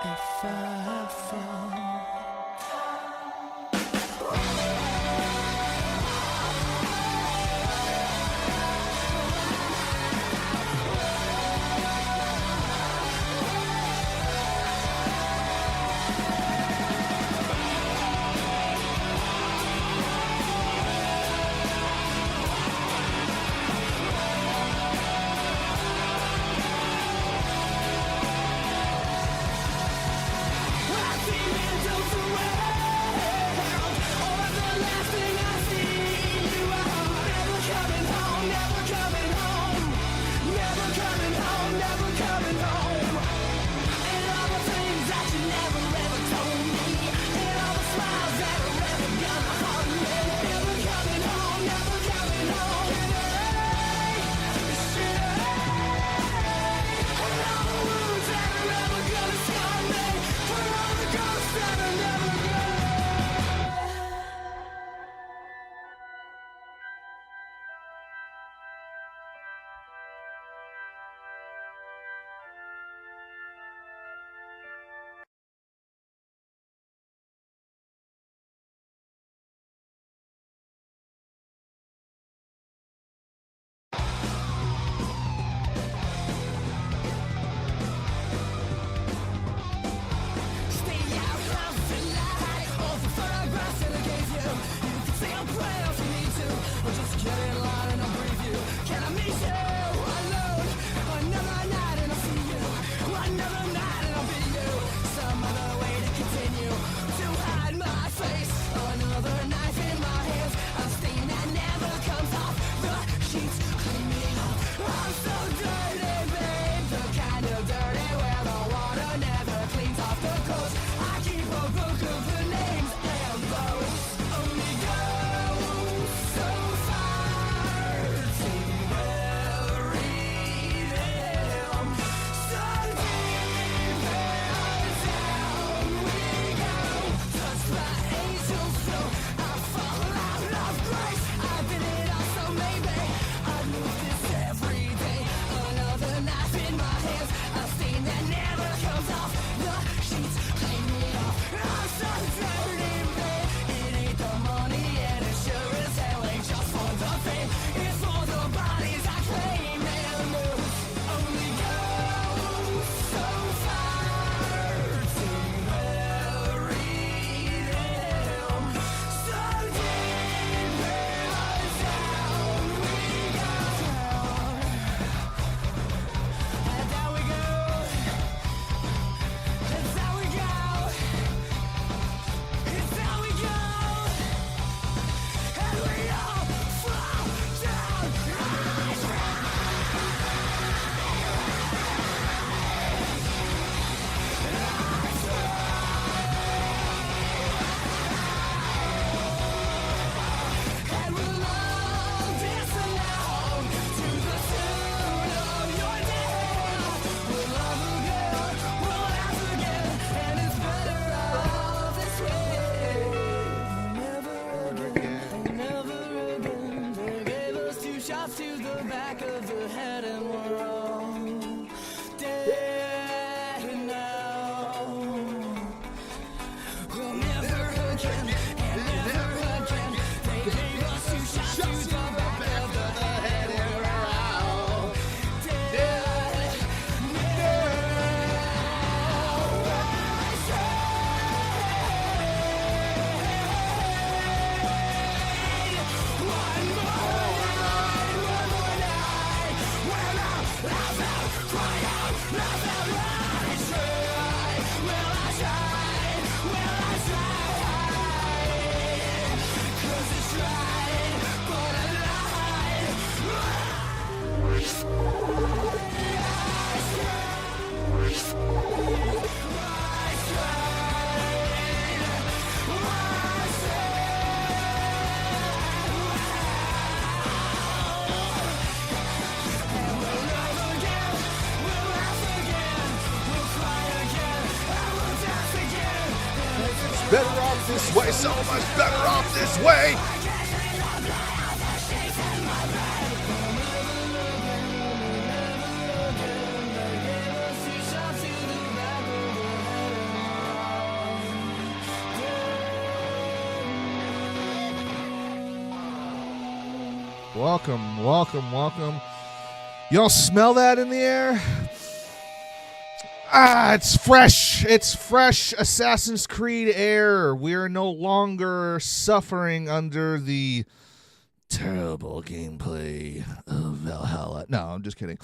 if I fall. Shots to the back of the head and we're all dead now. We'll never again and never again. They gave us 2 shots to the back of the head and we're all dead Better off this way, so much better off this way. Welcome, welcome, welcome. Y'all smell that in the air? It's fresh. It's fresh Assassin's Creed air. We are no longer suffering under the terrible gameplay of Valhalla. No, I'm just kidding.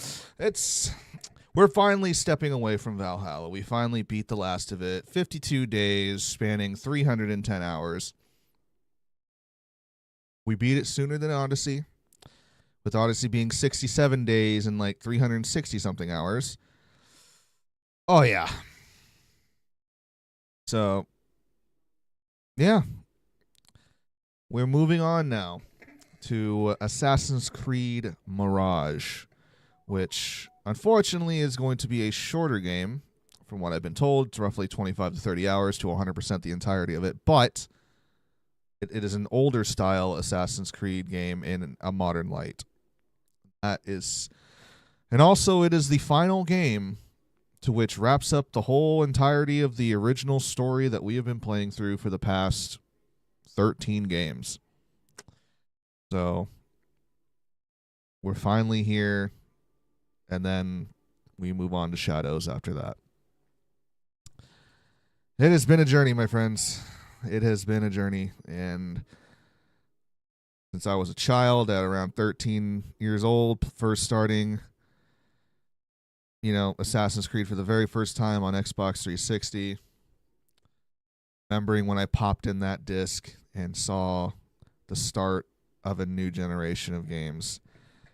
We're finally stepping away from Valhalla. We finally beat the last of it. 52 days, spanning 310 hours. We beat it sooner than Odyssey, with Odyssey being 67 days and like 360-something hours. Oh, yeah. So, yeah. We're moving on now to Assassin's Creed Mirage, which unfortunately is going to be a shorter game. From what I've been told, it's roughly 25 to 30 hours to 100% the entirety of it, but it is an older style Assassin's Creed game in a modern light. And also it is the final game to which wraps up the whole entirety of the original story that we have been playing through for the past 13 games. So we're finally here, and then we move on to Shadows after that. It has been a journey, my friends. It has been a journey, and since I was a child at around 13 years old, first starting, Assassin's Creed for the very first time on Xbox 360, remembering when I popped in that disc and saw the start of a new generation of games,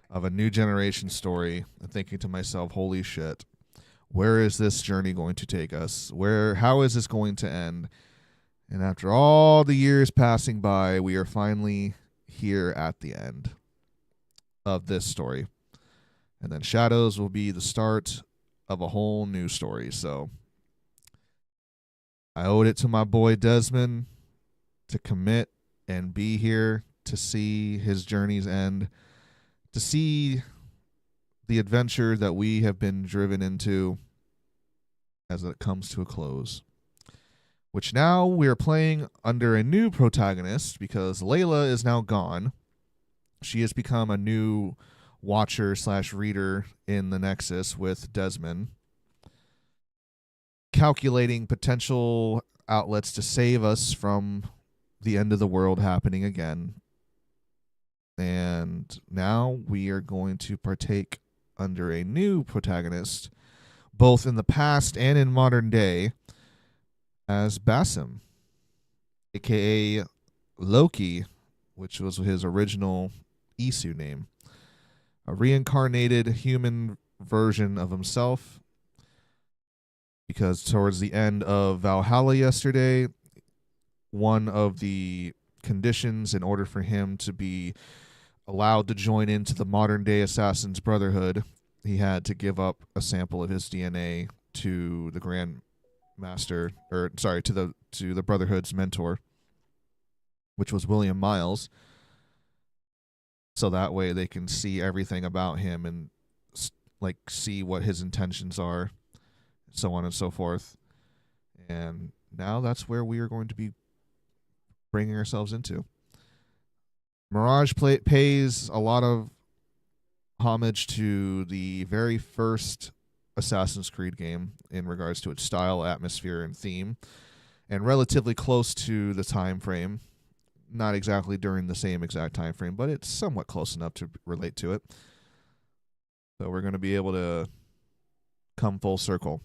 of a new generation story, and thinking to myself, holy shit, where is this journey going to take us? How is this going to end? And after all the years passing by, we are finally here at the end of this story. And then Shadows will be the start of a whole new story. So I owed it to my boy Desmond to commit and be here to see his journey's end, to see the adventure that we have been driven into as it comes to a close. Which now we are playing under a new protagonist because Layla is now gone. She has become a new watcher/reader in the Nexus with Desmond, calculating potential outlets to save us from the end of the world happening again. And now we are going to partake under a new protagonist, both in the past and in modern day, as Basim, a.k.a. Loki, which was his original Isu name. A reincarnated human version of himself, because towards the end of Valhalla yesterday, one of the conditions in order for him to be allowed to join into the modern-day Assassin's Brotherhood, he had to give up a sample of his DNA to the Grand Master, to the Brotherhood's mentor, which was William Miles, so that way they can see everything about him and see what his intentions are, so on and so forth. And now that's where we are going to be bringing ourselves into. Mirage pays a lot of homage to the very first Assassin's Creed game in regards to its style, atmosphere, and theme, and relatively close to the time frame. Not exactly during the same exact time frame, but it's somewhat close enough to relate to it. So we're going to be able to come full circle,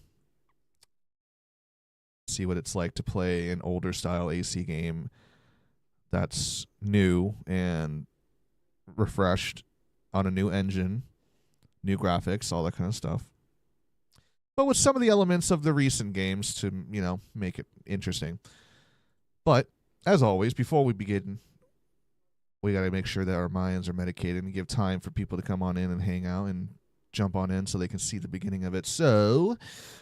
see what it's like to play an older style AC game that's new and refreshed on a new engine, new graphics, all that kind of stuff. But with some of the elements of the recent games to, make it interesting. But, as always, before we begin, we got to make sure that our minds are medicated and give time for people to come on in and hang out and jump on in so they can see the beginning of it. So,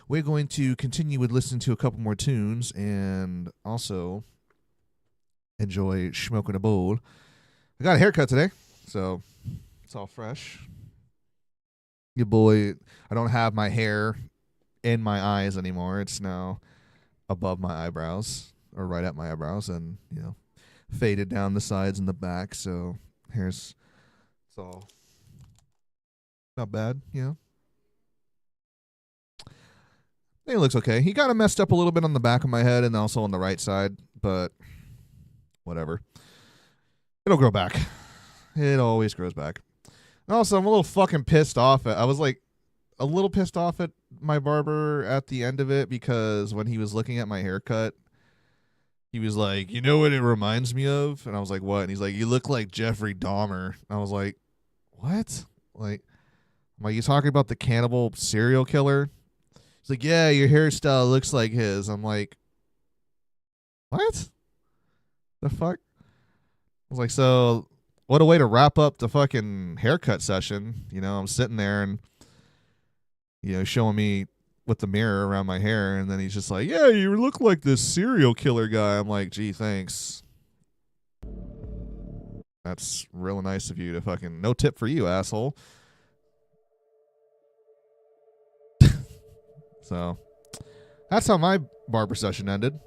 we're going to continue with listening to a couple more tunes and also enjoy smoking a bowl. I got a haircut today, so it's all fresh. Your boy, I don't have my hair in my eyes anymore. It's now above my eyebrows, or right at my eyebrows, and faded down the sides and the back. So hair's So not bad, you know. I think it looks okay. He kind of messed up a little bit on the back of my head and also on the right side, but whatever. It'll grow back. It always grows back. And also, I'm a little fucking pissed off. I was like a little pissed off at my barber at the end of it because when he was looking at my haircut, he was like, "You know what it reminds me of?" And I was like, "What?" And he's like, "You look like Jeffrey Dahmer." And I was like, "What?" Like, am I you talking about the cannibal serial killer? He's like, "Yeah, your hairstyle looks like his." I'm like, "What? The fuck?" I was like, "So, what a way to wrap up the fucking haircut session." You know, I'm sitting there and, you know, showing me with the mirror around my hair, and then he's just like, "Yeah, you look like this serial killer guy." I'm like, "Gee, thanks. That's real nice of you to fucking no tip for you, asshole." So that's how my barber session ended.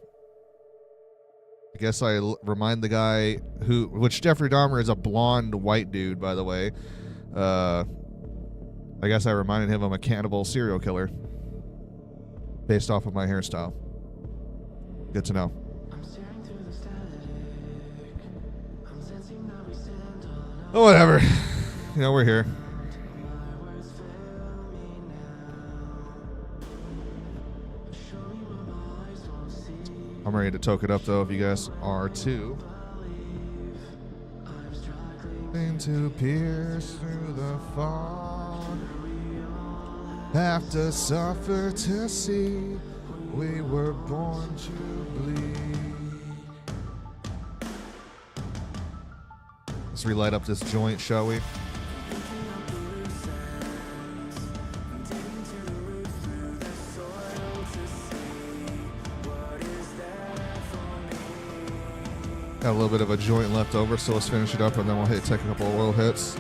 I guess I remind the guy which Jeffrey Dahmer is a blonde white dude, by the way. I guess I reminded him of a cannibal serial killer based off of my hairstyle. Good to know. Oh, whatever. You know, we're here. I'm ready to toke it up, though, if you guys are too. To pierce through the fog, have to suffer to see we were born to bleed. Let's relight up this joint, shall we? Got a little bit of a joint left over, so let's finish it up and then we'll take a couple of oil hits.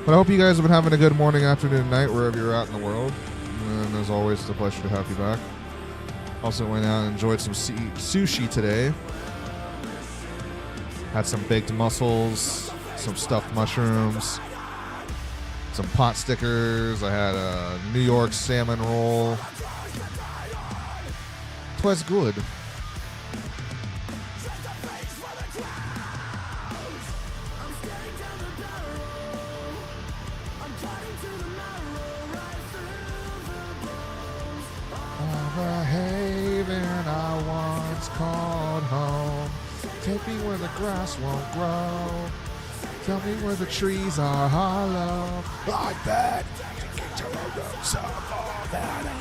But I hope you guys have been having a good morning, afternoon, night, wherever you're at in the world. And as always, it's a pleasure to have you back. Also went out and enjoyed some sushi today. Had some baked mussels, some stuffed mushrooms, some pot stickers. I had a New York salmon roll. 'Twas good. The haven I once called home. Take me where the grass won't grow. Tell me where the trees are hollow. I bet to get to the roots of all that I know.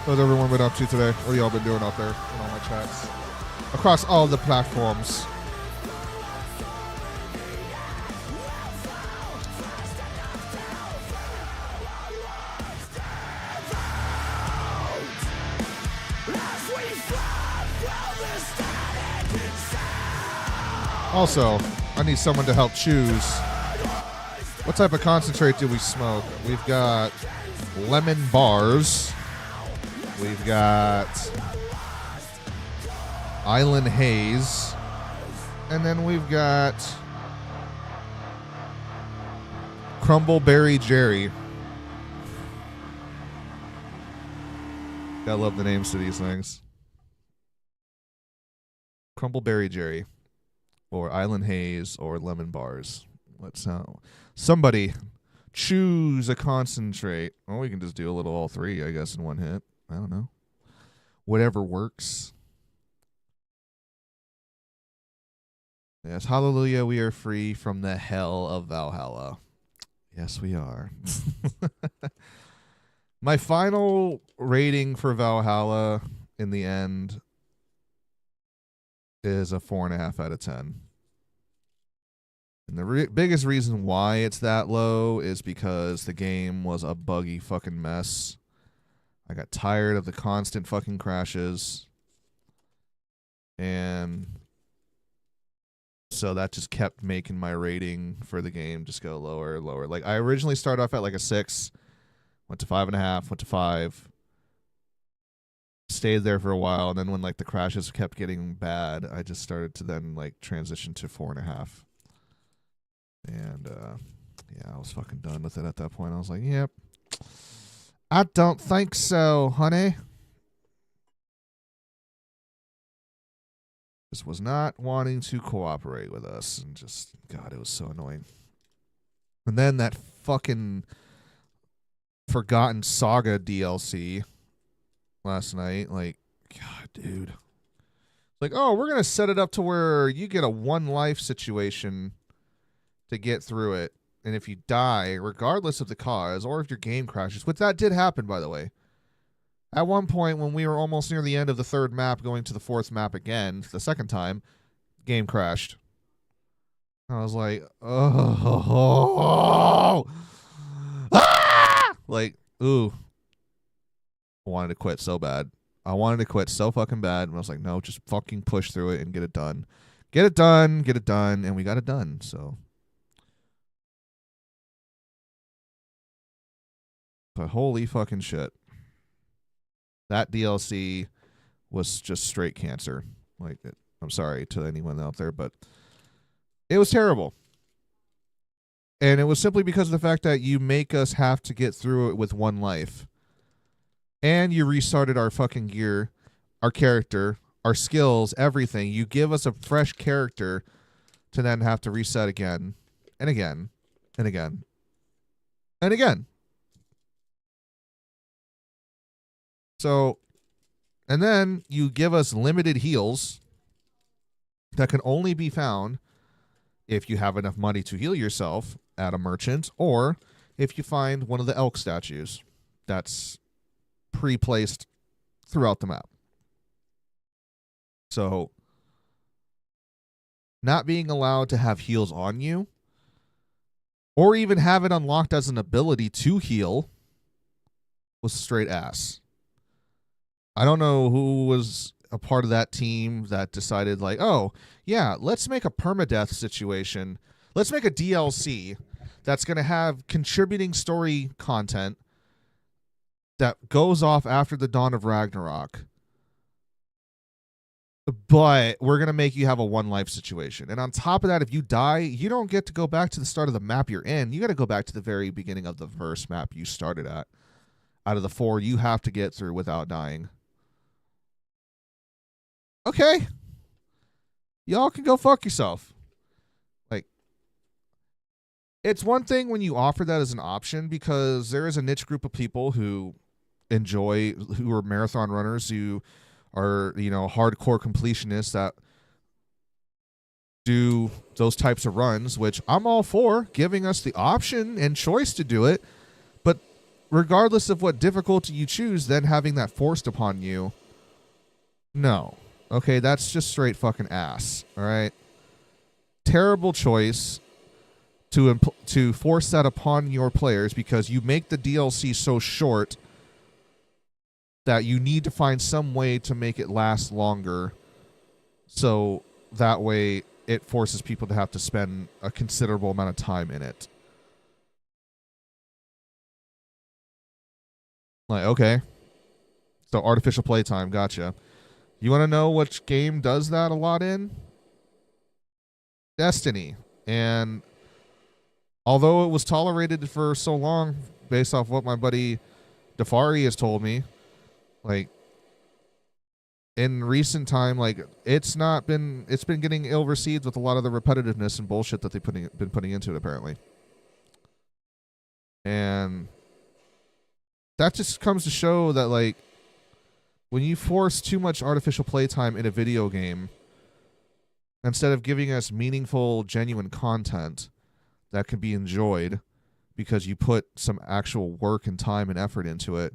What's everyone been up to today? What y'all been doing out there in all my chats? Across all the platforms. Also, I need someone to help choose. What type of concentrate do we smoke? We've got lemon bars. We've got Island Haze. And then we've got Crumbleberry Jerry. Gotta love the names to these things. Crumbleberry Jerry. Or Island Haze or Lemon Bars. Let's somebody choose a concentrate. Well, we can just do a little all three, I guess, in one hit. I don't know. Whatever works. Yes, hallelujah, we are free from the hell of Valhalla. Yes, we are. My final rating for Valhalla in the end is a 4.5 out of 10. And the biggest reason why it's that low is because the game was a buggy fucking mess. I got tired of the constant fucking crashes. And so that just kept making my rating for the game just go lower and lower. Like, I originally started off at like a 6, went to 5.5, went to 5, stayed there for a while, and then when like the crashes kept getting bad, I just started to then like transition to 4.5. And yeah, I was fucking done with it at that point. I was like, yep, I don't think so, honey. Just was not wanting to cooperate with us, and just, God, it was so annoying. And then that fucking Forgotten Saga DLC last night, like, God, dude. Like, oh, we're going to set it up to where you get a one life situation to get through it. And if you die, regardless of the cause, or if your game crashes, which that did happen, by the way. At one point, when we were almost near the end of the 3rd map, going to the 4th map again, the 2nd time, game crashed. I was like, oh, ah! Like, ooh. I wanted to quit so bad. I wanted to quit so fucking bad. And I was like, no, just fucking push through it and get it done. Get it done, get it done. And we got it done, so. But holy fucking shit. That DLC was just straight cancer. Like, I'm sorry to anyone out there, but it was terrible. And it was simply because of the fact that you make us have to get through it with one life. And you restarted our fucking gear, our character, our skills, everything. You give us a fresh character to then have to reset again and again and again and again. So, and then you give us limited heals that can only be found if you have enough money to heal yourself at a merchant, or if you find one of the elk statues that's pre-placed throughout the map. So, not being allowed to have heals on you, or even have it unlocked as an ability to heal, was straight ass. I don't know who was a part of that team that decided, like, oh, yeah, let's make a permadeath situation. Let's make a DLC that's going to have contributing story content that goes off after the dawn of Ragnarok. But we're going to make you have a one life situation. And on top of that, if you die, you don't get to go back to the start of the map you're in. You got to go back to the very beginning of the first map you started at. Out of the 4 you have to get through without dying. Okay. Y'all can go fuck yourself. Like, it's one thing when you offer that as an option, because there is a niche group of people who are marathon runners, who are, hardcore completionists that do those types of runs, which I'm all for giving us the option and choice to do it. But regardless of what difficulty you choose, then having that forced upon you, no. Okay, that's just straight fucking ass. All right, terrible choice to force that upon your players, because you make the DLC so short that you need to find some way to make it last longer, so that way it forces people to have to spend a considerable amount of time in it. Like, okay, so artificial playtime, gotcha. You want to know which game does that a lot in? Destiny. And although it was tolerated for so long, based off what my buddy Defari has told me, like, in recent time, like, it's been getting ill received with a lot of the repetitiveness and bullshit that they've been putting into it, apparently. And that just comes to show that, like, when you force too much artificial playtime in a video game, instead of giving us meaningful, genuine content that can be enjoyed because you put some actual work and time and effort into it,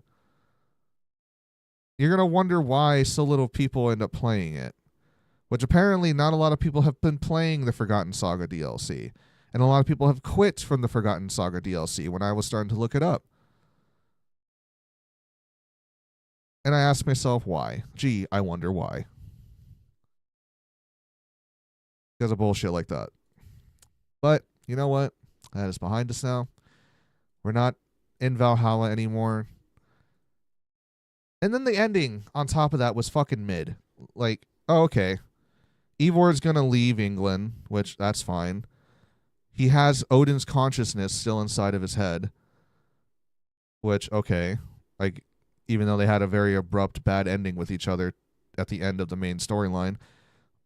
you're going to wonder why so little people end up playing it. Which apparently not a lot of people have been playing the Forgotten Saga DLC. And a lot of people have quit from the Forgotten Saga DLC when I was starting to look it up. And I asked myself why. Gee, I wonder why. Because of bullshit like that. But you know what? That is behind us now. We're not in Valhalla anymore. And then the ending on top of that was fucking mid. Like, oh, okay. Ivor's going to leave England, which that's fine. He has Odin's consciousness still inside of his head, which, okay. Like, even though they had a very abrupt, bad ending with each other at the end of the main storyline.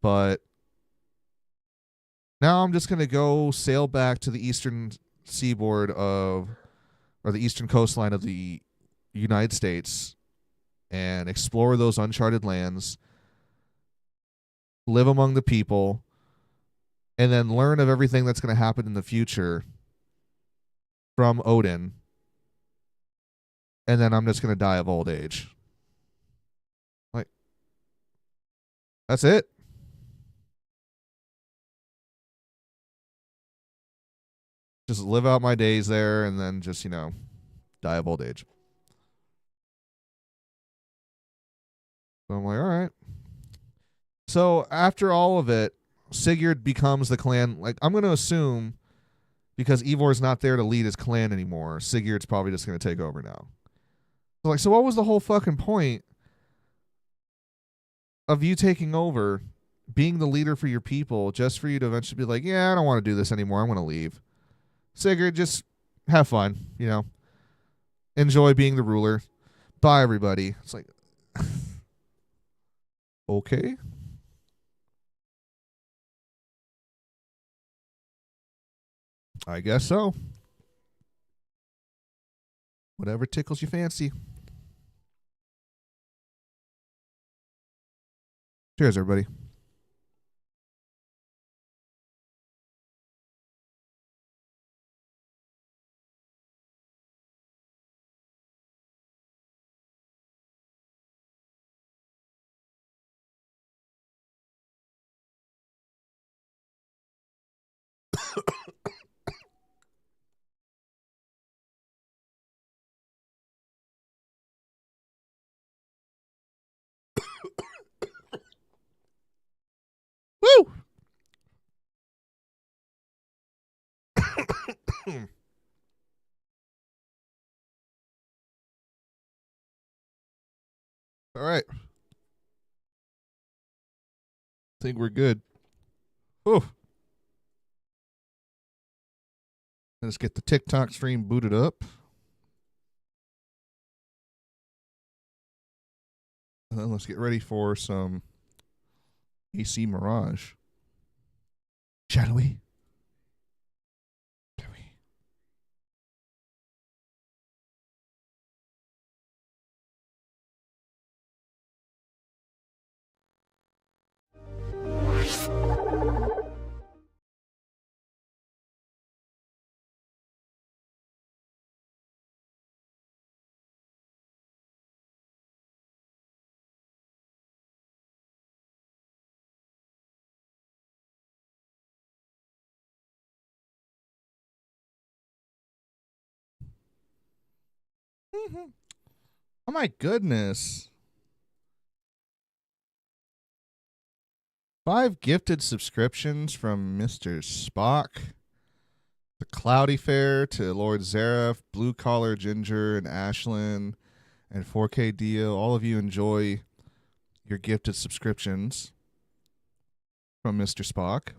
But now I'm just going to go sail back to the eastern seaboard of, or the eastern coastline of the United States and explore those uncharted lands, live among the people, and then learn of everything that's going to happen in the future from Odin. And then I'm just going to die of old age. Like, that's it. Just live out my days there and then just, die of old age. So I'm like, all right. So after all of it, Sigurd becomes the clan. Like, I'm going to assume, because Ivor's not there to lead his clan anymore, Sigurd's probably just going to take over now. So what was the whole fucking point of you taking over, being the leader for your people, just for you to eventually be like, yeah, I don't want to do this anymore. I'm going to leave. Sigurd, just have fun, enjoy being the ruler. Bye, everybody. It's like, okay. I guess so. Whatever tickles your fancy. Cheers, everybody. Woo! All right. Think we're good. Whew. Let's get the TikTok stream booted up. And then let's get ready for some AC Mirage. Shall we? Shall we? Mm-hmm. Oh my goodness. 5 gifted subscriptions from Mr. Spock, the Cloudy Fair to Lord Zareth, Blue Collar Ginger and Ashlyn, and 4K Dio. All of you enjoy your gifted subscriptions from Mr. Spock.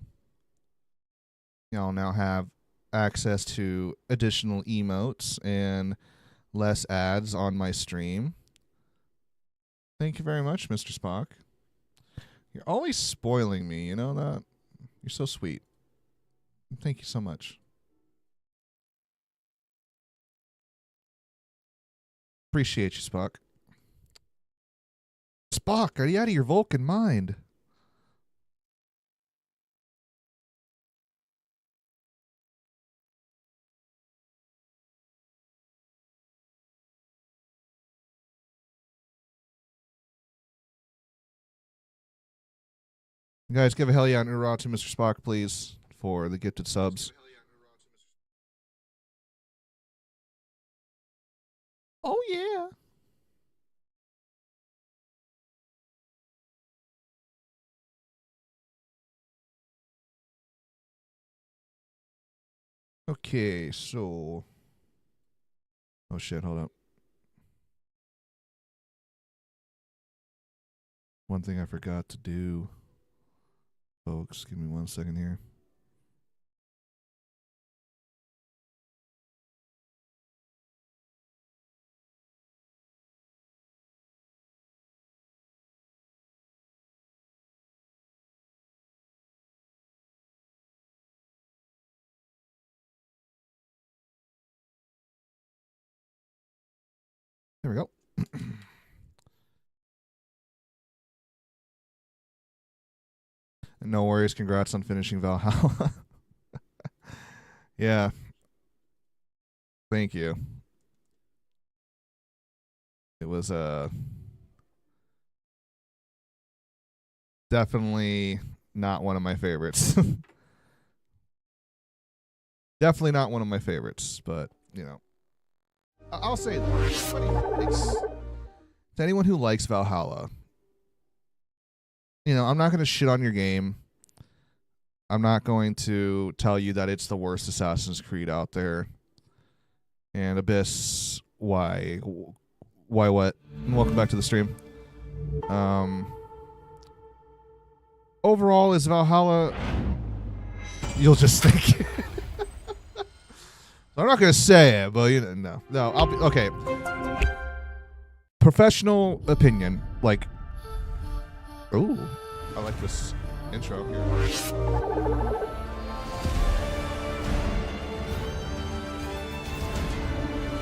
Y'all now have access to additional emotes and less ads on my stream. Thank you very much, Mr. Spock. You're always spoiling me, you know that? You're so sweet. Thank you so much. Appreciate you, Spock. Spock, are you out of your Vulcan mind? You guys, give a hell yeah and hurrah to Mr. Spock, please, for the gifted subs. Oh, yeah. Okay, so. Oh, shit, hold up. One thing I forgot to do. Folks, give me 1 second here. There we go. No worries. Congrats on finishing Valhalla. Yeah. Thank you. It was definitely not one of my favorites. Definitely not one of my favorites, but you know, I'll say that. To anyone who likes Valhalla, you know, I'm not going to shit on your game. I'm not going to tell you that it's the worst Assassin's Creed out there. And Abyss, why what? And welcome back to the stream. Overall, is Valhalla? You'll just think. I'm not gonna say it, but you know, no. I'll be okay. Professional opinion, like, ooh, I like this intro here.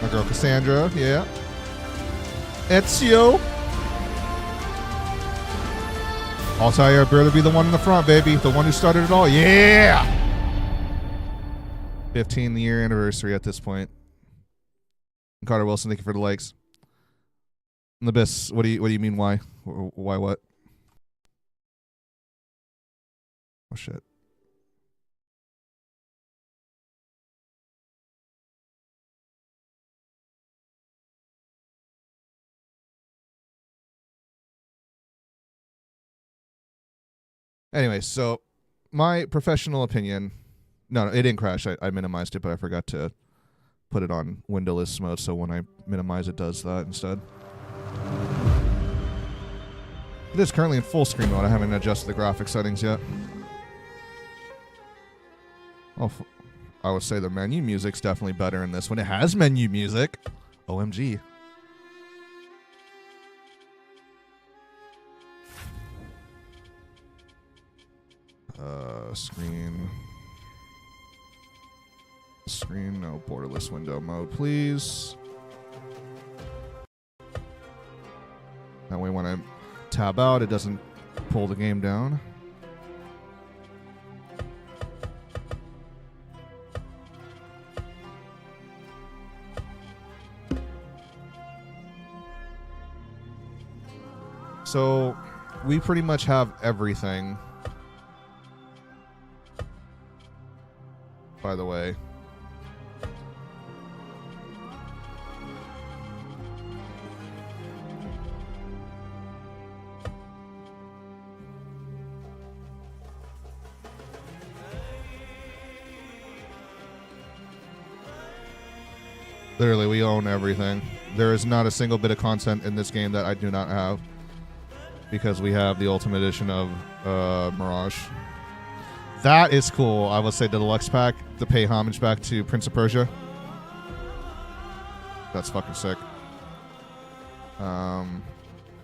My girl Cassandra, yeah. Ezio. Altair better be the one in the front, baby. The one who started it all. Yeah. 15-year anniversary at this point. And Carter Wilson, thank you for the likes. And Abyss, what do you mean why? Why what? Oh shit. Anyway, so my professional opinion. No, it didn't crash. I minimized it, but I forgot to put it on windowless mode, so when I minimize it does that instead. It is currently in full screen mode. I haven't adjusted the graphic settings yet. Oh, I would say the menu music's definitely better in this one. It has menu music. OMG. Screen, no borderless window mode, please. That way when I tab out, it doesn't pull the game down. So we pretty much have everything. By the way. Literally, we own everything. There is not a single bit of content in this game that I do not have, because we have the Ultimate Edition of Mirage. That is cool. I would say the deluxe pack to pay homage back to Prince of Persia. That's fucking sick.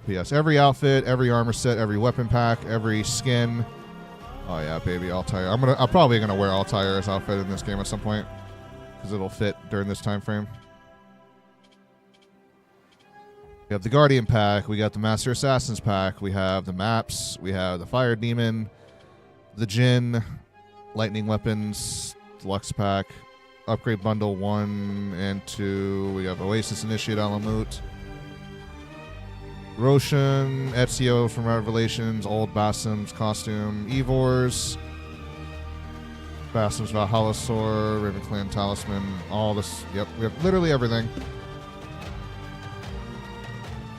Yes, every outfit, every armor set, every weapon pack, every skin. Oh yeah, baby, Altair. I'm probably gonna wear Altair's outfit in this game at some point, because it'll fit during this time frame. We have the Guardian pack, we got the Master Assassins pack, we have the maps, we have the Fire Demon, the Djinn, Lightning Weapons, Deluxe pack, Upgrade Bundle 1 and 2, we have Oasis Initiate Alamut, Roshan, Ezio from Revelations, Old Basim's costume, Eivors, Basim's Valhalla Sword, Raven Clan Talisman, all this. Yep, we have literally everything.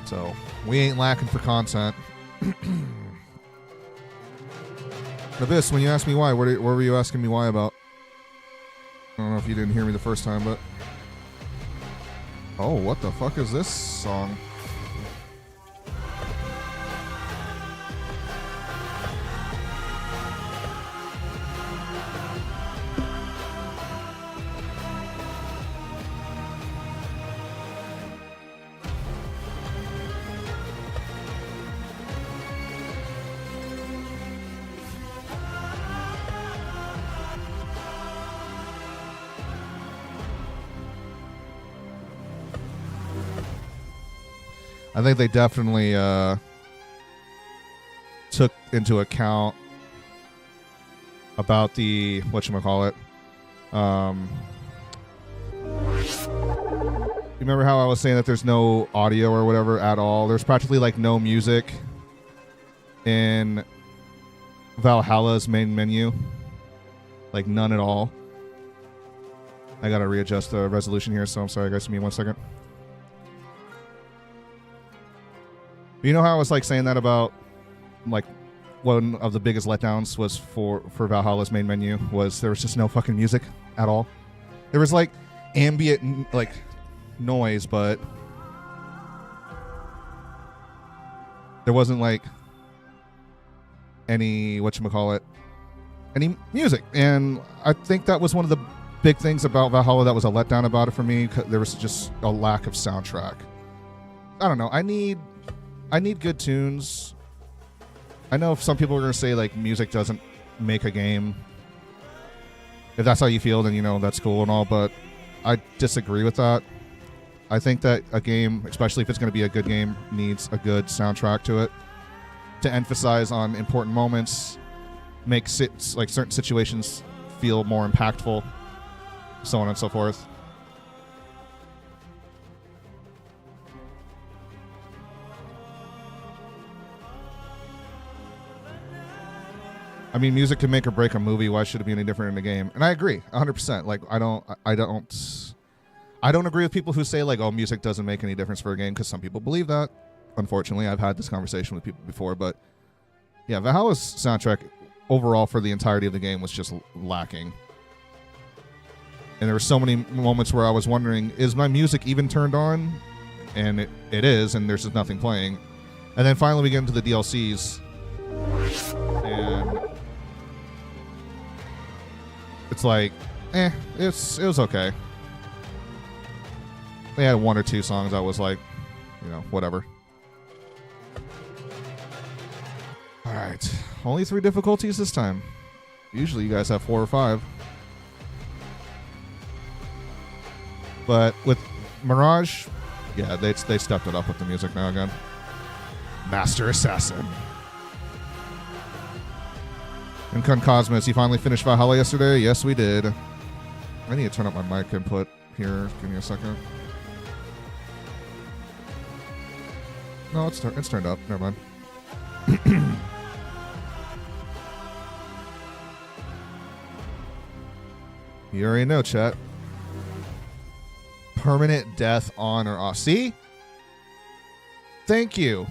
So we ain't lacking for content. Abyss, when you asked me why, what were you asking me why about? I don't know if you didn't hear me the first time, but... Oh, what the fuck is this song? I think they definitely took into account about the whatchamacallit. You remember how I was saying that there's no audio or whatever at all? There's practically like no music in Valhalla's main menu. Like none at all. I gotta readjust the resolution here, so I'm sorry guys, give me 1 second. You know how I was like saying that about like one of the biggest letdowns was for Valhalla's main menu was there was just no fucking music at all. There was like ambient like noise, but there wasn't like any any music. And I think that was one of the big things about Valhalla that was a letdown about it for me. There was just a lack of soundtrack. I don't know. I need good tunes. I know some people are going to say like music doesn't make a game. If that's how you feel, then you know that's cool and all, but I disagree with that. I think that a game, especially if it's going to be a good game, needs a good soundtrack to it to emphasize on important moments, make like certain situations feel more impactful, so on and so forth. I mean, music can make or break a movie. Why should it be any different in the game? And I agree, 100%. Like, I don't agree with people who say like, "Oh, music doesn't make any difference for a game," because some people believe that. Unfortunately, I've had this conversation with people before, but yeah, Valhalla's soundtrack overall for the entirety of the game was just lacking. And there were so many moments where I was wondering, is my music even turned on? And it is, and there's just nothing playing. And then finally we get into the DLCs, and it's like, it was okay. They had 1 or 2 songs I was like, you know, whatever. Alright. Only 3 difficulties this time. Usually you guys have 4 or 5. But with Mirage, yeah, they stepped it up with the music now again. Master Assassin. And Cosmos, you finally finished Valhalla yesterday? Yes, we did. I need to turn up my mic input here. Give me a second. No, it's turned up. Never mind. You already know, chat. Permanent death on or off. See? Thank you.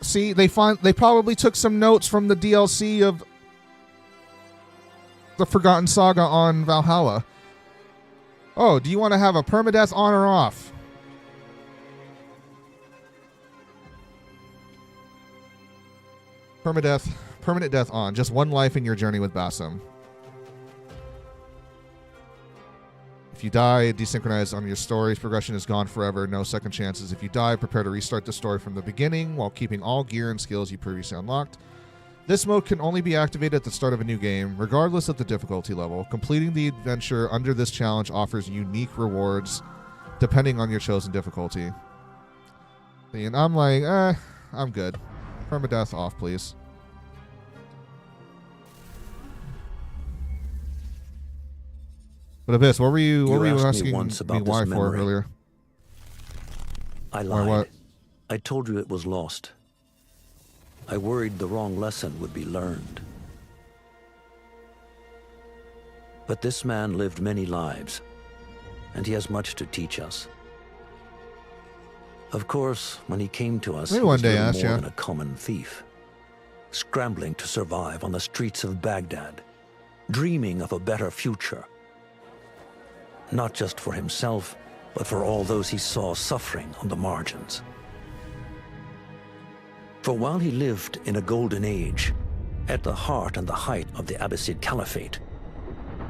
See, they probably took some notes from the DLC of the Forgotten Saga on Valhalla. Oh, do you want to have a permadeath on or off? Permanent death on. Just 1 life in your journey with Basim. If you die, desynchronized on your story's progression is gone forever. No second chances. If you die, prepare to restart the story from the beginning while keeping all gear and skills you previously unlocked. This mode can only be activated at the start of a new game, regardless of the difficulty level. Completing the adventure under this challenge offers unique rewards depending on your chosen difficulty. And I'm like, I'm good. Permadeath off, please. But Abyss, what were you asking me why for earlier? I lied. Why what? I told you it was lost. I worried the wrong lesson would be learned. But this man lived many lives, and he has much to teach us. Of course, when he came to us, Maybe he one was day, little ask more ya. than a common thief, scrambling to survive on the streets of Baghdad, dreaming of a better future. Not just for himself, but for all those he saw suffering on the margins. For while he lived in a golden age, at the heart and the height of the Abbasid Caliphate,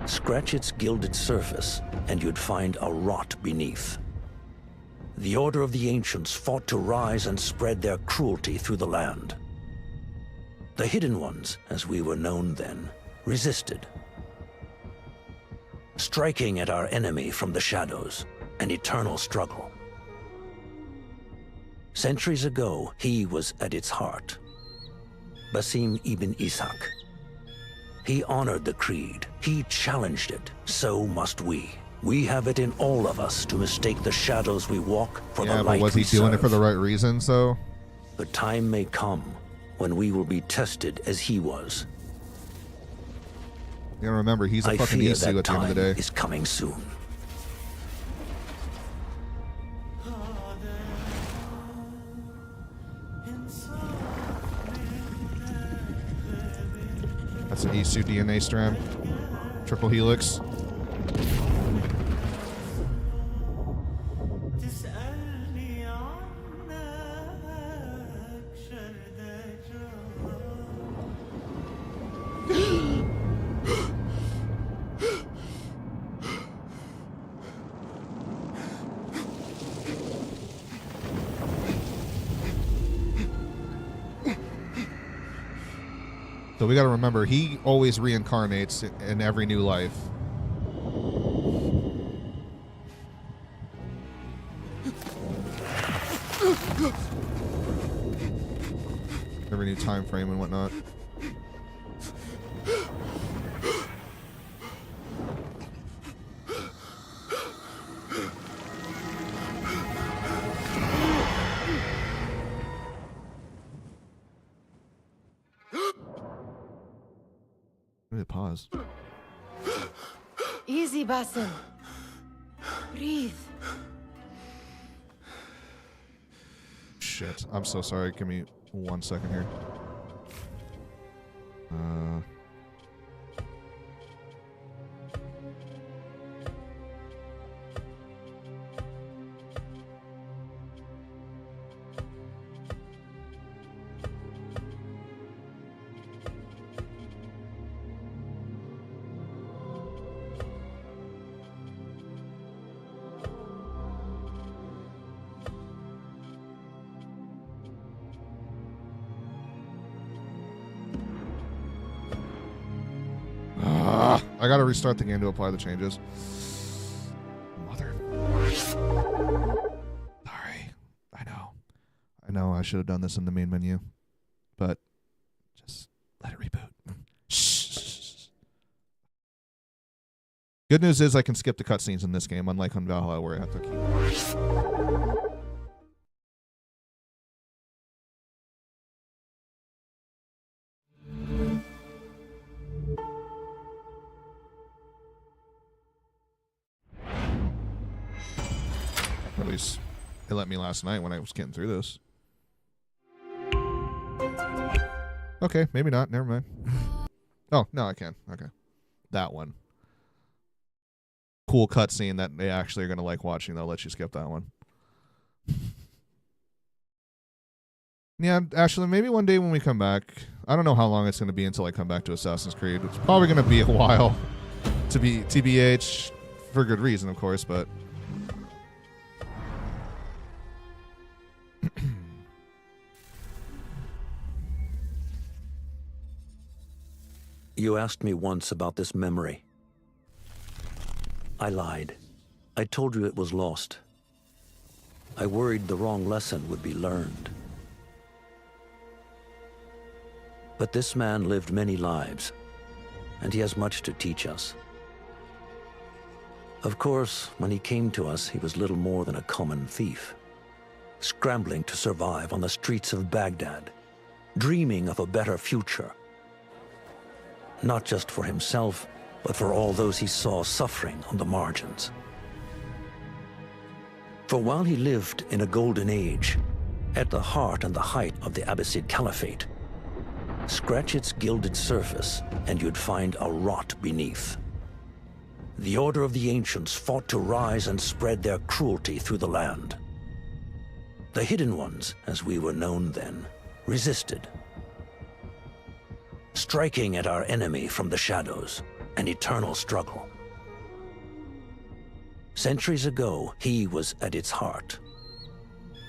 scratch its gilded surface and you'd find a rot beneath. The Order of the Ancients fought to rise and spread their cruelty through the land. The Hidden Ones, as we were known then, resisted, striking at our enemy from the shadows, an eternal struggle. Centuries ago, he was at its heart, Basim ibn Ishaq. He honored the creed, he challenged it, so must we. We have it in all of us to mistake the shadows we walk for the Yeah, light but was we he doing it serve. for the right reasons, though? The time may come when we will be tested as he was. You gotta remember, he's a I fucking fear ESU that at the end of the time day. is coming soon. That's an ESU DNA strand. Triple helix. تسألني عنك شردة So we gotta remember, he always reincarnates in every new life. Every new time frame and whatnot. Let me pause. Easy, Basim. Breathe. Shit. I'm so sorry. Give me 1 second here. I gotta restart the game to apply the changes. Mother. Sorry. I know. I should have done this in the main menu. But just let it reboot. Shh. Good news is I can skip the cutscenes in this game, unlike on Valhalla where I have to keep. At least it let me last night when I was getting through this. Okay, maybe not. Never mind. Oh, no, I can. Okay. That one. Cool cutscene that they actually are going to like watching. They'll let you skip that one. Yeah, Ashley, maybe one day when we come back. I don't know how long it's going to be until I come back to Assassin's Creed. It's probably going to be a while. To be TBH, for good reason, of course, but... You asked me once about this memory. I lied. I told you it was lost. I worried the wrong lesson would be learned. But this man lived many lives, and he has much to teach us. Of course, when he came to us, he was little more than a common thief, scrambling to survive on the streets of Baghdad, dreaming of a better future. Not just for himself, but for all those he saw suffering on the margins. For while he lived in a golden age, at the heart and the height of the Abbasid Caliphate, scratch its gilded surface and you'd find a rot beneath. The Order of the Ancients fought to rise and spread their cruelty through the land. The Hidden Ones, as we were known then, resisted, striking at our enemy from the shadows, an eternal struggle. Centuries ago, he was at its heart,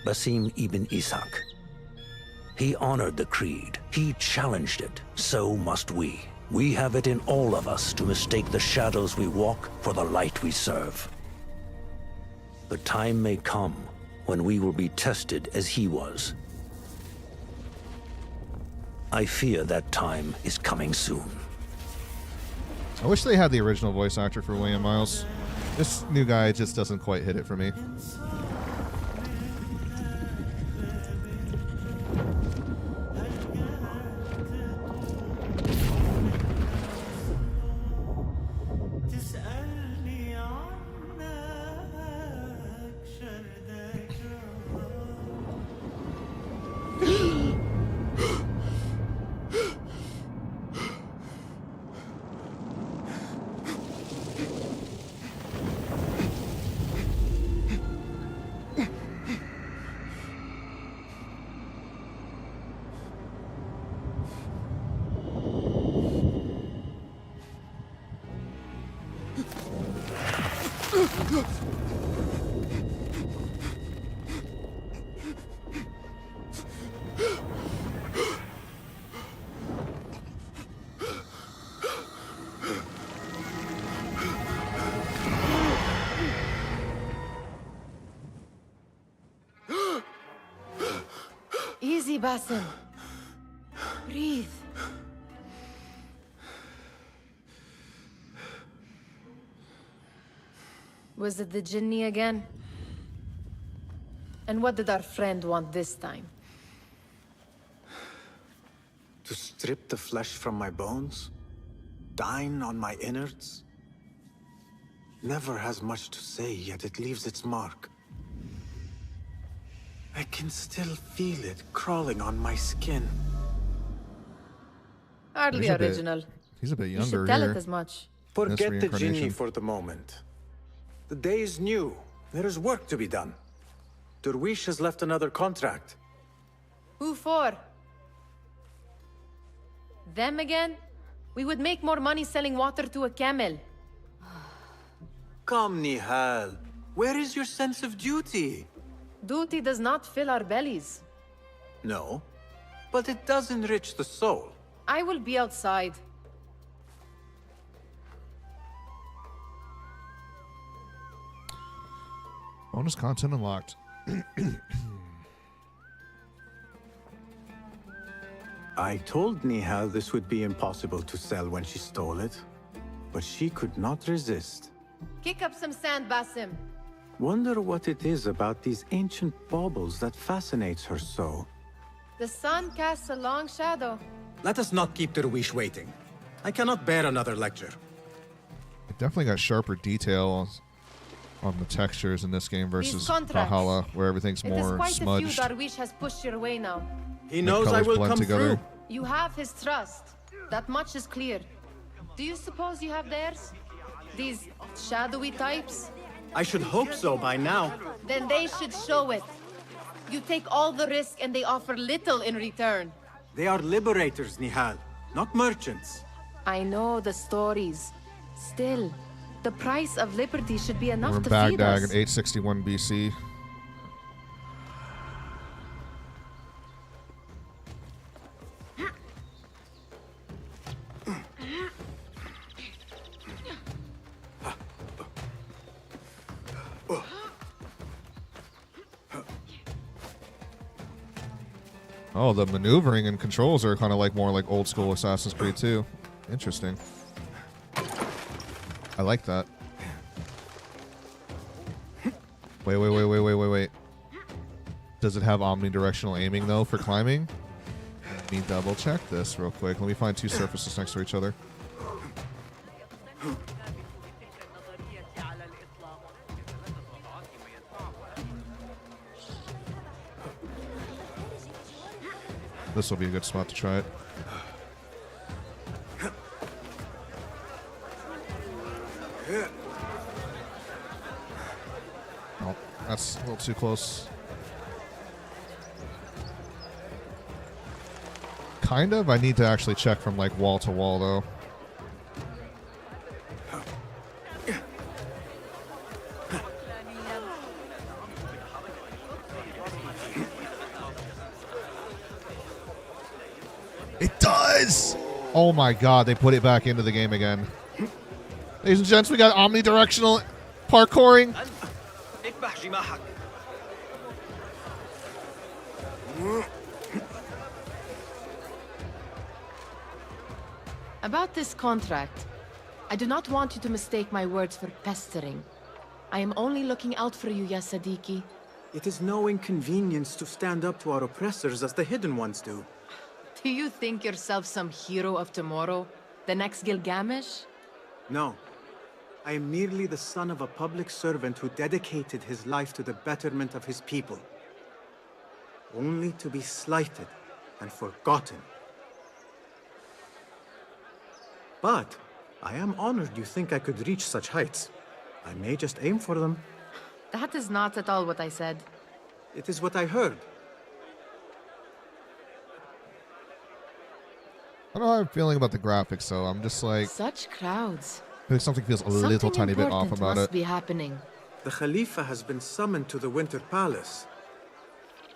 Basim ibn Ishaq. He honored the creed, he challenged it, so must we. We have it in all of us to mistake the shadows we walk for the light we serve. The time may come when we will be tested as he was. I fear that time is coming soon. I wish they had the original voice actor for William Miles. This new guy just doesn't quite hit it for me. تسألني عنك شردك Easy, Basim. Breathe. Was it the Jinni again? And what did our friend want this time? To strip the flesh from my bones? Dine on my innards? Never has much to say, yet it leaves its mark. I can still feel it crawling on my skin. Hardly He's a bit- original. He's a bit You younger should tell here. it as much. Forget the reincarnation. genie for the moment. The day is new. There is work to be done. Derwish has left another contract. Who for? Them again? We would make more money selling water to a camel. Come, Nihal. Where is your sense of duty? Duty does not fill our bellies. No, but it does enrich the soul. I will be outside. Bonus content unlocked. I told Nihal this would be impossible to sell when she stole it, but she could not resist. Kick up some sand, Basim. Wonder what it is about these ancient baubles that fascinates her so. The sun casts a long shadow. Let us not keep Derwish waiting. I cannot bear another lecture. It definitely got sharper details on the textures in this game versus contracts. Valhalla, where everything's It is more quite smudged. a few Darwish has pushed your way now. He knows I colors will blend come together. through. You have his trust. That much is clear. Do you suppose you have theirs? These shadowy types? I should hope so by now. Then they should show it. You take all the risk and they offer little in return. They are liberators, Nihal, not merchants. I know the stories. Still, the price of liberty should be enough We're in to feed Baghdad us. in 861 BC. Oh, the maneuvering and controls are kind of like more like old school Assassin's Creed 2. Interesting. I like that. Wait. Does it have omnidirectional aiming though for climbing? Let me double check this real quick. Let me find two surfaces next to each other. This will be a good spot to try it. Oh, that's a little too close. Kind of. I need to actually check from like wall to wall though. It does! Oh my god, they put it back into the game again. Ladies and gents, we got omnidirectional parkouring. About this contract, I do not want you to mistake my words for pestering. I am only looking out for you, ya Sadiki. It is no inconvenience to stand up to our oppressors as the Hidden Ones do. Do you think yourself some hero of tomorrow? The next Gilgamesh? No. I am merely the son of a public servant who dedicated his life to the betterment of his people. Only to be slighted and forgotten. But I am honored you think I could reach such heights. I may just aim for them. That is not at all what I said. It is what I heard. I don't know how I'm feeling about the graphics, though. I'm just like, Such crowds. I think something feels a little Something tiny bit off important about must it. be happening. The Khalifa has been summoned to the Winter Palace.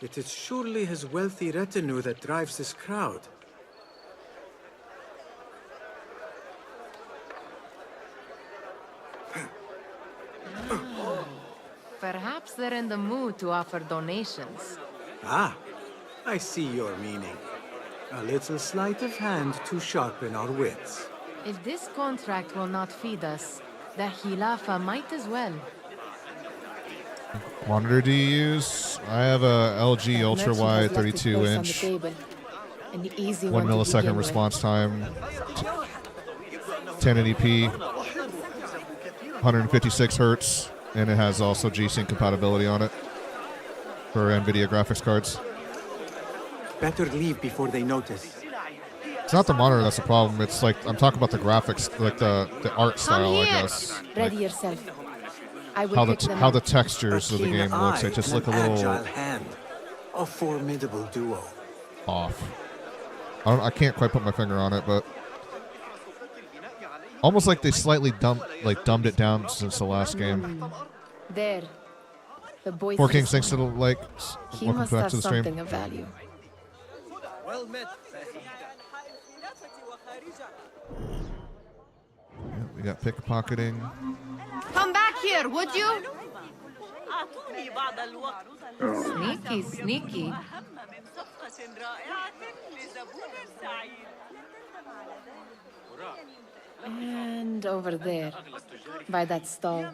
It is surely his wealthy retinue that drives this crowd. Perhaps they're in the mood to offer donations. Ah, I see your meaning. A little sleight of hand to sharpen our wits. If this contract will not feed us, the Khilafa might as well. Monitor do you use? I have a LG ultra wide Merchant has left his place on the 32-inch, table. An easy 1 one to millisecond begin with. response time, 1080p, 156 hertz, and it has also G-Sync compatibility on it for NVIDIA graphics cards. Better leave before they notice. It's not the monitor that's the problem. It's like I'm talking about the graphics, like the art style, I guess. Ready Like yourself. I will how pick the them how up. the textures of the keen game looks. They eye just and look a an little agile hand. A formidable duo. off. I can't quite put my finger on it, but almost like they slightly dumbed it down since the last game. There. The boy. Four Kings, thanks to the like. He Welcome must back have to the stream. something of value. well met. Yeah, we got pickpocketing. Come back here, would you? Sneaky, sneaky. And over there, by that stall,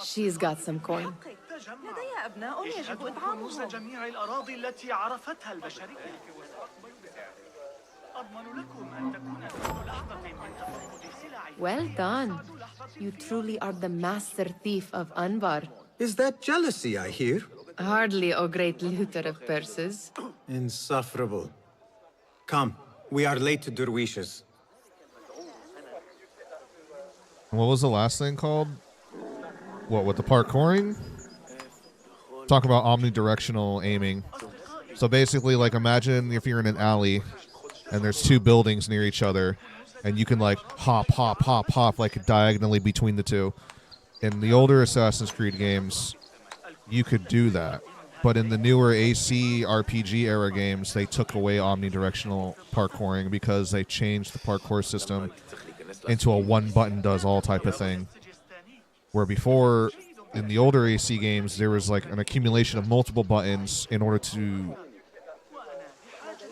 she's got some coin. لدي أبناء يجب إطعامهم. جميع الأراضي التي عرفتها البشرية. أضمن لكم أن تكون كل لحظة من تفقد سلعي. Well done. You truly are the master thief of Anbar. Is that jealousy I hear? Hardly, O great looter of purses. Insufferable. Come, we are late to Derwishes. What was the last thing called? What, with the parkouring? Talk about omnidirectional aiming. So basically, like, imagine if you're in an alley and there's two buildings near each other, and you can, like, hop, hop, hop, hop, like, diagonally between the two. In the older Assassin's Creed games, you could do that. But in the newer AC RPG era games, they took away omnidirectional parkouring because they changed the parkour system into a one-button-does-all type of thing. Where before, in the older AC games, there was like an accumulation of multiple buttons in order to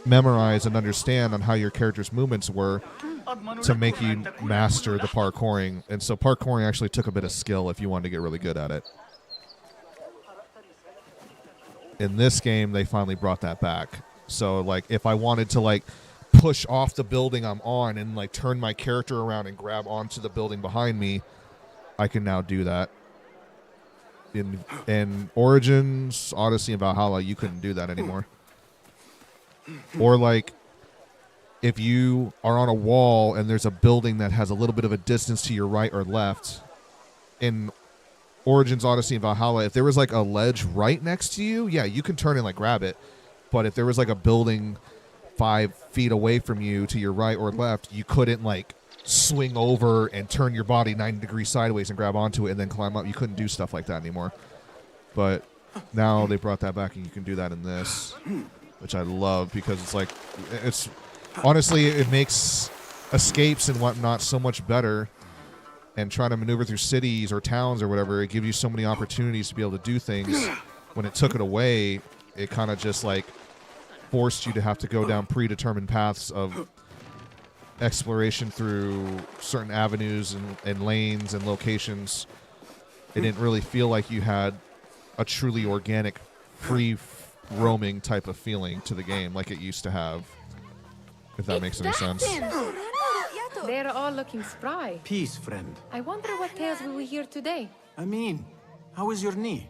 memorize and understand on how your character's movements were to make you master the parkouring. And so parkouring actually took a bit of skill if you wanted to get really good at it. In this game, they finally brought that back. So, like, if I wanted to, like, push off the building I'm on and, like, turn my character around and grab onto the building behind me, I can now do that. In Origins, Odyssey, and Valhalla, you couldn't do that anymore. Or like if you are on a wall and there's a building that has a little bit of a distance to your right or left, in Origins, Odyssey, and Valhalla, if there was like a ledge right next to you, yeah, you can turn and like grab it. But if there was like a building 5 feet away from you to your right or left, you couldn't like swing over and turn your body 90 degrees sideways and grab onto it and then climb up. You couldn't do stuff like that anymore. But now they brought that back and you can do that in this, which I love because it's like, it's honestly, it makes escapes and whatnot so much better. And trying to maneuver through cities or towns or whatever, it gives you so many opportunities to be able to do things. When it took it away, it kind of just like forced you to have to go down predetermined paths of exploration through certain avenues and lanes and locations. It didn't really feel like you had a truly organic, free roaming type of feeling to the game like it used to have, if that makes any sense. They're all looking spry. Peace, friend. I wonder what tales will we hear today. How is your knee?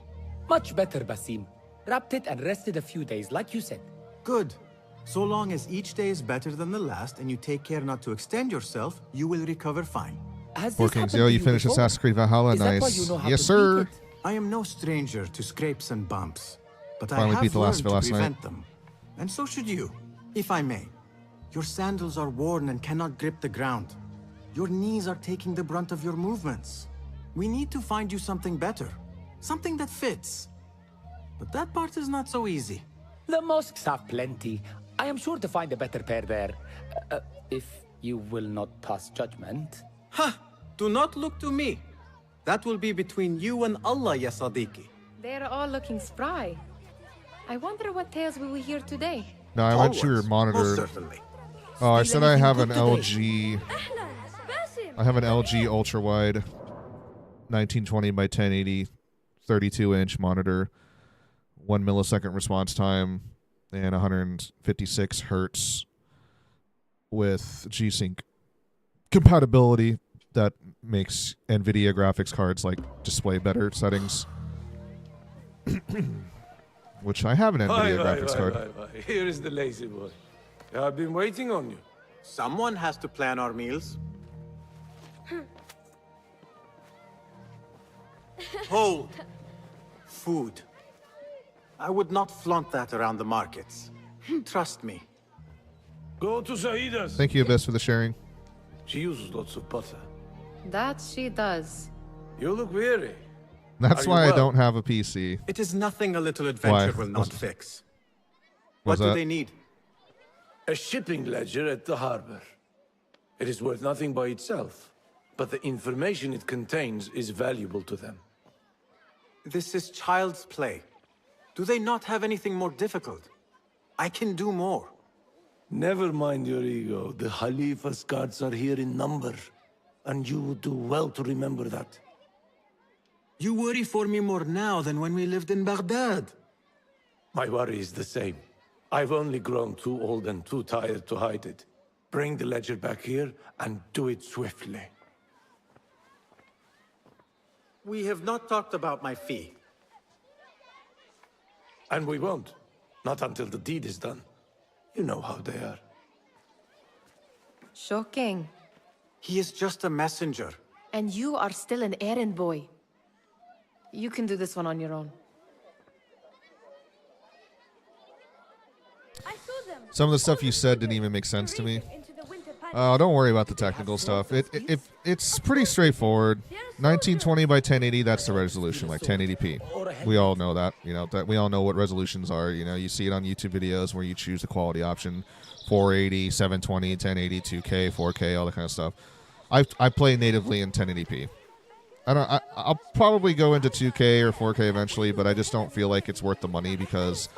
Much better, Basim. Wrapped it and rested a few days, like you said. Good. So long as each day is better than the last and you take care not to extend yourself, you will recover fine. Has Four this Kings, happened yo, to you finished before? Assassin's Creed Valhalla, Is that why nice. you know how Yes, to sir. beat it? I am no stranger to scrapes and bumps, but I Finally have beat the last learned of it to last night. prevent them. And so should you, if I may. Your sandals are worn and cannot grip the ground. Your knees are taking the brunt of your movements. We need to find you something better, something that fits. But that part is not so easy. The mosques have plenty. I am sure to find a better pair there. If you will not pass judgment. Ha! Do not look to me. That will be between you and Allah, ya Sadiqi. They're all looking spry. I wonder what tales will we hear today. No, I went to your Most monitor. certainly. Oh, I said I have an anything good today? LG. I have an LG ultra wide 1920 by 1080 32-inch monitor, 1 millisecond response time, and 156 hertz with G-Sync compatibility that makes NVIDIA graphics cards like display better settings. Which I have an NVIDIA graphics card. Here is the lazy boy. I've been waiting on you. Someone has to plan our meals. Hold. Food. I would not flaunt that around the markets. Trust me. Go to Sahida's. Thank you, Abyss, for the sharing. She uses lots of butter. That she does. You look weary. That's Are why you I well? don't have a PC. It is nothing a little adventure Why? will not fix. What's What do that? they need? A shipping ledger at the harbor. It is worth nothing by itself, but the information it contains is valuable to them. This is child's play. Do they not have anything more difficult? I can do more. Never mind your ego. The Khalifa's guards are here in number, and you would do well to remember that. You worry for me more now than when we lived in Baghdad. My worry is the same. I've only grown too old and too tired to hide it. Bring the ledger back here, and do it swiftly. We have not talked about my fee. And we won't. Not until the deed is done. You know how they are. Shocking. He is just a messenger. And you are still an errand boy. You can do this one on your own. Some of the stuff you said didn't even make sense to me. Don't worry about the technical stuff. It's pretty straightforward. 1920 by 1080, that's the resolution, like 1080p. We all know that. You know that we all know what resolutions are. You know, you see it on YouTube videos where you choose the quality option: 480, 720, 1080, 2K, 4K, all that kind of stuff. I play natively in 1080p. I'll probably go into 2K or 4K eventually, but I just don't feel like it's worth the money because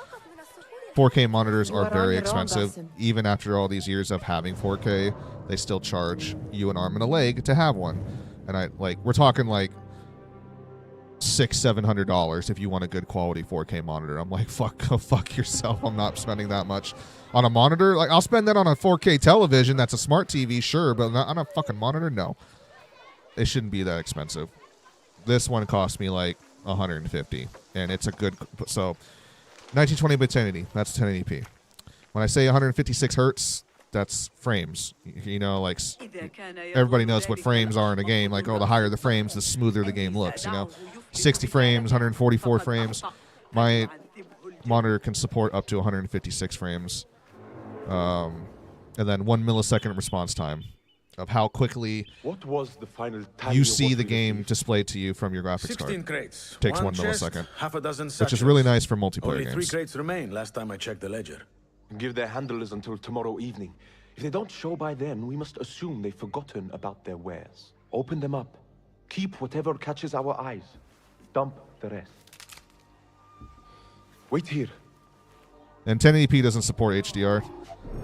4K monitors are very expensive. Even after all these years of having 4K, they still charge you an arm and a leg to have one. And we're talking like $600-700 if you want a good quality 4K monitor. I'm like, fuck yourself. I'm not spending that much on a monitor. Like, I'll spend that on a 4K television. That's a smart TV, sure, but not on a fucking monitor. No, it shouldn't be that expensive. This one cost me like $150, and it's a good. So 1920 by 1080. That's 1080p. When I say 156 hertz, that's frames. You know, like everybody knows what frames are in a game. Like, oh, the higher the frames, the smoother the game looks. You know, 60 frames, 144 frames. My monitor can support up to 156 frames, and then 1 millisecond response time of how quickly What was the final tally you of see what the we game received? displayed to you from your graphics 16 card. crates. Takes 1 One chest, millisecond, half a dozen which is satchels. really nice for multiplayer Only 3 games. crates remain last time I checked the ledger. Give their handlers until tomorrow evening. If they don't show by then, we must assume they've forgotten about their wares. Open them up. Keep whatever catches our eyes. Dump the rest. Wait here. And 1080p doesn't support HDR.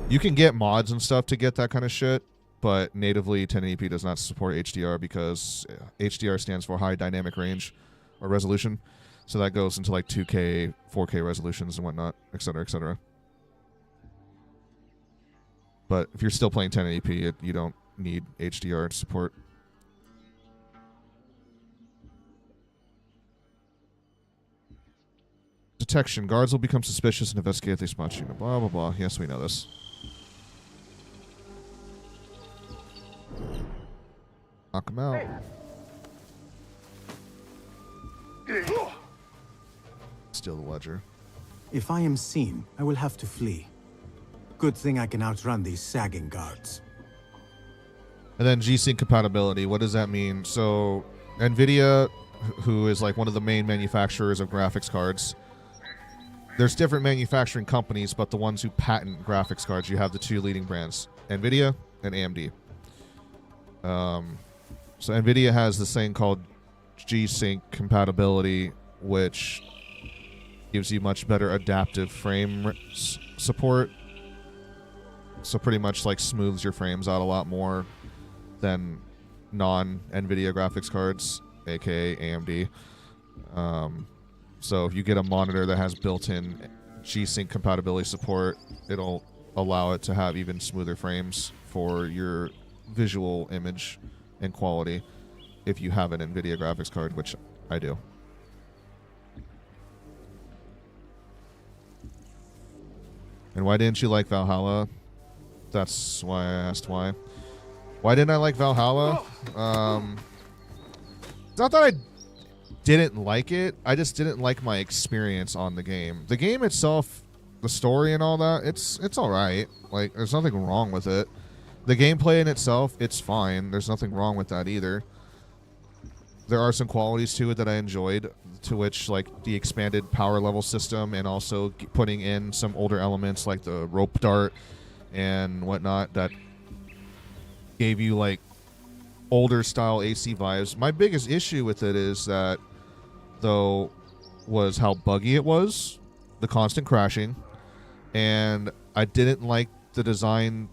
You can get mods and stuff to get that kind of shit, but natively 1080p does not support HDR because HDR stands for high dynamic range or resolution. So that goes into like 2K, 4K resolutions and whatnot, etc., etc. But if you're still playing 1080p, you don't need HDR support. Detection. Guards will become suspicious and investigate if they spot you. Blah, blah, blah. Yes, we know this. Knock him out. Steal the ledger. If I am seen, I will have to flee. Good thing I can outrun these sagging guards. And then G-Sync compatibility. What does that mean? So, NVIDIA, who is like one of the main manufacturers of graphics cards, there's different manufacturing companies, but the ones who patent graphics cards, you have the 2 leading brands, NVIDIA and AMD. So NVIDIA has this thing called G-Sync compatibility, which gives you much better adaptive frame support. So pretty much like smooths your frames out a lot more than non-NVIDIA graphics cards, aka AMD. So if you get a monitor that has built-in G-Sync compatibility support, it'll allow it to have even smoother frames for your visual image and quality if you have an NVIDIA graphics card, which I do. And why didn't you like Valhalla? That's why I asked why. Why didn't I like Valhalla? It's not that I didn't like it. I just didn't like my experience on the game. The game itself, the story and all that, it's all right. Like, there's nothing wrong with it. The gameplay in itself, it's fine. There's nothing wrong with that either. There are some qualities to it that I enjoyed, to which, like, the expanded power level system and also putting in some older elements like the rope dart and whatnot that gave you, like, older style AC vibes. My biggest issue with it is that, though, was how buggy it was, the constant crashing, and I didn't like the design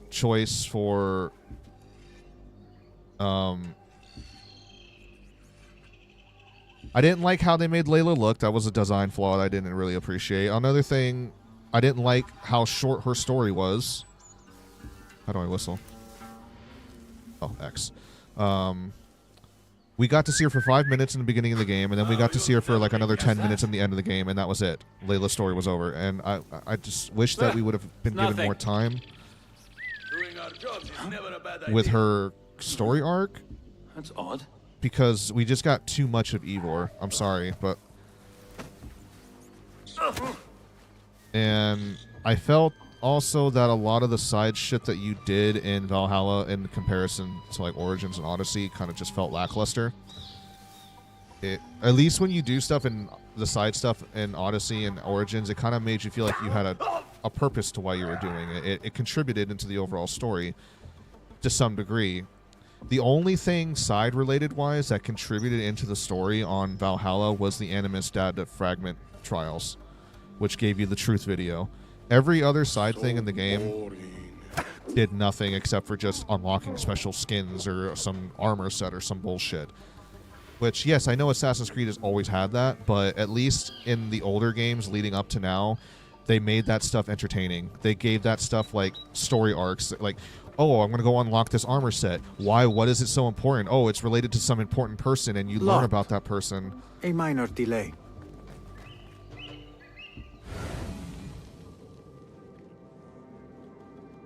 choice for I didn't like how they made Layla look. That was a design flaw that I didn't really appreciate. Another thing, I didn't like how short her story was. How do I whistle? Oh, X. We got to see her for 5 minutes in the beginning of the game, and then we got to see her for like another 10 minutes in the end of the game, and that was it. Layla's story was over, and I just wish that we would have been given more time with her story arc. That's odd. Because we just got too much of Eivor. I'm sorry, but... And I felt also that a lot of the side shit that you did in Valhalla in comparison to like Origins and Odyssey kind of just felt lackluster. At least when you do stuff in the side stuff in Odyssey and Origins, it kind of made you feel like you had a purpose to why you were doing it. It contributed into the overall story to some degree. The only thing side-related wise that contributed into the story on Valhalla was the Animus Data Fragment Trials, which gave you the truth video. Every other side thing in the game did nothing except for just unlocking special skins or some armor set or some bullshit. Which, yes, I know Assassin's Creed has always had that, but at least in the older games leading up to now, they made that stuff entertaining. They gave that stuff, like, story arcs. Like, oh, I'm going to go unlock this armor set. Why? What is it so important? Oh, it's related to some important person, and you learn about that person. A minor delay.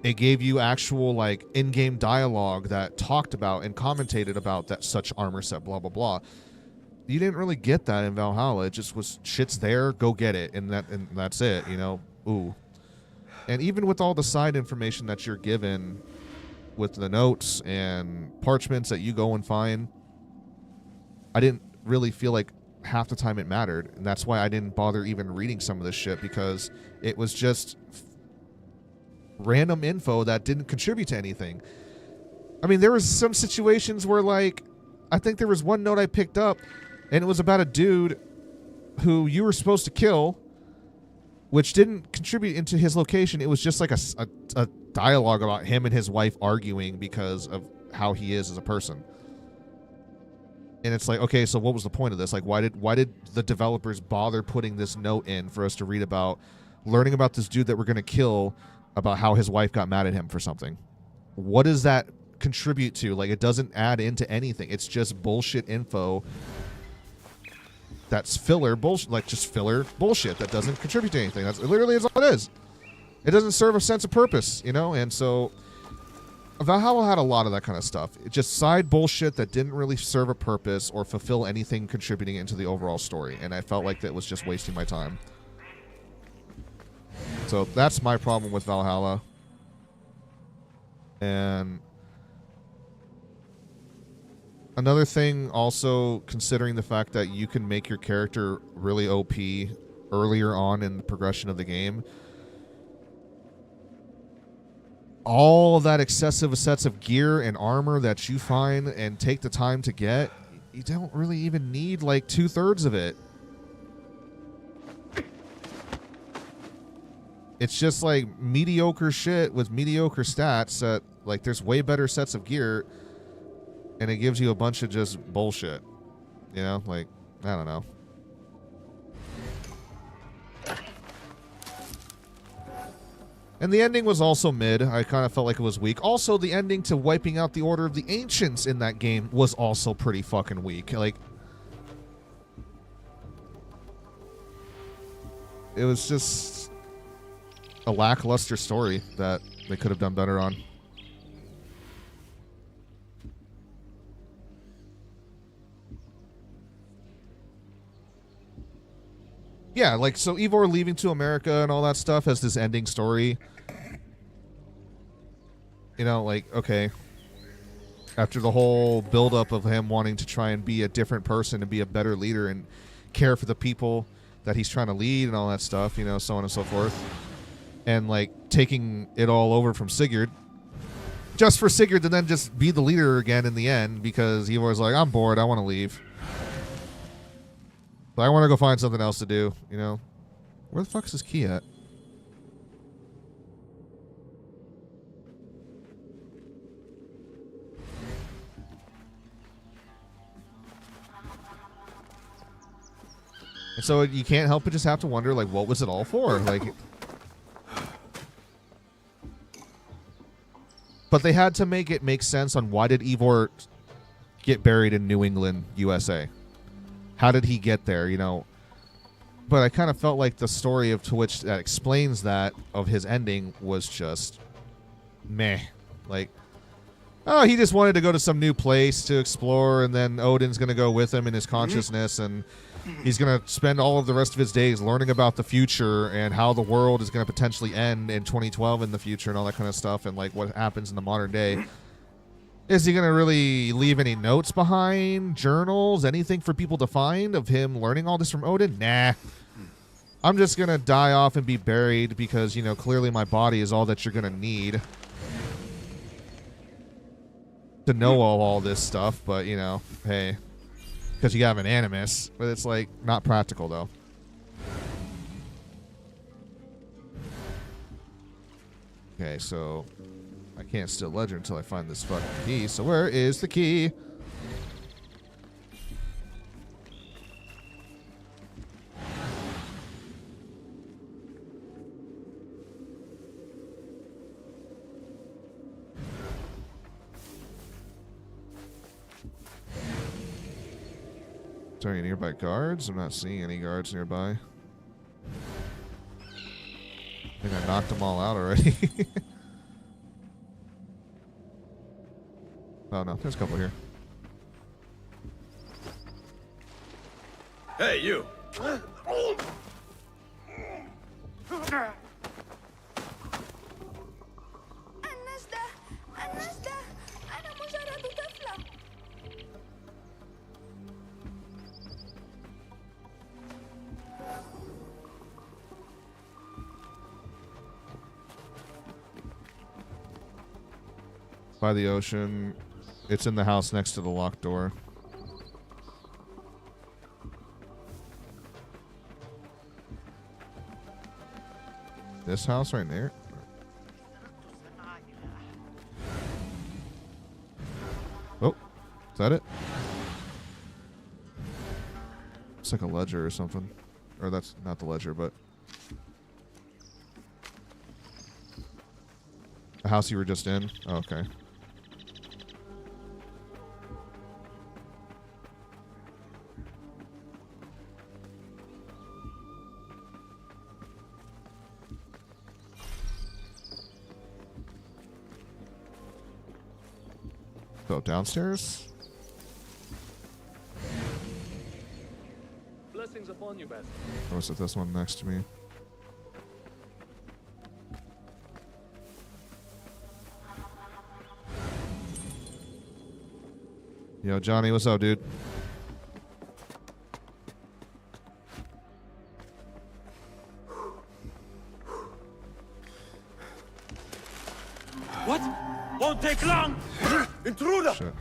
It gave you actual like in-game dialogue that talked about and commentated about that such armor set, blah blah blah. You didn't really get that in Valhalla. It just was shit's there, go get it, and that's it, you know. Ooh. And even with all the side information that you're given with the notes and parchments that you go and find, I didn't really feel like half the time it mattered, and that's why I didn't bother even reading some of this shit, because it was just random info that didn't contribute to anything. I mean, there was some situations where, like, I think there was one note I picked up, and it was about a dude who you were supposed to kill, which didn't contribute into his location. It was just like a dialogue about him and his wife arguing because of how he is as a person. And it's like, okay, so what was the point of this? Like, why did the developers bother putting this note in for us to read about, learning about this dude that we're going to kill, about how his wife got mad at him for something? What does that contribute to? Like, it doesn't add into anything. It's just bullshit info. That's filler bullshit, like just filler bullshit that doesn't contribute to anything. That's literally all it is. It doesn't serve a sense of purpose, you know? And so Valhalla had a lot of that kind of stuff. It just side bullshit that didn't really serve a purpose or fulfill anything contributing into the overall story. And I felt like that was just wasting my time. So that's my problem with Valhalla. And another thing also, considering the fact that you can make your character really OP earlier on in the progression of the game, all that excessive sets of gear and armor that you find and take the time to get, you don't really even need like 2/3 of it. It's just like mediocre shit with mediocre stats that, like, there's way better sets of gear, and it gives you a bunch of just bullshit. You know? Like, I don't know. And the ending was also mid. I kind of felt like it was weak. Also, the ending to wiping out the Order of the Ancients in that game was also pretty fucking weak. Like, it was just a lackluster story that they could have done better on. Yeah, like, so Eivor leaving to America and all that stuff has this ending story. You know, like, okay. After the whole buildup of him wanting to try and be a different person and be a better leader and care for the people that he's trying to lead and all that stuff, you know, so on and so forth. And, like, taking it all over from Sigurd. Just for Sigurd to then just be the leader again in the end, because Eivor's like, I'm bored, I want to leave. But I want to go find something else to do, you know? Where the fuck is his key at? And so you can't help but just have to wonder, like, what was it all for? Like, but they had to make it make sense on why did Eivor get buried in New England, USA? How did he get there, you know? But I kind of felt like the story of to which that explains that of his ending was just meh. Like, oh, he just wanted to go to some new place to explore, and then Odin's going to go with him in his consciousness, and he's going to spend all of the rest of his days learning about the future and how the world is going to potentially end in 2012 in the future and all that kind of stuff, and like what happens in the modern day. Is he going to really leave any notes behind, journals, anything for people to find of him learning all this from Odin? Nah. I'm just going to die off and be buried because, you know, clearly my body is all that you're going to need to know all this stuff. But, you know, hey, because you have an animus. But it's, like, not practical, though. Okay, so I can't steal Ledger until I find this fucking key. So where is the key? Is there any nearby guards? I'm not seeing any guards nearby. I think I knocked them all out already. Oh no, there's a couple here. Hey, you! By the ocean. It's in the house next to the locked door. This house right there? Oh, is that it? It's like a ledger or something. Or that's not the ledger, but... The house you were just in? Oh, okay. Go downstairs? Blessings upon you, Basim. Or was it this one next to me? Yo, Johnny, what's up, dude? What? Won't take long! Intruder! Shit.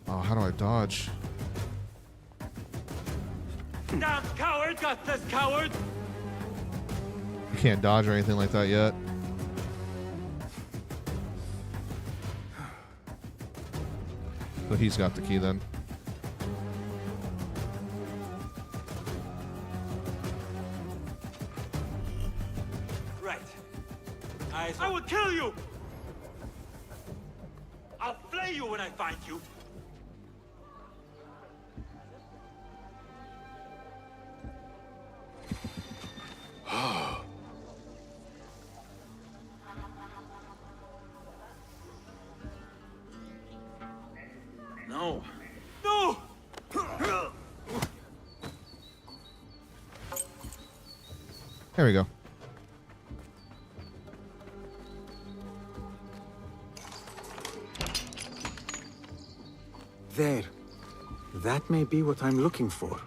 Oh, how do I dodge? Damn coward! Got this coward! You can't dodge or anything like that yet. So he's got the key then. Right. I will kill you! I'll flay you when I find you! No. No! There we go. There. That may be what I'm looking for.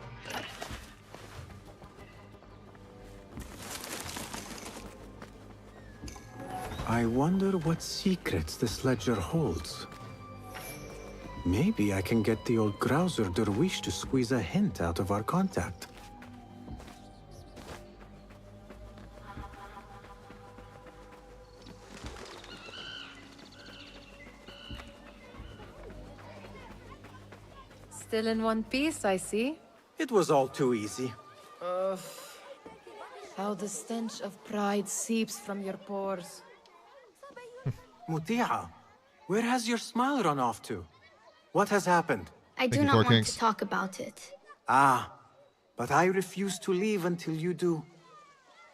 I wonder what secrets this ledger holds. Maybe I can get the old grouser Derwish to squeeze a hint out of our contact. Still in one piece, I see. It was all too easy. How the stench of pride seeps from your pores. Mutia, where has your smile run off to? What has happened? I do you, not Four want Kings. to talk about it. Ah, but I refuse to leave until you do.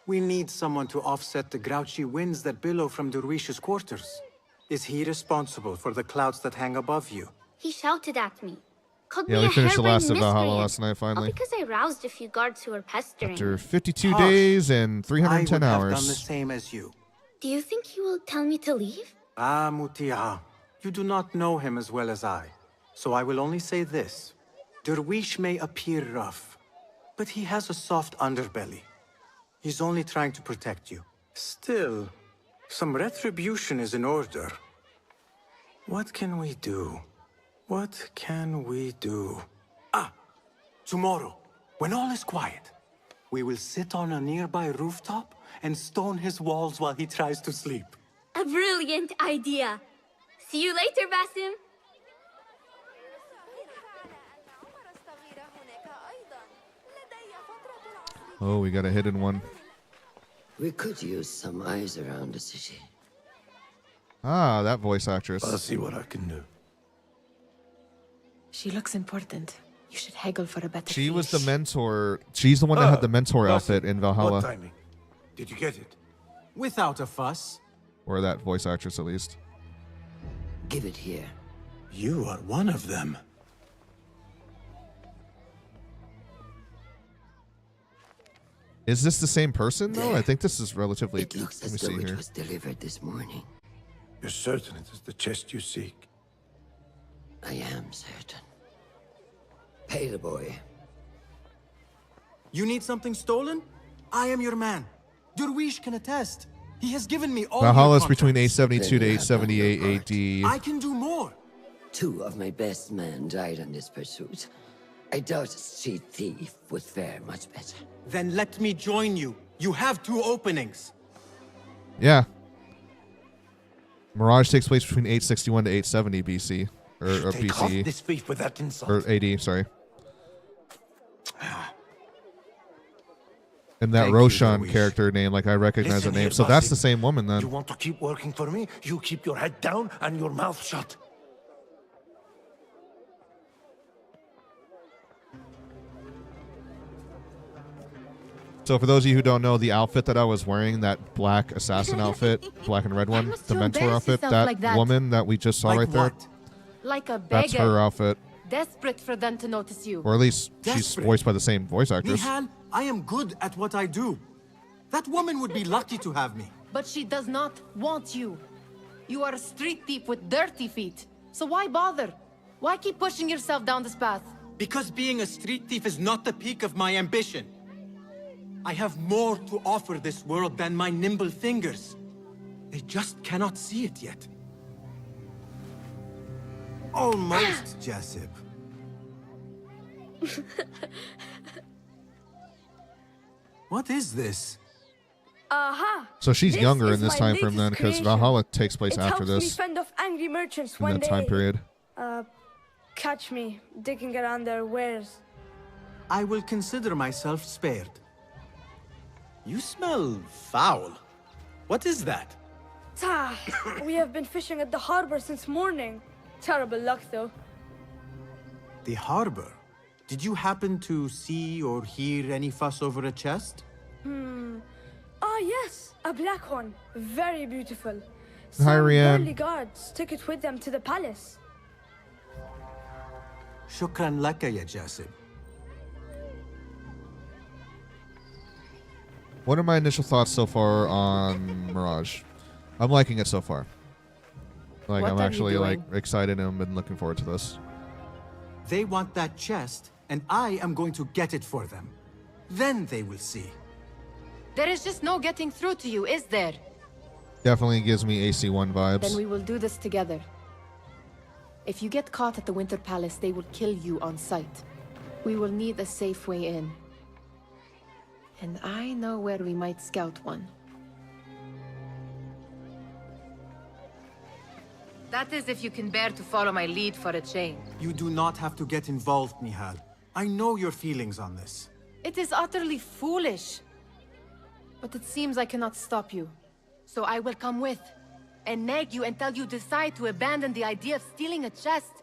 We need someone to offset the grouchy winds that billow from Derwish's quarters. Is he responsible for the clouds that hang above you? He shouted at me. Called Yeah, me we a finished the last of harebrained Valhalla miscreant. last night, All finally. because I roused a few guards who were pestering After me. 52 Hush. days and I 310 would have hours. done the same as you. Do you think he will tell me to leave? Ah, Mutia, you do not know him as well as I. So I will only say this. Derwish may appear rough, but he has a soft underbelly. He's only trying to protect you. Still, some retribution is in order. What can we do? What can we do? Ah, tomorrow, when all is quiet, we will sit on a nearby rooftop and stone his walls while he tries to sleep. A brilliant idea. See you later, Basim. Oh, we got a hidden one. We could use some eyes around the city. Ah, that voice actress. I'll see what I can do. She looks important. You should haggle for a better She was the fee. mentor. She's the one that had the mentor outfit in Valhalla. What timing? Did you get it? Without a fuss. Or that voice actress, at least. Give it here. You are one of them. Is this the same person, though? There. I think this is relatively... It looks let as me though see it here. was delivered this morning. You're certain it is the chest you seek? I am certain. Pay the boy. You need something stolen? I am your man. Durwish can attest. He has given me all Valhalla's your between contracts. 872 to Then you have done your 878 I AD. can do more. 2 of my best men died on this pursuit. I doubt a street thief would fare much better. Then let me join you. You have 2 openings. Yeah. Mirage takes place between 861 to 870 BC. Or Take off BCE. this thief with that insult. Or AD, sorry. And that Thank you, Roshan Luis. character name, like I recognize Listen the name. here, So that's Basim. the same woman You then. want to keep working for me? You keep your head down and your mouth shut. So for those of you who don't know, the outfit that I was wearing, that black assassin outfit, black and red one, must the you mentor embarrass outfit, yourself that, like that? woman that we just saw Like right there, what? Like a that's her beggar. outfit. Desperate for them to notice you. Or at least she's Desperate. voiced by the same voice actress. Nihal, I am good at what I do. That woman would be lucky to have me. But she does not want you. You are a street thief with dirty feet. So why bother? Why keep pushing yourself down this path? Because being a street thief is not the peak of my ambition. I have more to offer this world than my nimble fingers. They just cannot see it yet. Almost, Jessup. What is this? Aha! So she's This younger is in this my time frame then, latest because creation. Valhalla takes place It after helps me this, fend off angry merchants in one that time day. period. Catch me digging around their wares. I will consider myself spared. You smell foul. What is that? Tah! We have been fishing at the harbor since morning. Terrible luck, though. The harbor? Did you happen to see or hear any fuss over a chest? Ah, yes, a black one. Very beautiful. Hi, Some Rianne. burly guards took it with them to the palace. Shukran laka, ya Jasib. What are my initial thoughts so far on Mirage? I'm liking it so far. Like, What I'm are you actually like doing? excited and I've been looking forward to this. They want that chest, and I am going to get it for them. Then they will see. There is just no getting through to you, is there? Definitely gives me AC1 vibes. Then we will do this together. If you get caught at the Winter Palace, they will kill you on sight. We will need a safe way in. And I know where we might scout one. That is if you can bear to follow my lead for a change. You do not have to get involved, Nihal. I know your feelings on this. It is utterly foolish. But it seems I cannot stop you. So I will come with, and nag you until you decide to abandon the idea of stealing a chest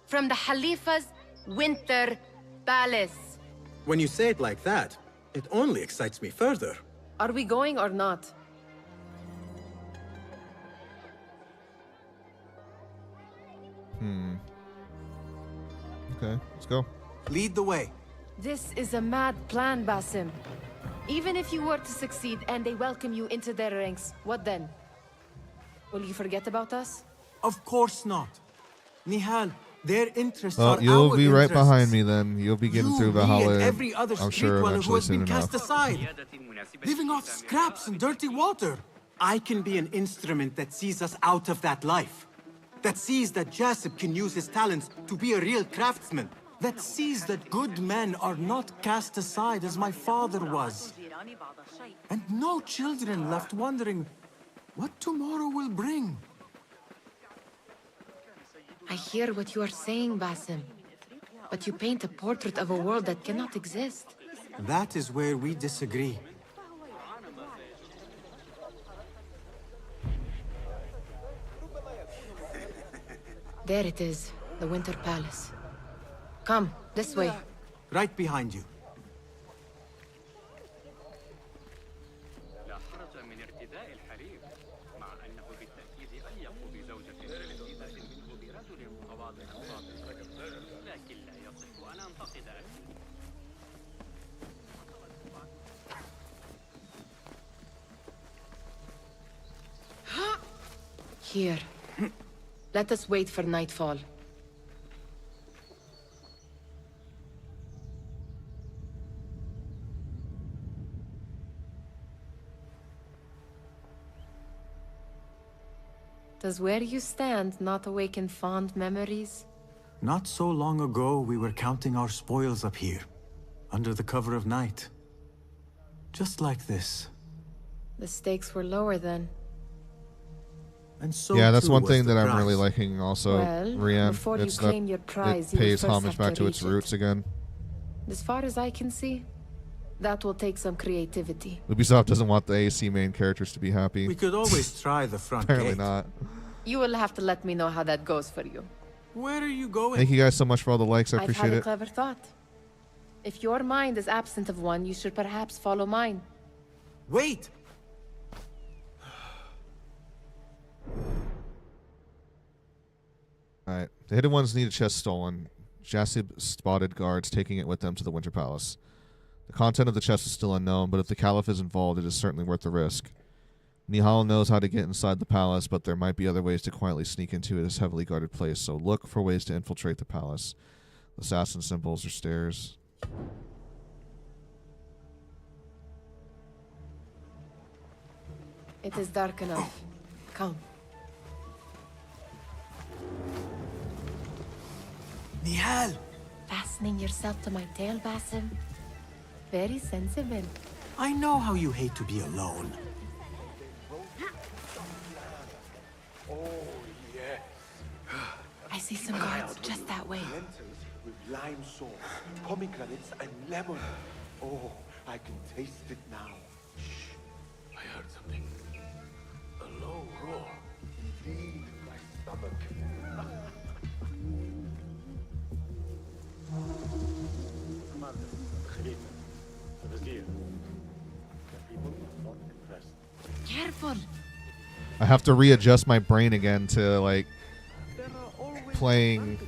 from the Khalifa's Winter Palace. When you say it like that, it only excites me further. Are we going or not? Okay, let's go. Lead the way. This is a mad plan, Basim. Even if you were to succeed and they welcome you into their ranks, what then? Will you forget about us? Of course not. Nihal, their interests Well, are you'll our be right interests. behind me then. You'll be getting You, through me, Valhalla, and every other I'm street sure, dweller who eventually has been soon cast enough. aside, leaving off scraps and dirty water. I can be an instrument that sees us out of that life. That sees that Jasip can use his talents to be a real craftsman. That sees that good men are not cast aside as my father was. And no children left wondering what tomorrow will bring. I hear what you are saying, Basim. But you paint a portrait of a world that cannot exist. That is where we disagree. There it is, the Winter Palace. Come, this way. Right behind you. ارتداء الحرير، مع أنه بالتأكيد أليق بزوجة جديدة منه برجل متواضع صادق، لكن لا يصح أن أنتقد أكثر. Here. Let us wait for nightfall. Does where you stand not awaken fond memories? Not so long ago, we were counting our spoils up here, under the cover of night. Just like this. The stakes were lower then. And so yeah, that's too one was thing the that I'm really prize. liking also, Well, Rian. before you It's claim that your prize, it you will pays first homage have back to to its reach it. roots again. As far as I can see, that will take some creativity. Ubisoft doesn't want the AC main characters to be happy. We could always try the front Apparently gate. not. You will have to let me know how that goes for you. Where are you going? Thank you guys so much for all the likes. I I've appreciate had a it. clever thought. If your mind is absent of one, you should perhaps follow mine. Wait! Alright. The hidden ones need a chest stolen. Jasib spotted guards taking it with them to the Winter Palace. The content of the chest is still unknown, but if the Caliph is involved, it is certainly worth the risk. Nihal knows how to get inside the palace, but there might be other ways to quietly sneak into this heavily guarded place, so look for ways to infiltrate the palace. Assassin symbols or stairs. It is dark enough. Come. Nihal! Fastening yourself to my tail, Basim? Very sensible. I know how you hate to be alone. Oh, yes. I see some guards just that way. Lentils with lime sauce, pomegranates, and lemon. Oh, I can taste it now. Shh. I heard something. A low roar. Indeed, my stomach. Careful. I have to readjust my brain again to, like, playing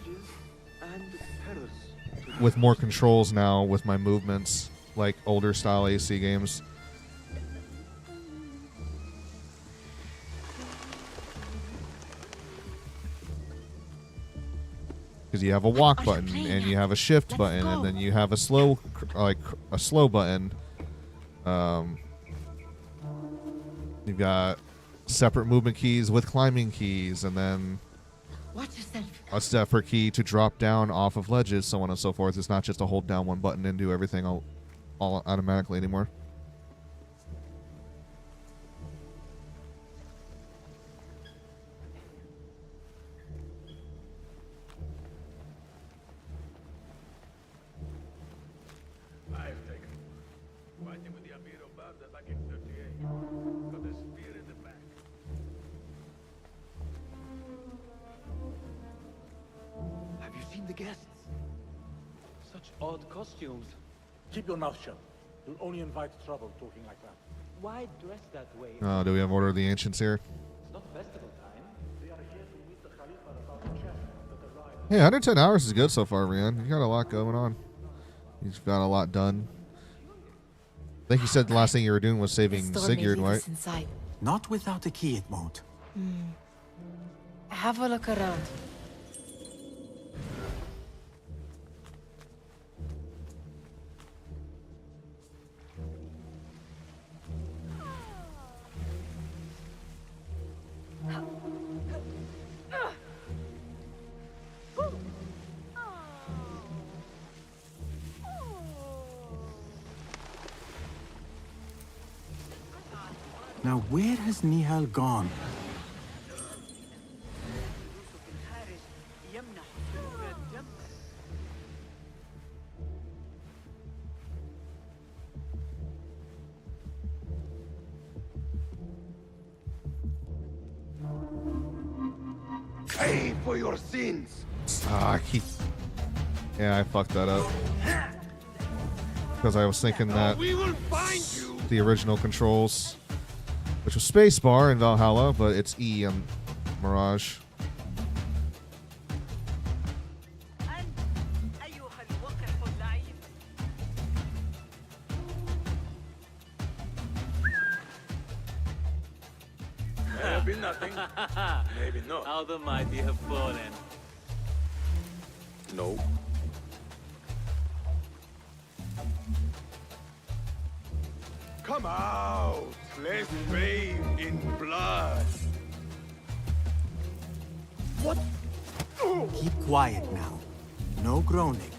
with more controls now with my movements, like older style AC games. Because you have a walk button and you have a shift button and then you have a slow, button. You've got separate movement keys with climbing keys, and then Watch yourself. a stepper key to drop down off of ledges, so on and so forth. It's not just a hold down one button and do everything all automatically anymore. I've taken fighting with the Amir of Baghdad back in 38. Got a spear in the back. Have you seen the guests? Such odd costumes. Keep your mouth shut. You'll only invite trouble talking like that. Why dress that way? Oh, do we have Order of the Ancients here? It's not festival time. They are here to meet the Khalifa about the chest that arrived. Hey, 110 hours is good so far, Rian. You got a lot going on. You've got a lot done. I think you said the last thing you were doing was saving Sigurd, right? Inside. Not without a key, it won't. Have a look around. Now, where has Nihal gone? Pay for your sins. Ah, yeah, I fucked that up. Because I was thinking that We will find you. the original controls which was spacebar in Valhalla, but it's E on Mirage. Maybe nothing. Maybe not. How the mighty have fallen. No. Come out! Let's bathe in blood! What? Keep quiet now. No groaning.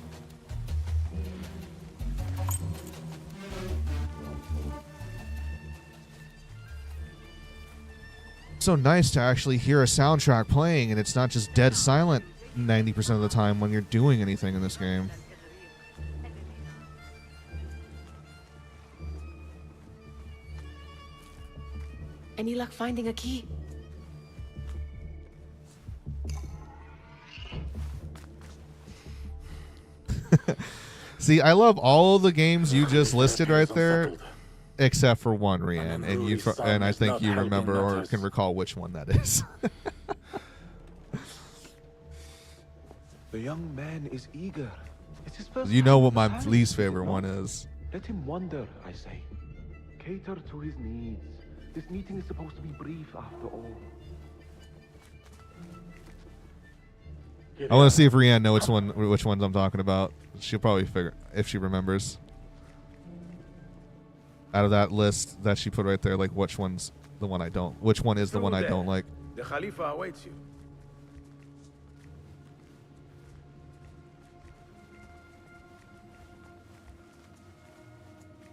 So nice to actually hear a soundtrack playing and it's not just dead silent 90% of the time when you're doing anything in this game. Any luck finding a key? See, I love all of the games you just listed right there, except for one, Rian, and I think you remember or can recall which one that is. The young man is eager. It's his first You know time what in my Paris, least is it favorite not? one is. Let him wander, I say. Cater to his needs. This meeting is supposed to be brief after all. I want to see if Rian knows which ones I'm talking about. She'll probably figure if she remembers. Out of that list that she put right there, like which one's the one I don't. Which one is the one I don't like? The Khalifa awaits you.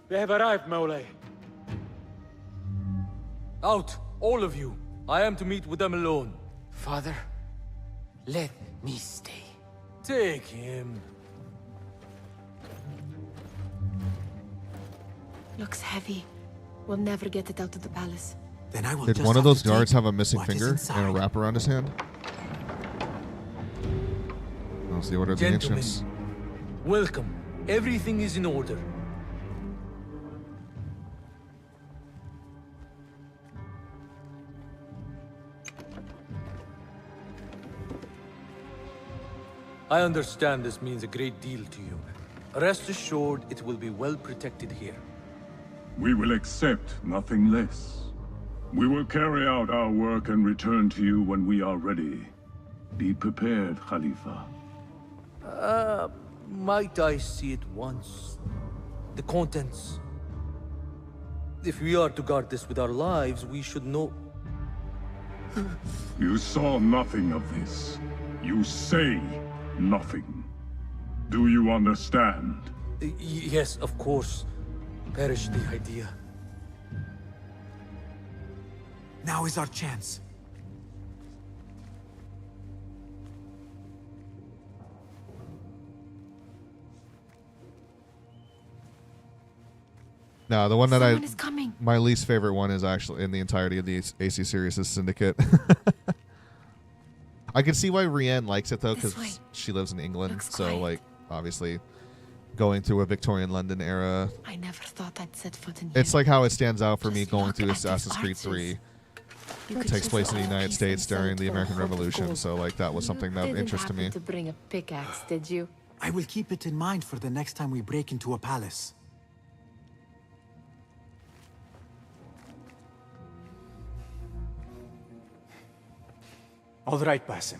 They have arrived, Mawlay. Out, all of you. I am to meet with them alone. Father, let me stay. Take him. Looks heavy. We'll never get it out of the palace. Then I will Did just one of have those to guards take have a missing what is finger and inside. a wrap around his hand? Let's see what are the Gentlemen, ancients. welcome. Everything is in order. I understand this means a great deal to you. Rest assured, it will be well protected here. We will accept nothing less. We will carry out our work and return to you when we are ready. Be prepared, Khalifa. Might I see it once? The contents. If we are to guard this with our lives, we should know... You saw nothing of this. You say nothing. Do you understand? Yes, of course. Perish the idea. Now is our chance. No, the one that Someone is coming. my least favorite one is actually in the entirety of the AC series is Syndicate. I can see why Rian likes it though, because she lives in England, so like obviously going through a Victorian London era. I never thought I'd set foot in here. It's like how it stands out for me going through look at these Assassin's Creed 3. You It could takes just place in the all United piece States them during the for a American hope of Revolution, gold. so like that was something that Didn't interested me. happen to bring a pickaxe, did you? I will keep it in mind for the next time we break into a palace. All right, Basim.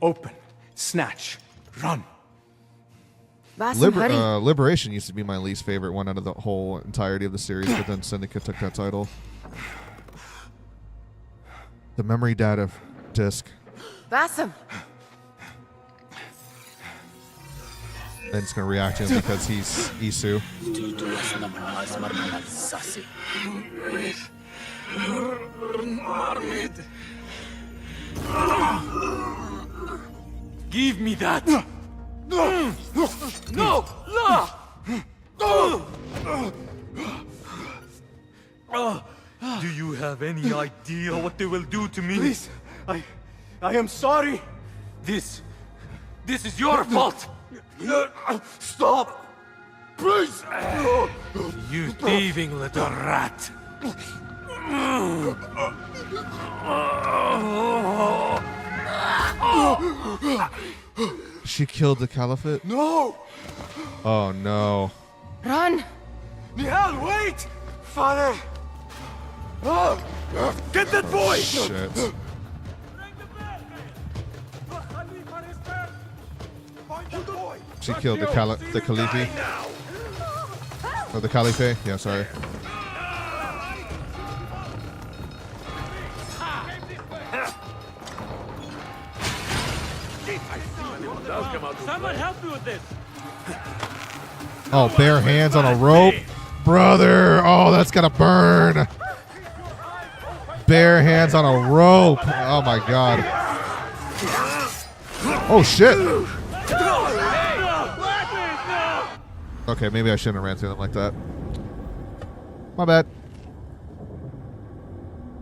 Open, snatch, run. Basim, hurry. Liberation used to be my least favorite one out of the whole entirety of the series, but then Syndicate took that title. The memory data disc. Basim! Then it's going to react to him because he's Isu. Give me that! No! No! Do you have any idea what they will do to me? Please, I am sorry. This is your fault! Stop! Please! You thieving little rat! She killed the Caliphate? No! Oh no. Run! Nihal, wait! Father! Oh! Get that boy! Shit. She killed the Khalifi. Or the Caliphate? Yeah, sorry. Someone help me with this. Oh, bare hands on a rope? Brother! Oh, that's gotta burn! Bare hands on a rope! Oh my god. Oh shit! Okay, maybe I shouldn't have ran through them like that. My bad.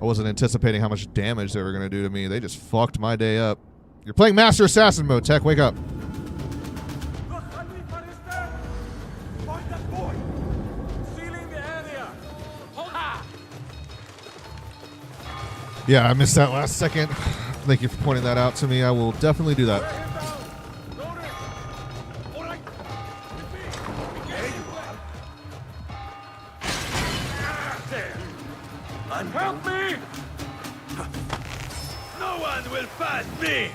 I wasn't anticipating how much damage they were going to do to me. They just fucked my day up. You're playing Master Assassin mode, Tech. Wake up. Yeah, I missed that last second. Thank you for pointing that out to me. I will definitely do that. Help me! No one will pass me!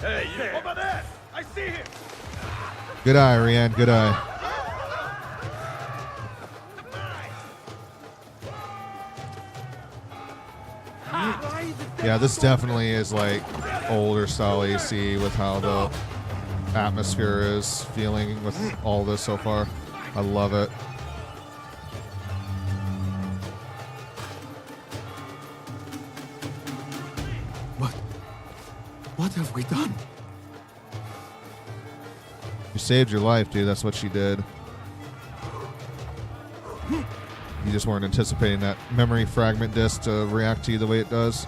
Hey, you over there! I see him! Good eye, Rianne. Good eye. Yeah, this definitely is like older style AC with how the atmosphere is feeling with all this so far. I love it. What have we done? You saved your life, dude. That's what she did. You just weren't anticipating that memory fragment disc to react to you the way it does.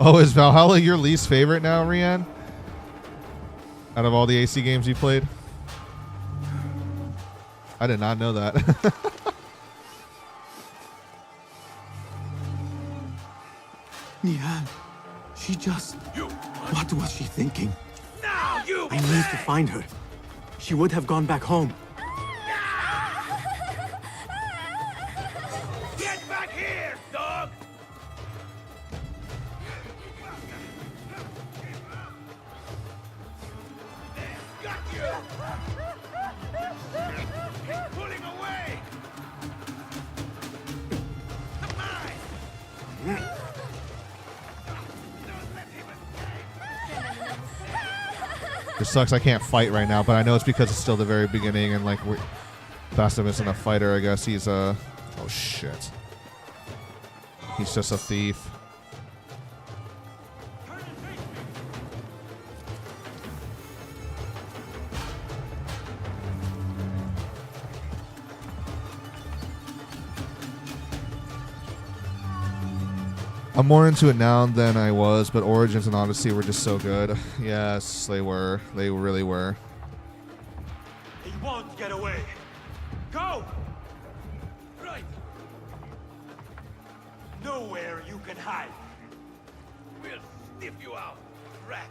Oh, is Valhalla your least favorite now, Rianne? Out of all the AC games you played? I did not know that. Nihal, she just... What was she thinking? Now you! I need to find her. She would have gone back home. Get back here, dog! Got you! Pulling away! It sucks I can't fight right now, but I know it's because it's still the very beginning and like Bastim isn't a fighter, I guess. He's a... Oh shit. He's just a thief. I'm more into it now than I was, but Origins and Odyssey were just so good. Yes, they were. They really were. He won't get away. Go! Right. Nowhere you can hide. We'll sniff you out, rat.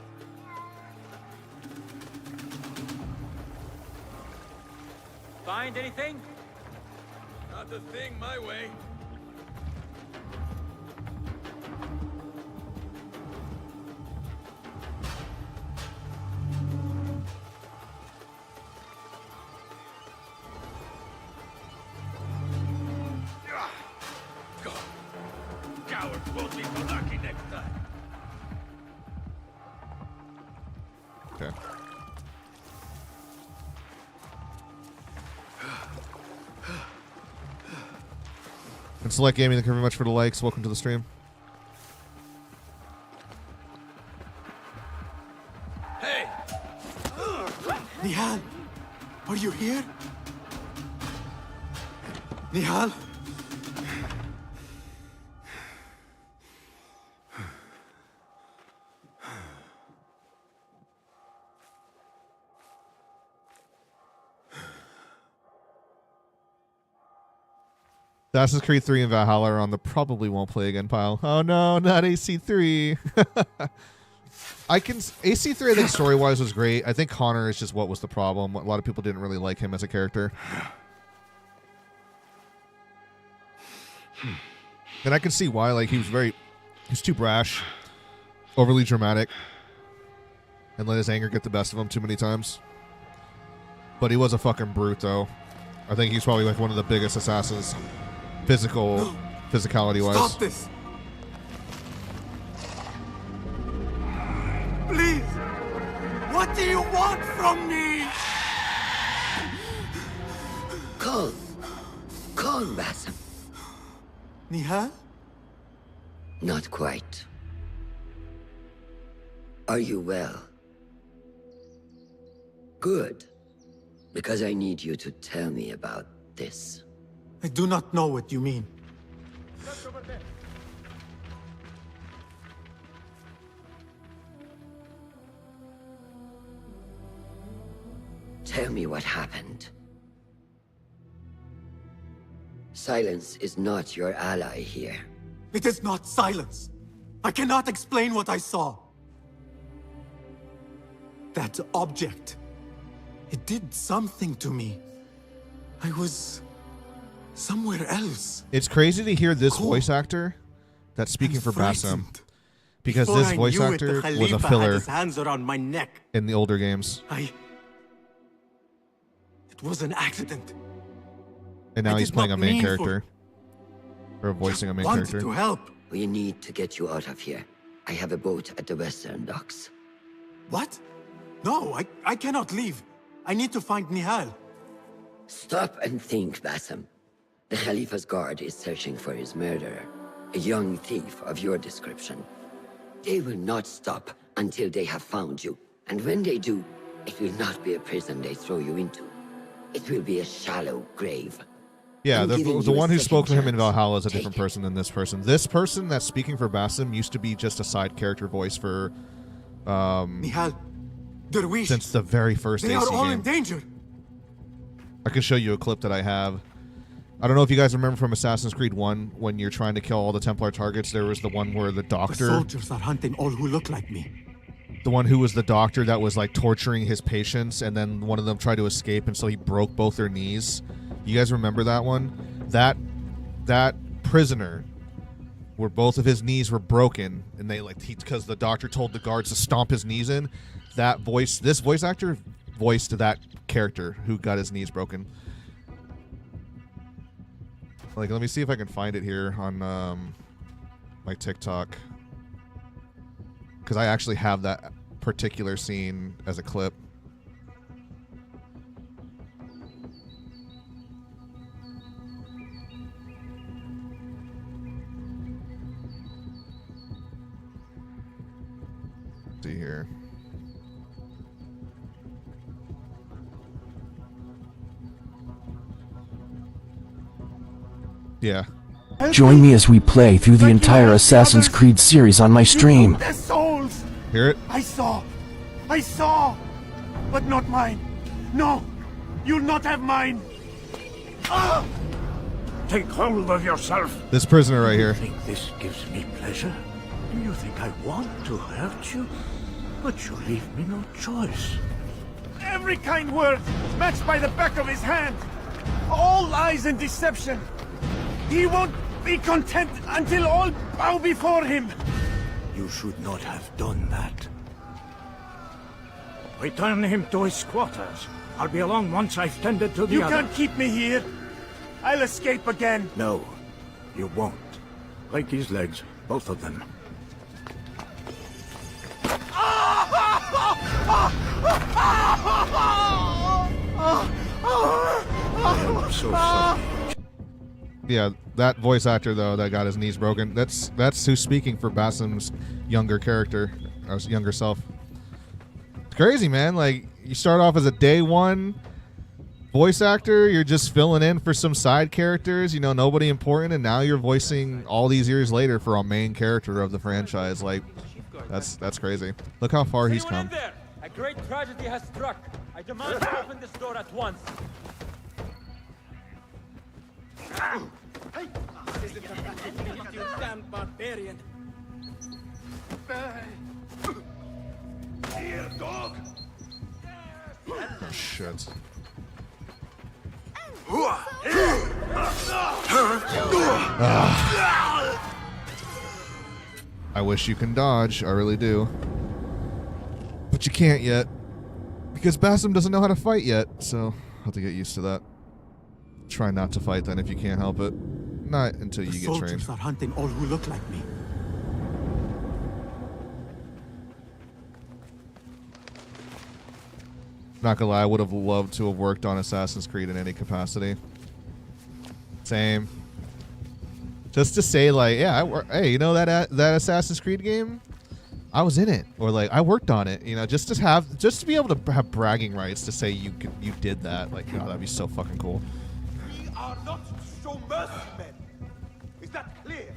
Find anything? Not a thing my way. Cowards won't be so lucky next time. Okay. And Select Gaming, thank you very much for the likes. Welcome to the stream. Hey! Nihal, Are you here? Nihal? Assassin's Creed 3 and Valhalla are on the probably won't play again pile. Oh no, not AC3. AC3 I think story-wise was great. I think Connor is just what was the problem. A lot of people didn't really like him as a character. And I can see why. Like he was too brash, overly dramatic, and let his anger get the best of him too many times. But he was a fucking brute though. I think he's probably like one of the biggest assassins. Physicality-wise. Stop this! Please! What do you want from me? Calm. Calm, Basim. Nihal? Not quite. Are you well? Good. Because I need you to tell me about this. I do not know what you mean. Tell me what happened. Silence is not your ally here. It is not silence. I cannot explain what I saw. That object. It did something to me. I was somewhere else. It's crazy to hear this voice actor that's speaking for Basim, because this voice actor was a filler his hands around my neck. in the older games. It was an accident. And now he's playing a main mean character. Or voicing a main wanted character. to help. We need to get you out of here. I have a boat at the western docks. What? No, I cannot leave. I need to find Nihal. Stop and think, Basim. The Khalifa's guard is searching for his murderer, a young thief of your description. They will not stop until they have found you. And when they do, it will not be a prison they throw you into. It will be a shallow grave. Yeah, I'm the giving you one a who spoke to him in second Valhalla is a chance. different person than this person. This person that's speaking for Basim used to be just a side character voice for Nihal, Derwish, since the very first they AC are all game. in danger. I can show you a clip that I have. I don't know if you guys remember from Assassin's Creed 1 when you're trying to kill all the Templar targets. There was the one where the doctor, The soldiers are hunting all who look like me. the one who was the doctor that was like torturing his patients, and then one of them tried to escape, and so he broke both their knees. You guys remember that one? That prisoner, where both of his knees were broken, and they because the doctor told the guards to stomp his knees in. This voice actor voiced that character who got his knees broken. Like, let me see if I can find it here on my TikTok, because I actually have that particular scene as a clip. See here. Yeah. Join me as we play through the entire Assassin's Creed series on my stream. Their souls! Hear it? I saw, but not mine. No, you'll not have mine. Ah! Take hold of yourself. This prisoner right here. Think this gives me pleasure? Do you think I want to hurt you? But you leave me no choice. Every kind word matched by the back of his hand. All lies and deception. He won't be content until all bow before him. You should not have done that. Return him to his quarters. I'll be along once I've tended to the You other. can't keep me here. I'll escape again. No, you won't. Break his legs, both of them. I am so sorry. Yeah, that voice actor though that got his knees broken. That's who's speaking for Basim's younger character, or younger self. It's crazy, man. Like, you start off as a day one voice actor, you're just filling in for some side characters, you know, nobody important, and now you're voicing all these years later for a main character of the franchise. Like, that's crazy. Look how far he's come. There? A great tragedy has struck. I demand you open this door at once. You damn barbarian. Here, dog. Oh, shit. I wish you can dodge. I really do. But you can't yet. Because Basim doesn't know how to fight yet. So I'll have to get used to that. Try not to fight then if you can't help it. Not until you get trained. The soldiers are hunting all who look like me. Not gonna lie, I would have loved to have worked on Assassin's Creed in any capacity. Same. Just to say, like, yeah, hey, you know that Assassin's Creed game? I was in it, or like I worked on it. You know, just to be able to have bragging rights to say you did that. Like, God, that'd be so fucking cool. We are not to show mercy, men. Is that clear?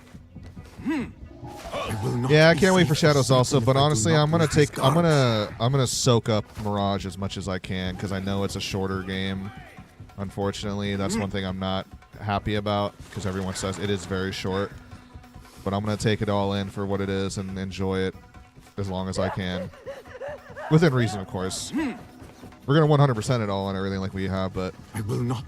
Yeah, I can't wait for Shadows also, but honestly, I'm gonna soak up Mirage as much as I can because I know it's a shorter game. Unfortunately, that's one thing I'm not happy about because everyone says it is very short. But I'm gonna take it all in for what it is and enjoy it as long as I can, within reason, of course. We're gonna 100% it all and everything like we have, but I will not.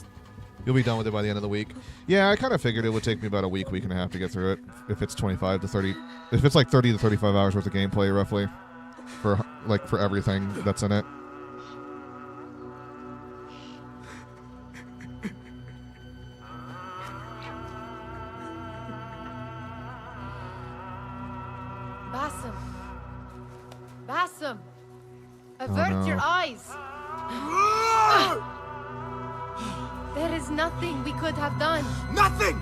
You'll be done with it by the end of the week. Yeah, I kind of figured it would take me about a week and a half to get through it. If it's 25 to 30, if it's like 30 to 35 hours worth of gameplay, roughly, for everything that's in it. Basim, avert your eyes. There is nothing we could have done. Nothing!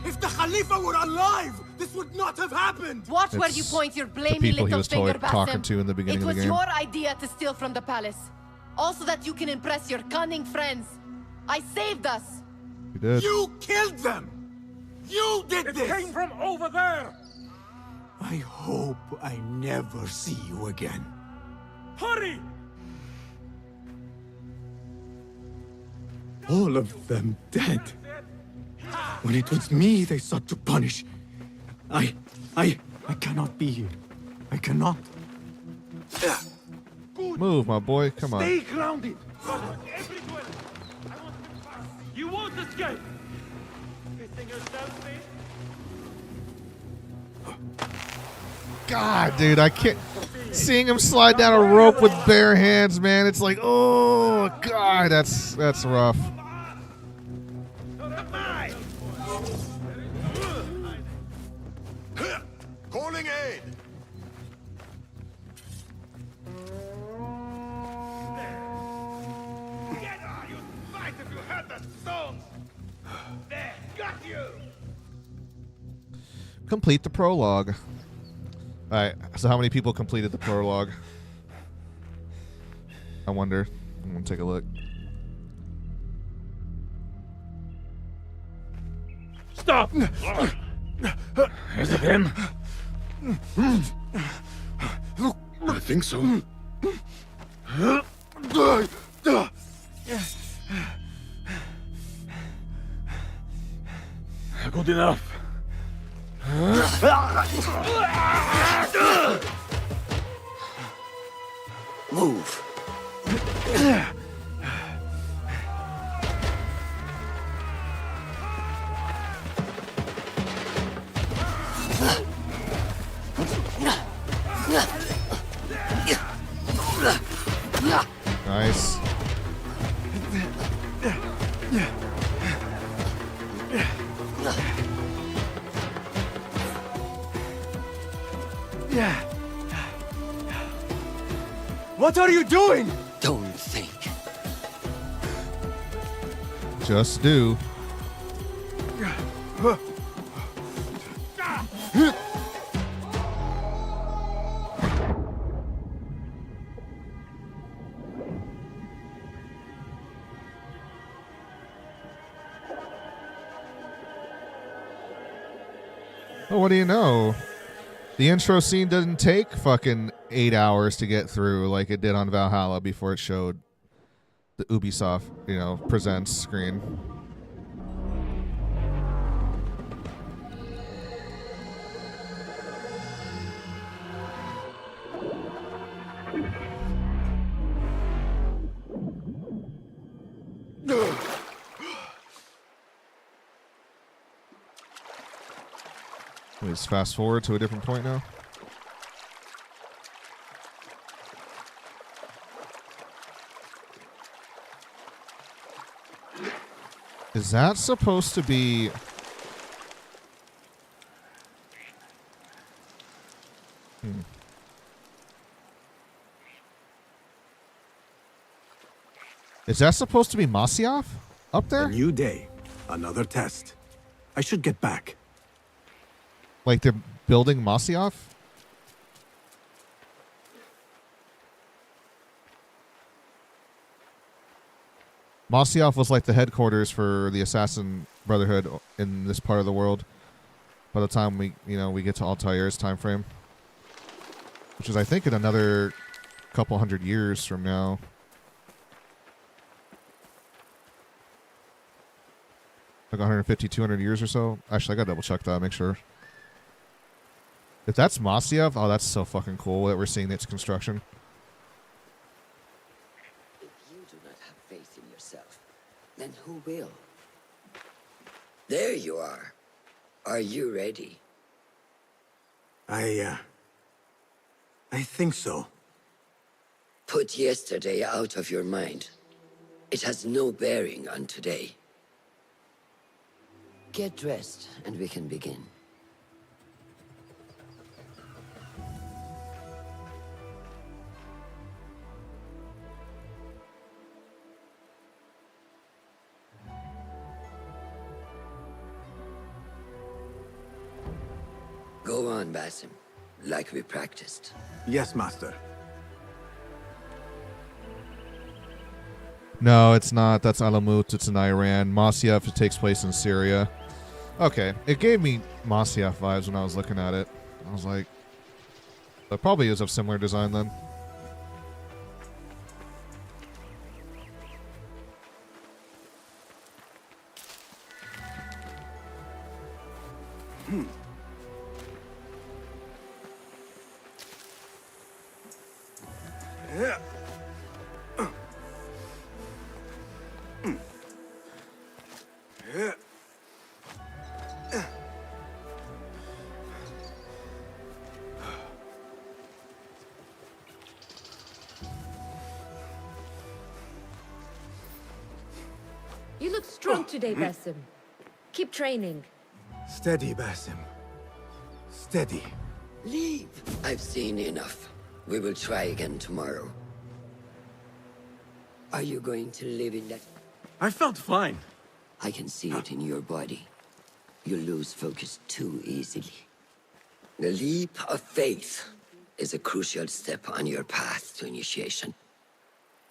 If the Khalifa were alive, this would not have happened! Watch where you point your blamey people he little was finger, talking Basim. to in the beginning it of the was game. your idea to steal from the palace. Also that you can impress your cunning friends. I saved us. You did. You killed them! You did this! It came from over there! I hope I never see you again. Hurry! All of them dead. When it was me they sought to punish. I cannot be here. I cannot. Move, my boy. Come on. Stay grounded. You won't escape. Fixing yourself, please. God, dude, I can't. Seeing him slide down a rope with bare hands, man, it's like, oh God, that's rough. Calling aid. Get on, you fight if you heard the songs. There, got you. Complete the prologue. All right, so how many people completed the prologue? I wonder. I'm gonna take a look. Stop! Is it him? I think so. Good enough. Move. Nice. What are you doing? Don't think. Just do. Well, what do you know? The intro scene doesn't take fucking 8 hours to get through like it did on Valhalla before it showed the Ubisoft, presents screen. Let's fast forward to a different point now. Is that supposed to be... Is that supposed to be Masyaf up there? A new day. Another test. I should get back. Like they're building Masyaf? Masyaf was like the headquarters for the Assassin Brotherhood in this part of the world. By the time we get to Altair's time frame, which is I think in another couple hundred years from now. Like 150, 200 years or so. Actually, I gotta double check that, make sure. If that's Masyaf, oh, that's so fucking cool that we're seeing its construction. If you do not have faith in yourself, then who will? There you are. Are you ready? I think so. Put yesterday out of your mind. It has no bearing on today. Get dressed, and we can begin. Go on, Basim, like we practiced. Yes, Master. No, it's not. That's Alamut. It's in Iran. Masyaf, it takes place in Syria. Okay, it gave me Masyaf vibes when I was looking at it. I was like, that probably is of similar design then. You look strong today, Basim. Keep training. Steady, Basim. Steady. Leave. I've seen enough. We will try again tomorrow. Are you going to live in that? I felt fine. I can see it in your body. You lose focus too easily. The leap of faith is a crucial step on your path to initiation.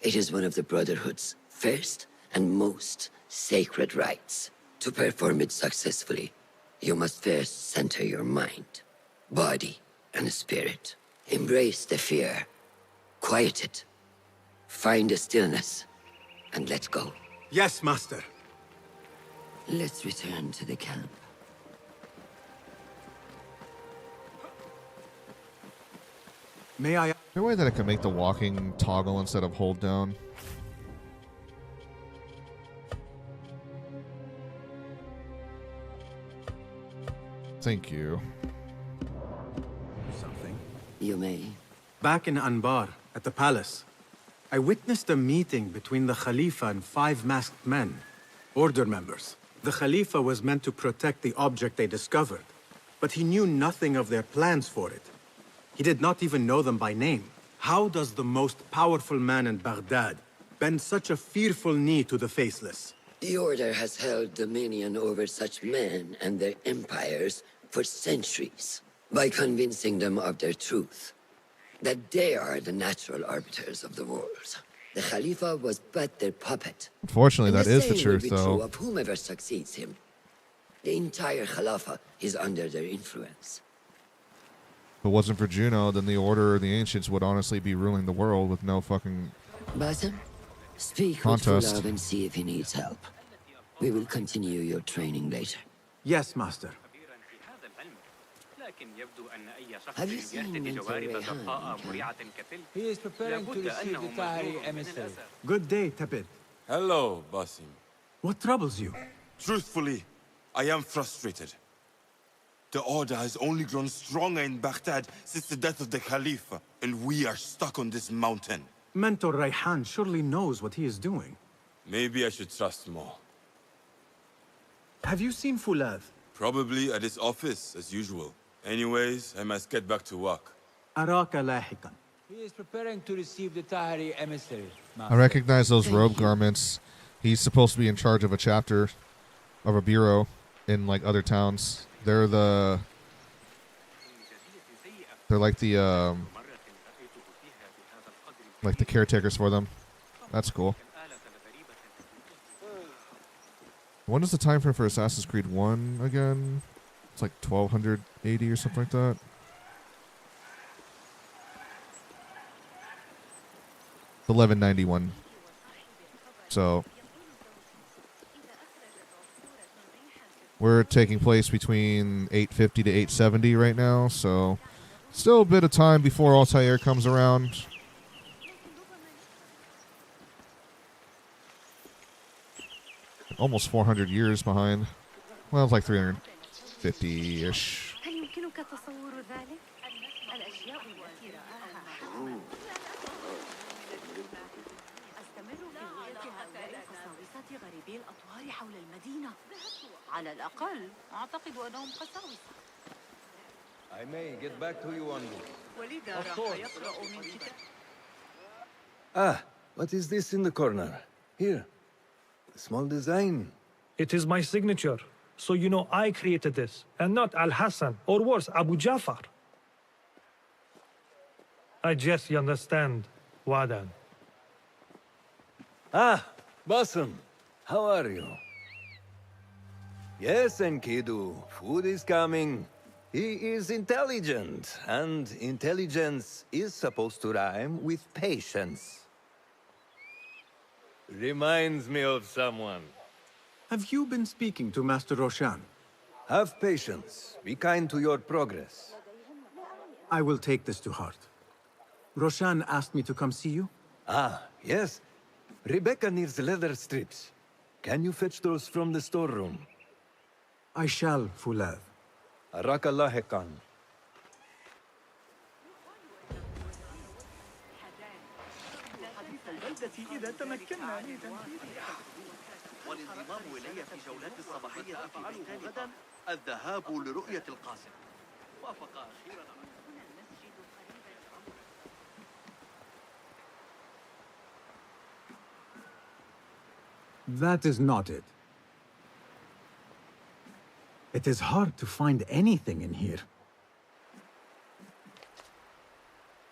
It is one of the Brotherhood's first and most sacred rites. To perform it successfully, you must first center your mind, body, and spirit. Embrace the fear. Quiet it. Find a stillness, and let go. Yes, Master. Let's return to the camp. May I? Is there a way that I can make the walking toggle instead of hold down? Thank you. Something. You may. Back in Anbar, at the palace, I witnessed a meeting between the Khalifa and 5 masked men, Order members. The Khalifa was meant to protect the object they discovered, but he knew nothing of their plans for it. He did not even know them by name. How does the most powerful man in Baghdad bend such a fearful knee to the faceless? The Order has held dominion over such men and their empires for centuries, by convincing them of their truth, that they are the natural arbiters of the world. The Khalifa was but their puppet. Unfortunately, that is the same will truth, be though. true of whomever succeeds him. The entire Khalifa is under their influence. If it wasn't for Juno, then the Order or the Ancients would honestly be ruling the world with no fucking Basim, speak contest. with Fulab and see if he needs help. We will continue your training later. Yes, Master. Have you seen Mentor Rayhan? He is preparing to receive the Tahiri emissary. Good day, Tepid. Hello, Basim. What troubles you? Truthfully, I am frustrated. The Order has only grown stronger in Baghdad since the death of the Khalifa, and we are stuck on this mountain. Mentor Rayhan surely knows what he is doing. Maybe I should trust more. Have you seen Fulad? Probably at his office, as usual. Anyways, I must get back to work. Araka lahiqan. He is preparing to receive the Tahiri emissary. I recognize those robe garments. He's supposed to be in charge of a chapter of a bureau in like other towns. They're like the caretakers for them. That's cool. When is the time frame for Assassin's Creed 1 again? It's like 1280 or something like that. It's 1191. So we're taking place between 850 to 870 right now, so still a bit of time before Altair comes around. Almost 400 years behind. Well, it's like 350-ish. هل يمكنك تصور ذلك؟ الأشياء التي رآها أستمر في رؤية هؤلاء القساوسة غريبي الأطوار حول المدينة. على الأقل أعتقد أنهم قساوسة. I may get back to you on this. ولذا راح يقرأ من كتاب. Ah, what is this in the corner? Here. A small design. It is my signature. So you know I created this, and not Al-Hassan, or worse, Abu Jafar. I guess you understand, Wadan. Ah, Basim. How are you? Yes, Enkidu. Food is coming. He is intelligent, and intelligence is supposed to rhyme with patience. Reminds me of someone. Have you been speaking to Master Roshan? Have patience. Be kind to your progress. I will take this to heart. Roshan asked me to come see you? Ah, yes. Rebecca needs leather strips. Can you fetch those from the storeroom? I shall, Fulad. Araka lahiqan. إذا تمكنا من تنفيذها والانضمام إلي في جولات الصباحية في بستان غدا الذهاب لرؤية القاسم وافق أخيرا That is not it. It is hard to find anything in here.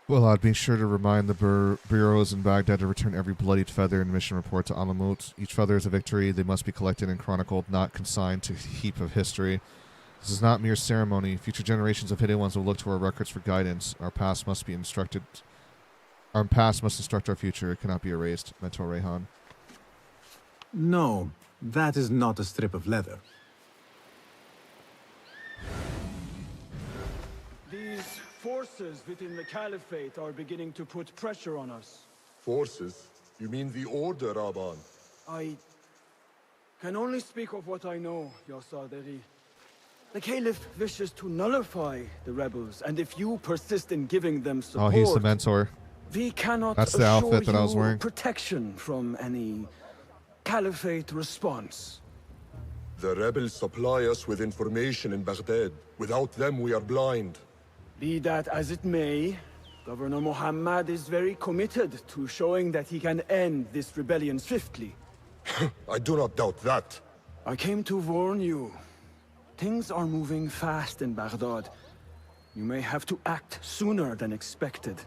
Well, I'd be sure to remind the bureaus in Baghdad to return every bloodied feather in mission report to Alamut. Each feather is a victory. They must be collected and chronicled, not consigned to a heap of history. This is not mere ceremony. Future generations of Hidden Ones will look to our records for guidance. Our past must instruct our future. It cannot be erased. Mentor Rayhan. No, that is not a strip of leather. These forces within the Caliphate are beginning to put pressure on us. Forces? You mean the Order, Aban? I can only speak of what I know, Ya Saderi. The Caliph wishes to nullify the rebels, and if you persist in giving them support... Oh, he's the mentor. We cannot That's the outfit that I was wearing. Protection from any Caliphate response. The rebels supply us with information in Baghdad. Without them, we are blind. Be that as it may, Governor Muhammad is very committed to showing that he can end this rebellion swiftly. I do not doubt that. I came to warn you. Things are moving fast in Baghdad. You may have to act sooner than expected.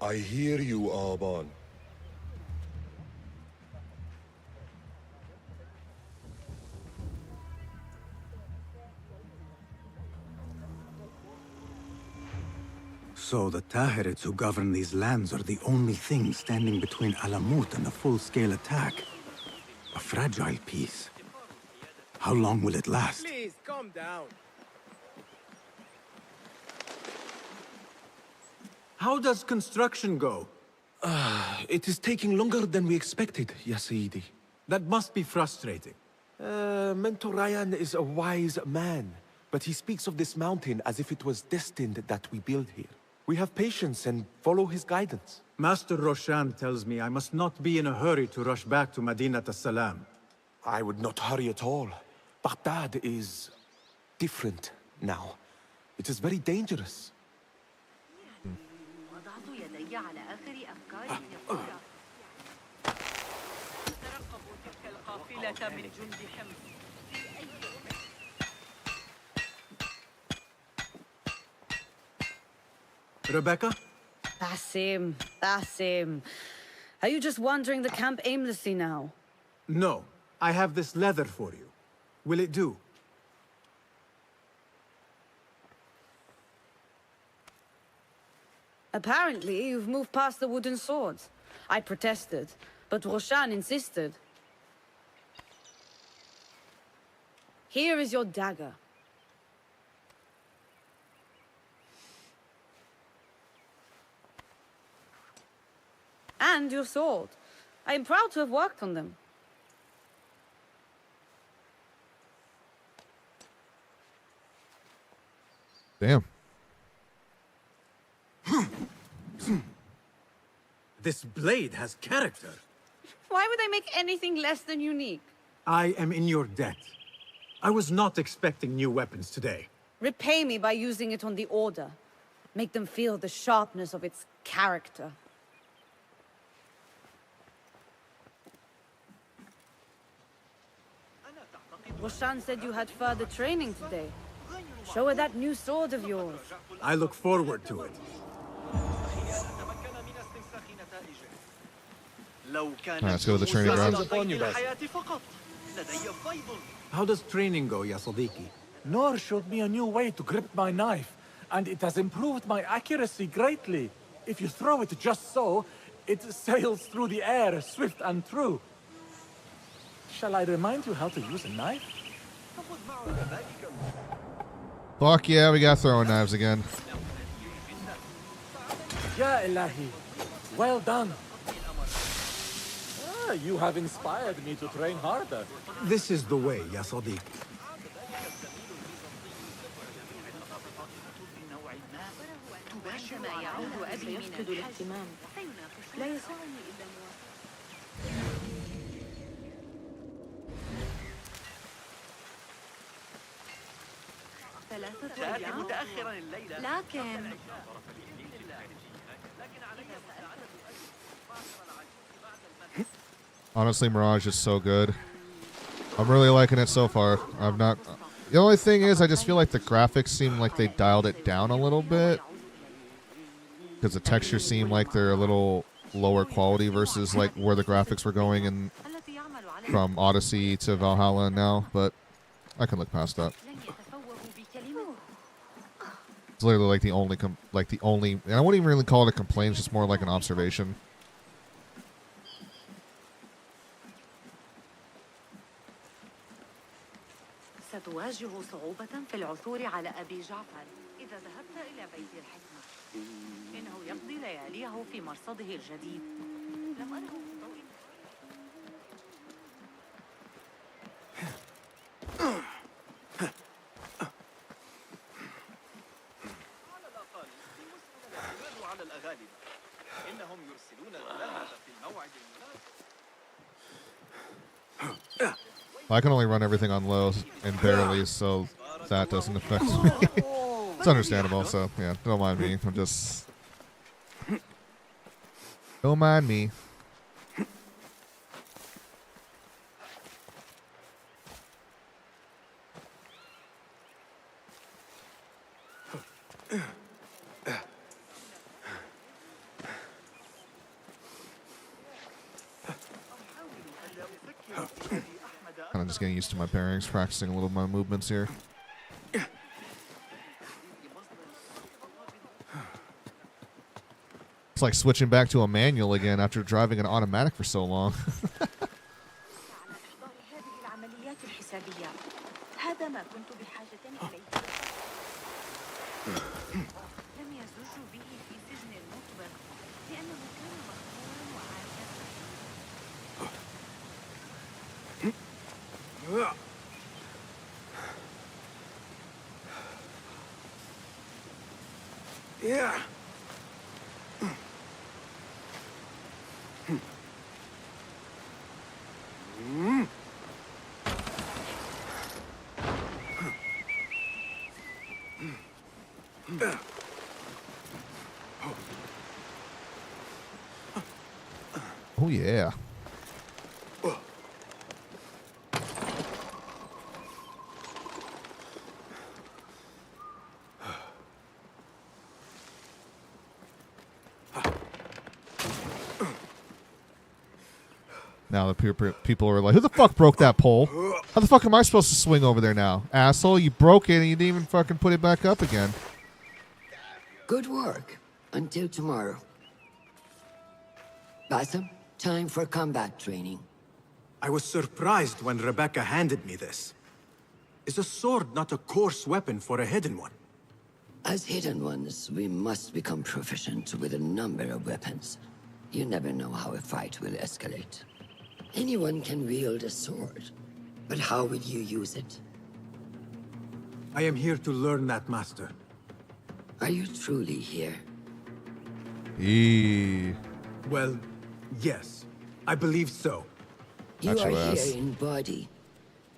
I hear you, Aban. So the Tahirids who govern these lands are the only thing standing between Alamut and a full-scale attack. A fragile peace. How long will it last? Please, calm down. How does construction go? It is taking longer than we expected, Ya Sayyidi. That must be frustrating. Mentor Ryan is a wise man, but he speaks of this mountain as if it was destined that we build here. We have patience and follow his guidance. Master Roshan tells me I must not be in a hurry to rush back to Madinat as-Salam. I would not hurry at all. Baghdad is different now. It is very dangerous. وضعت يدي على آخر أفكاري اليقظة. ترقبوا تلك القافلة من جند حمص. Rebecca? Basim. Are you just wandering the camp aimlessly now? No. I have this leather for you. Will it do? Apparently, you've moved past the wooden swords. I protested, but Roshan insisted. Here is your dagger. And your sword. I am proud to have worked on them. Damn. This blade has character. Why would I make anything less than unique? I am in your debt. I was not expecting new weapons today. Repay me by using it on the Order. Make them feel the sharpness of its character. Roshan said you had further training today. Show her that new sword of yours. I look forward to it. Let's go to the training ground. How does training go, Ya Sadiqi? Noor showed me a new way to grip my knife, and it has improved my accuracy greatly. If you throw it just so, it sails through the air, swift and true. Shall I remind you how to use a knife? Fuck yeah, we got throwing knives again. Ya Ilahi, well done. You have inspired me to train harder. This is the way, Ya Sadiq. عندما يعود أبي من الاهتمام لا يسعني إلا ثلاثة أيام متأخرا الليلة لكن Honestly, Mirage is so good. I'm really liking it so far. I've not... The only thing is, I just feel like the graphics seem like they dialed it down a little bit. Because the textures seem like they're a little lower quality versus like where the graphics were going in from Odyssey to Valhalla now. But I can look past that. It's literally like the only... And I wouldn't even really call it a complaint. It's just more like an observation. ستواجه صعوبة في العثور على أبي جعفر إذا ذهبت إلى بيت الحكمة. إنه يقضي لياليه في مرصده الجديد. لم أره في ضوء على الأقل يستمروا على الأغالب. إنهم يرسلون الغلابة في الموعد المناسب. I can only run everything on low and barely, so that doesn't affect me. It's understandable, so yeah, don't mind me. I'm just... Don't mind me. Kind of just getting used to my bearings, practicing a little of my movements here. It's like switching back to a manual again after driving an automatic for so long. هذا ما كنت بحاجة إليه. لم يزجوا به في سجن المطبخ لأنه كان مخمورا وعاجزا. Yeah. Oh yeah. Now the people are like, who the fuck broke that pole? How the fuck am I supposed to swing over there now? Asshole, you broke it and you didn't even fucking put it back up again. Good work. Until tomorrow. Bassam, time for combat training. I was surprised when Rebecca handed me this. Is a sword not a coarse weapon for a hidden one? As hidden ones, we must become proficient with a number of weapons. You never know how a fight will escalate. Anyone can wield a sword, but how will you use it? I am here to learn that, Master. Are you truly here? Well, yes. I believe so. You are here in body,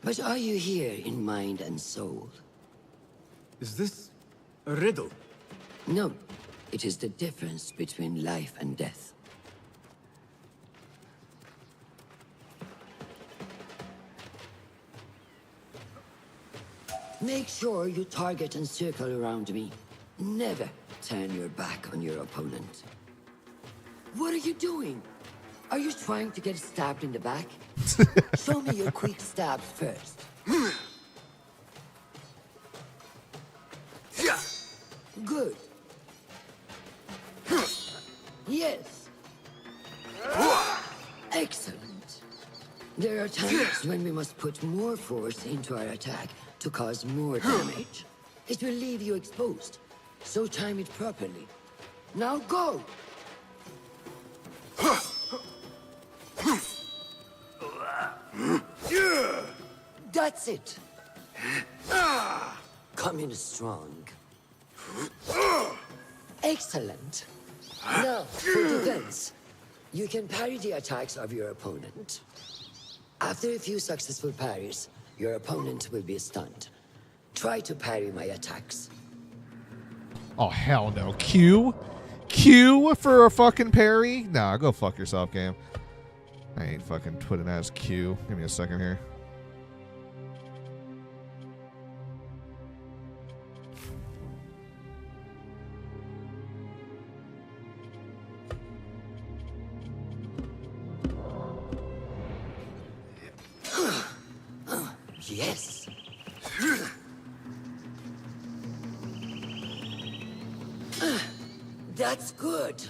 but are you here in mind and soul? Is this a riddle? No. It is the difference between life and death. Make sure you target and circle around me. Never turn your back on your opponent. What are you doing? Are you trying to get stabbed in the back? Show me your quick stabs first. Good. Yes. Excellent. There are times when we must put more force into our attack to cause more damage. It will leave you exposed, so time it properly. Now go! That's it! Come in strong. Excellent. Now, for defense. You can parry the attacks of your opponent. After a few successful parries, your opponent will be stunned. Try to parry my attacks. Oh, hell no. Q? Q for a fucking parry? Nah, go fuck yourself, game. I ain't fucking putting that as Q. Give me a second here. Yes. That's good.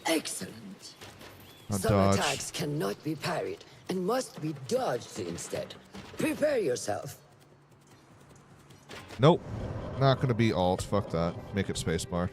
Excellent. Some attacks cannot be parried and must be dodged instead. Prepare yourself. Nope. Not gonna be alt. Fuck that. Make it spacebar.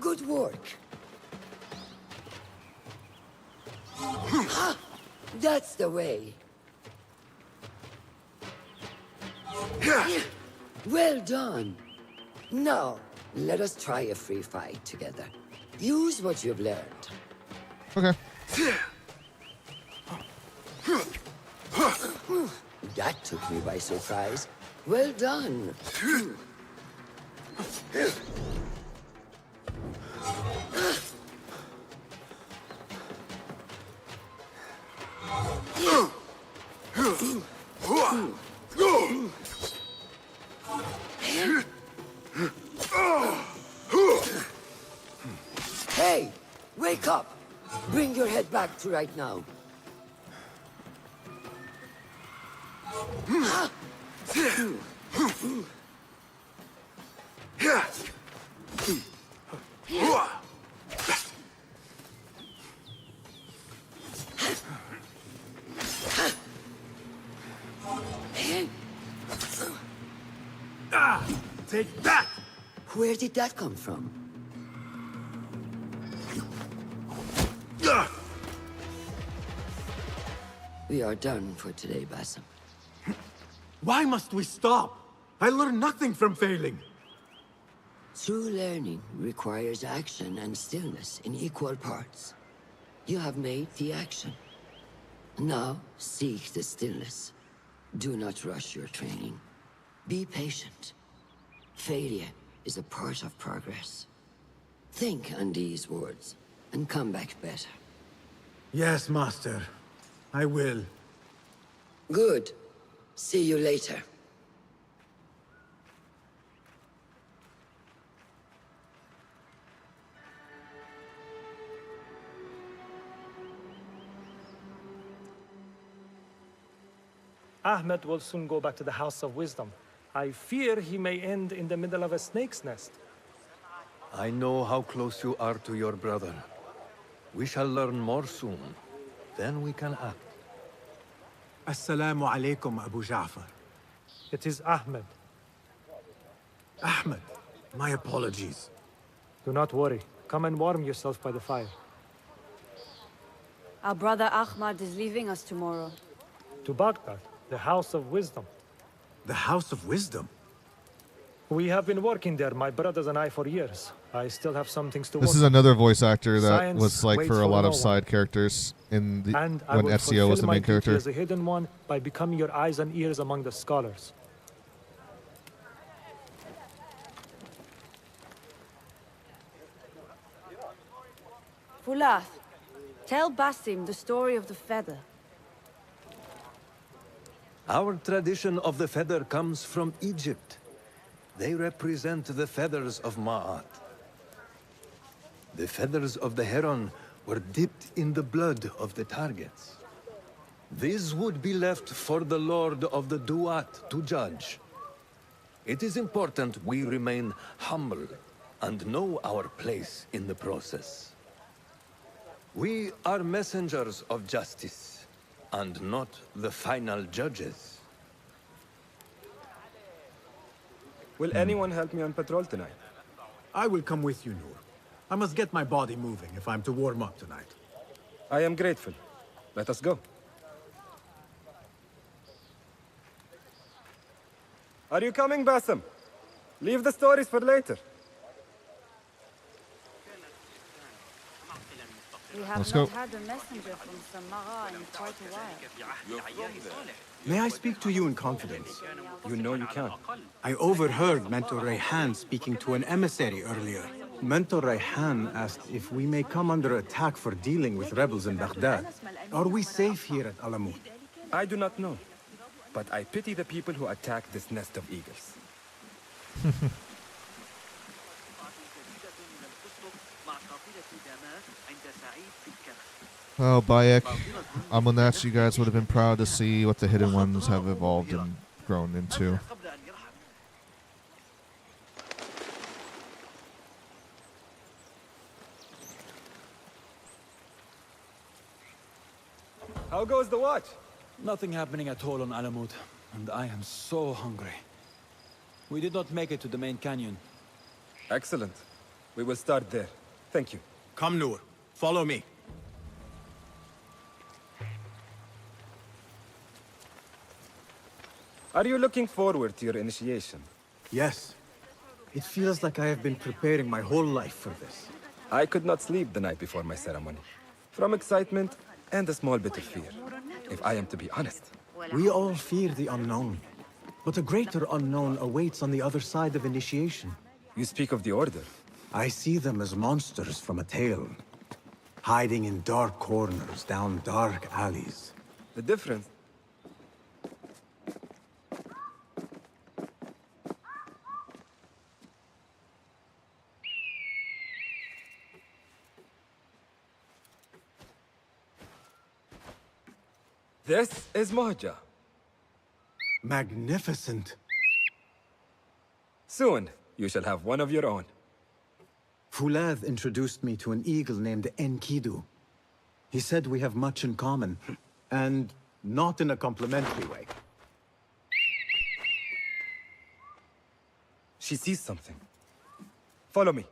Good work. That's the way. Well done. Now, let us try a free fight together. Use what you've learned. Okay. That took me by surprise. Well done. Hey! Wake up! Bring your head back to right now. Take that! Where did that come from? We are done for today, Basim. Why must we stop? I learned nothing from failing. True learning requires action and stillness in equal parts. You have made the action. Now, seek the stillness. Do not rush your training. Be patient. Failure is a part of progress. Think on these words, and come back better. Yes, Master. I will. Good. See you later. Ahmed will soon go back to the House of Wisdom. I fear he may end in the middle of a snake's nest. I know how close you are to your brother. We shall learn more soon. Then we can act. Assalamu alaikum, Abu Ja'far. It is Ahmed. Ahmed, my apologies. Do not worry. Come and warm yourself by the fire. Our brother Ahmad is leaving us tomorrow. To Baghdad, the House of Wisdom. The House of Wisdom? We have been working there, my brothers and I, for years. I still have some things to work This is on. another voice actor that Science was like waits for a for lot no of one. side characters in the And I when will Ezio was the fulfill my main duty character. as a hidden one by becoming your eyes and ears among the scholars. Fulath, tell Basim the story of the feather. Our tradition of the feather comes from Egypt. They represent the feathers of Ma'at. The feathers of the heron were dipped in the blood of the targets. These would be left for the Lord of the Duat to judge. It is important we remain humble and know our place in the process. We are messengers of justice, and not the final judges. Will anyone help me on patrol tonight? I will come with you, Noor. I must get my body moving if I'm to warm up tonight. I am grateful. Let us go. Are you coming, Basim? Leave the stories for later. We have Let's not go. had a messenger from Samara in quite a while. May I speak to you in confidence? You know you can. I overheard Mentor Rayhan speaking to an emissary earlier. Mentor Rayhan asked if we may come under attack for dealing with rebels in Baghdad. Are we safe here at Alamut? I do not know, but I pity the people who attack this nest of eagles. Oh, Bayek, Amunet, you guys would have been proud to see what the hidden ones have evolved and grown into. How goes the watch? Nothing happening at all on Alamut, and I am so hungry. We did not make it to the main canyon. Excellent. We will start there. Thank you. Come, Noor. Follow me. Are you looking forward to your initiation? Yes. It feels like I have been preparing my whole life for this. I could not sleep the night before my ceremony. From excitement and a small bit of fear, if I am to be honest. We all fear the unknown. But a greater unknown awaits on the other side of initiation. You speak of the Order. I see them as monsters from a tale. Hiding in dark corners, down dark alleys. The difference. This is Mahja. Magnificent. Soon, you shall have one of your own. Fulath introduced me to an eagle named Enkidu. He said we have much in common, and not in a complimentary way. She sees something. Follow me.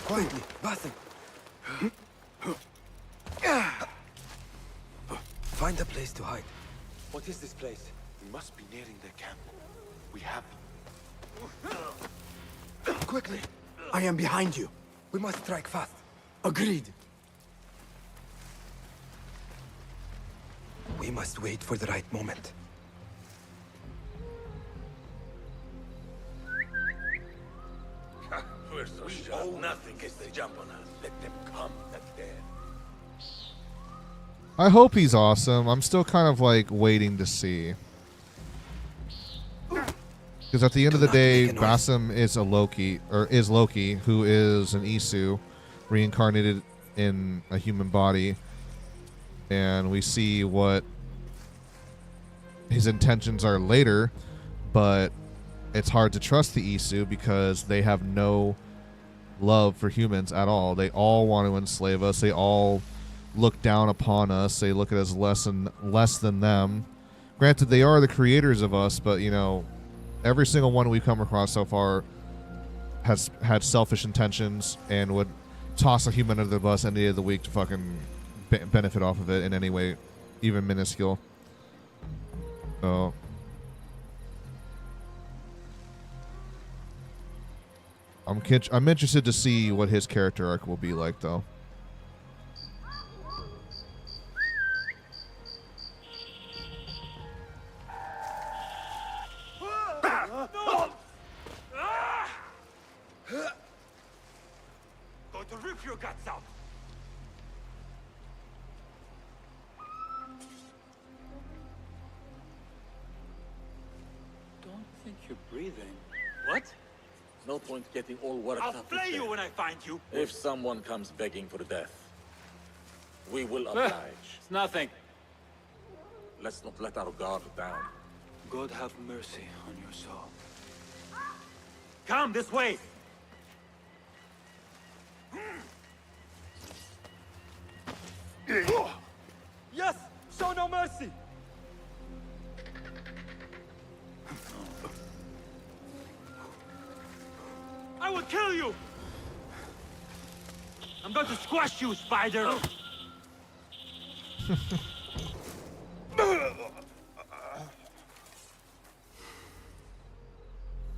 Quietly, Basim. Find a place to hide. What is this place? We must be nearing their camp. We have... Quickly! I am behind you. We must strike fast. Agreed. We must wait for the right moment. We're so sharp. Nothing gets the jump on us. Let them come, that's dead. I hope he's awesome. I'm still kind of like waiting to see. Because at the end of the day, Basim is Loki, who is an Isu, reincarnated in a human body. And we see what his intentions are later, but it's hard to trust the Isu because they have no love for humans at all. They all want to enslave us. They all look down upon us. They look at us less than them. Granted, they are the creators of us, but you know, every single one we've come across so far has had selfish intentions and would toss a human under the bus any day of the week to fucking benefit off of it in any way, even minuscule. So I'm interested to see what his character arc will be like, though. Going to rip your guts out. Don't think you're breathing. What? No point getting all worked up. I'll flay you when I find you. If someone comes begging for death, we will oblige. It's nothing. Let's not let our guard down. God have mercy on your soul. Come this way. Yes! Show no mercy! I will kill you! I'm going to squash you, spider!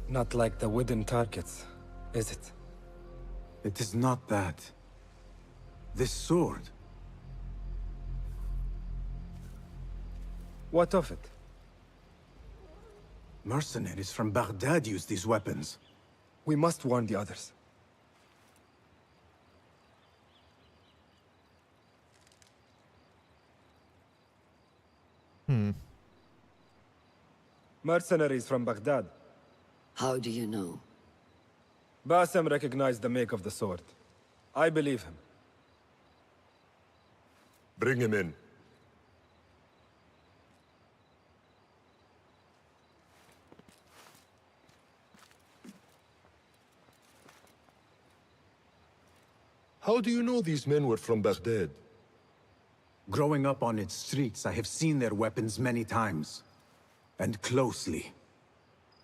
Not like the wooden targets, is it? It is not that. This sword. What of it? Mercenaries from Baghdad use these weapons. We must warn the others. Mercenaries from Baghdad. How do you know? Basim recognized the make of the sword. I believe him. Bring him in. How do you know these men were from Baghdad? Growing up on its streets, I have seen their weapons many times. And closely.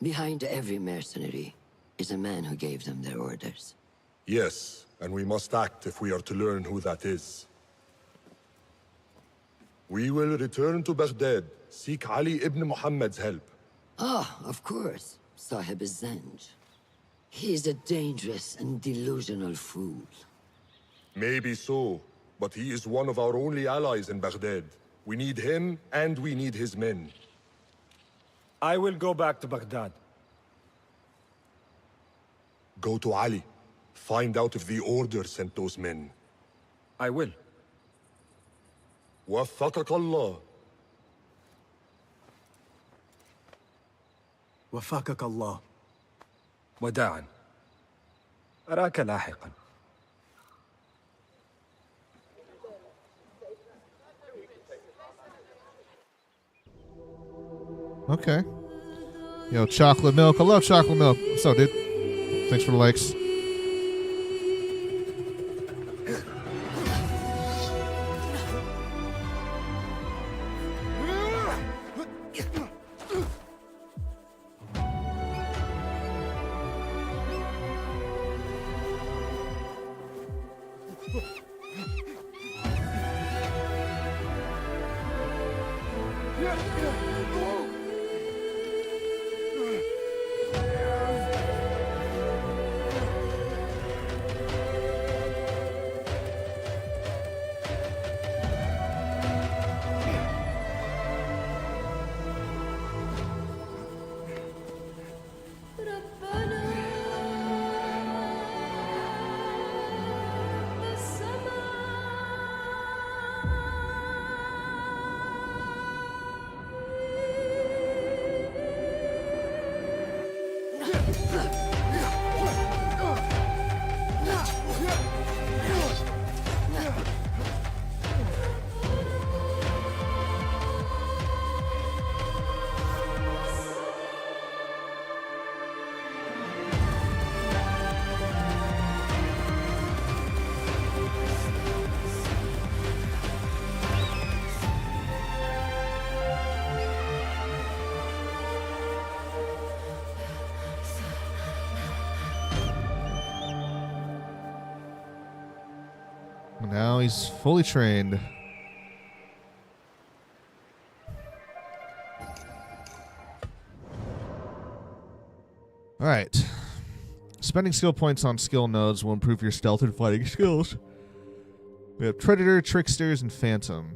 Behind every mercenary is a man who gave them their orders. Yes, and we must act if we are to learn who that is. We will return to Baghdad, seek Ali ibn Muhammad's help. Ah, of course. Sahib is Zanj. He is a dangerous and delusional fool. Maybe so, but he is one of our only allies in Baghdad. We need him, and we need his men. I will go back to Baghdad. Go to Ali. Find out if the Order sent those men. I will. وفقك الله. وفقك الله. وداعا. أراك لاحقا. Okay. Yo, chocolate milk. I love chocolate milk. What's up, dude? Thanks for the likes. Now he's fully trained. All right. Spending skill points on skill nodes will improve your stealth and fighting skills. We have Predator, Tricksters, and Phantom.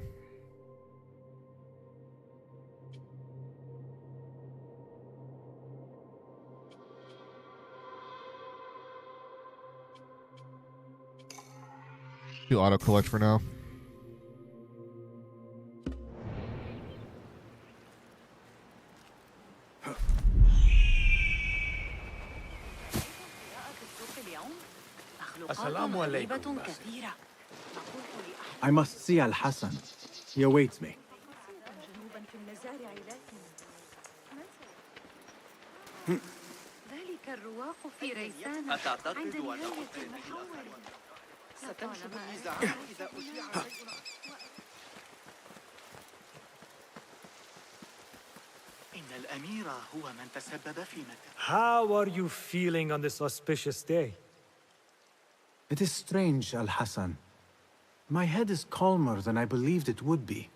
Do auto collect for now. Assalamu alaikum. I must see Al Hassan. He awaits me. ذلك الرواق في ريسان عند نهاية المحور. ستنشب النزاعات إذا أشيع إن الأمير هو من تسبب في متى. How are you feeling on this auspicious day? It is strange, Al Hassan. My head is calmer than I believed it would be.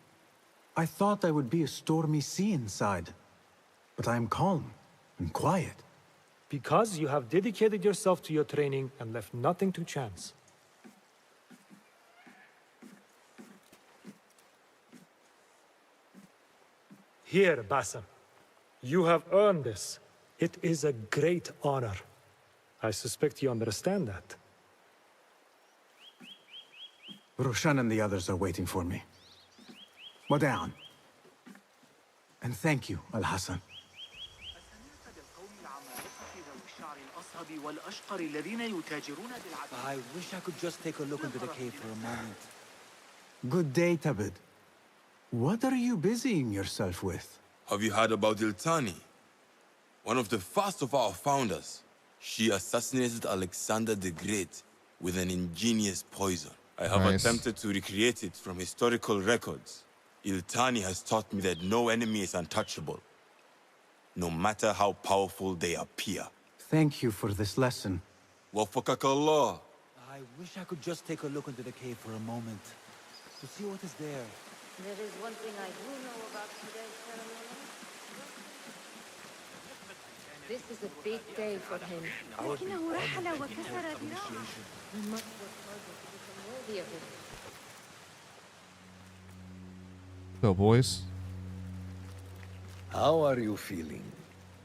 I thought I would be a stormy sea inside. But I am calm and quiet. Because you have dedicated yourself to your training and left nothing to chance. Here, Bassam. You have earned this. It is a great honor. I suspect you understand that. Roshan and the others are waiting for me. Wada'an. And thank you, Al Hassan. I wish I could just take a look into the cave for a moment. Good day, Tabid. What are you busying yourself with? Have you heard about Iltani? One of the first of our founders. She assassinated Alexander the Great with an ingenious poison. I have attempted to recreate it from historical records. Iltani has taught me that no enemy is untouchable, no matter how powerful they appear. Thank you for this lesson. Wafakak Allah. I wish I could just take a look into the cave for a moment, to see what is there. There is one thing I do know about today's ceremony. This is a big day for him. لكنه رحل وكسر ذراعه. We must work harder to become worthy of it. Go, boys. How are you feeling?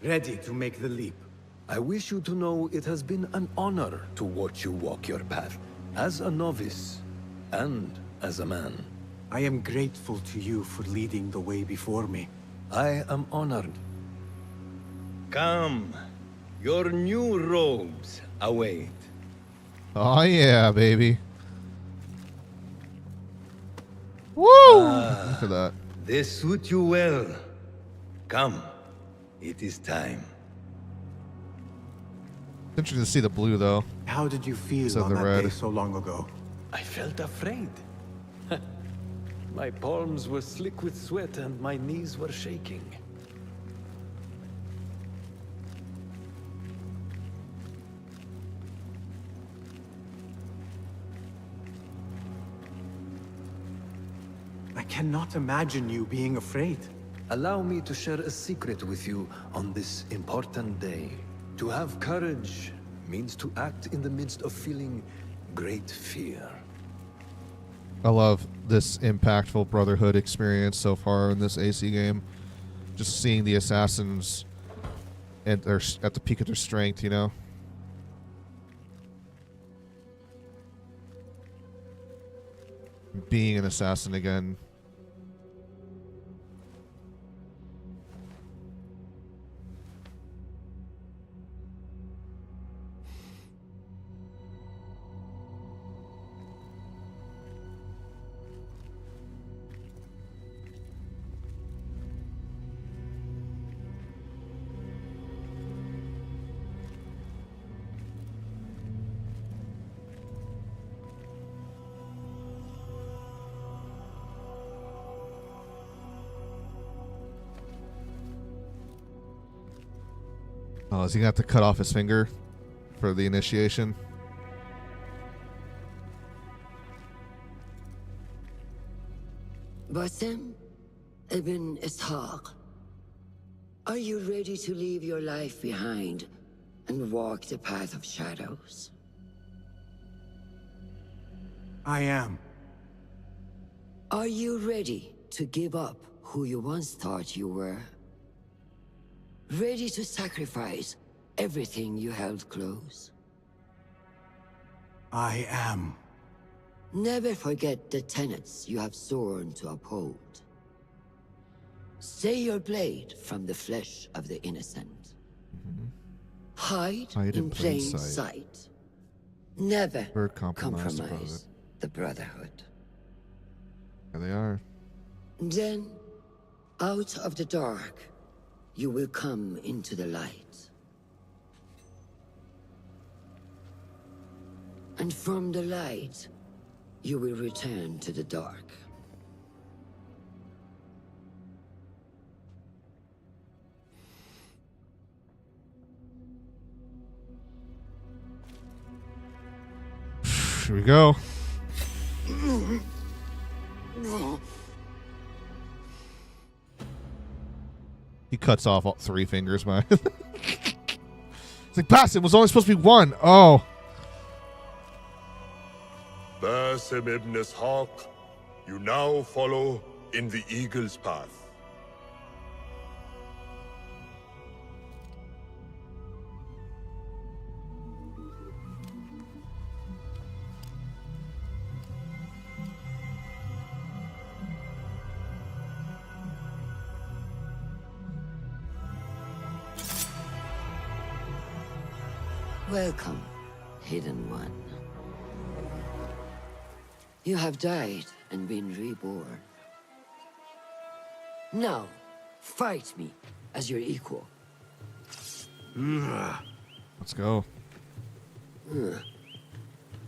Ready to make the leap. I wish you to know it has been an honor to watch you walk your path, as a novice and as a man. I am grateful to you for leading the way before me. I am honored. Come, your new robes await. Oh yeah, baby. Woo! Look at that. They suit you well. Come, it is time. Interesting to see the blue though. How did you feel Instead of on the that red. day so long ago? I felt afraid. My palms were slick with sweat and my knees were shaking. I cannot imagine you being afraid. Allow me to share a secret with you on this important day. To have courage means to act in the midst of feeling great fear. I love this impactful Brotherhood experience so far in this AC game. Just seeing the assassins at the peak of their strength, you know? Being an assassin again. Oh, is he gonna have to cut off his finger for the initiation? Basim ibn Ishaq, are you ready to leave your life behind and walk the path of shadows? I am. Are you ready to give up who you once thought you were? Ready to sacrifice everything you held close? I am. Never forget the tenets you have sworn to uphold. Stay your blade from the flesh of the innocent. Hide in plain sight. Never compromise the Brotherhood. There they are. Then, out of the dark, you will come into the light. And from the light, you will return to the dark. Here we go. He cuts off all 3 fingers, man. It's like, Basim was only supposed to be 1. Oh. Basim ibn Ishaq, you now follow in the Eagle's path. Welcome, Hidden One. You have died and been reborn. Now, fight me as your equal. Let's go.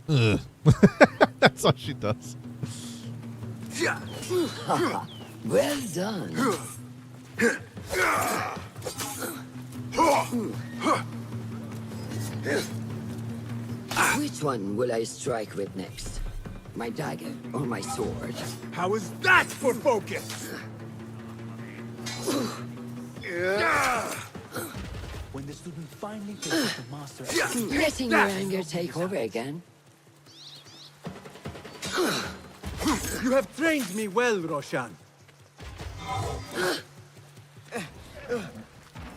That's all she does. Well done. Which one will I strike with next? My dagger or my sword? How is that for focus? When the student finally faces the master, Letting your anger take over again? You have trained me well, Roshan.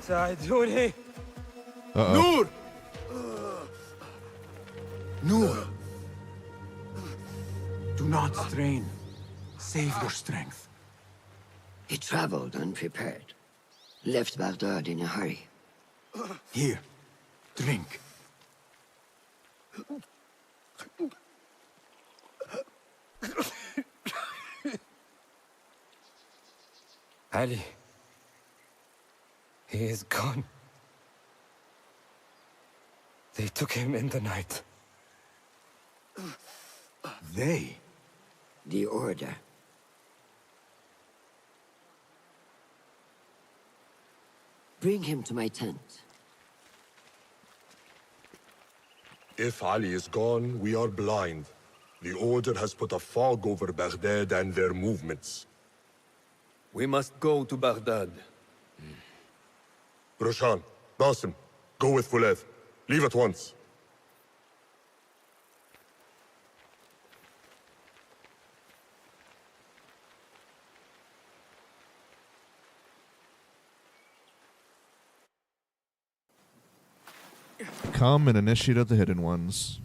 ساعدوني Uh-oh. Noor! Do not strain. Save your strength. He traveled unprepared. Left Baghdad in a hurry. Here, drink. Ali. He is gone. They took him in the night. They? The Order. Bring him to my tent. If Ali is gone, we are blind. The Order has put a fog over Baghdad and their movements. We must go to Baghdad. Roshan, Basim, go with Fulad. Leave at once. Come and initiate of the Hidden Ones.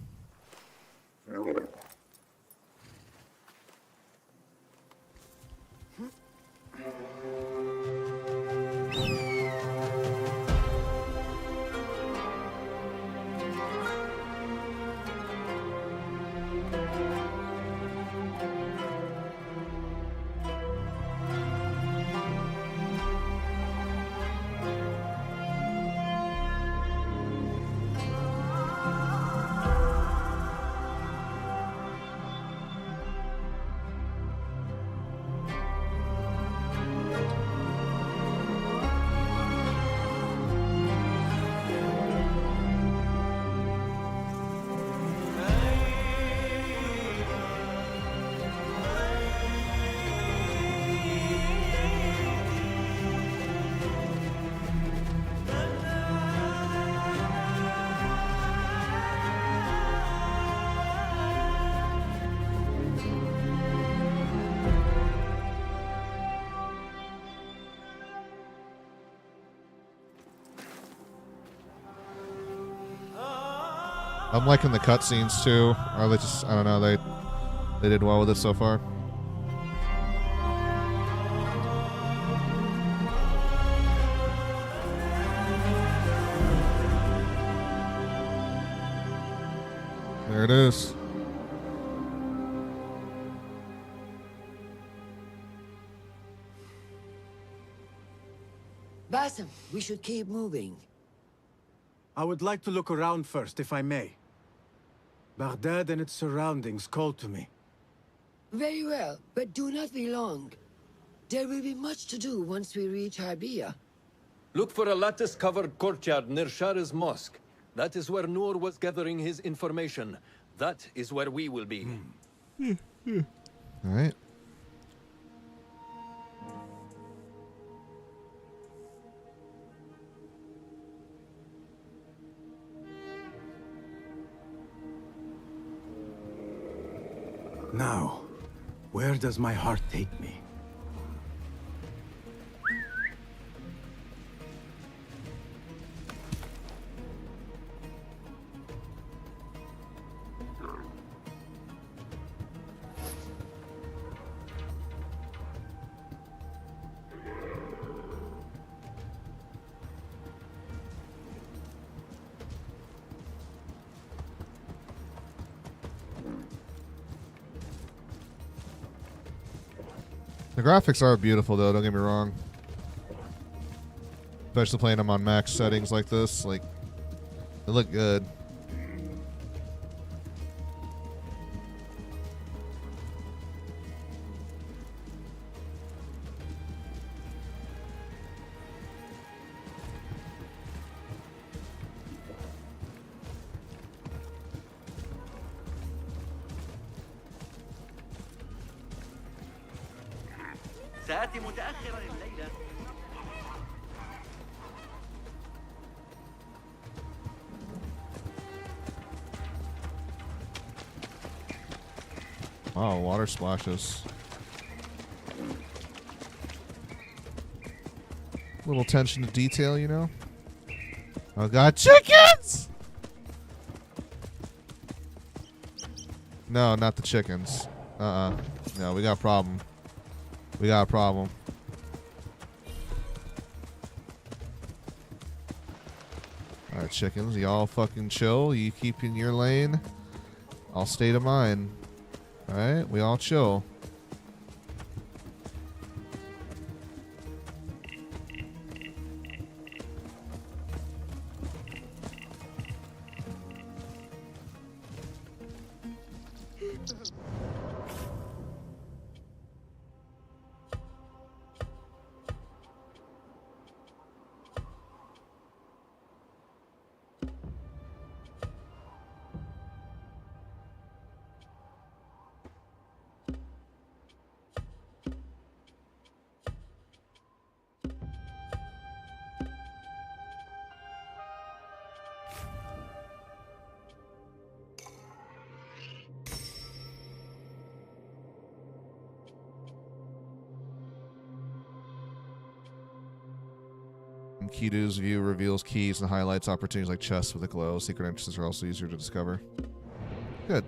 I'm liking the cutscenes too. Or they just, I don't know, they did well with it so far. There it is. Basim, we should keep moving. I would like to look around first, if I may. Baghdad and its surroundings call to me. Very well, but do not be long. There will be much to do once we reach Harbiya. Look for a lattice-covered courtyard near Shah's mosque. That is where Noor was gathering his information. That is where we will be. All right. Now, where does my heart take me? The graphics are beautiful, though. Don't get me wrong. Especially playing them on max settings like this, like they look good. سآتي متأخرا الليلة. Wow, water splashes. Little attention to detail, you know? Oh god, chickens! No, not the chickens. No, we got a problem. We got a problem. Alright, chickens, y'all fucking chill. You keep in your lane. I'll stay to mine. Alright, we all chill. Kidu's view reveals keys and highlights opportunities like chests with a glow. Secret entrances are also easier to discover. Good.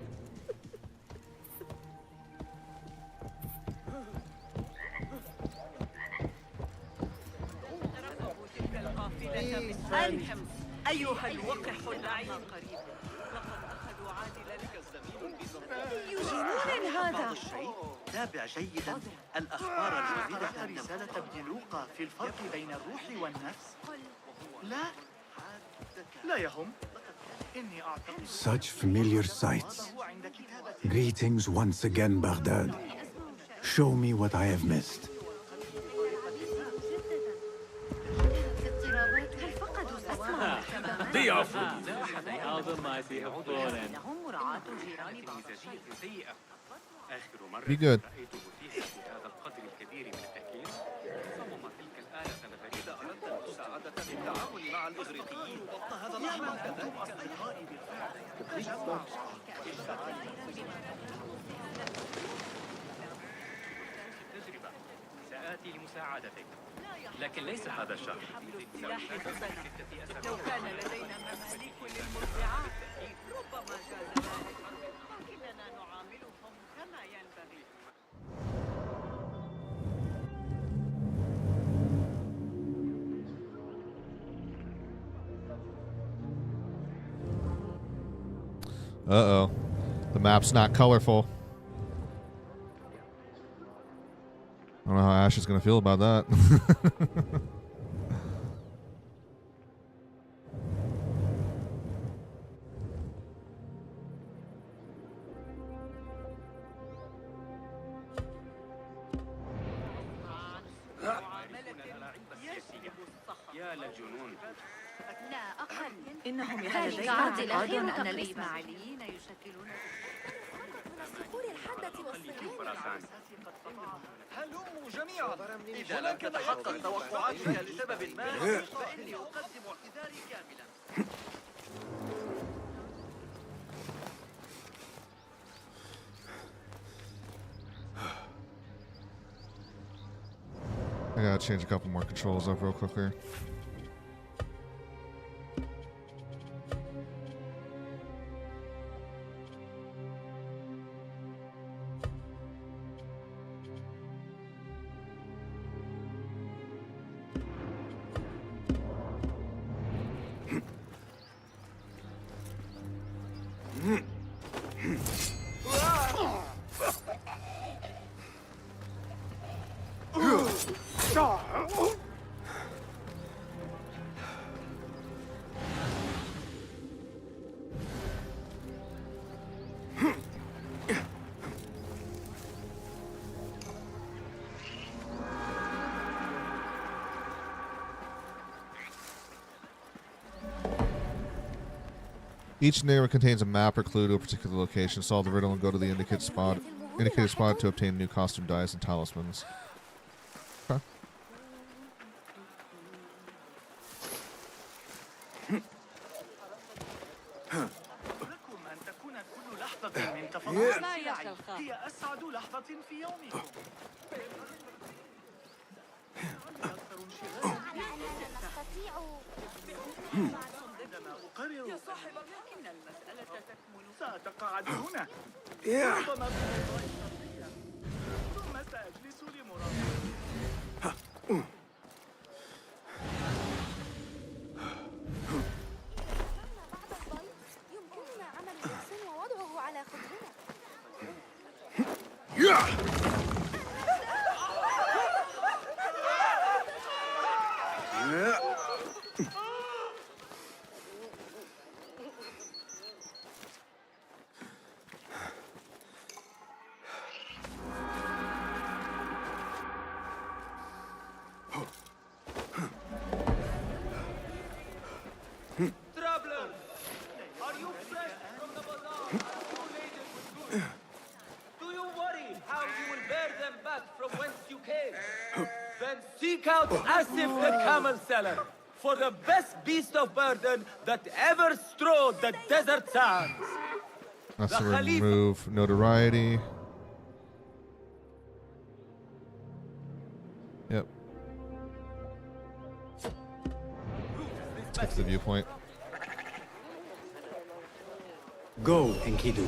أيها الوقح اللعين قريب لقد أخذوا عادلك الزميل جنون هذا. تابع جيدا الأخبار الجديدة رسالة ابن لوقا في الفرق بين الروح والنفس. لا يهم. إني أعتقد Such familiar sights. Greetings once again, Baghdad. Show me what I have missed. ضيافة أظن ما سيحضرون آخر مرة Be good. رأيته فيها بهذا القدر الكبير من التركيز صمم تلك الآلة الغريبة أردت المساعدة في التعاون مع الإغريقيين هذا الأمر كذلك أصدقائي بالفعل التجربة سآتي لمساعدتك لكن ليس هذا الشهر لو كان لدينا مماليك للمرضعات ربما جاز ذلك لكننا نعاملهم كما ينبغي. Uh-oh. The map's not colorful. I don't know how Ash is going to feel about that. يا للجنون لا أقل إنهم لدينا اعتقاد أن الإسماعيليين يشكلون الصخور الحادة والصغيرة. هلموا جميعا. إذا لم تتحقق توقعاتك لسبب ما فإني أقدم اعتذاري كاملا. I gotta change a couple more controls up real quickly. Each neighbor contains a map or clue to a particular location. Solve the riddle and go to the indicated spot to obtain new costume dyes and talismans. Okay. لكم أن تكون كل لحظة من تفضل الساعي هي أسعد لحظة في يومكم. أكثر يا صاحب لكن المسألة تكمن سأتقاعد هنا Yeah. ربما ثم سأجلس لمراقبة يمكننا عمل الإحسان ووضعه على خدرنا. Traveler, are you fresh from the bazaar? Too laden with goods? Do you worry how you will bear them back from whence you came? Then seek out Asif the camel seller for the best beast of burden that ever strode the desert sands. That's to remove notoriety. Yep. Skip the viewpoint. Go, Enkidu.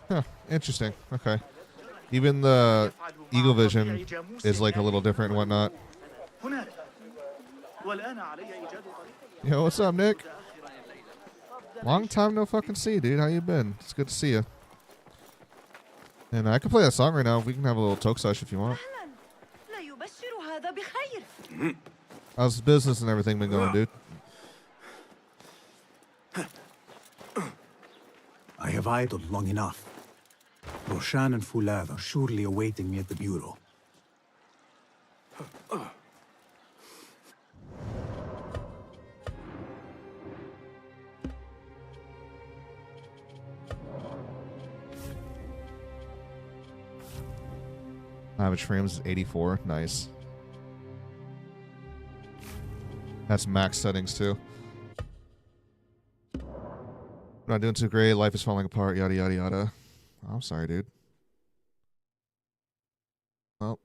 Huh, interesting. Okay. Even the Eagle Vision is like a little different and whatnot. Yo, what's up, Nick? Long time no fucking see, dude. How you been? It's good to see you. And I can play that song right now. We can have a little Tokusash if you want. لا يبشر هذا بخير. How's business and everything been going, dude? I have idled long enough. Roshan and Fulad are surely awaiting me at the bureau. Average frames is 84. Nice. That's max settings too. Not doing too great. Life is falling apart. Yada yada yada. I'm sorry, dude. Well,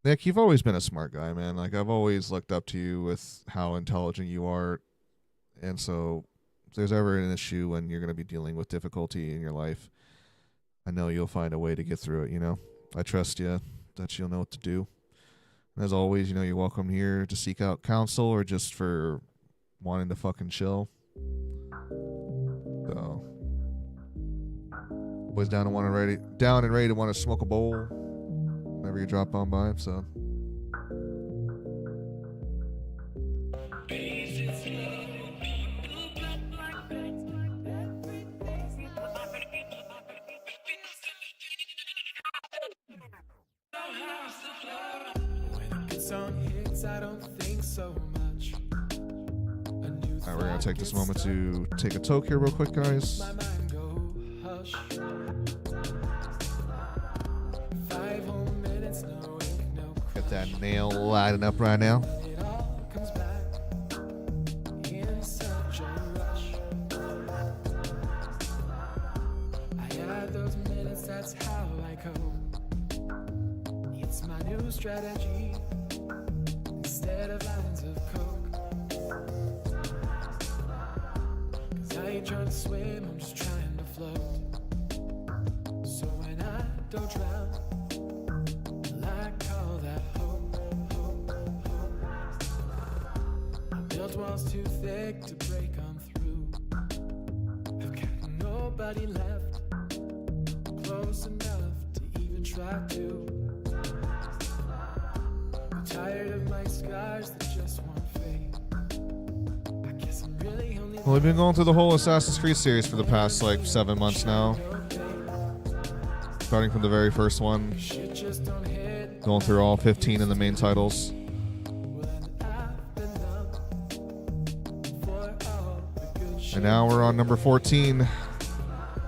Nick, you've always been a smart guy, man. Like, I've always looked up to you with how intelligent you are. And so, if there's ever an issue when you're going to be dealing with difficulty in your life, I know you'll find a way to get through it, you know? I trust you that you'll know what to do. And as always, you know, you're welcome here to seek out counsel or just for wanting to fucking chill. So, always down and ready to want to smoke a bowl whenever you drop on by. So, alright, we're gonna take this moment to take a toke here real quick, guys. Get that nail lighting up right now. Strategy instead of lines of coke. 'Cause I ain't trying to swim, I'm just trying to float. So when I don't drown, I call that hope. I built walls too thick to break on through. I've got nobody left close enough to even try to. Tired of my scars that just won't fade. I guess I'm really only. Well, we've been going through the whole Assassin's Creed series for the past like 7 months now. Starting from the very first one. Going through all 15 of the main titles. And now we're on number 14.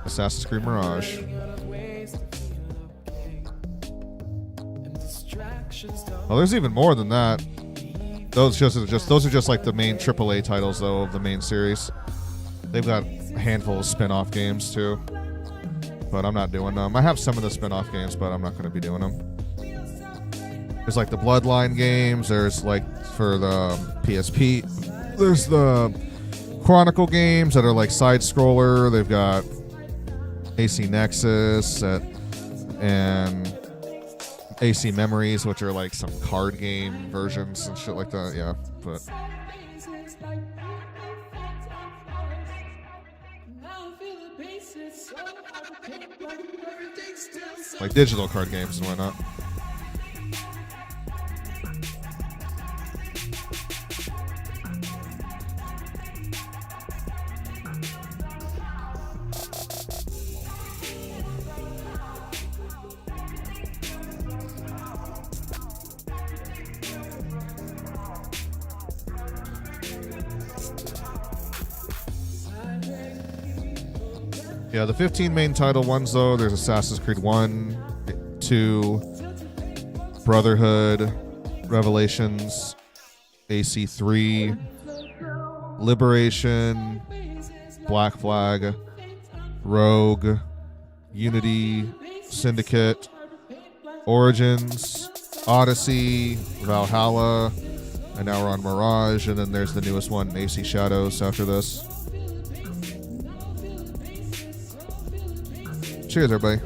Assassin's Creed Mirage. Oh, there's even more than that. Those are just like the main AAA titles though of the main series. They've got a handful of spin-off games too, but I'm not doing them. I have some of the spin-off games, but I'm not going to be doing them. There's like the Bloodline games. There's like for the PSP. There's the Chronicle games that are like side scroller. They've got AC Nexus and AC Memories, which are like some card game versions and shit like that. Yeah, but like digital card games and whatnot. Yeah, the 15 main title ones, though, there's Assassin's Creed 1, 2, Brotherhood, Revelations, AC3, Liberation, Black Flag, Rogue, Unity, Syndicate, Origins, Odyssey, Valhalla, and now we're on Mirage, and then there's the newest one, AC Shadows, after this. Cheers, everybody.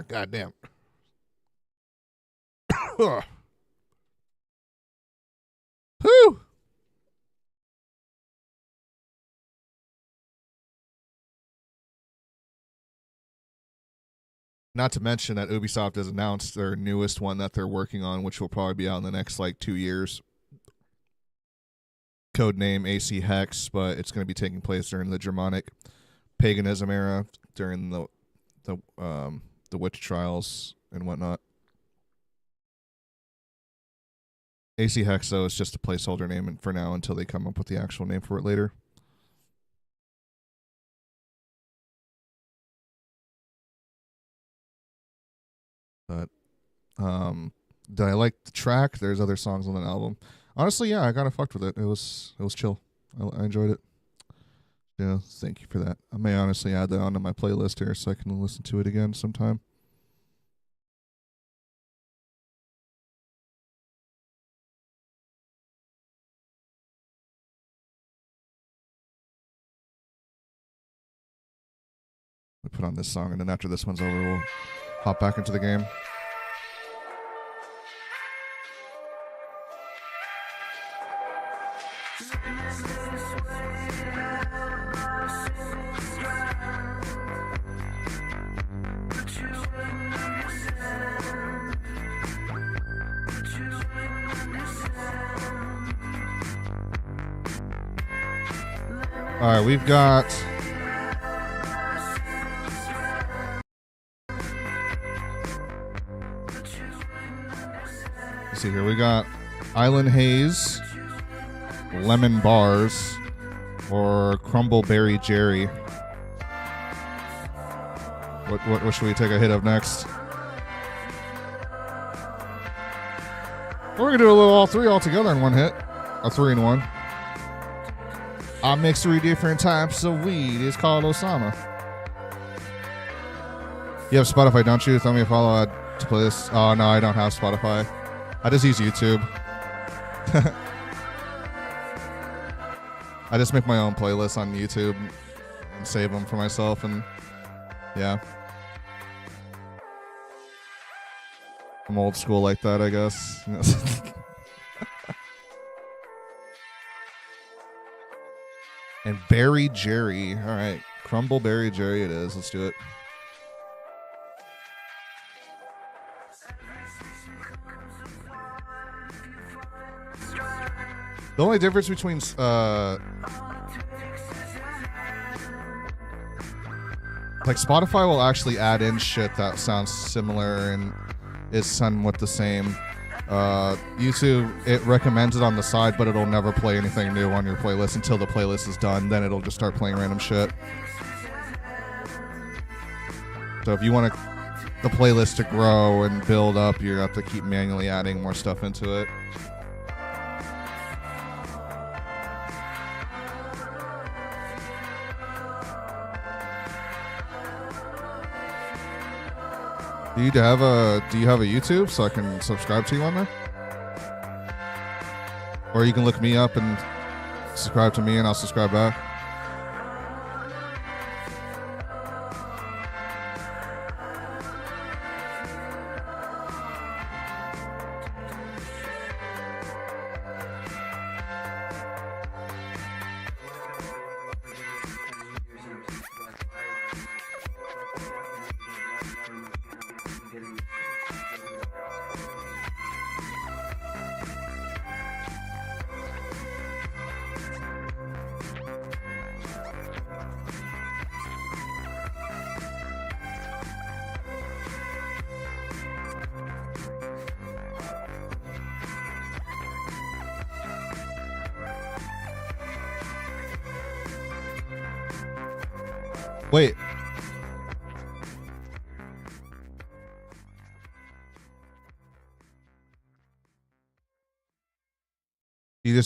God damn. Whew. Not to mention that Ubisoft has announced their newest one that they're working on, which will probably be out in the next like 2 years. Codename AC Hex, but it's going to be taking place during the Germanic paganism era, during the witch trials and whatnot. AC Hex, though, is just a placeholder name for now until they come up with the actual name for it later. But did I like the track? There's other songs on the album. Honestly, yeah, I kind of fucked with it. It was chill. I enjoyed it. Yeah, thank you for that. I may honestly add that onto my playlist here so I can listen to it again sometime. We put on this song, and then after this one's over, we'll hop back into the game. All right, we've got let's see here. We got Island Haze, Lemon Bars, or Crumbleberry Jerry. What should we take a hit of next? We're gonna do a little all three all together in one hit, a 3-in-1. I mix 3 different types of weed. It's called Osama. You have Spotify, don't you? Throw me a follow to play this. Oh, no, I don't have Spotify. I just use YouTube. I just make my own playlists on YouTube and save them for myself, and yeah. I'm old school like that, I guess. And Berry Jerry. All right. Crumble Berry Jerry it is. Let's do it. The only difference between like Spotify will actually add in shit that sounds similar and is somewhat the same. YouTube, it recommends it on the side, but it'll never play anything new on your playlist until the playlist is done. Then it'll just start playing random shit. So if you want the playlist to grow and build up, you have to keep manually adding more stuff into it. Do you have a YouTube so I can subscribe to you on there? Or you can look me up and subscribe to me and I'll subscribe back. Wait. You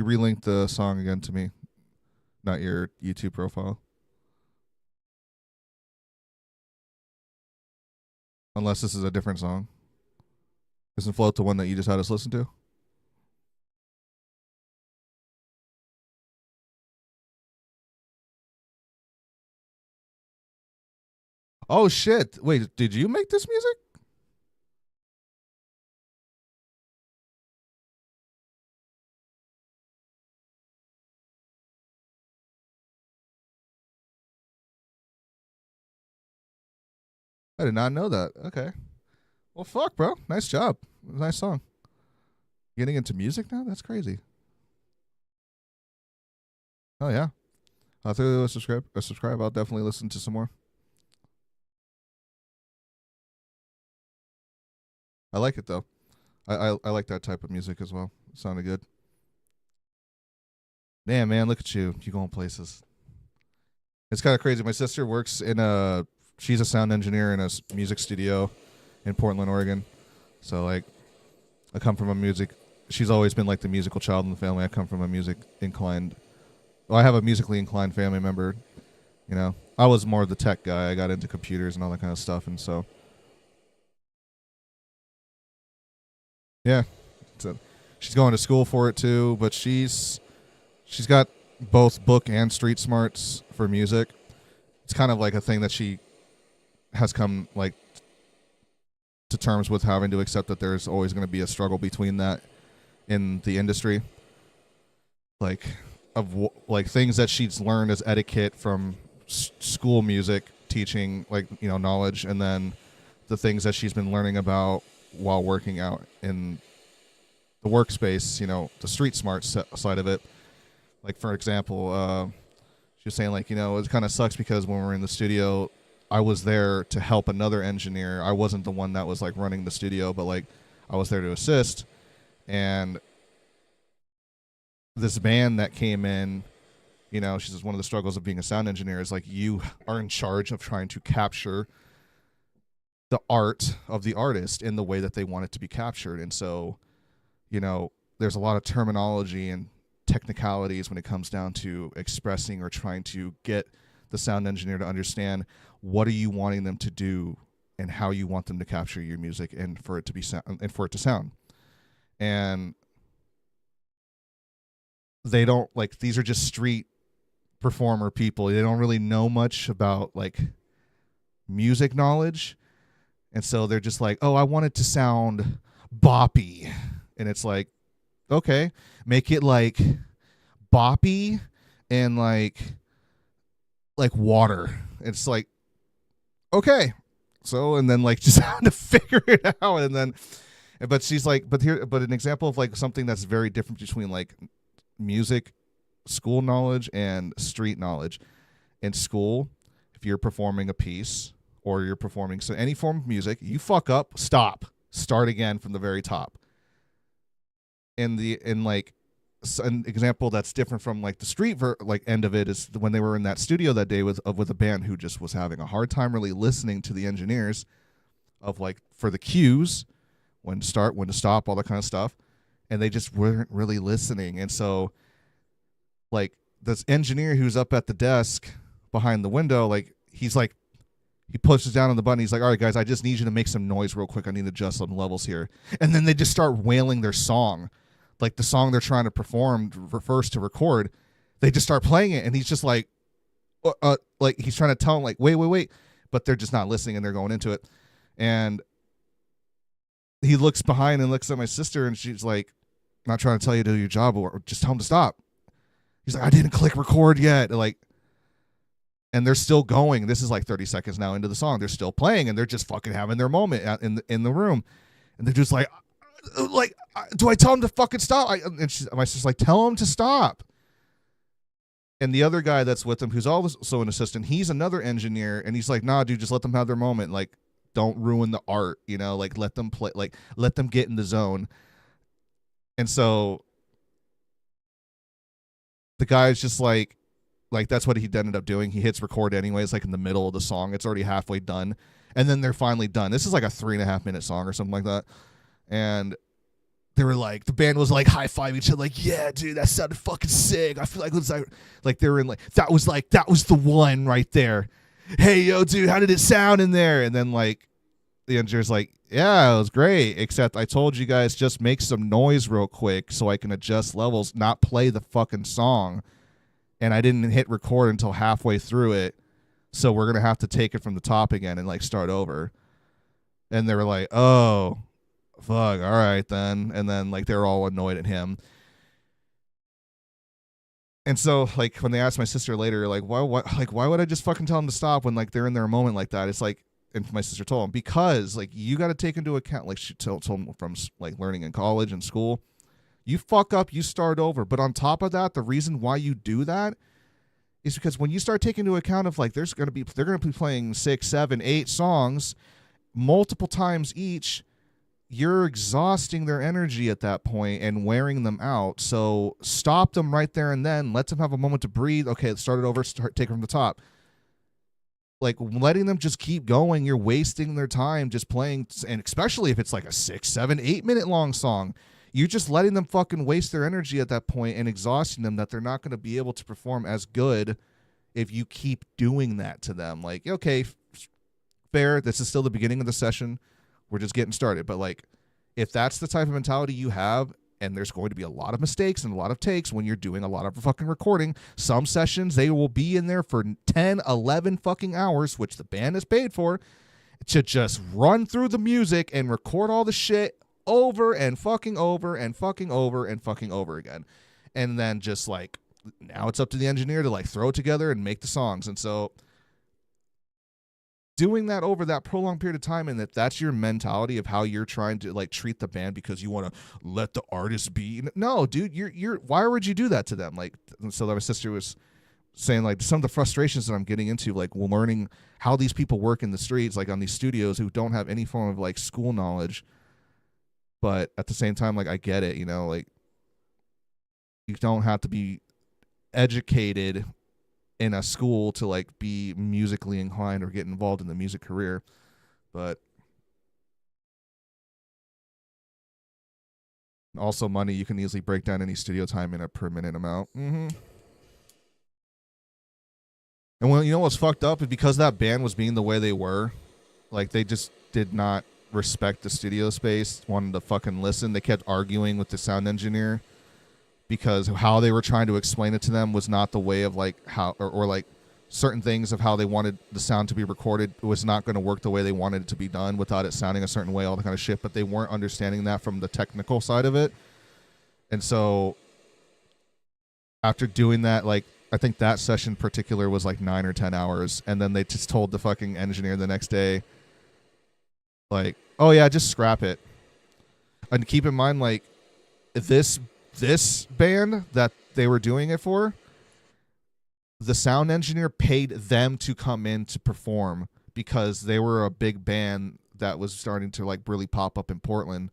relinked the song again to me, not your YouTube profile. Unless this is a different song. Isn't Float the one that you just had us listen to? Oh shit. Wait, did you make this music? I did not know that. Okay. Well, fuck, bro. Nice job. Nice song. Getting into music now? That's crazy. Oh yeah. I'll throw a subscribe. I'll definitely listen to some more. I like it though. I like that type of music as well. It sounded good. Damn, man, look at you. You going places. It's kind of crazy. My sister works in she's a sound engineer in a music studio in Portland, Oregon. So like, I come from a music. She's always been like the musical child in the family. I come from a I have a musically inclined family member. You know, I was more the tech guy. I got into computers and all that kind of stuff, and so. Yeah, so she's going to school for it too, but she's got both book and street smarts for music. It's kind of like a thing that she has come like to terms with, having to accept that there's always going to be a struggle between that in the industry, like things that she's learned as etiquette from school music teaching, like, you know, knowledge, and then the things that she's been learning about while working out in the workspace, you know, the street smart side of it. Like, for example, she was saying, like, you know, it kind of sucks because when we're in the studio, I was there to help another engineer. I wasn't the one that was like running the studio, but like I was there to assist. And this band that came in, you know, she says one of the struggles of being a sound engineer is like you are in charge of trying to capture the art of the artist in the way that they want it to be captured. And so, you know, there's a lot of terminology and technicalities when it comes down to expressing or trying to get the sound engineer to understand what are you wanting them to do and how you want them to capture your music and for it to be sound and for it to sound. And they don't like, these are just street performer people. They don't really know much about like music knowledge. And so they're just like, oh, I want it to sound boppy. And it's like, okay, make it like boppy and like water. It's like, okay. So, and then like just how to figure it out. And then, but she's like, but an example of like something that's very different between like music, school knowledge and street knowledge. In school, if you're performing a piece or you're performing any form of music, you fuck up, stop, start again from the very top. In like an example that's different from like the street end of it is when they were in that studio that day with a band who just was having a hard time really listening to the engineers of like for the cues, when to start, when to stop, all that kind of stuff, and they just weren't really listening. And so like this engineer who's up at the desk behind the window, like he's like, he pushes down on the button. He's like, all right, guys, I just need you to make some noise real quick. I need to adjust some levels here. And then they just start wailing their song. Like the song they're trying to perform first to record. They just start playing it. And he's just like he's trying to tell them like, wait. But they're just not listening and they're going into it. And he looks behind and looks at my sister and she's like, I'm not trying to tell you to do your job or just tell him to stop. He's like, I didn't click record yet. Like, and they're still going. This is like 30 seconds now into the song. They're still playing, and they're just fucking having their moment in the room. And they're just like, do I tell him to fucking stop? My sister's like, tell him to stop. And the other guy that's with him, who's also an assistant, he's another engineer, and he's like, nah, dude, just let them have their moment. Like, don't ruin the art, you know? Like, let them play. Like, let them get in the zone. And so the guy's just like that's what he ended up doing. He hits record anyways, like in the middle of the song. It's already halfway done. And then they're finally done. This is like a 3.5 minute song or something like that. And they were like, the band was like high-fiving each other, like, yeah, dude, that sounded fucking sick. I feel like it was like they were in that was the one right there. Hey, yo, dude, how did it sound in there? And then like the engineer's like, yeah, it was great, except I told you guys just make some noise real quick so I can adjust levels, not play the fucking song. And I didn't hit record until halfway through it, so we're going to have to take it from the top again and, like, start over. And they were like, oh, fuck, all right then. And then, like, they were all annoyed at him. And so, like, when they asked my sister later, like, why would I just fucking tell them to stop when, like, they're in their moment like that? It's like, and my sister told him, because, like, you got to take into account, like, she told him from, like, learning in college and school, you fuck up, you start over. But on top of that, the reason why you do that is because when you start taking into account of like they're going to be playing 6, 7, 8 songs multiple times each, you're exhausting their energy at that point and wearing them out. So stop them right there and then. Let them have a moment to breathe. Okay, let's start it over. Take it from the top. Like letting them just keep going, you're wasting their time just playing. And especially if it's like a 6, 7, 8 minute long song. You're just letting them fucking waste their energy at that point and exhausting them that they're not going to be able to perform as good if you keep doing that to them. Like, okay, fair. This is still the beginning of the session. We're just getting started. But like, if that's the type of mentality you have, and there's going to be a lot of mistakes and a lot of takes when you're doing a lot of fucking recording, some sessions, they will be in there for 10, 11 fucking hours, which the band is paid for, to just run through the music and record all the shit over and fucking over and fucking over and fucking over again. And then just like now it's up to the engineer to like throw it together and make the songs. And so doing that over that prolonged period of time, and that's your mentality of how you're trying to like treat the band because you want to let the artist be. No, dude, you're why would you do that to them? Like, so my sister was saying like some of the frustrations that I'm getting into, like learning how these people work in the streets, like on these studios who don't have any form of like school knowledge. But at the same time, like, I get it, you know, like, you don't have to be educated in a school to, like, be musically inclined or get involved in the music career. But also money, you can easily break down any studio time in a per minute amount. Mm-hmm. And well, you know what's fucked up is because that band was being the way they were, like, they just did not respect the studio space, wanted to fucking listen. They kept arguing with the sound engineer because how they were trying to explain it to them was not the way of like how or like certain things of how they wanted the sound to be recorded was not going to work the way they wanted it to be done without it sounding a certain way, all that kind of shit. But they weren't understanding that from the technical side of it. And so after doing that, like, I think that session in particular was like 9 or 10 hours. And then they just told the fucking engineer the next day, like, oh yeah, just scrap it. And keep in mind, like, this band that they were doing it for, the sound engineer paid them to come in to perform because they were a big band that was starting to like really pop up in Portland.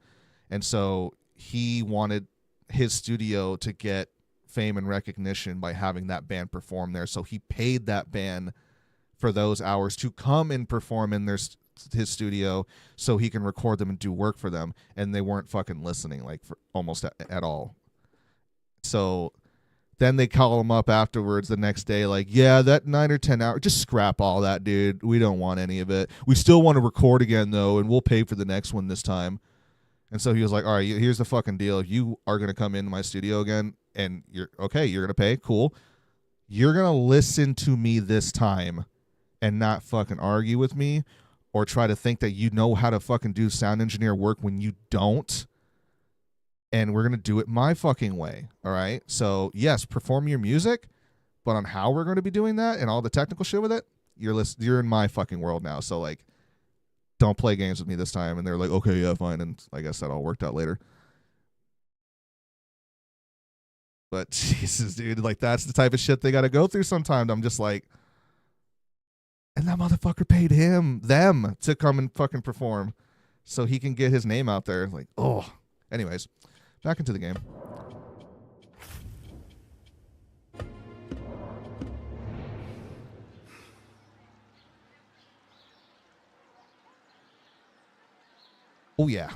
And so he wanted his studio to get fame and recognition by having that band perform there. So he paid that band for those hours to come and perform in his studio so he can record them and do work for them. And they weren't fucking listening like for almost at all. So then they call him up afterwards the next day like, yeah, that 9 or 10 hours, just scrap all that, dude. We don't want any of it. We still want to record again, though, and we'll pay for the next one this time. And so he was like, all right, here's the fucking deal. If you are going to come into my studio again and you're going to pay, cool. You're going to listen to me this time and not fucking argue with me or try to think that you know how to fucking do sound engineer work when you don't. And we're going to do it my fucking way, all right? So, yes, perform your music, but on how we're going to be doing that and all the technical shit with it, you're in my fucking world now. So, like, don't play games with me this time. And they're like, okay, yeah, fine. And I guess that all worked out later. But, Jesus, dude, like, that's the type of shit they got to go through sometimes. I'm just like, and that motherfucker paid them to come and fucking perform so he can get his name out there. Like, oh. Anyways. Back into the game. Oh, yeah.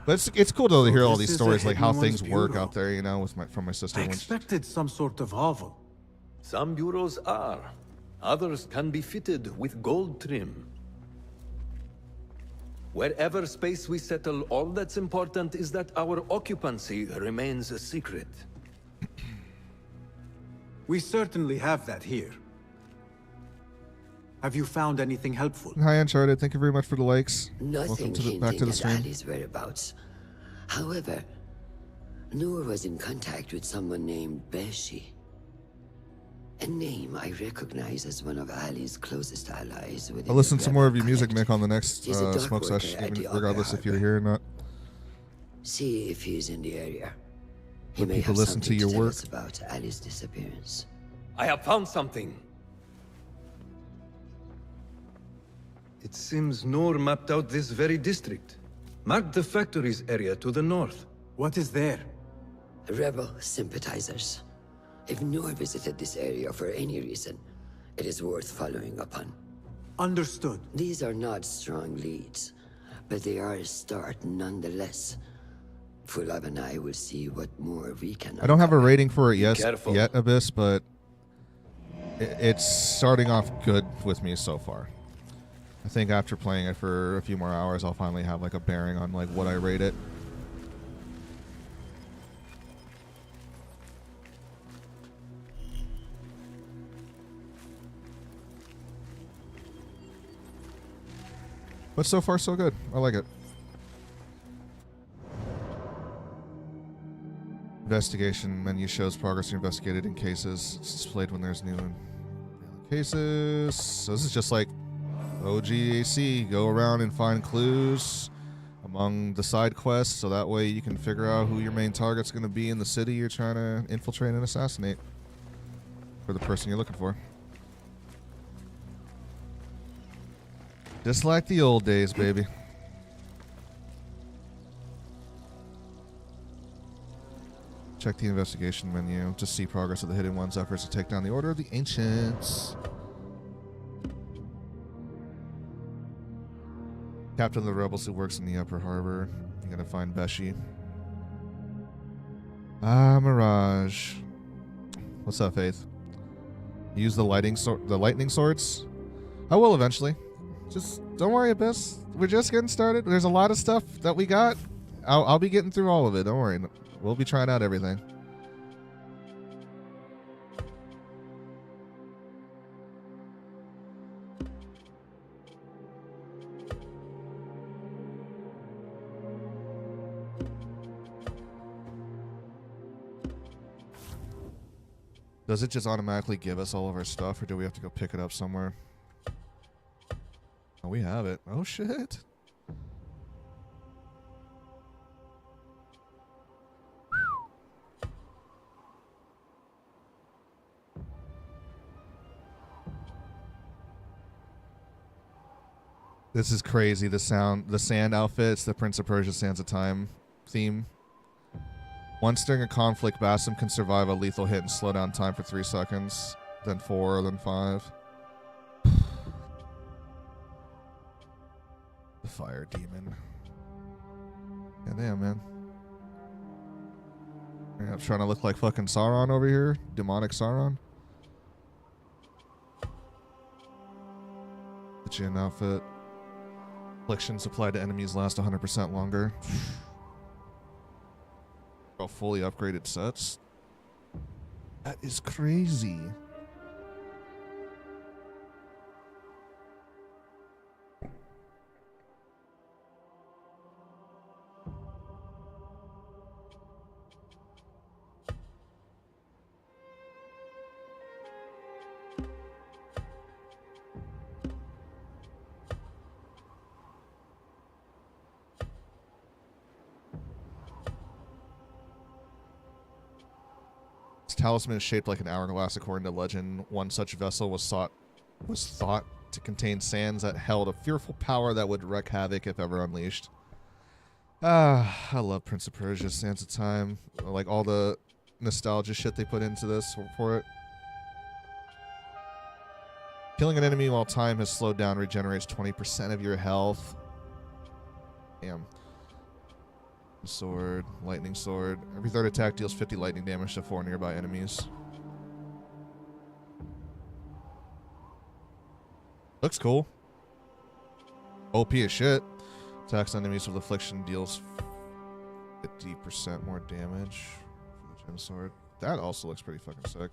But it's cool to hear all these stories, like how things work out there, you know, from my sister. I expected some sort of hovel. Some bureaus are. Others can be fitted with gold trim. Wherever space we settle, all that's important is that our occupancy remains a secret. We certainly have that here. Have you found anything helpful? Hi, Uncharted. Thank you very much for the likes. Nothing back to the hinting stream. at Ali's whereabouts. However, Noor was in contact with someone named Beshi. A name I recognize as one of Ali's closest allies. I'll listen to more of your music, Mick, on the next smoke session, regardless if you're here or not. See if he's in the area. He Let may people have listen to something your tell work. us about Ali's disappearance. I have found something. It seems Noor mapped out this very district. Marked the factories area to the north. What is there? Rebel sympathizers. If Noor visited this area for any reason, it is worth following up on. Understood. These are not strong leads, but they are a start nonetheless. Fulab and I will see what more we can. I don't have a rating for it yet, Careful. Abyss, but it's starting off good with me so far. I think after playing it for a few more hours, I'll finally have like a bearing on like what I rate it. But so far, so good. I like it. Investigation menu shows progress investigated in cases. It's displayed when there's new cases. So this is just like OGAC. Go around and find clues among the side quests, so that way you can figure out who your main target's going to be in the city you're trying to infiltrate and assassinate for the person you're looking for. Just like the old days, baby. Check the investigation menu to see progress of the Hidden One's efforts to take down the Order of the Ancients. Captain of the rebels who works in the Upper Harbor. You gotta find Beshi. Mirage. What's up, Faith? Use the lightning swords? I will eventually. Just Don't worry, Abyss. We're just getting started. There's a lot of stuff that we got. I'll be getting through all of it. Don't worry. We'll be trying out everything. Does it just automatically give us all of our stuff, or do we have to go pick it up somewhere? Oh, we have it. Oh, shit. This is crazy. The sand outfits, the Prince of Persia Sands of Time theme. Once during a conflict, Basim can survive a lethal hit and slow down time for 3 seconds, then 4, then 5. The fire demon. Yeah, damn, man. Yeah, I'm trying to look like fucking Sauron over here. Demonic Sauron. The Jinn outfit. Afflictions applied to enemies last 100% longer. All fully upgraded sets. That is crazy. Talisman is shaped like an hourglass. According to legend, one such vessel was thought to contain sands that held a fearful power that would wreak havoc if ever unleashed. Ah, I love Prince of Persia, Sands of Time. Like all the nostalgia shit they put into this for it. Killing an enemy while time has slowed down regenerates 20% of your health. Damn. Sword, lightning sword. Every third attack deals 50 lightning damage to 4 nearby enemies. Looks cool. OP as shit. Attacks enemies with affliction deals 50% more damage for the gem sword. That also looks pretty fucking sick.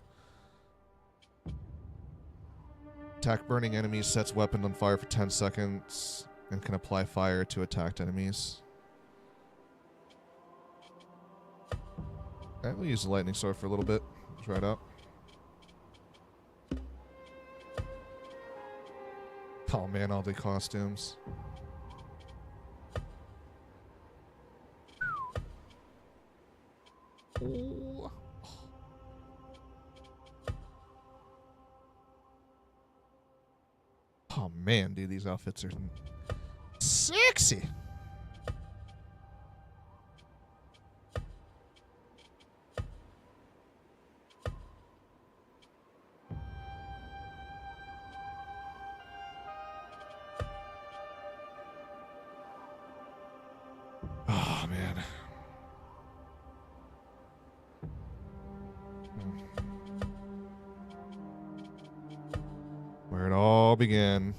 Attack burning enemies, sets weapon on fire for 10 seconds and can apply fire to attacked enemies. Okay, we'll use the lightning sword for a little bit. Try it out. Oh man, all the costumes. Oh. Oh man, dude, these outfits are sexy. Oh man. Where it all began.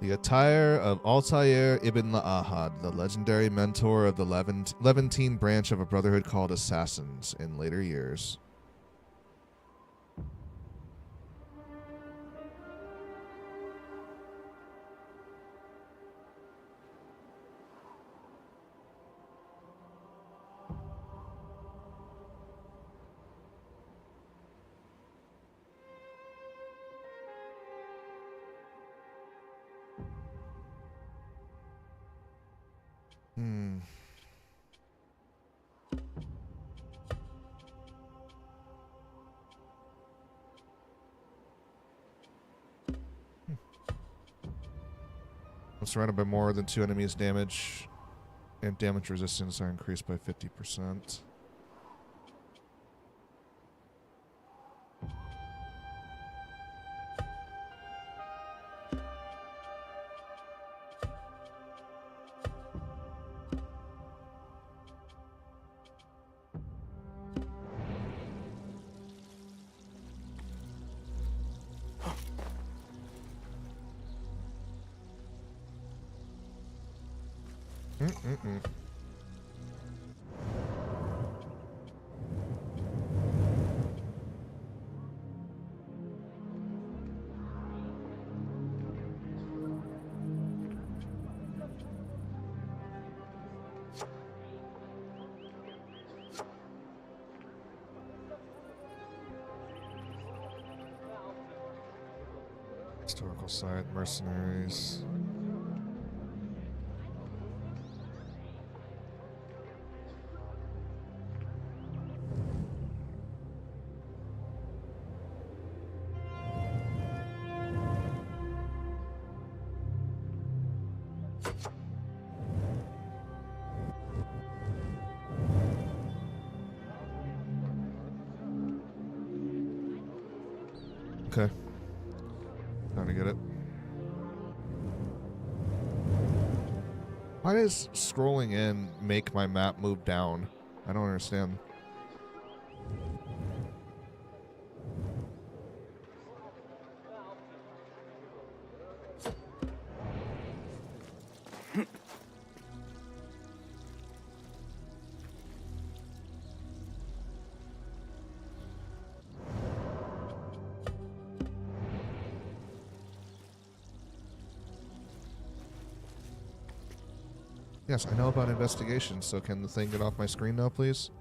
The attire of Altair ibn La'ahad, the legendary mentor of the Levantine branch of a brotherhood called Assassins in later years. When surrounded by more than 2 enemies, damage and damage resistance are increased by 50%. Historical site, mercenaries. Okay. Time to get it. Why does scrolling in make my map move down? I don't understand. Yes, I know about investigations, so can the thing get off my screen now, please?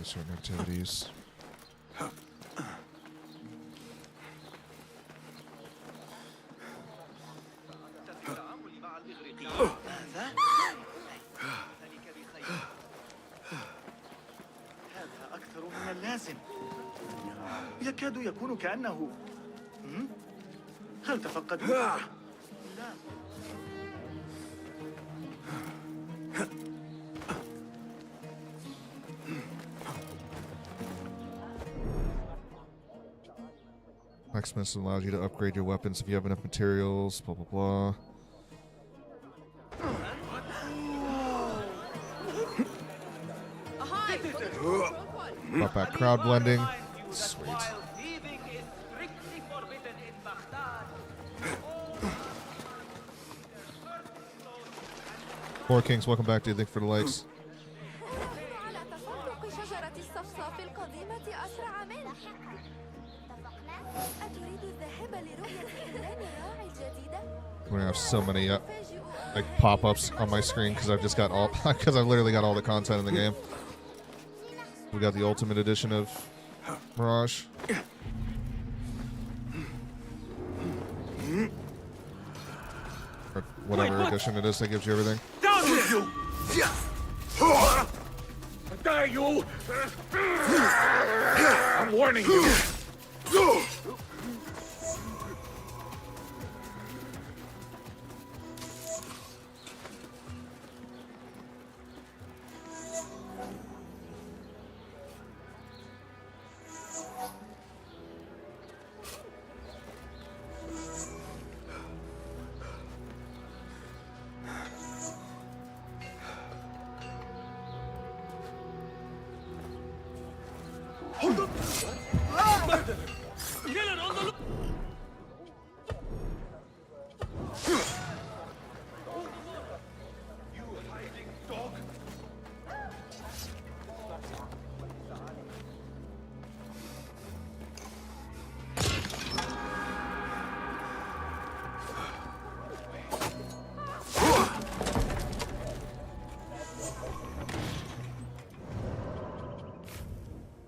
Certain activities. هذا أكثر من اللازم. يكاد يكون كأنه هل تفقدوا؟ لا. Blacksmith allows you to upgrade your weapons if you have enough materials, blah, blah, blah. Brought back crowd blending. Sweet. Four Kings, welcome back, dude. Thank you for the likes. We're gonna have so many like pop-ups on my screen because I've just got all because I've literally got all the content in the game. We got the Ultimate Edition of Mirage. Or whatever edition it is that gives you everything. Down with you! Dare you! I'm warning you!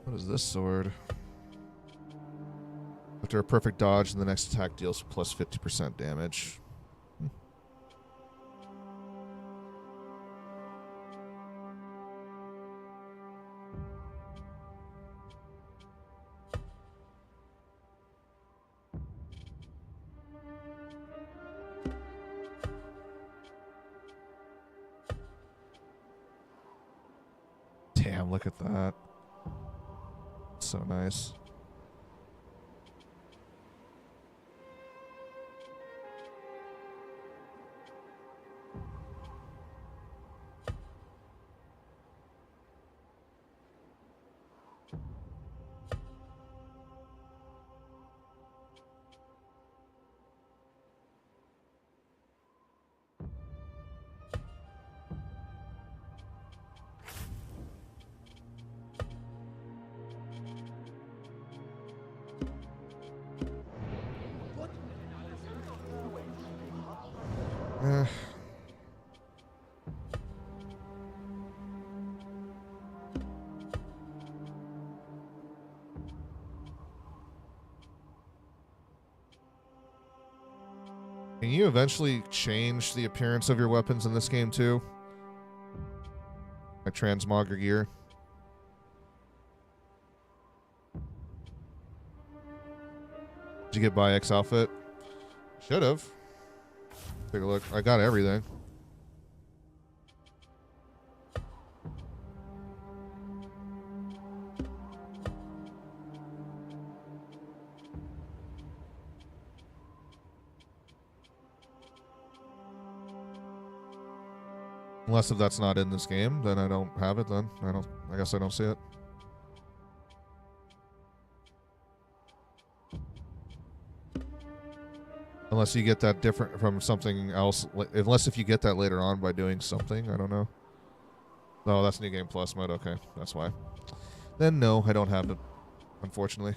What is this sword? After a perfect dodge, the next attack deals plus 50% damage. Damn, look at that. so nice. Can you eventually change the appearance of your weapons in this game too? Like transmog your gear? Did you get by X outfit? Should have. Take a look. I got everything. Unless if that's not in this game, then I don't have it. Then I guess I don't see it. Unless you get that different from something else. Unless if you get that later on by doing something. I don't know. Oh, that's New Game Plus mode. Okay, that's why. Then no, I don't have it. Unfortunately.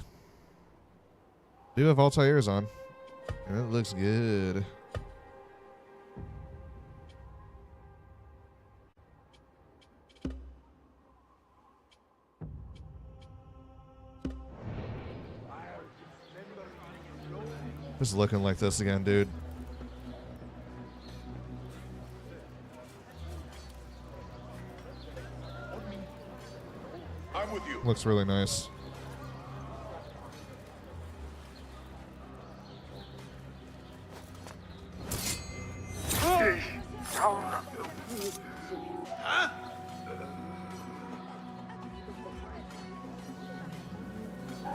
I do have Altair's on. And it looks good. Just looking like this again, dude. I'm with you. Looks really nice. Huh?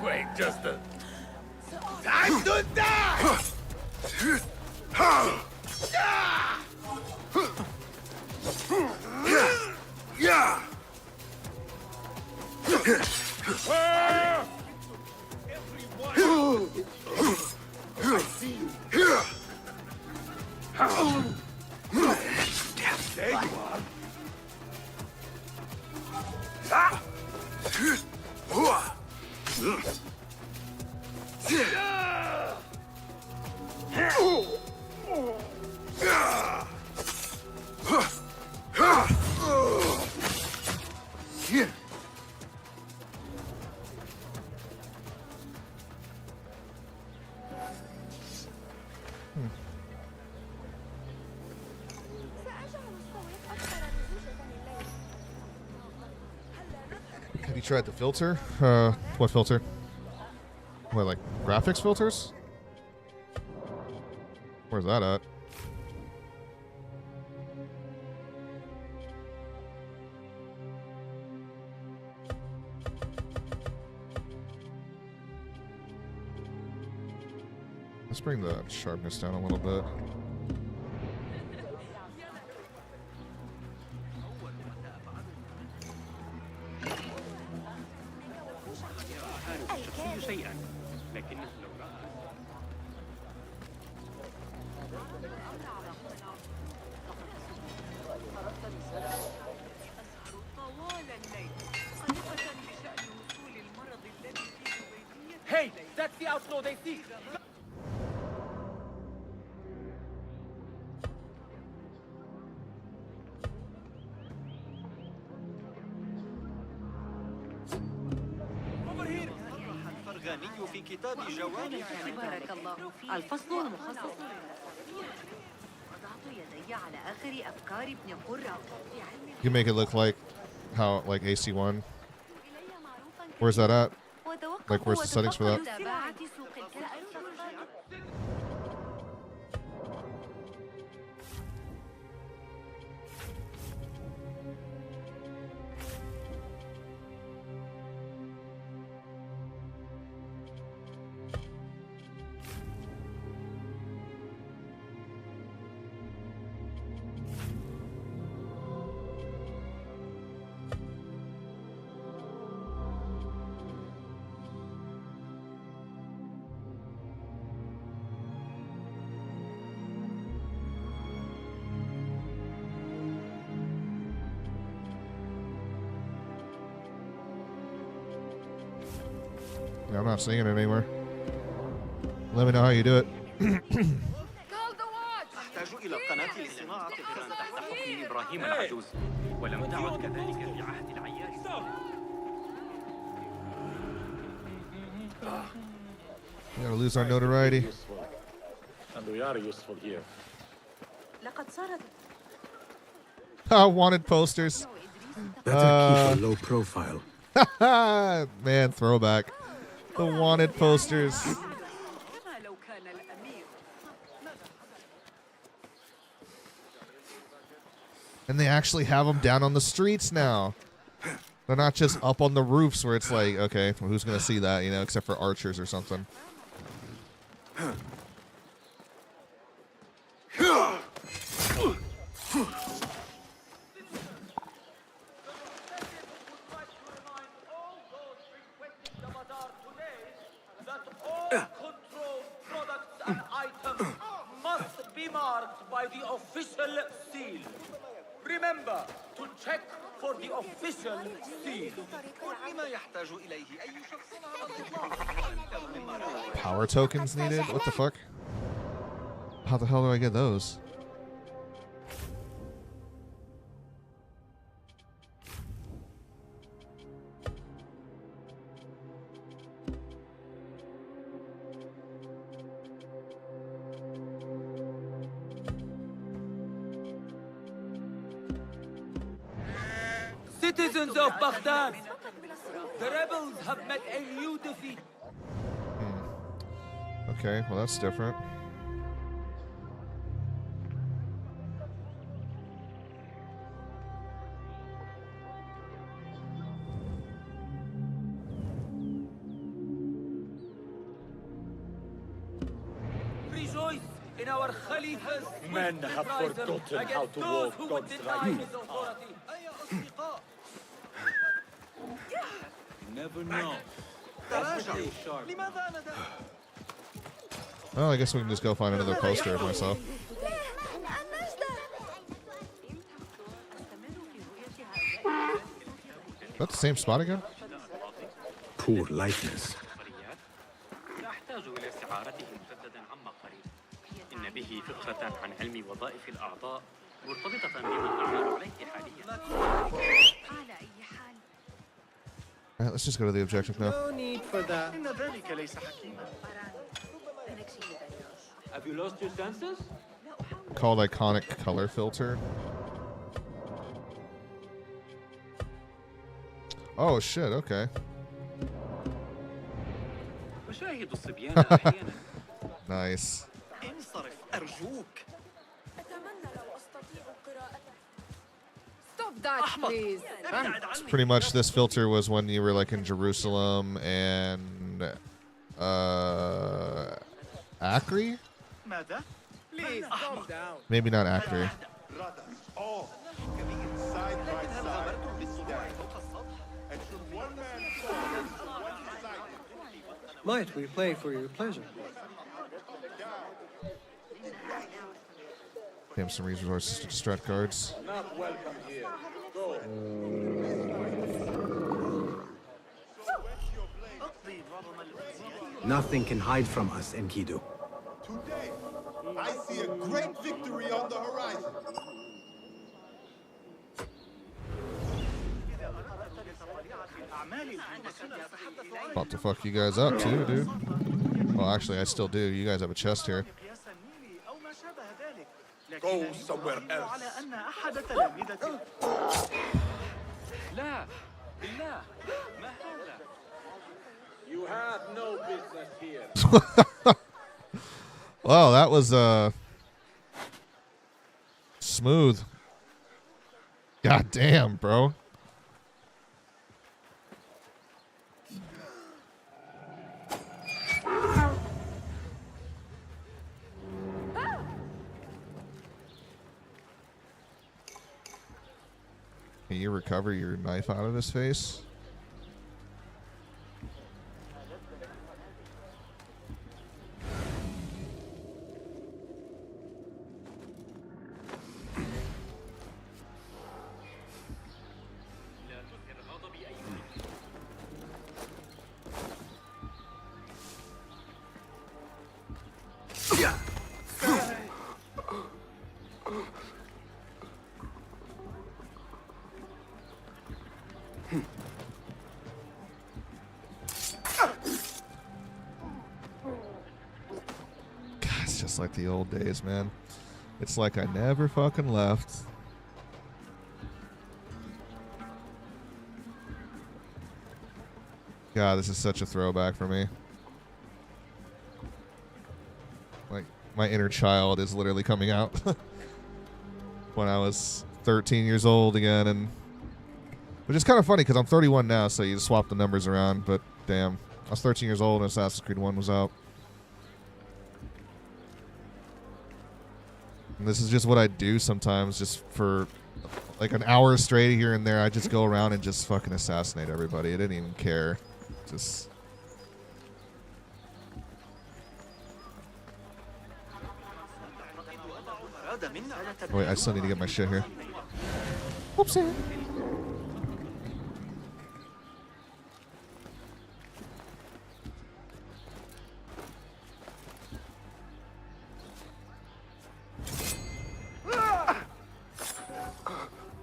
Wait just a... Time to die! Yeah! I see you. There you are. Have you tried the filter? What filter? What, like graphics filters? Where's that at? Let's bring the sharpness down a little bit. شيئا لكنه لو رأى Hey, that's the outlaw they seek. في كتاب جوامع بارك الله. الفصل المخصص وضعت يدي على آخر أفكار ابن قرة. You make it look like how like AC1. Where's that at? Like where's the settings for that? Yeah, I'm not seeing it anywhere. Let me know how you do it. أحتاج إلى القناة لصناعة الفئران تحت حكم إبراهيم العجوز ولم تعد كذلك في عهد العيار. We gotta lose our notoriety. And we are useful here. لقد صارت Wanted posters. Better keep a low profile. Man, throwback. The wanted posters. And they actually have them down on the streets now. They're not just up on the roofs where it's like, okay, well, who's going to see that, you know, except for archers or something. Must be marked by the official seal. Remember to check for the official seal. لما يحتاج إليه أي شخص على الإطلاق. Power tokens needed? What the fuck? How the hell do I get those? Citizens of Baghdad, the rebels have met a new defeat. Okay, well that's different. Rejoice in our Khalifa's Men have forgotten how to walk God's right. Never know. Well, I guess we can just go find another poster of myself. Is that the same spot again? Poor likeness. أحتاج إلى استعارته مجددا عما قريب. إن به فكرة عن علم وظائف الأعضاء مرتبطة بما أعمل عليه حاليا. Alright, let's just go to the objective now. No need for that. إن ذلك ليس حكيما. Have you lost your senses? Called iconic color filter. Oh shit, okay. أشاهد الصبيان أحيانا. Nice. انصرف أرجوك. Stop that, please. It's pretty much this filter was when you were like in Jerusalem and Acre? ماذا؟ Please calm down. Maybe not Acre. Might we play for your pleasure? Damn, some resources to distract guards. Not welcome here. Go. Nothing can hide from us, Enkidu. Today, I see a great victory on the horizon. About to fuck you guys up too, dude. Well, actually, I still do. You guys have a chest here. Go somewhere else. لا بالله ما هذا؟ You have no business here. Wow, that was smooth. God damn, bro. Can you recover your knife out of his face? just like the old days, man. It's like I never fucking left. God, this is such a throwback for me. Like, my inner child is literally coming out. When I was 13 years old again, and which is kind of funny because I'm 31 now, so you just swap the numbers around, but damn. I was 13 years old when Assassin's Creed 1 was out. And this is just what I do sometimes, just for like an hour straight here and there. I just go around and just fucking assassinate everybody. I didn't even care. Just... Wait, I still need to get my shit here. Whoopsie.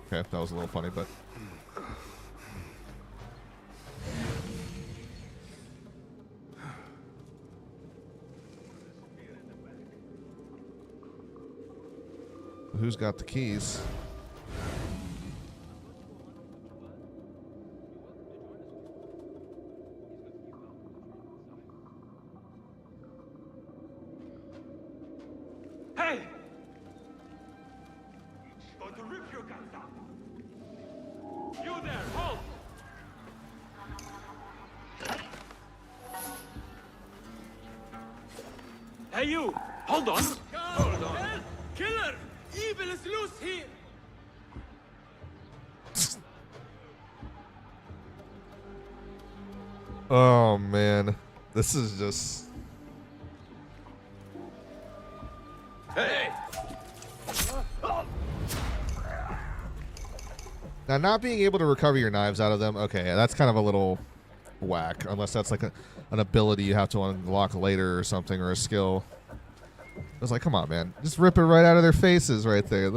Okay, that was a little funny, but... Who's got the keys? Hey! Going to rip your guns out. You there, hold! Hey, you! Hold on! Hold on! Killer! Evil is loose here! Oh, man. This is just... Hey! Now, not being able to recover your knives out of them, okay, that's kind of a little whack. Unless that's like an ability you have to unlock later or something, or a skill. I was like, come on, man. Just rip it right out of their faces right there.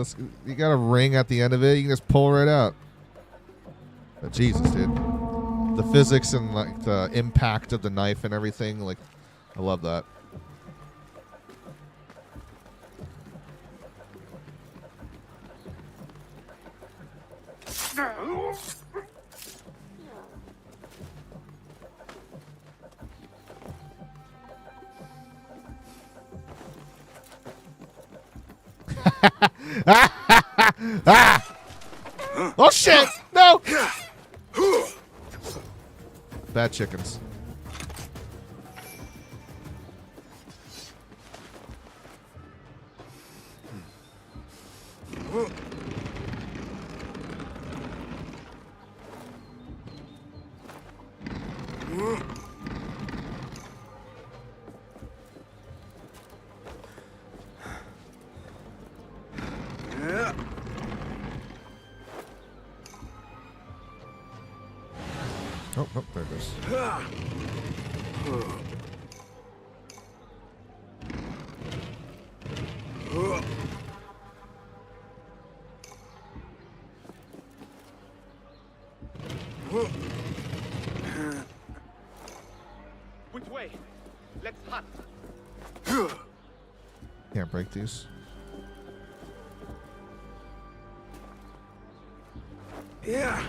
You got a ring at the end of it. You can just pull right out. But Jesus, dude. The physics and like the impact of the knife and everything, like, I love that. Ah! Oh shit! No! Bad chickens. Oh, there it goes. Which way? Let's hunt. Can't break these. Yeah.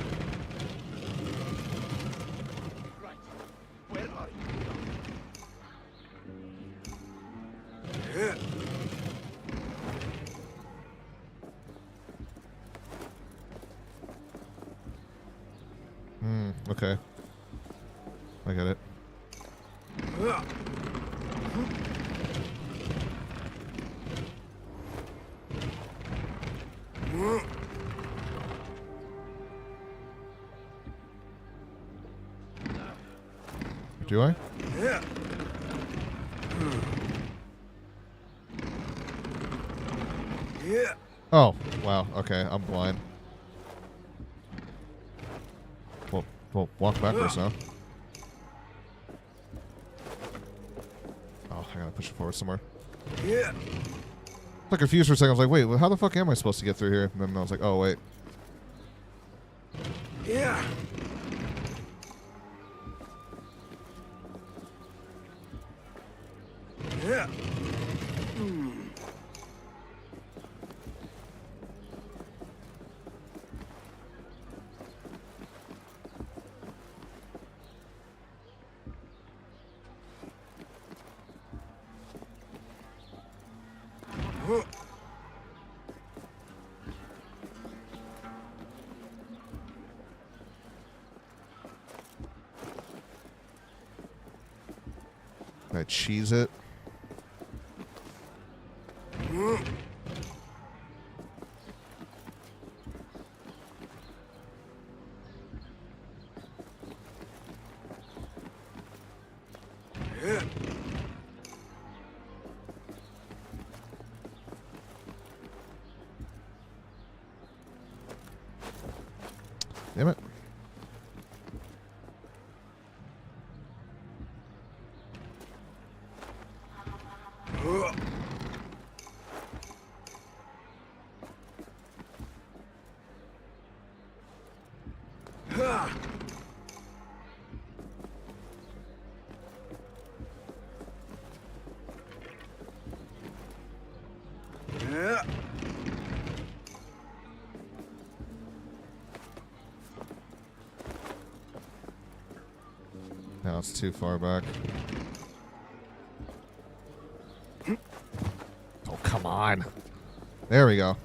Right. Where are you? Okay. I get it. Do I? Yeah. Yeah. Oh, wow. Okay, I'm blind. Well, walk backwards now. Oh, I gotta push it forward somewhere. Yeah. I was confused for a second. I was like, wait, well, how the fuck am I supposed to get through here? And then I was like, oh, wait. Yeah. Yeah. I cheese it? Damn it. Now it's too far back. Oh, come on. There we go.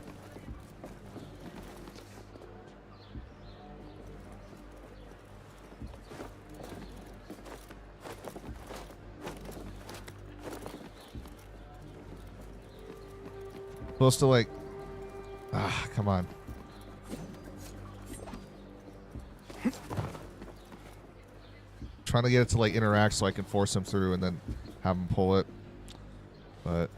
Supposed to like... Ah, come on. Trying to get it to like interact so I can force him through and then have him pull it. But...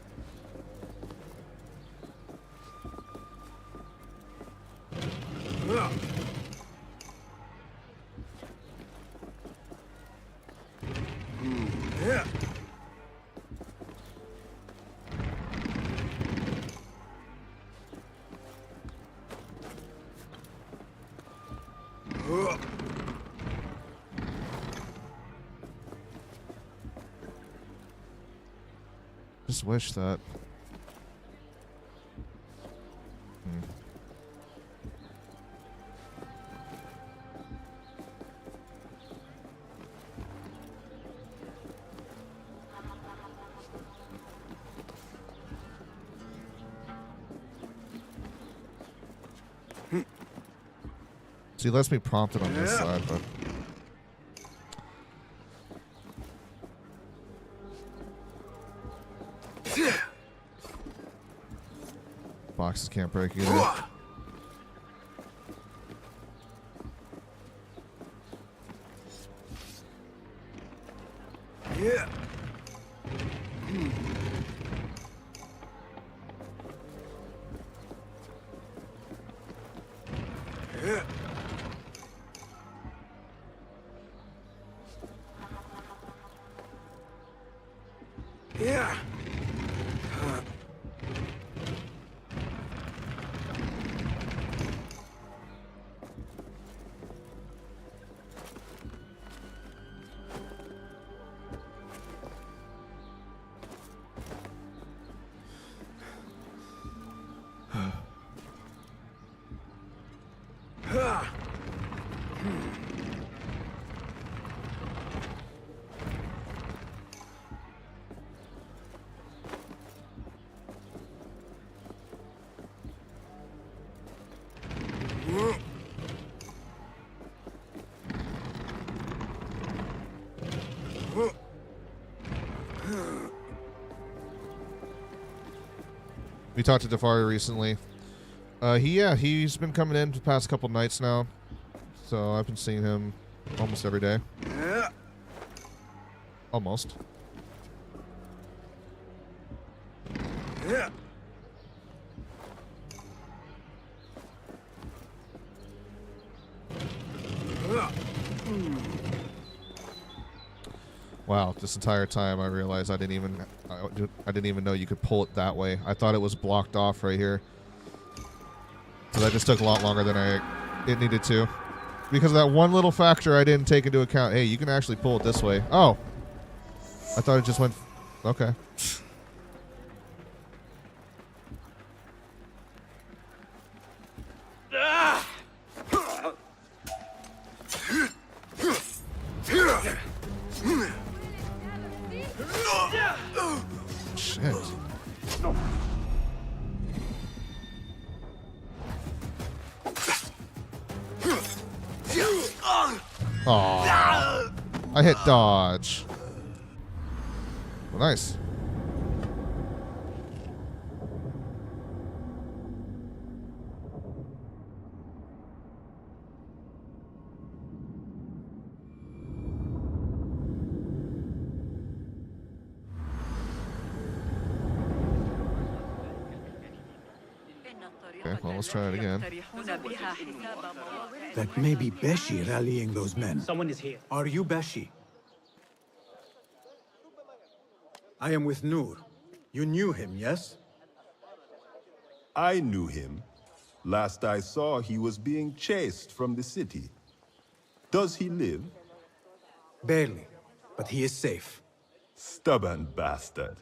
Just wish that. See, it lets me prompt it on this side, but... Boxes can't break either. Yeah. Yeah. Yeah. We talked to Defari recently. He's been coming in the past couple nights now. So I've been seeing him almost every day. Almost. Yeah. Wow, this entire time I realized I didn't even know you could pull it that way. I thought it was blocked off right here. So that just took a lot longer than it needed to. Because of that one little factor I didn't take into account. Hey, you can actually pull it this way. Oh. I thought it just went... Okay. Shit. Aww. I hit dodge. Oh, nice. Okay, well, let's try it again. That may be Beshi rallying those men. Someone is here. Are you Beshi? I am with Nur. You knew him, yes? I knew him. Last I saw, he was being chased from the city. Does he live? Barely, but he is safe. Stubborn bastard.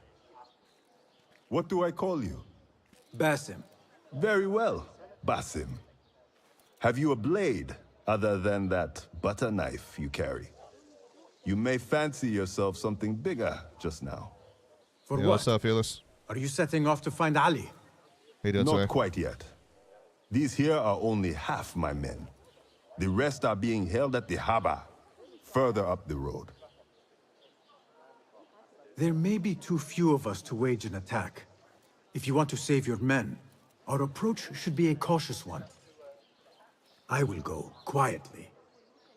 What do I call you? Basim. Very well, Basim. Have you a blade, other than that butter knife you carry? You may fancy yourself something bigger just now. For Yeah, what? what's up, Fearless? Are you setting off to find Ali? Hey, that's Not right. quite yet. These here are only half my men. The rest are being held at the harbor, further up the road. There may be too few of us to wage an attack. If you want to save your men, our approach should be a cautious one. I will go quietly.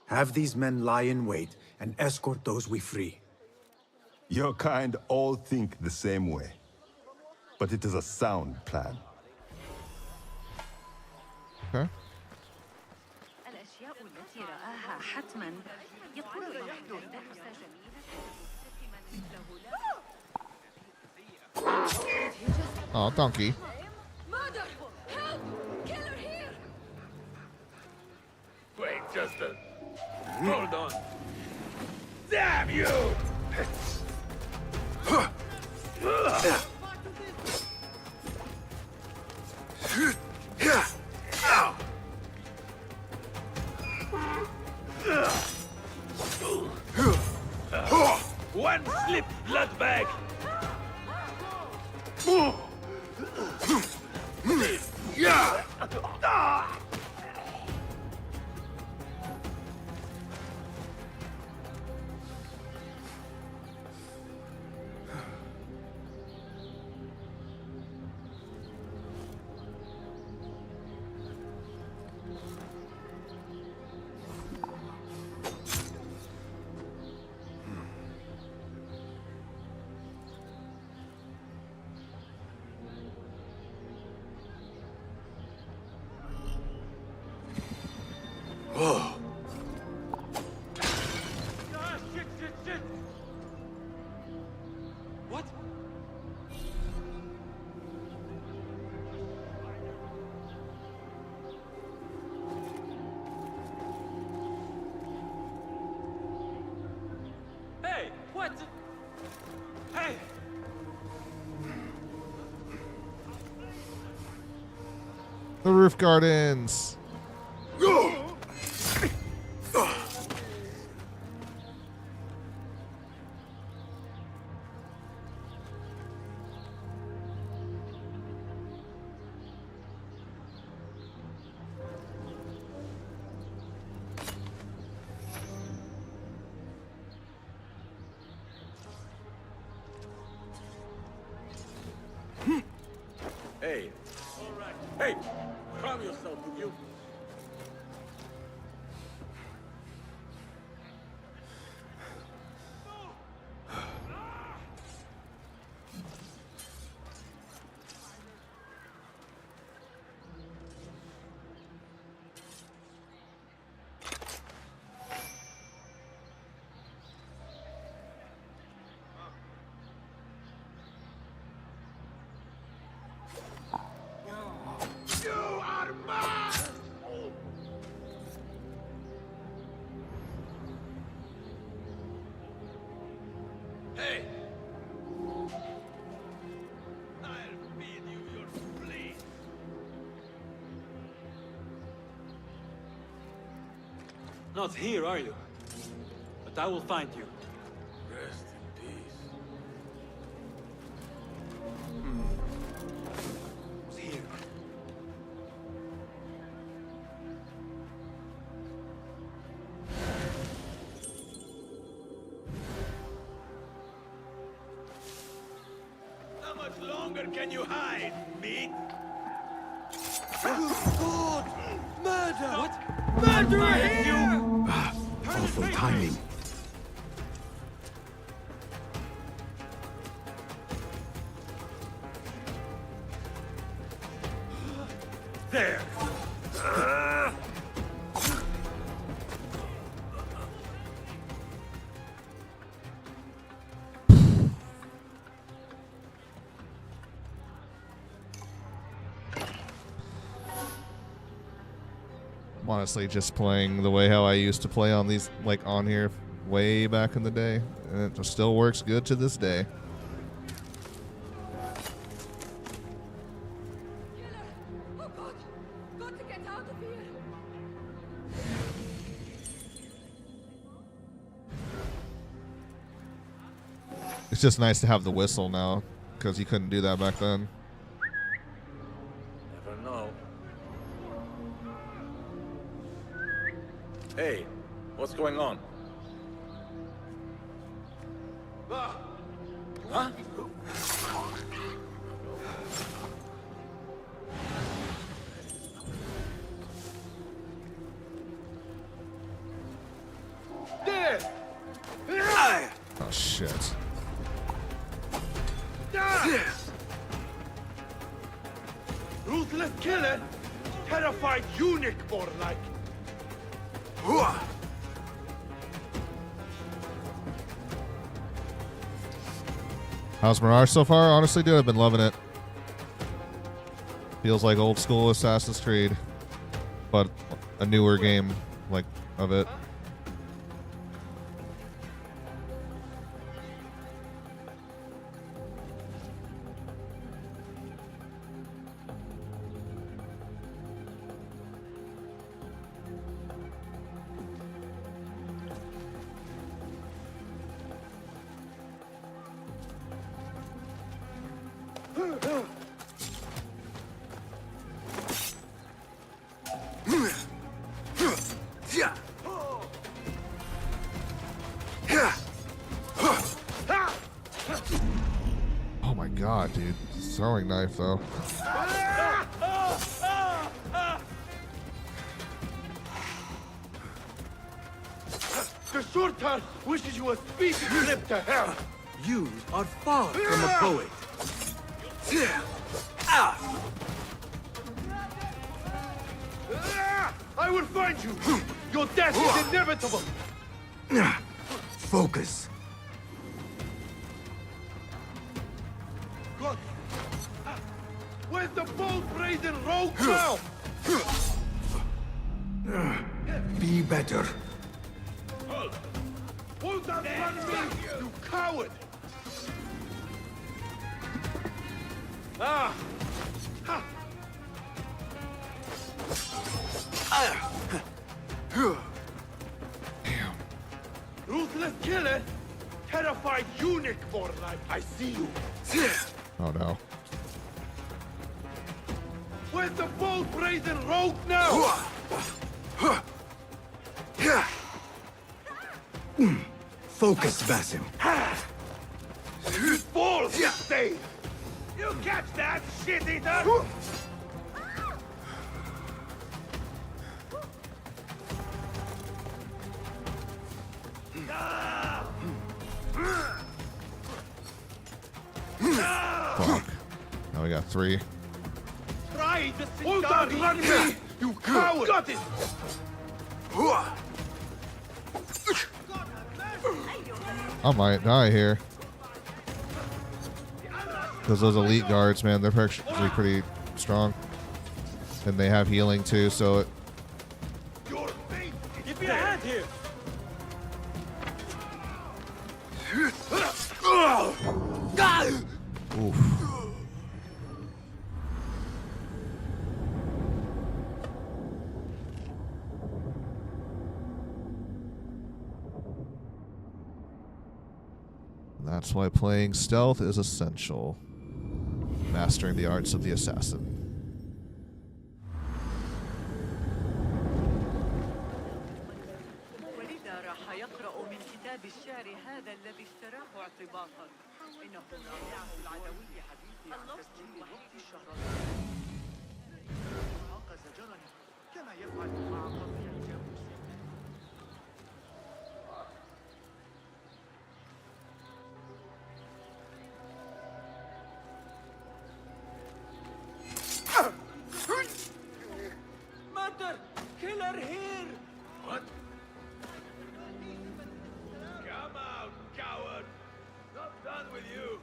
Have these men lie in wait and escort those we free. Your kind all think the same way. But it is a sound plan. Okay. الأشياء التي رآها حتما يقول إنه درس جميلة. Oh, donkey. Murder! Help! Killer here! Wait just a... Hold on. Damn you! One slip, blood bag! Yeah! Whoa. Shit! What? Hey, what? Hey! The roof gardens. Hey. Hey, calm yourself, will you? Hey! I'll feed you your spleen! Not here, are you? But I will find you. Rest in peace. Who's here? much longer can you hide, meat? God! Murder! What? Murder here! Awful timing. There. I'm honestly just playing the way how I used to play on these, like on here way back in the day. And it still works good to this day. Oh God! Got to get out of here! It's just nice to have the whistle now, because you couldn't do that back then. Never know. Hey, what's going on? Huh? There! Oh shit. Ruthless killer! Terrified eunuch, more like! How's Mirage so far? Honestly, dude, I've been loving it. Feels like old school Assassin's Creed, but a newer game, like, of it. Oh my god, dude. Throwing knife, though. The Sultan wishes you a speedy trip to hell! You are far from a poet. I will find you! Your death is inevitable! Focus. God! Where's the bold brazen rogue now? Be better. Won't outrun me, you coward! Ah! Ha! Ruthless killer! Terrified eunuch, more like. I see you. Oh no. Where's the bold brazen rogue now? Focus, Basim. You balls, stay! You catch that, shit-eater? Fuck. Now we got 3. Try the Hold on, run me! You coward! Got it! I might die here. Because those elite guards, man, they're actually pretty strong. And they have healing too, so it... Give me a hand here! Oof. That's why playing stealth is essential. Mastering the arts of the assassin. ولذا راح يقرأ من كتاب الشعر هذا الذي اشتراه ارتباطا. إنه رائعة العدوية حديثي عن تسجيل الوقت الشهر. الحق زجرني كما يفعل مع قطيع الجاموس. Mother! Killer here! What? Come out, coward! Not done with you!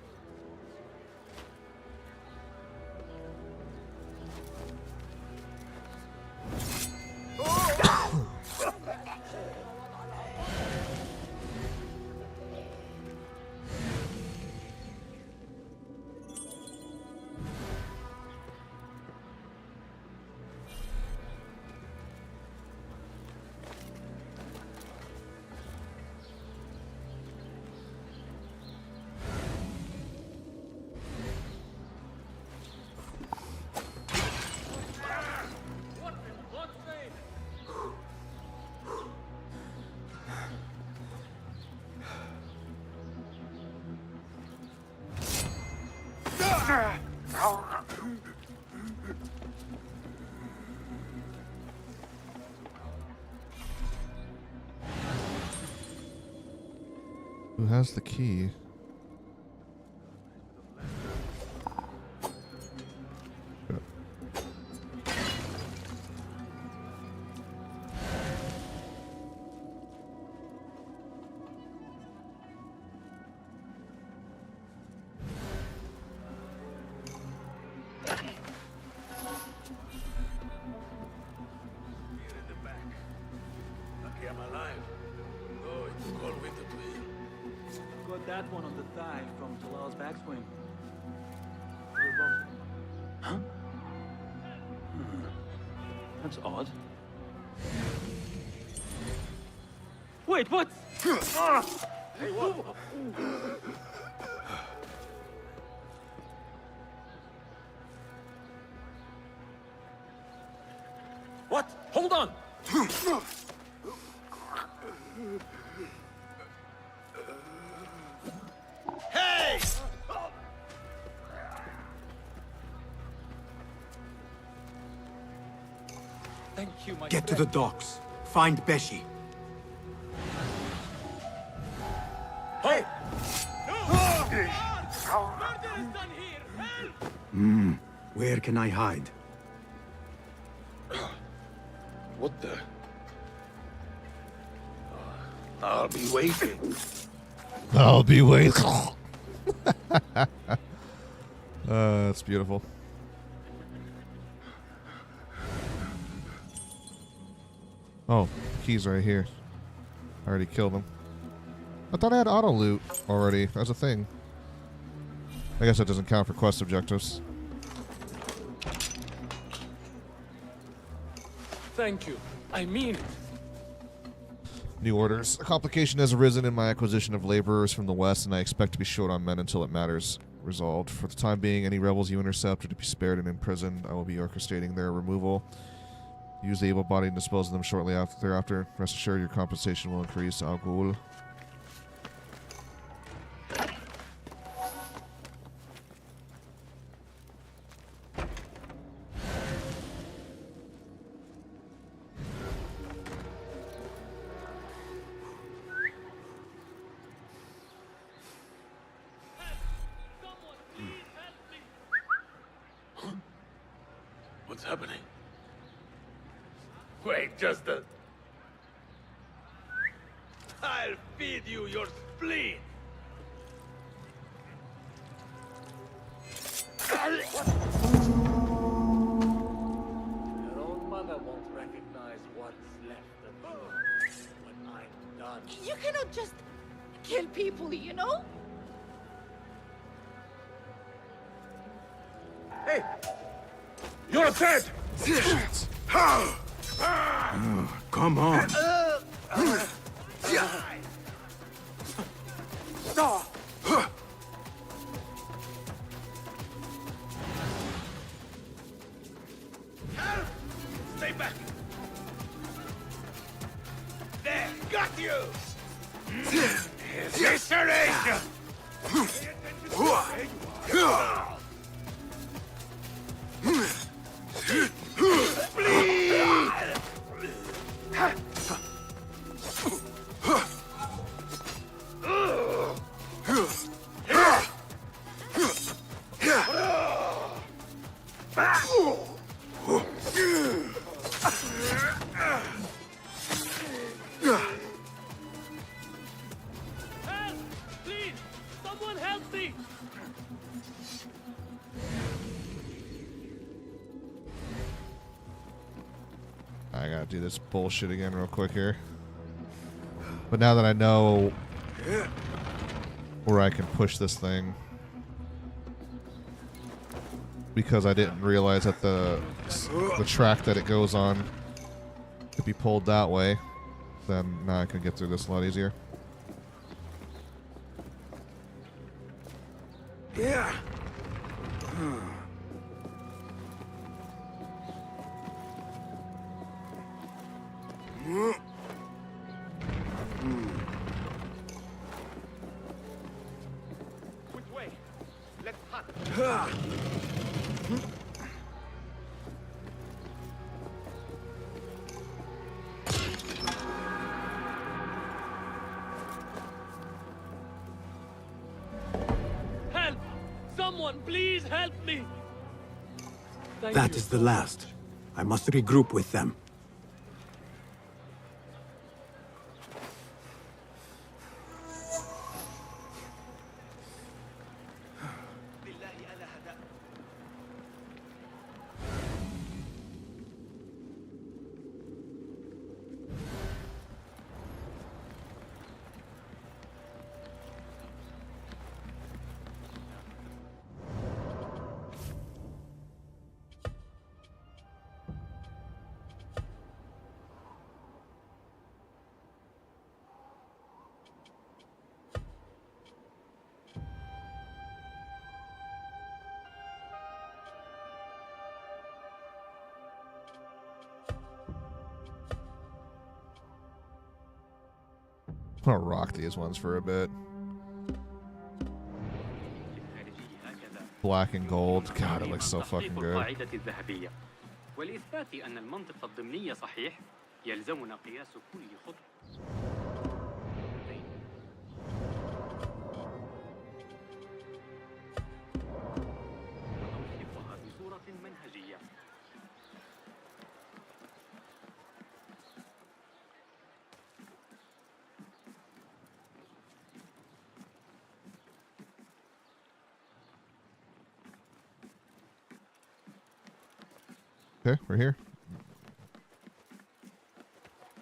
Who has the key? Lucky I'm alive. Oh, it's a cold winter to heal. Got that one on the thigh from Talal's backswing. Huh? That's odd. Wait, what? Hey, what? What? Hold on! Hey! Thank you, my Get to the docks. Find Beshi. Hey! Where can I hide? What the? I'll be waiting. I'll be waiting. That's beautiful. Oh, key's right here. I already killed him. I thought I had auto loot already as a thing. I guess that doesn't count for quest objectives. Thank you. I mean it. New orders. A complication has arisen in my acquisition of laborers from the west, and I expect to be short on men until it matters resolved. For the time being, any rebels you intercept are to be spared and imprisoned. I will be orchestrating their removal. Use the able-bodied and dispose of them shortly thereafter. Rest assured your compensation will increase. Al Ghul. What's happening? Wait, just a... I'll feed you your spleen! Your own mother won't recognize what's left of you when I'm done. You cannot just kill people, you know? Hey! You're dead! Come on. Stay back! There, got you! Evisceration! Please, someone help me! I gotta do this bullshit again real quick here. But now that I know where I can push this thing, because I didn't realize that the track that it goes on could be pulled that way, then now I can get through this a lot easier. Yeah. Which way? Let's hunt. Help! Someone, please help me! That is the last. I must regroup with them. I'll rock these ones for a bit. Black and gold. God, it looks so fucking good. ولإثبات أن المنطق الضمني صحيح يلزمنا قياس كل خطوة. وتوصيفها بصورة منهجية. Okay, we're here.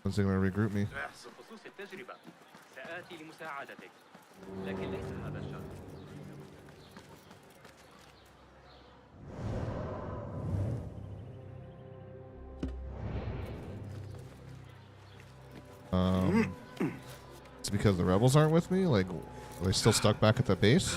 When's he gonna regroup me? بخصوص التجربة سآتي لمساعدتك لكن ليس هذا الشرط. It's because the rebels aren't with me? Like, are they still stuck back at the base?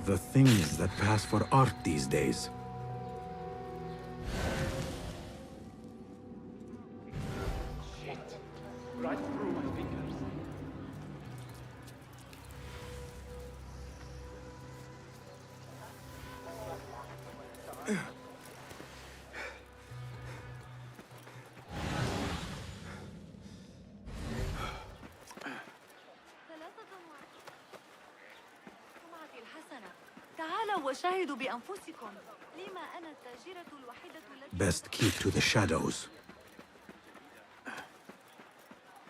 The things that pass for art these days. Right through my fingers. تعالوا وشاهدوا بأنفسكم. لما أنا التاجرة الوحيدة التي Best keep to the shadows.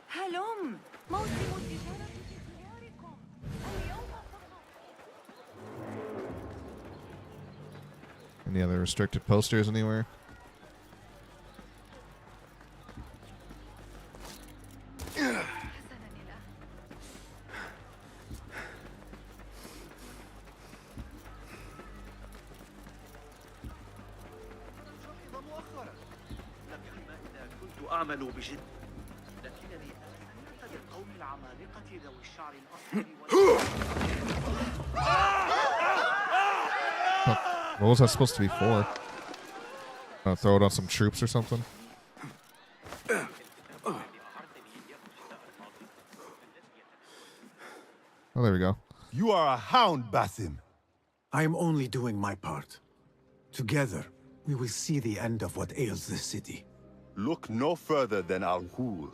هلم موسم التجارة في دياركم اليوم فقط. Any other restricted posters anywhere? أعمل بجد لكنني أنت بالقوم العمالقة ذوي الشعر الأصفر What was that supposed to be for? Throw it on some troops or something? Oh, there we go. You are a hound, Basim. I am only doing my part. Together, we will see the end of what ails this city. Look no further than Al-Ghul,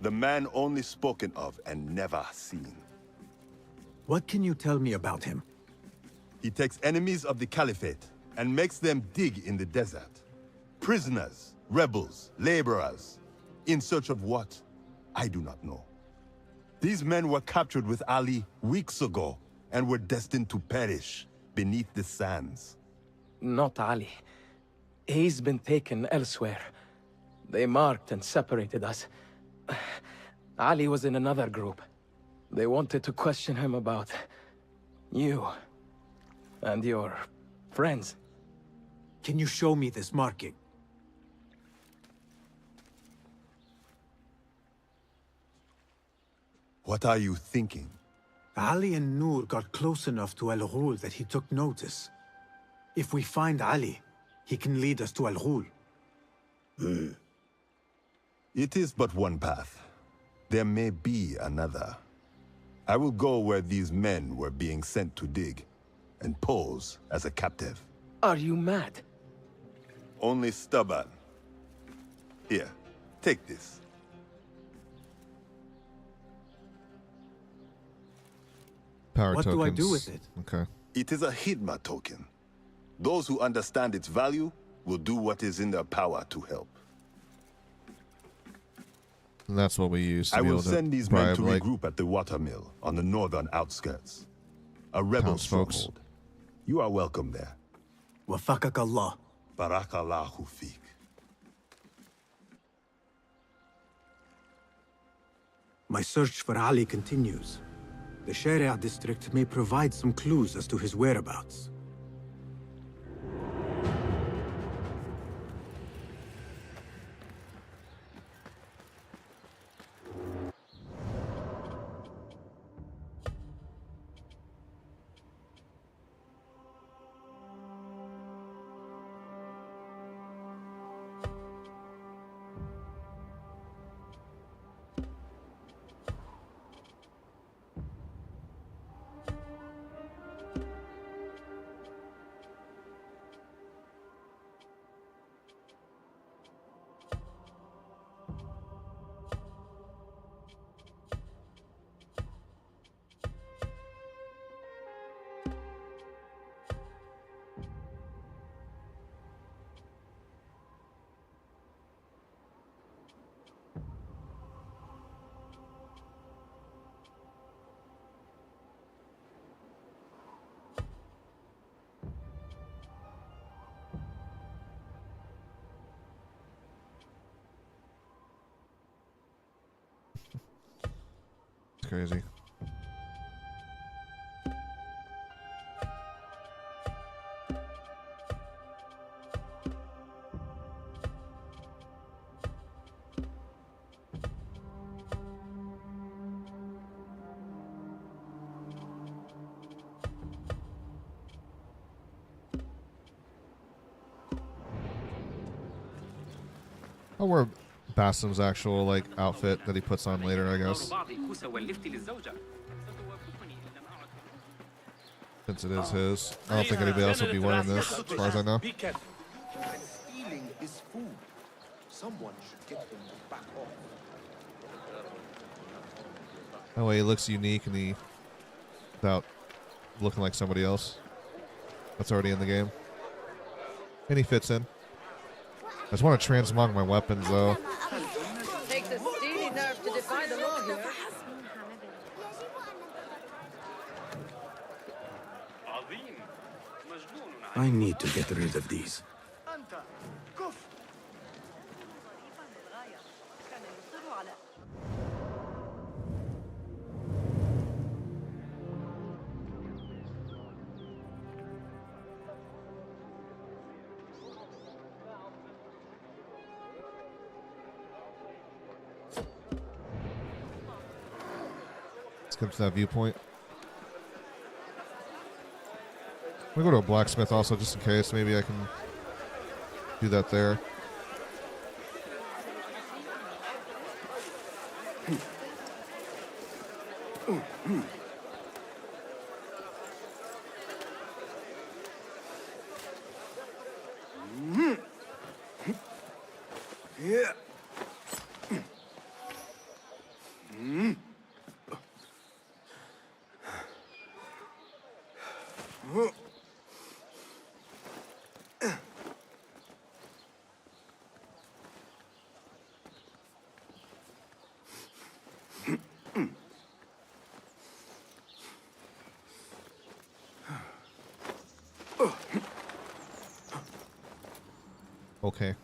the man only spoken of and never seen. What can you tell me about him? He takes enemies of the Caliphate and makes them dig in the desert. Prisoners, rebels, laborers. In search of what? I do not know. These men were captured with Ali weeks ago and were destined to perish beneath the sands. Not Ali. He's been taken elsewhere. They marked and separated us. Ali was in another group. They wanted to question him about you and your friends. Can you show me this marking? What are you thinking? Ali and Noor got close enough to Al-Ghul that he took notice. If we find Ali, he can lead us to Al-Ghul. It is but one path. There may be another. I will go where these men were being sent to dig, and pose as a captive. Are you mad? Only stubborn. Here, take this. Power What tokens. do I do with it? Okay. It is a Hidma token. Those who understand its value will do what is in their power to help. And that's what we use to I be will able to send these men bribe, to like, regroup at the watermill on the northern outskirts. A rebel townsfolk. stronghold. You are welcome there. Wafakak Allah. Barakallahu feek. My search for Ali continues. The Sharia district may provide some clues as to his whereabouts. It's crazy. I'll wear Basim's actual like outfit that he puts on later, I guess. Since it is his. I don't think anybody else will be wearing this, as far as I know. Stealing is food. Someone should get him back off. That way he looks unique and he without looking like somebody else that's already in the game. And he fits in. I just want to transmog my weapons though. Takes a steely nerve to defy the law here. I need to get rid of these. Let's come to that viewpoint. We go to a blacksmith also, just in case. Maybe I can do that there. Yeah. Okay.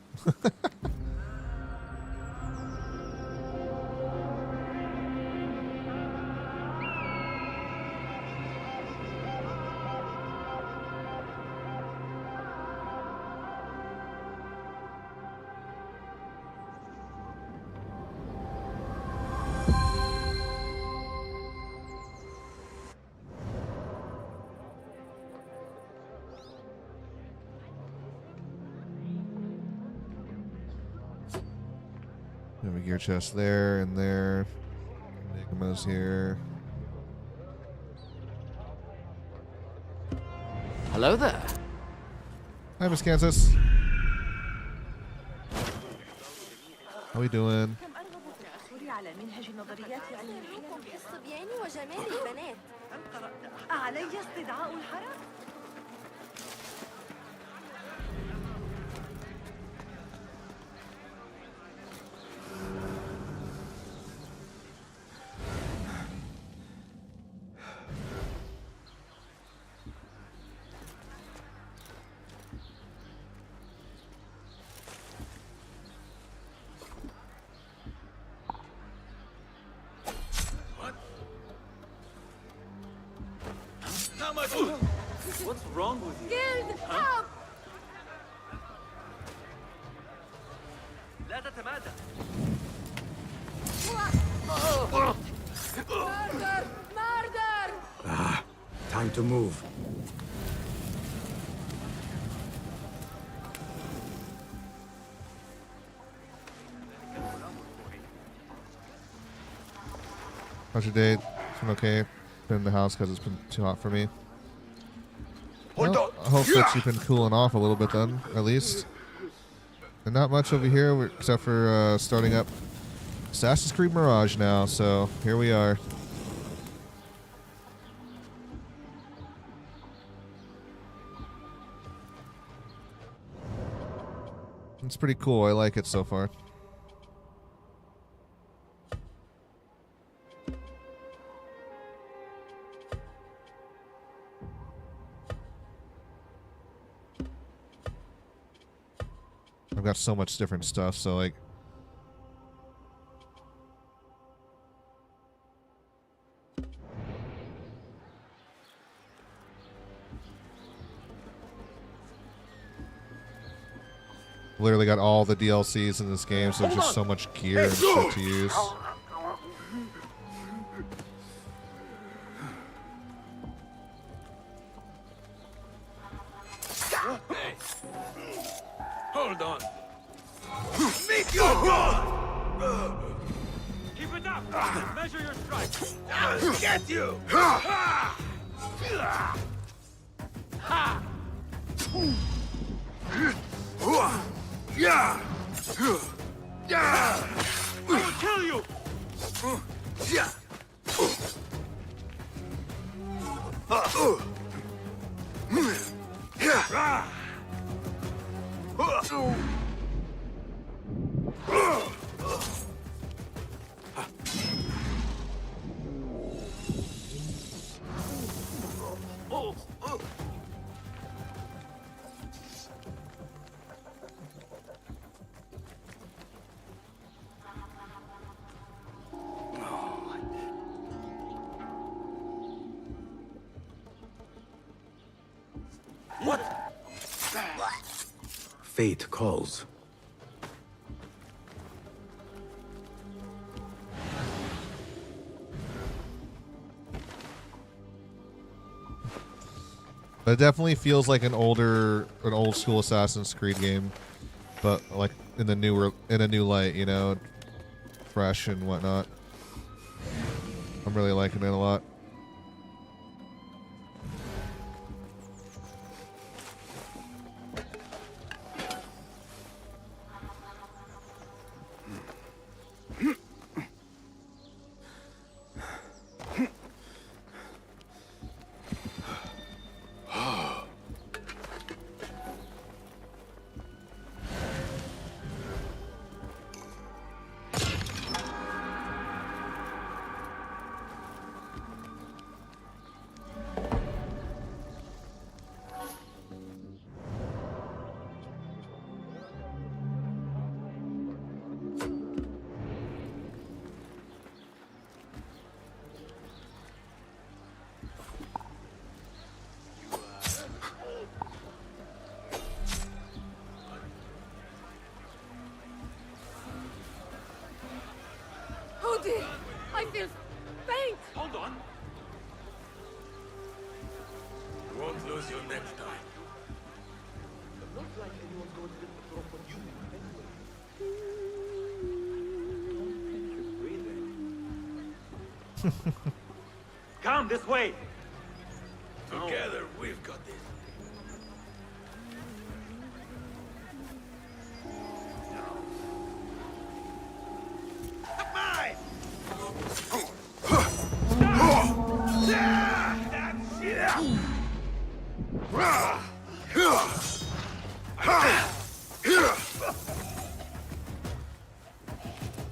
We have a gear chest there and there. Enigma's here. Hello there. Hi, Miss Kansas. How we doing? الصبيان وجمال البنات. علي استدعاء الحرم؟ What's wrong with you? Guild, help! لا تتمادى. Murder! Murder! Ah, time to move. How's your day? It's been okay. Been in the house because it's been too hot for me. Well, I hope that you've been cooling off a little bit then, at least. And not much over here, except for starting up Assassin's Creed Mirage now, so here we are. It's pretty cool. I like it so far. I've got so much different stuff, so like literally got all the DLCs in this game, so there's just so much gear and shit to use. Hey. Hold on. Make your God! Keep it up! Measure your strike! I'll get you! Ha! Yeah! Yeah! I will kill you! Yeah! What? Fate calls. But it definitely feels like an old school Assassin's Creed game, but like in a new light, you know, fresh and whatnot. I'm really liking it a lot. I feel faint! Hold on. You won't lose your next time. But not like anyone's going to get the drop on you anyway. Come this way. Together, we've got this.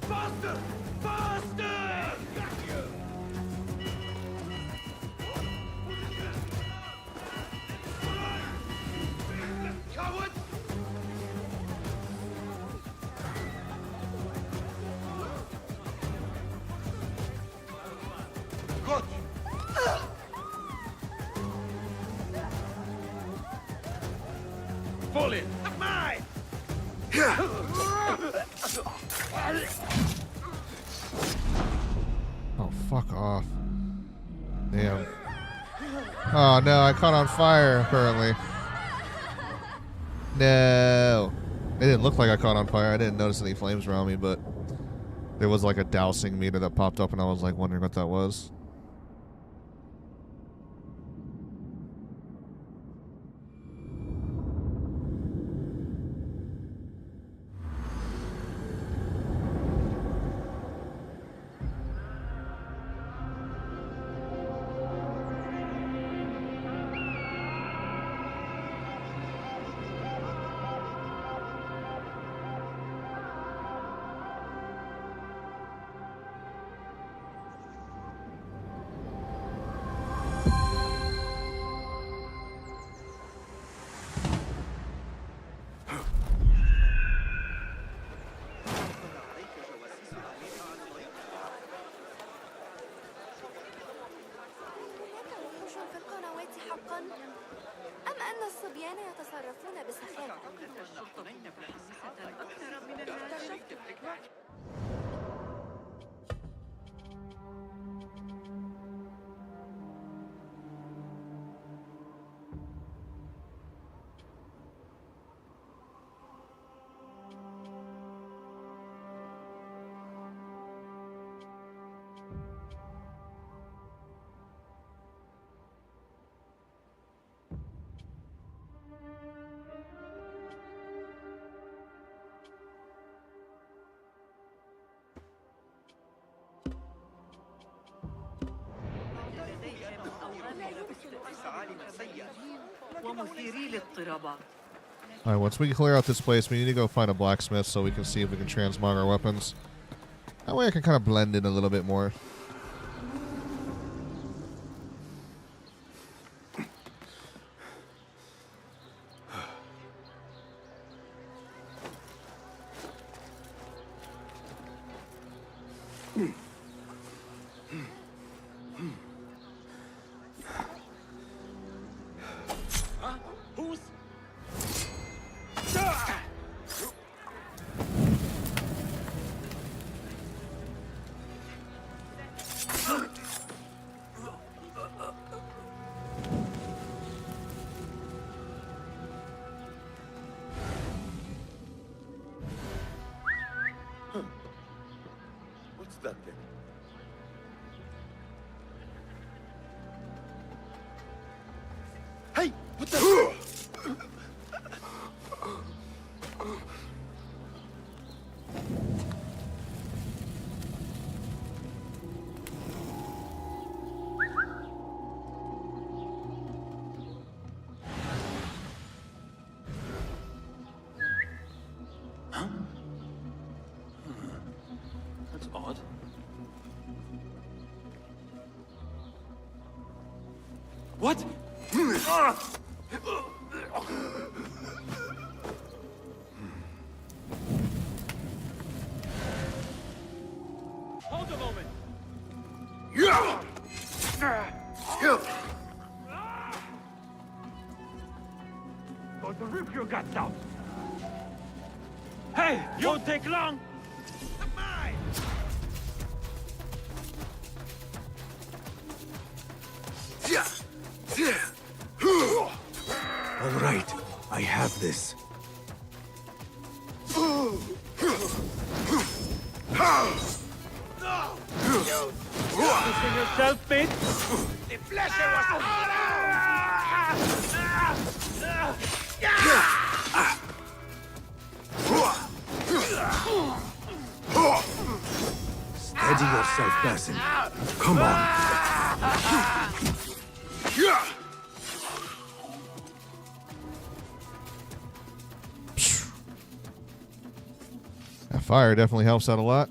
Faster! Faster! Coward! Good! Fall in! Mine! Oh, fuck off. Damn. Oh no, I caught on fire apparently. No. It didn't look like I caught on fire. I didn't notice any flames around me, but there was like a dousing meter that popped up and I was like wondering what that was. Alright, once we clear out this place, we need to go find a blacksmith so we can see if we can transmog our weapons. That way I can kind of blend in a little bit more. That's odd. What? Hold a moment. Going to rip your guts out. Hey, you won't take long. All right, I have this. Pushing yourself, mate? The pleasure was all Steady yourself, Basim. Come on. That fire definitely helps out a lot.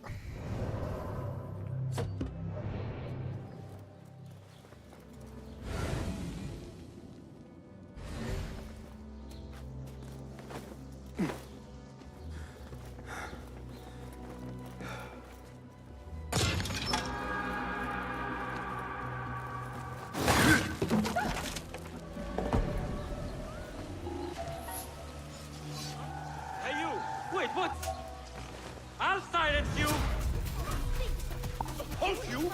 Hey, you! Wait, what? I'll silence you! Hold you!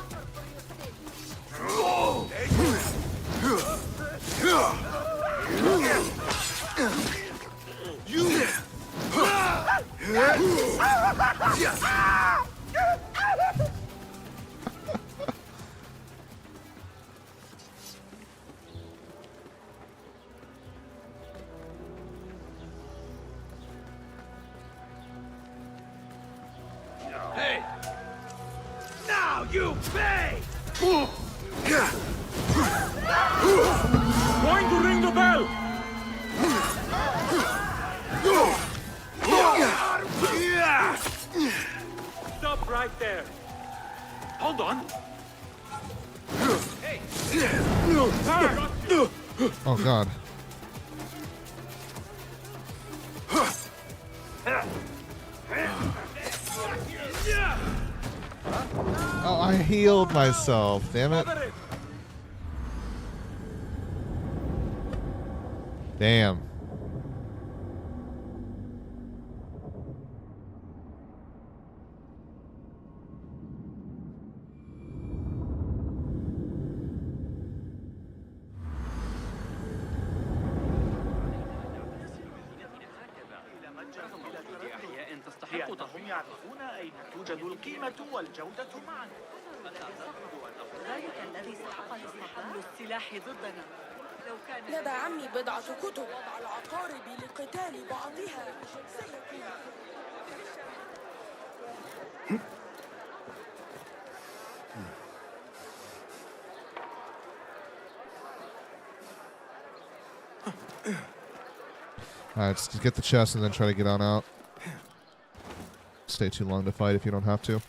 Hey! Now you pay! Going to ring the bell! Stop right there! Hold on! Hey! Oh god. Oh, I healed myself. Damn it. Damn. لأنهم يعرفون أين توجد القيمة والجودة معا. ذلك الذي سحق حمل السلاح ضدنا. لو كان لدى عمي بضعة كتب وضع العقارب لقتال بعضها سيكون Alright, just get the chest and then try to get on out. Stay too long to fight if you don't have to.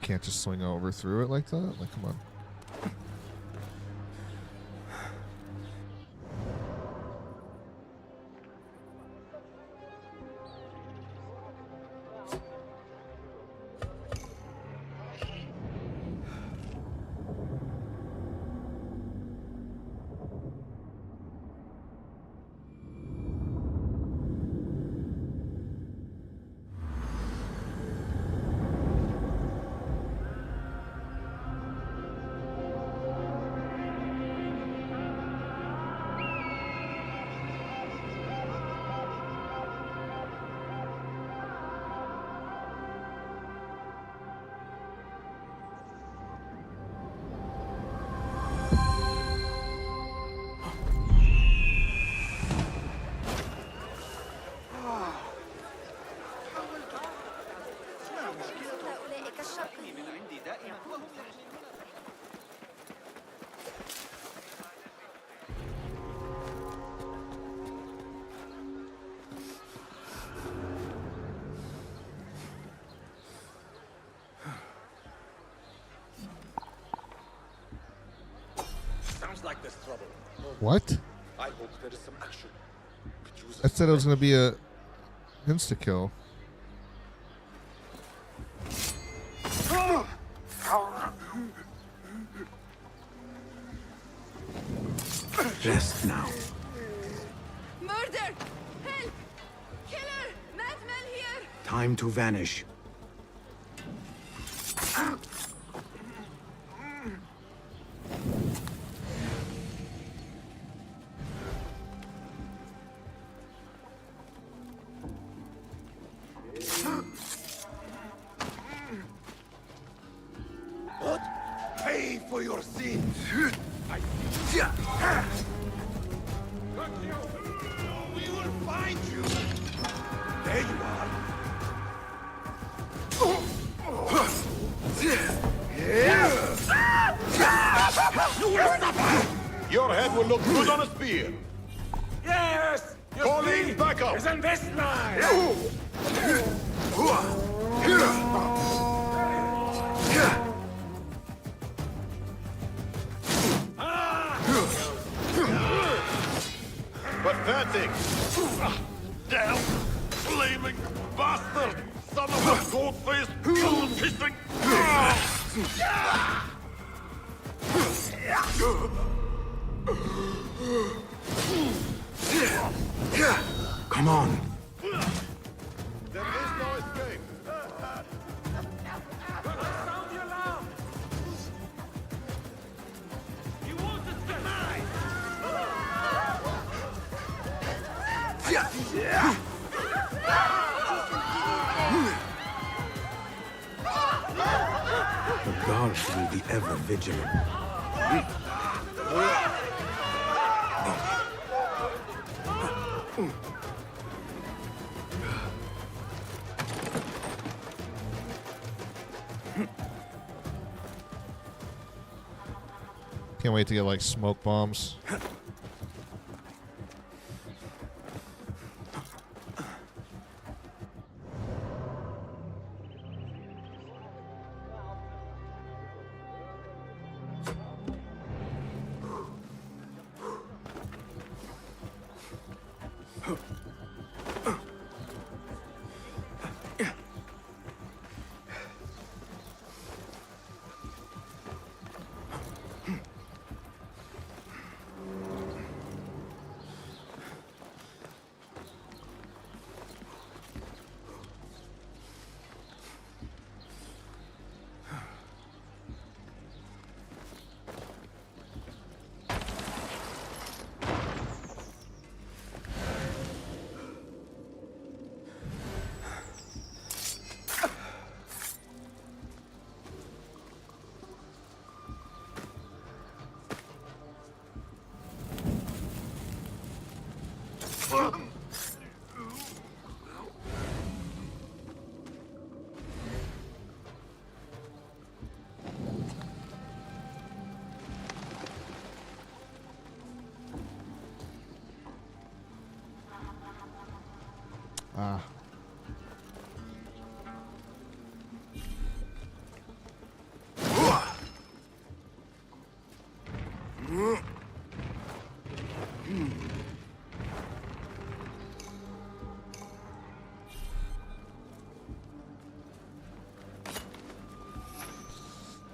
Can't just swing over through it like that? Like, come on. There's trouble. No. What? I hope there is some action. Could use I said it was going to be a insta-kill. Rest now. Murder! Help! Killer! Madman here! Time to vanish. What? Pay for your sins. We will find you. There you are. You will suffer. Your head will look good on a spear. Yes! Calling backup. Isn't this nice? Pathetic! Damn! Flaming bastard! Son of a goat-faced, gold-kissing! Come on. There is no escape! Sound the alarm! You want us to die! The guards will be ever vigilant. Can't wait to get like smoke bombs. Ah.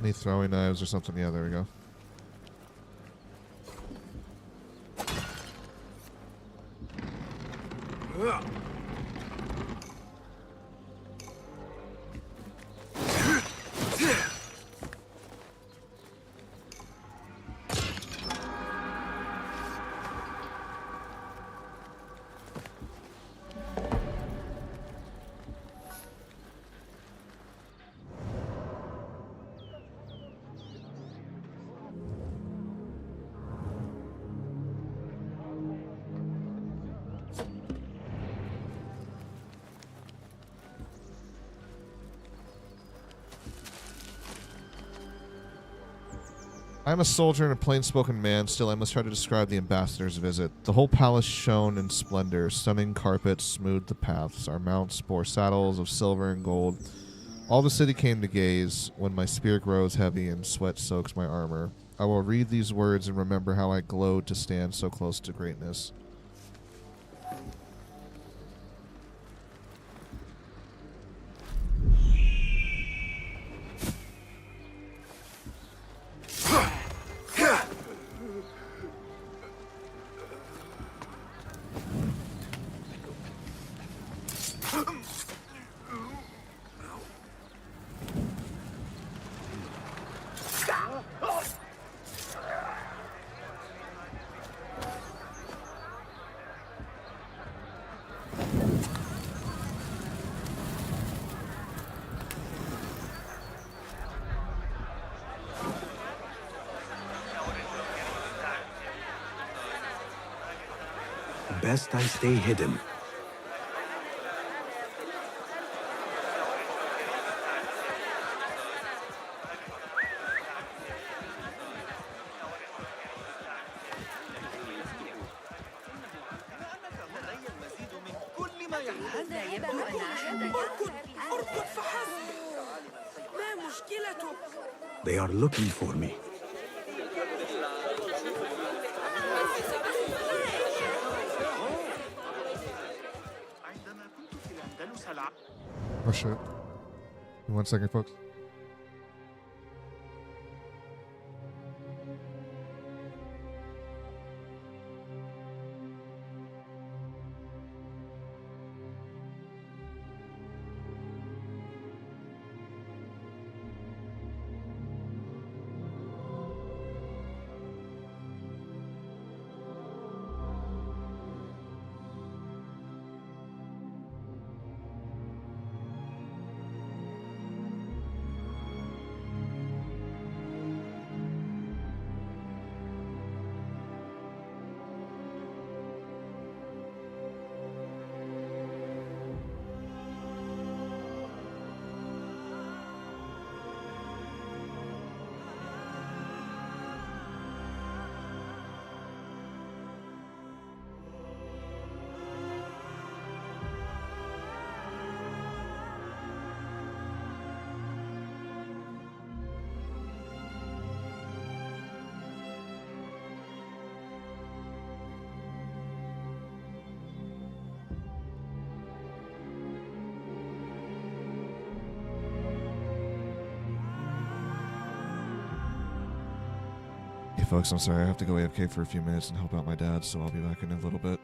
Any throwing knives or something? Yeah, there we go. I'm a soldier and a plain-spoken man, still I must try to describe the ambassador's visit. The whole palace shone in splendor. Stunning carpets smoothed the paths. Our mounts bore saddles of silver and gold. All the city came to gaze when my spear grows heavy and sweat soaks my armor. I will read these words and remember how I glowed to stand so close to greatness. Best I stay hidden. They are looking for me. Oh shit. 1 second, folks. Hey folks, I'm sorry, I have to go AFK for a few minutes and help out my dad, so I'll be back in a little bit.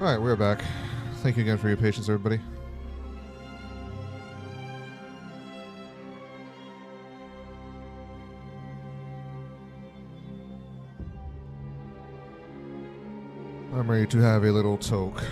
Alright, we're back. Thank you again for your patience, everybody. I'm ready to have a little talk.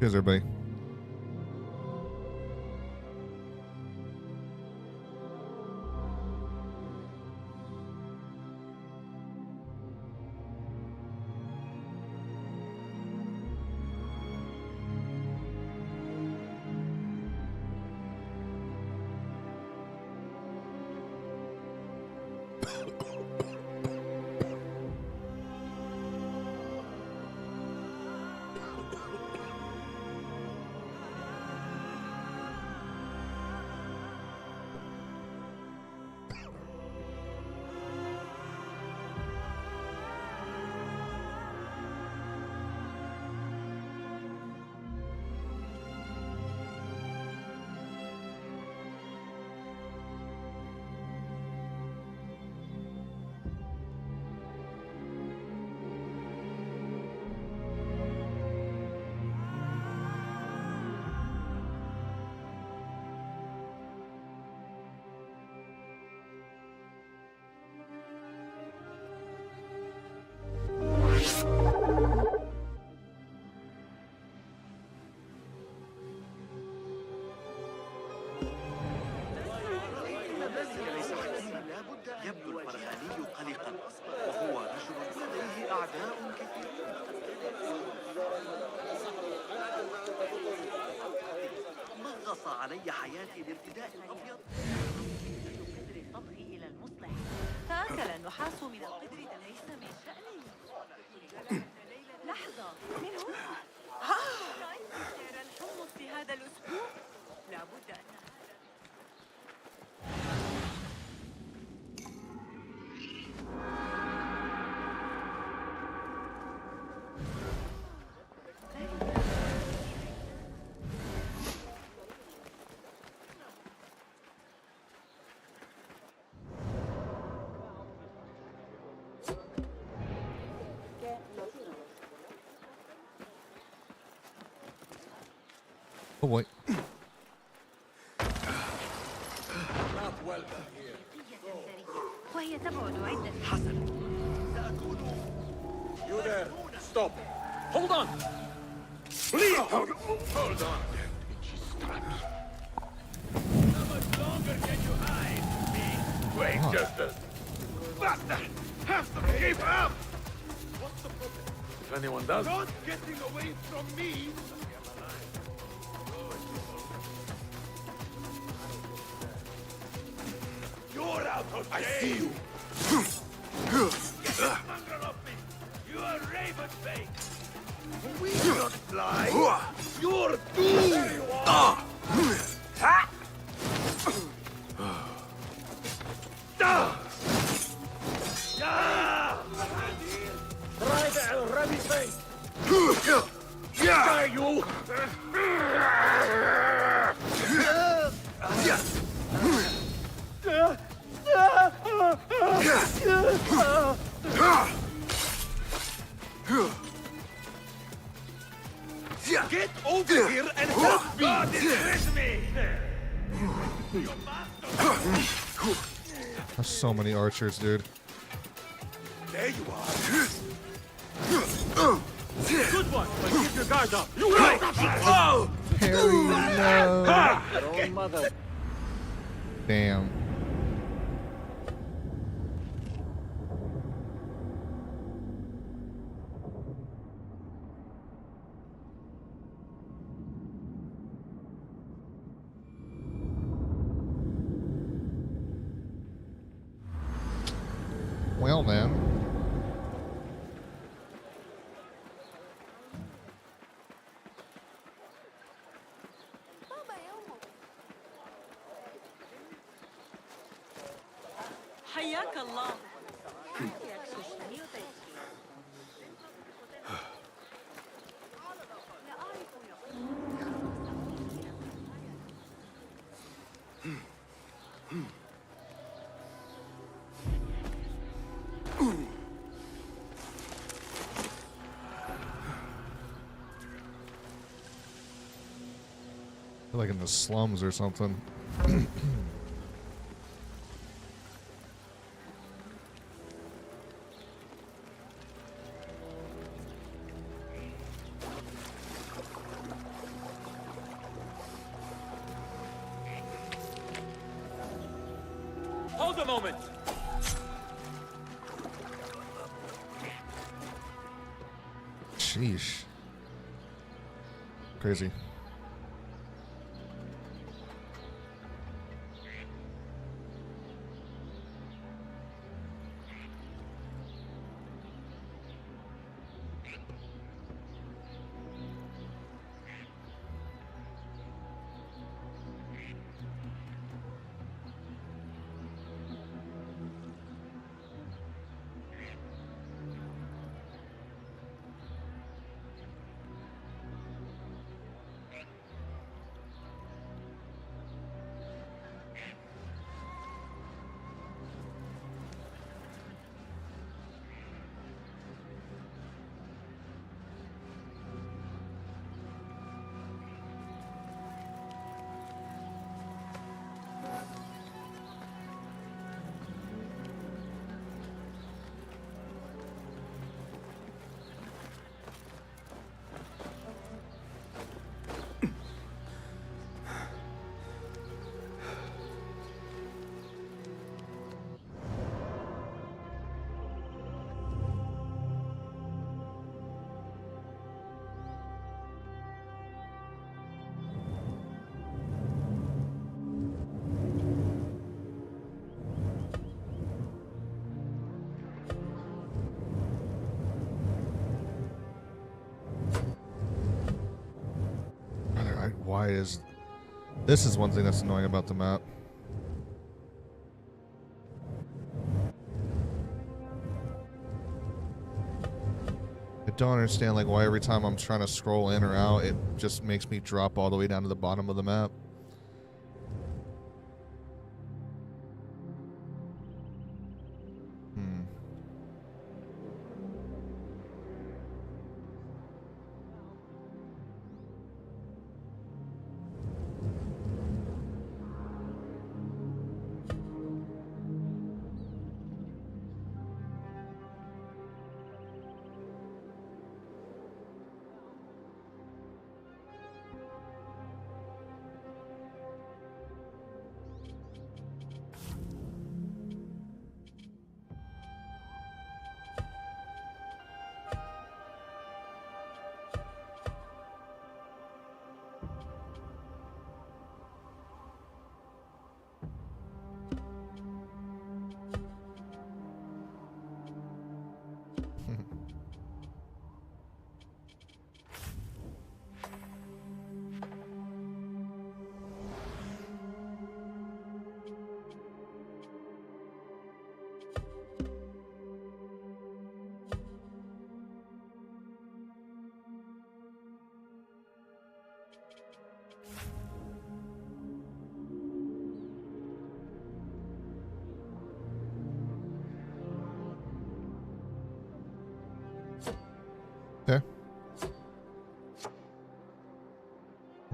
Cheers, everybody. يبدو الفرغاني قلقا وهو رجل لديه أعداء كثير. مغص علي حياتي الارتداء الأبيض. قدر الطبخ إلى المصلح. تأكل النحاس من القدر ليس من شأني. لحظة، من هنا؟ رأيت سعر الحمص هذا الأسبوع؟ لابد أن Oh boy. وهي تبعد عدة. حسنا. You there. Stop. Hold on. Please. Hold on. Itchy straps. How much longer can you hide? Me? Wait just a... Bastard! Have to keep up! What's the problem? If anyone does... Not getting away from me! You're out of I see you! You are raven fake! We do not fly! You're doomed! There you are! Ha! Drive it, rabbit face! Die, you! Get over here and help me! God is with me! There's so many archers, dude. There you are! Good one, but keep your guard up! You right! Oh! Harry, no! Your own mother. Damn. Well, man. حياك الله. Like in the slums or something. Hold a moment! Sheesh. Crazy. Why is... This is one thing that's annoying about the map. I don't understand like why every time I'm trying to scroll in or out, it just makes me drop all the way down to the bottom of the map.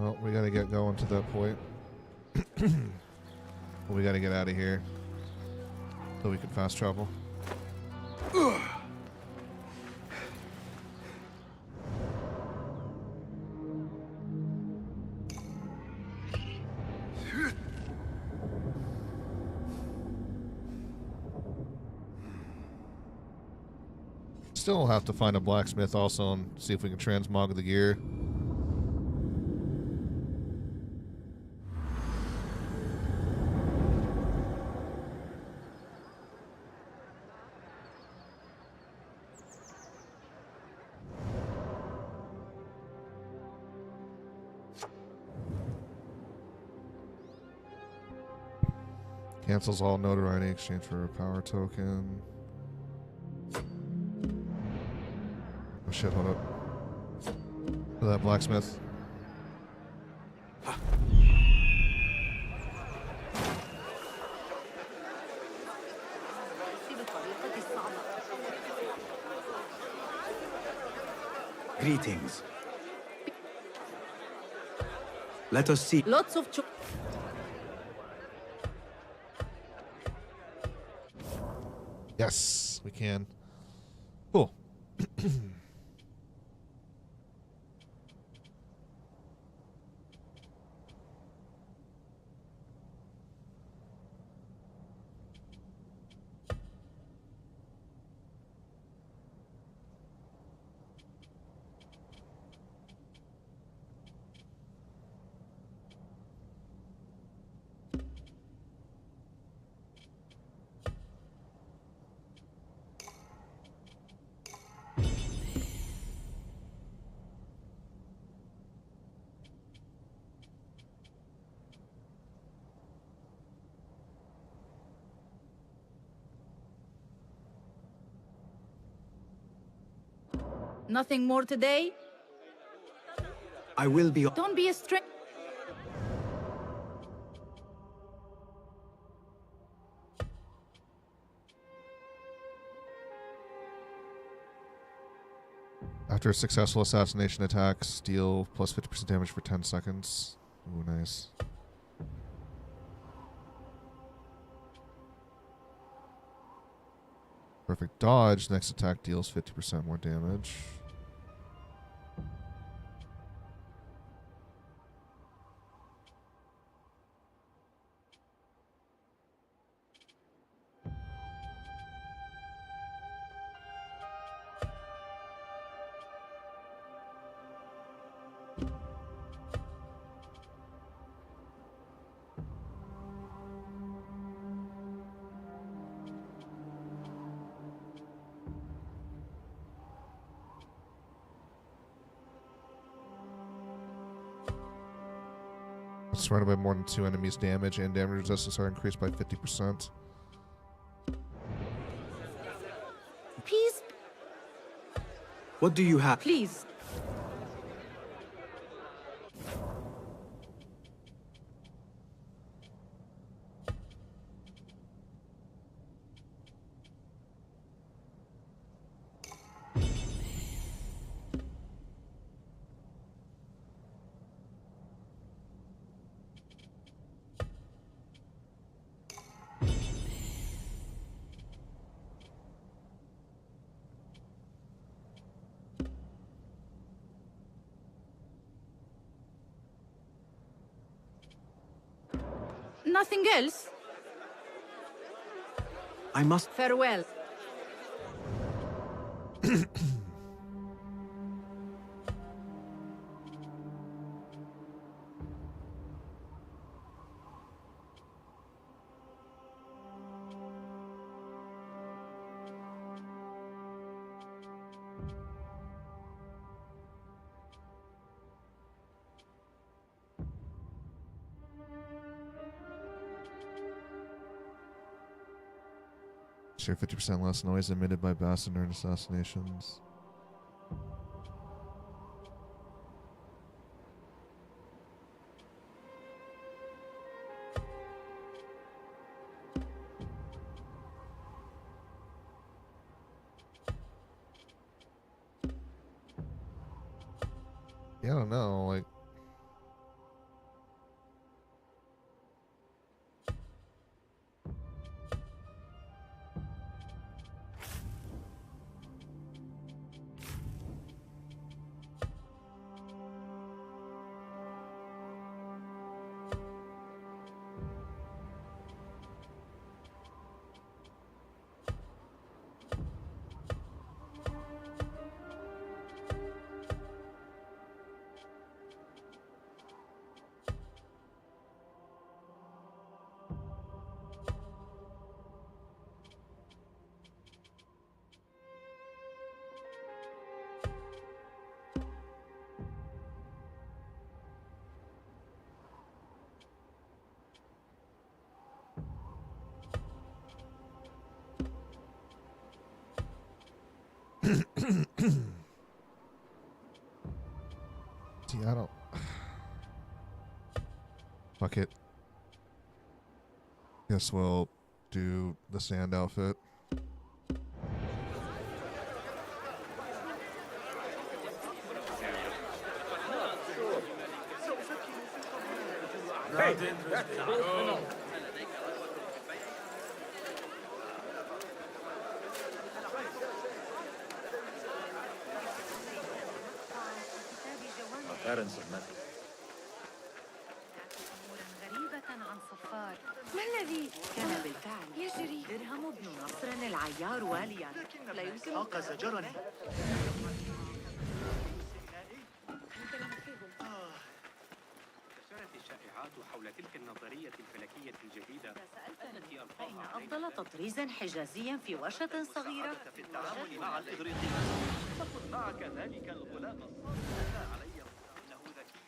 Well, we gotta get going to that point. We gotta get out of here so we can fast travel. Still have to find a blacksmith also and see if we can transmog the gear. Cancels all notoriety exchange for a power token. Oh shit, hold up. Look at that blacksmith. Greetings. Let us see. Lots of Yes, we can. Cool. Nothing more today? I will be. Don't be a stranger. After a successful assassination attack, deal plus 50% damage for 10 seconds. Ooh, nice. Perfect dodge. Next attack deals 50% more damage. Surrounded by more than 2 enemies, damage and damage resistance are increased by 50%. Please. What do you have? Please. Nothing else? I must. Farewell. Share 50% less noise emitted by Bassin during assassinations. Yeah, I don't know, like See, I don't. Fuck it. Guess we'll do the sand outfit. Hey, that's go. parents of metal. غريبة عن صفار. ما الذي كان بالفعل يجري؟ درهم بن نصر العيار واليا. لا يمكن الساق زجرني. انتشرت الشائعات حول تلك النظرية الفلكية الجديدة التي فإن أفضل تطريز حجازي في ورشة صغيرة في التعامل مع الإغريقيين. فخذ معك ذلك الغلام الصغير علي إنه ذكي.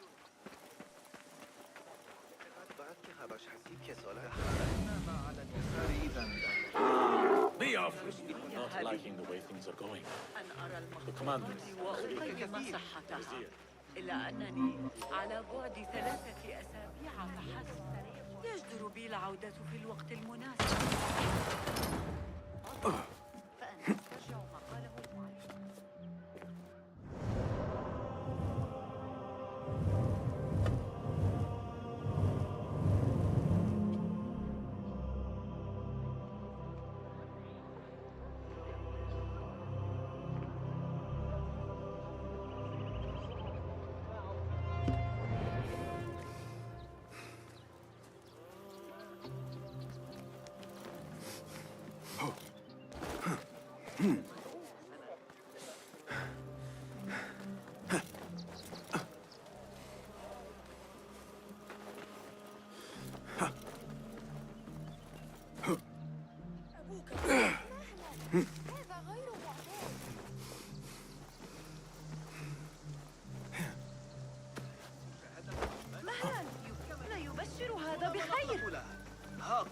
Be off. Not liking the way things are going. The commander. وأقيم صحتها إلا أنني على بعد 3 أسابيع فحسب يجدر بي العودة في الوقت المناسب فأنا أرجع ما قاله المعلم.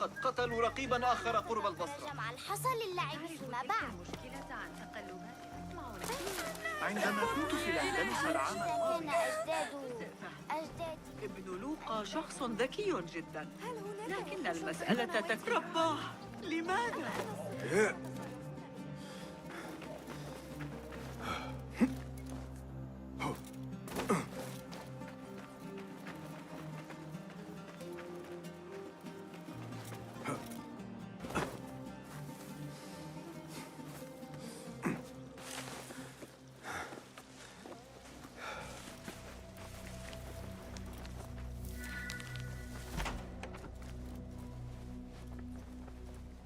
قد قتلوا رقيبا آخر قرب البصرة. جمع الحصى للعب فيما بعد. مشكلة عن تقلبات عندما كنت في الأندلس العام كان أجدادي ابن لوقا شخص ذكي جدا لكن المسألة تتربى. لماذا؟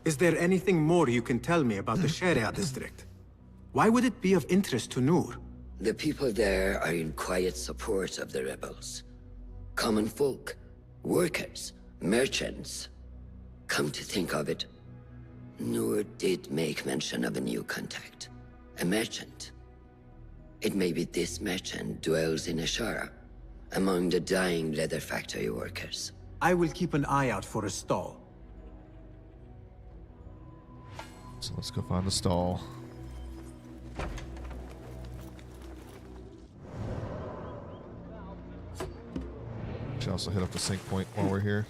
Is there anything more you can tell me about the Sharia district? Why would it be of interest to Noor? The people there are in quiet support of the rebels. Common folk, workers, merchants. Come to think of it, Noor did make mention of a new contact. A merchant. It may be this merchant dwells in Ashara, among the dying leather factory workers. I will keep an eye out for a stall. So let's go find the stall. Should also hit up the sync point while we're here.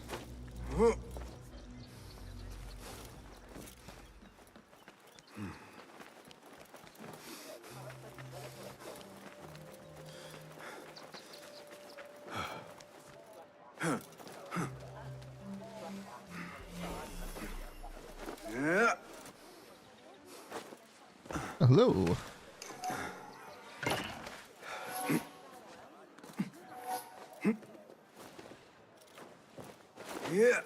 Hello. Yeah.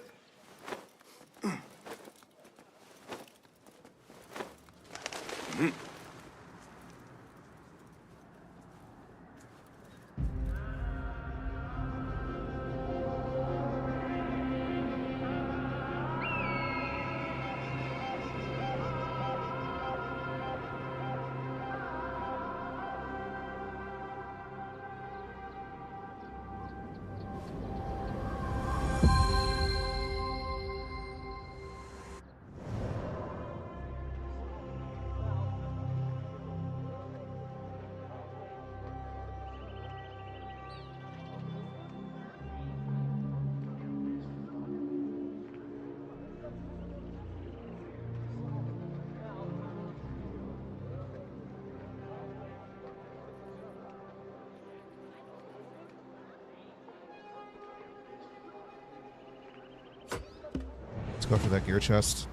Go for that gear chest.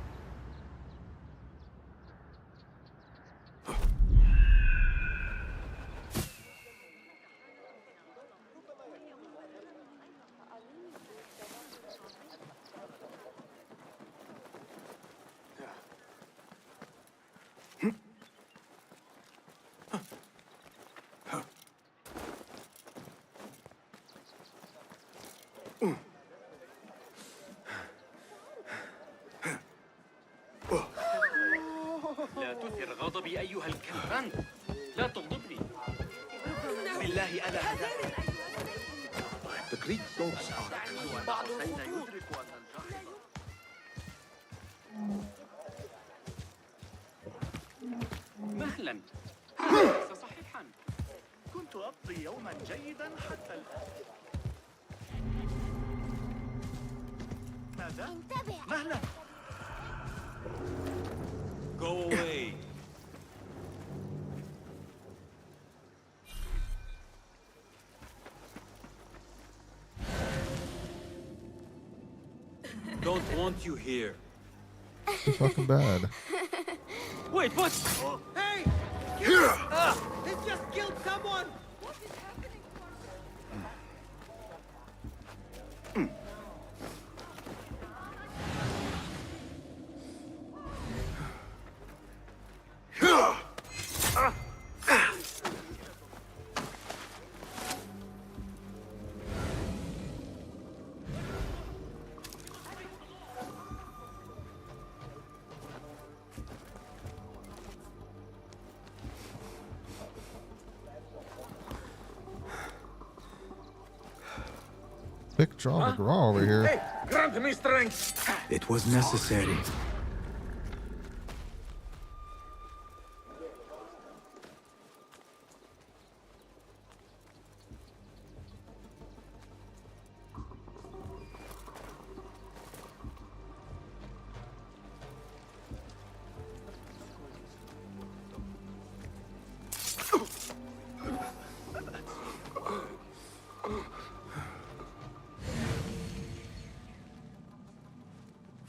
لا تثر غضبي أيها الكلب أنت. لا تغضبني. بالله ألا هداك. The Greek dogs are بعض الخطوط. يدرك أن الجحر مهلا. ليس صحيحا. كنت أقضي يوما جيدا حتى الآن. ماذا؟ انتبه. مهلا. Go away. Don't want you here. Too fucking bad. Wait, what? Hey! He just killed someone! What is happening? Big Draw McGraw over here. Hey, grant me strength! It was necessary.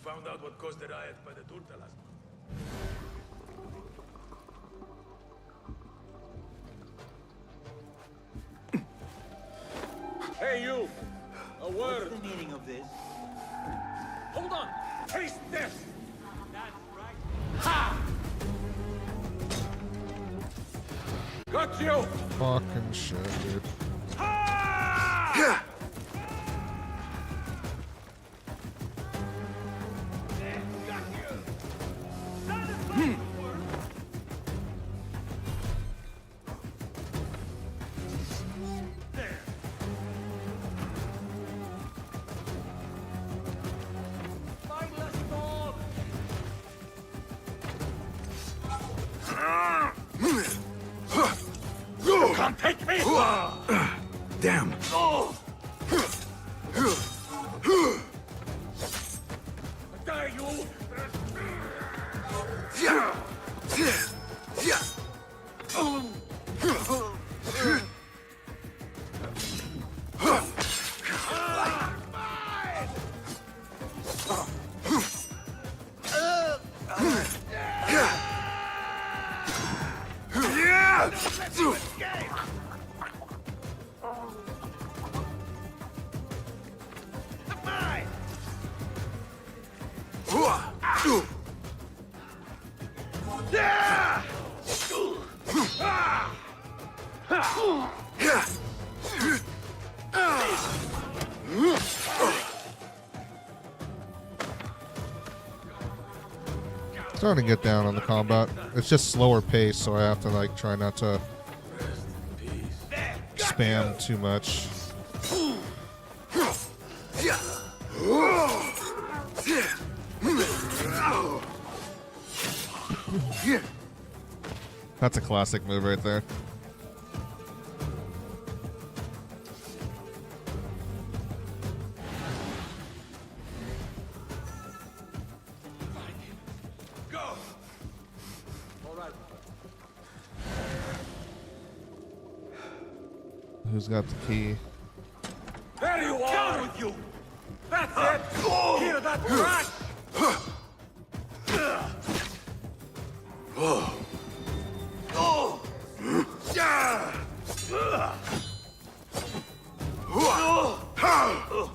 Found out what caused the riot by the Turta last month. Hey, you! A word! What's the meaning of this? Hold on! Taste this! That's right. Ha! Got you! Fucking shit, dude. Ha! Can't take me! Damn. Die, you! Starting to get down on the combat. It's just slower pace, so I have to like try not to spam too much. That's a classic move right there. Who's got the key? There you are! Down with you! That's it! Hear that crash?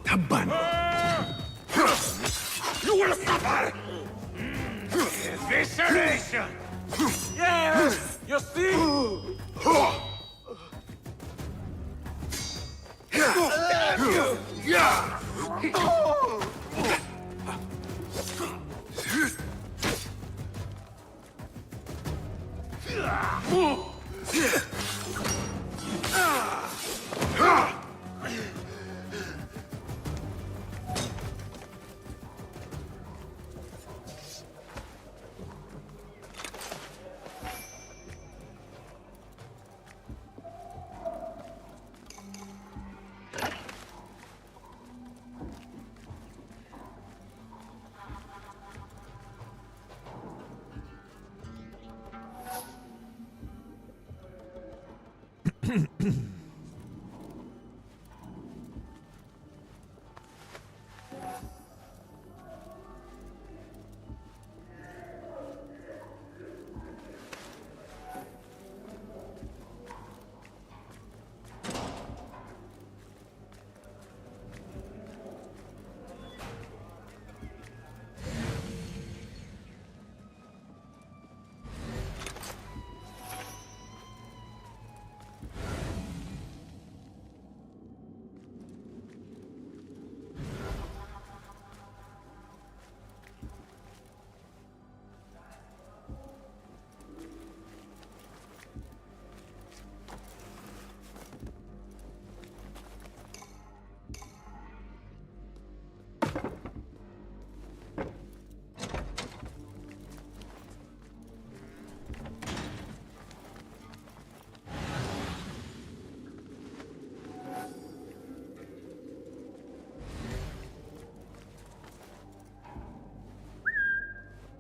تبا. You will suffer. Evisceration. Yes! You see?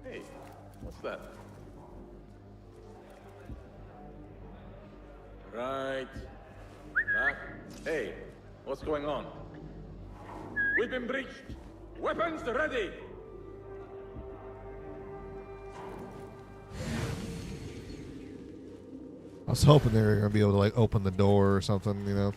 Hey, what's that? Right. Back. Hey, what's going on? We've been breached. Weapons ready. I was hoping they were gonna be able to like open the door or something, you know.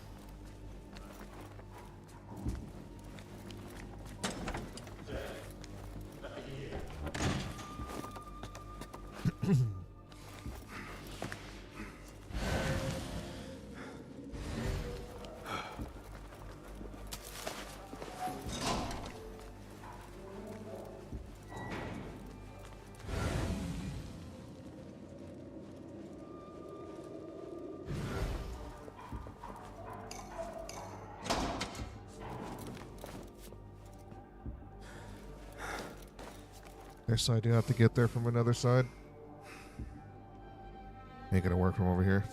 So I do have to get there from another side. Ain't gonna work from over here.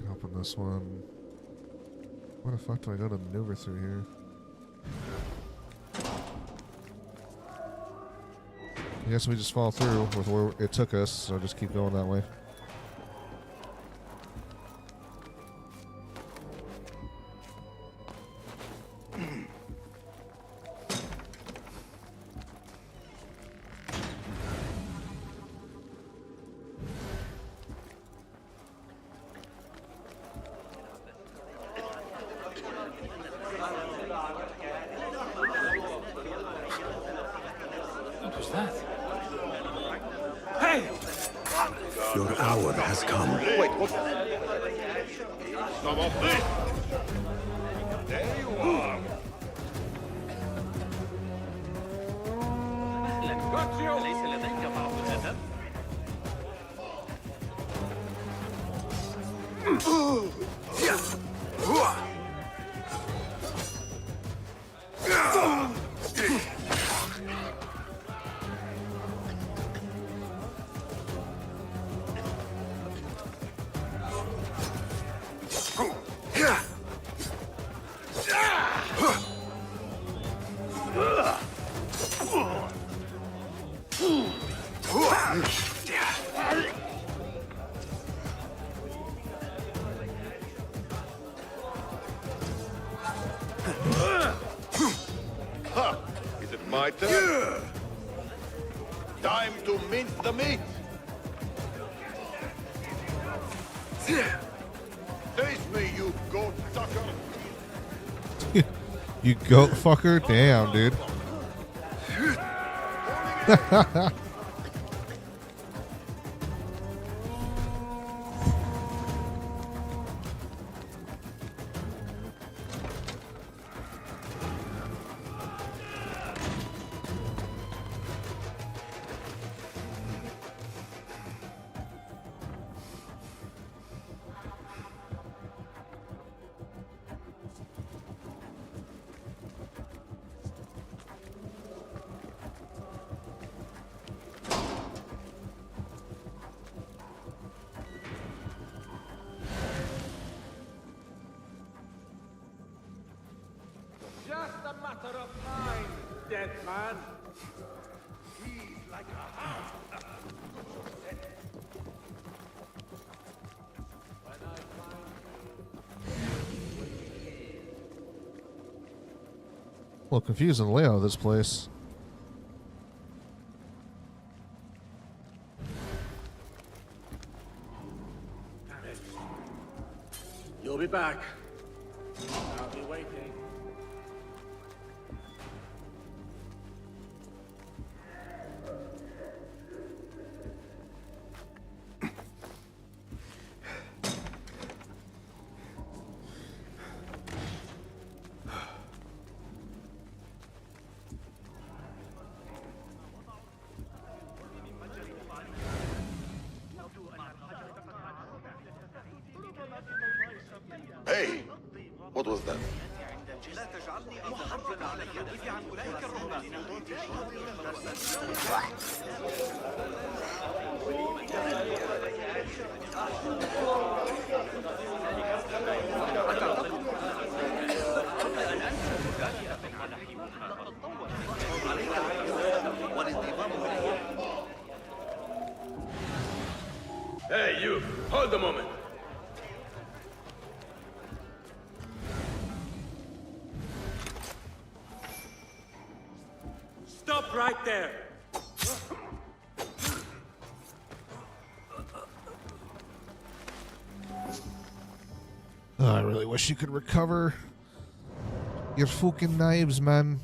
Open this one. Where the fuck do I go to maneuver through here? I guess we just fall through with where it took us, so just keep going that way. What was that? Hey! Your hour has come. Wait, what? Some of this. There you are. Got you. ليس لديك بعض الأدب؟ My turn. Time to mince the meat. Face me, you goat sucker. You goat fucker? Damn, dude. Just a matter of time, dead man. He's like a hound. A little confusing the layout of this place. You'll be back. I'll be waiting. Hey, what was that? Hey, you! Hold a moment! Stop right there! Oh, I really wish you could recover your fucking knives, man.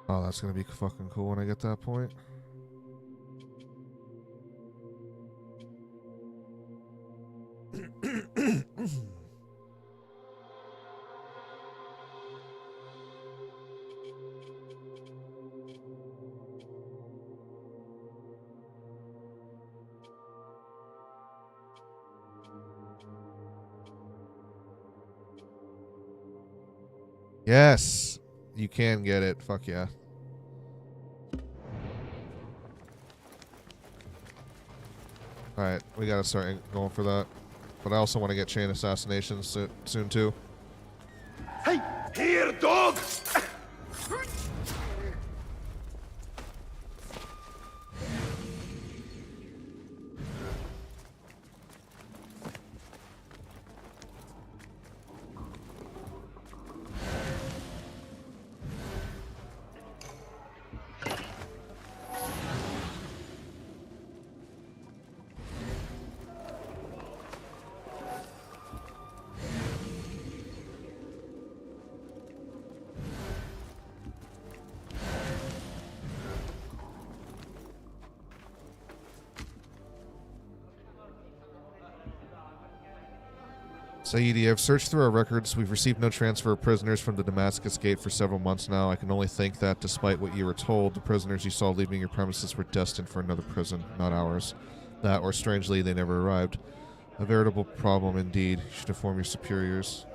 Oh, that's gonna be fucking cool when I get to that point. Yes, you can get it. Fuck yeah. Alright, we gotta start going for that. But I also want to get chain assassinations soon too. Hey, here, dog! Saidi, I've searched through our records. We've received no transfer of prisoners from the Damascus Gate for several months now. I can only think that, despite what you were told, the prisoners you saw leaving your premises were destined for another prison, not ours. That, or strangely, they never arrived. A veritable problem indeed. You should inform your superiors.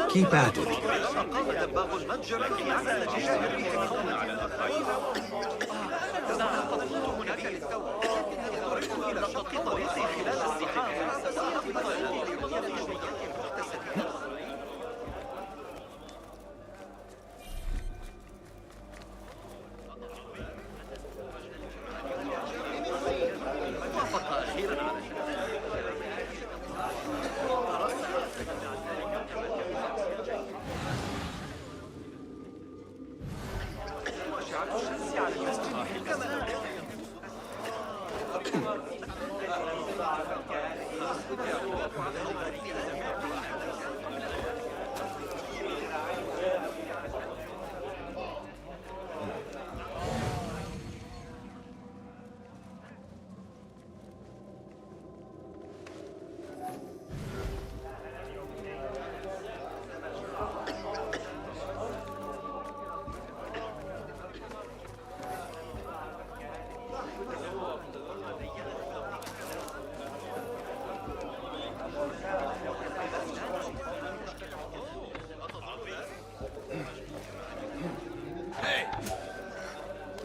Keep at it. أقام دباغ المتجر في أعلى جهة القوم على الأخير. خطوت هناك للتو. خرجت إلى شط طريق خلال الزحام. وافق أخيرا على وأشعة الشمس على المسطح كما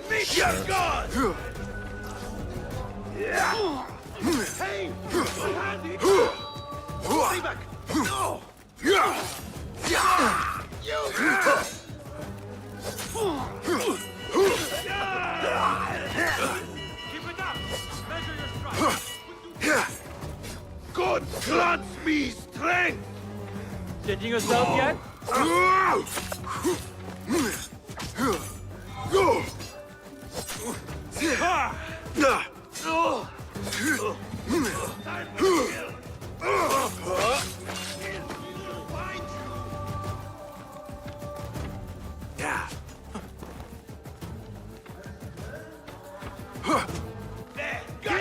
Meet your god! Hey! Stay back! No! Keep it up! Measure your stride! God grants me strength! Changing yourself yet?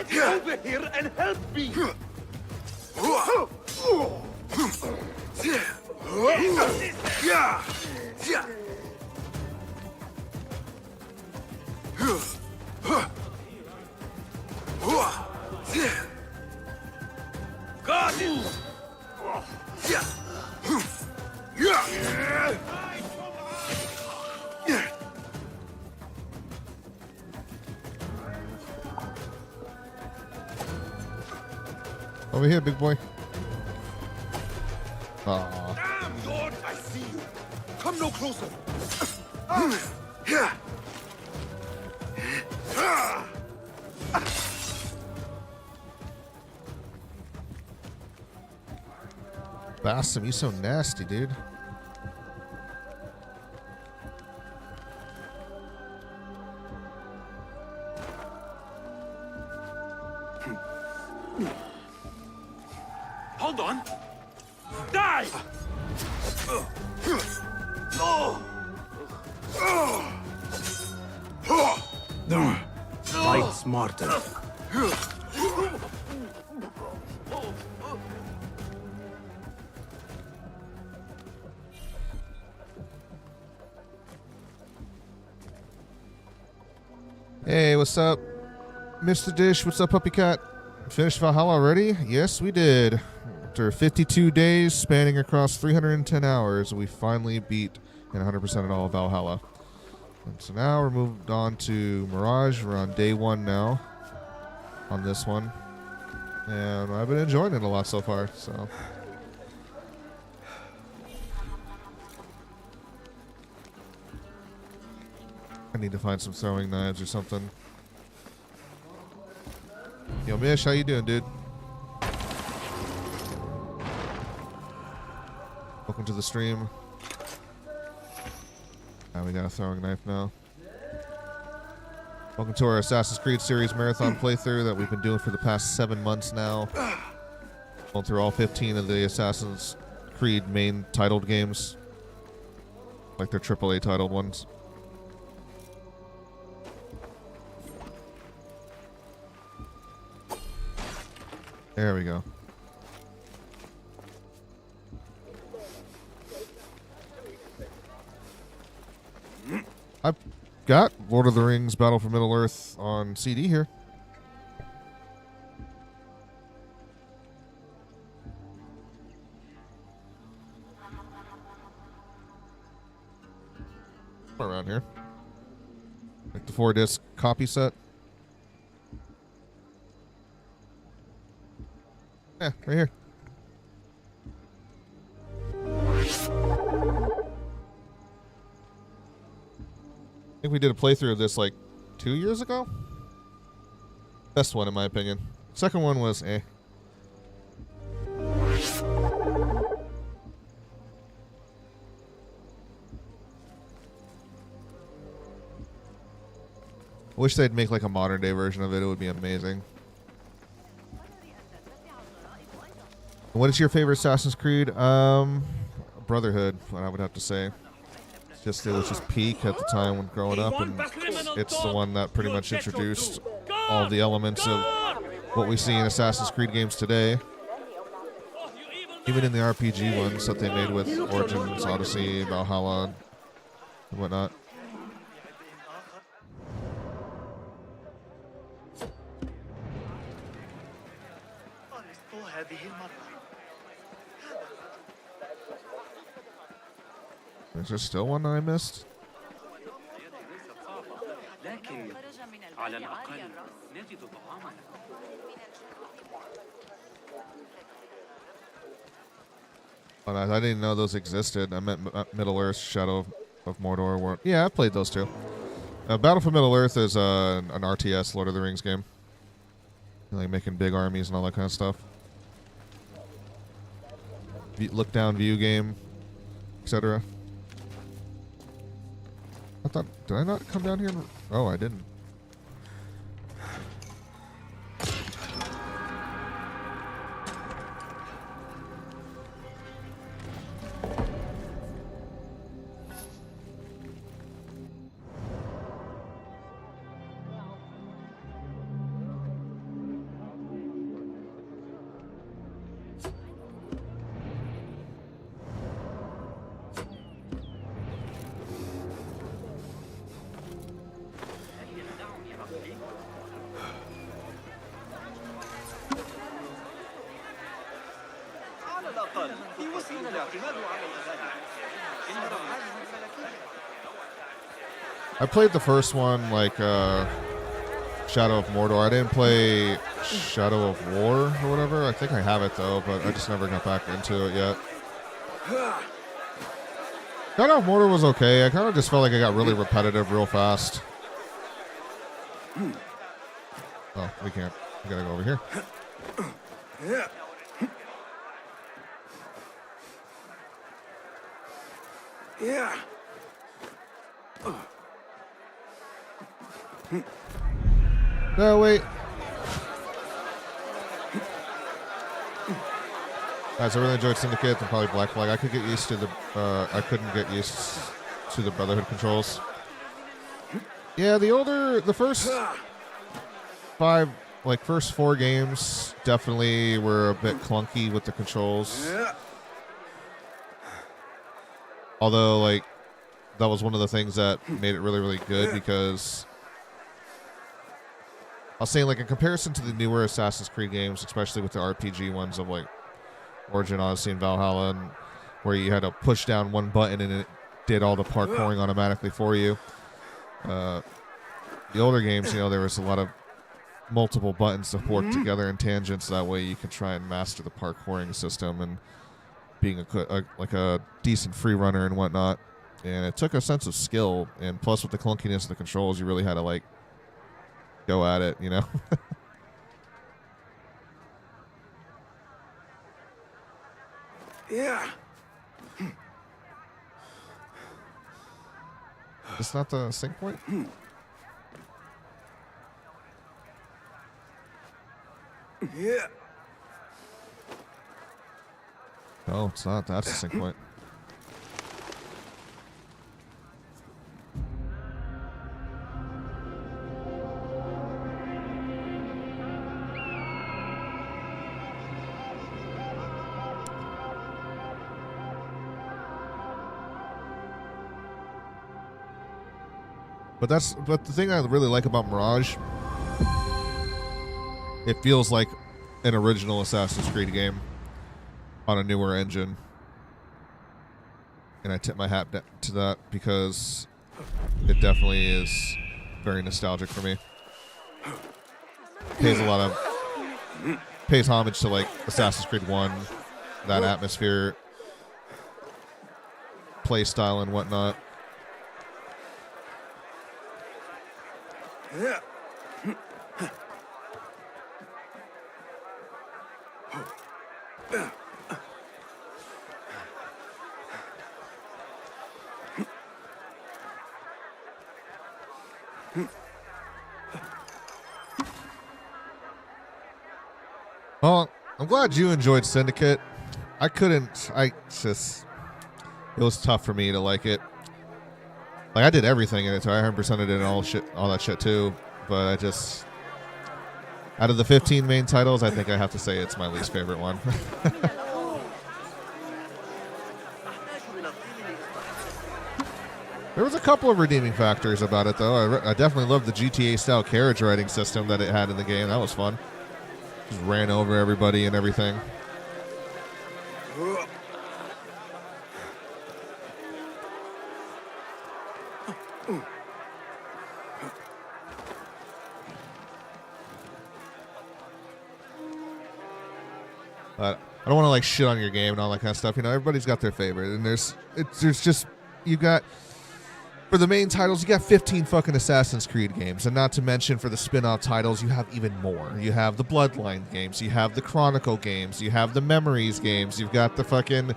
Get over here and help me! Got it! Over here, big boy. Aw. Damn, Lord, I see you. Come no closer. Bassam, you so nasty, dude. Hold on. Die! Fight smarter. Hey, what's up? Mr. Dish, what's up, puppy cat? Finished Valhalla already? Yes, we did. After 52 days spanning across 310 hours, we finally beat and 100% of all of Valhalla. And so now we're moved on to Mirage. We're on day 1 now on this one. And I've been enjoying it a lot so far, so. I need to find some throwing knives or something. Yo, Mish, how you doing, dude? Welcome to the stream. We got a throwing knife now. Welcome to our Assassin's Creed series marathon playthrough that we've been doing for the past 7 months now. Going through all 15 of the Assassin's Creed main titled games. Like their AAA titled ones. There we go. I've got Lord of the Rings Battle for Middle-earth on CD here. around here. Like the 4-disc copy set. Yeah, right here. I think we did a playthrough of this like 2 years ago. Best one in my opinion. Second one was eh. I wish they'd make like a modern day version of it. It would be amazing. What is your favorite Assassin's Creed? Brotherhood, what I would have to say. Just it was just peak at the time when growing up, and it's the one that pretty much introduced all the elements of what we see in Assassin's Creed games today. Even in the RPG ones that they made with Origins, Odyssey, Valhalla, and whatnot. Is there still one that I missed? Oh, I didn't know those existed. I meant Middle Earth, Shadow of Mordor. Yeah, I've played those too. Battle for Middle Earth is an RTS Lord of the Rings game. Like making big armies and all that kind of stuff. Look down view game, etc. I thought, did I not come down here? Oh, I didn't. I played the first one, like Shadow of Mordor. I didn't play Shadow of War or whatever. I think I have it though, but I just never got back into it yet. Shadow of Mordor was okay. I kind of just felt like it got really repetitive real fast. Oh, we can't. We gotta go over here. Yeah. Yeah. No, wait. Guys, I really enjoyed Syndicate and probably Black Flag. I could get used to the. I couldn't get used to the Brotherhood controls. Yeah, the first first 4 games definitely were a bit clunky with the controls. Although, like, that was one of the things that made it really, really good because I was saying, like, in comparison to the newer Assassin's Creed games, especially with the RPG ones of, like, Origin, Odyssey, and Valhalla, and where you had to push down one button and it did all the parkouring automatically for you. The older games, you know, there was a lot of multiple buttons to work together in tangents. That way you could try and master the parkouring system and being a decent free runner and whatnot. And it took a sense of skill, and plus with the clunkiness of the controls, you really had to, like, go at it, you know? Yeah. It's not the sync point? Yeah. No, it's not. That's the sync point. But the thing I really like about Mirage, it feels like an original Assassin's Creed game on a newer engine. And I tip my hat to that because it definitely is very nostalgic for me. Pays homage to like Assassin's Creed 1, that atmosphere, play style and whatnot. Well, I'm glad you enjoyed Syndicate. It was tough for me to like it. Like, I did everything in it, so I 100%ed it and all that shit too. But I just, out of the 15 main titles, I think I have to say it's my least favorite one. There was a couple of redeeming factors about it, though. I definitely loved the GTA-style carriage riding system that it had in the game. That was fun. Just ran over everybody and everything. But I don't want to like shit on your game and all that kind of stuff. You know, everybody's got their favorite, and there's just, you got, for the main titles, you got 15 fucking Assassin's Creed games, and not to mention for the spin-off titles, you have even more. You have the Bloodline games, you have the Chronicle games, you have the Memories games, you've got the fucking, you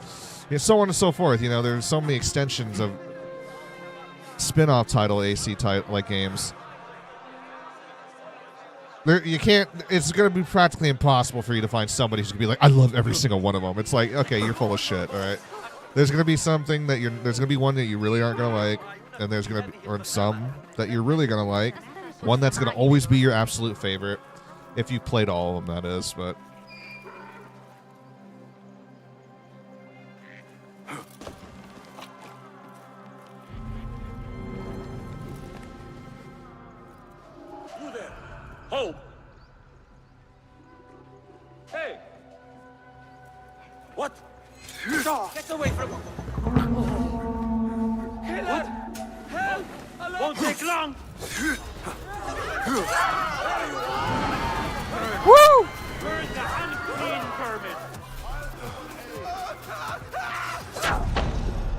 know, so on and so forth. You know, there's so many extensions of spin-off title AC title like games. You can't. It's going to be practically impossible for you to find somebody who's going to be like, I love every single one of them. It's like, okay, you're full of shit. All right. There's going to be something that there's going to be one that you really aren't going to like, and there's going to be, or some that you're really going to like. One that's going to always be your absolute favorite, if you played all of them, that is. But Hold! Hey! What? Get away from... What? Help! Won't take long! Woo! Where's the unclean permit?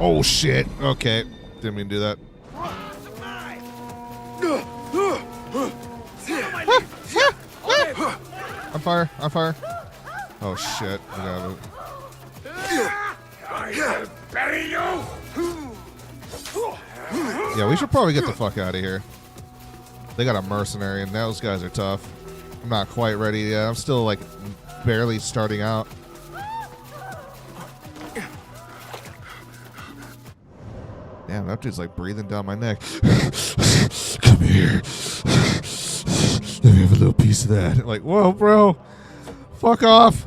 oh shit. Okay, didn't mean to do that. On fire! On fire! Oh shit! I gotta move. I will bury you! Yeah, we should probably get the fuck out of here. They got a mercenary, and those guys are tough. I'm not quite ready yet. I'm still like barely starting out. Damn, that dude's like breathing down my neck. Come here. Let me have a little piece of that. Like, whoa, bro. Fuck off.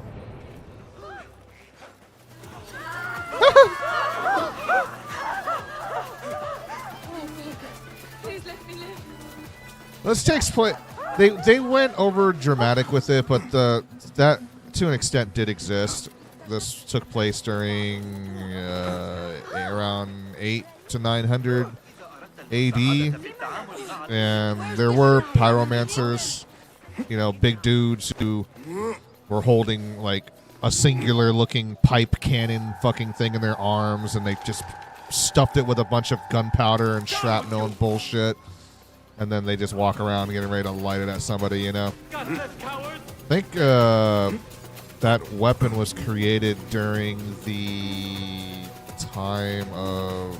Please let me live. This takes place. They went over dramatic with it, but that to an extent did exist. This took place during around 8 to 900 AD, and there were pyromancers, you know, big dudes who were holding like a singular looking pipe cannon fucking thing in their arms, and they just stuffed it with a bunch of gunpowder and shrapnel and bullshit, and then they just walk around getting ready to light it at somebody, you know. I think that weapon was created during the time of...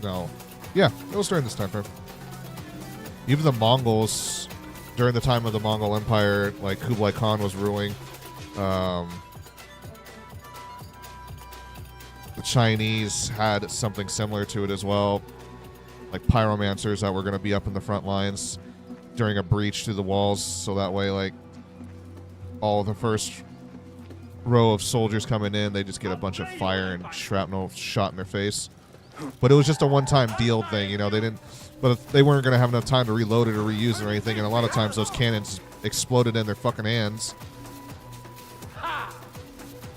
No. Yeah, it was during this time frame. Even the Mongols, during the time of the Mongol Empire, like Kublai Khan was ruling, the Chinese had something similar to it as well, like pyromancers that were going to be up in the front lines during a breach through the walls, so that way, like, all of the first row of soldiers coming in, they just get a bunch of fire and shrapnel shot in their face. But it was just a one-time deal thing, you know. They didn't, but they weren't going to have enough time to reload it or reuse it or anything, and a lot of times those cannons exploded in their fucking hands,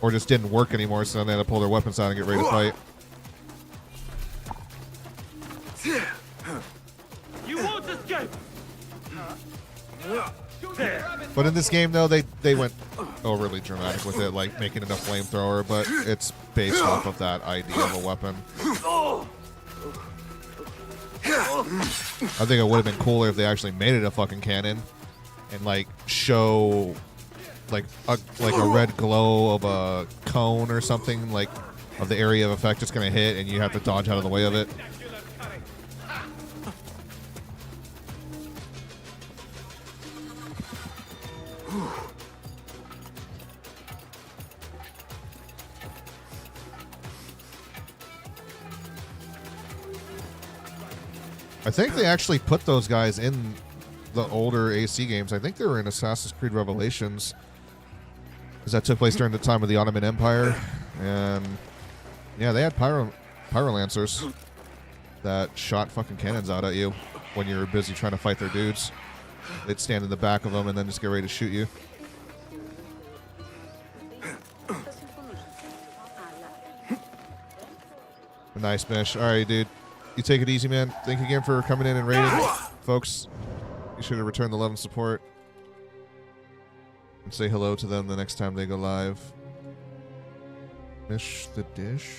or just didn't work anymore, so then they had to pull their weapons out and get ready to fight. But in this game, though, they went overly dramatic with it, like making it a flamethrower, but it's based off of that idea of a weapon. I think it would have been cooler if they actually made it a fucking cannon and like show like a red glow of a cone or something, like of the area of effect it's gonna hit, and you have to dodge out of the way of it. I think they actually put those guys in the older AC games. I think they were in Assassin's Creed Revelations, because that took place during the time of the Ottoman Empire, and yeah, they had pyro lancers that shot fucking cannons out at you when you were busy trying to fight their dudes. They'd stand in the back of them and then just get ready to shoot you. Nice, Mish. All right, dude. You take it easy, man. Thank you again for coming in and raiding. Folks, you should have returned the love and support. And say hello to them the next time they go live. Mish the dish.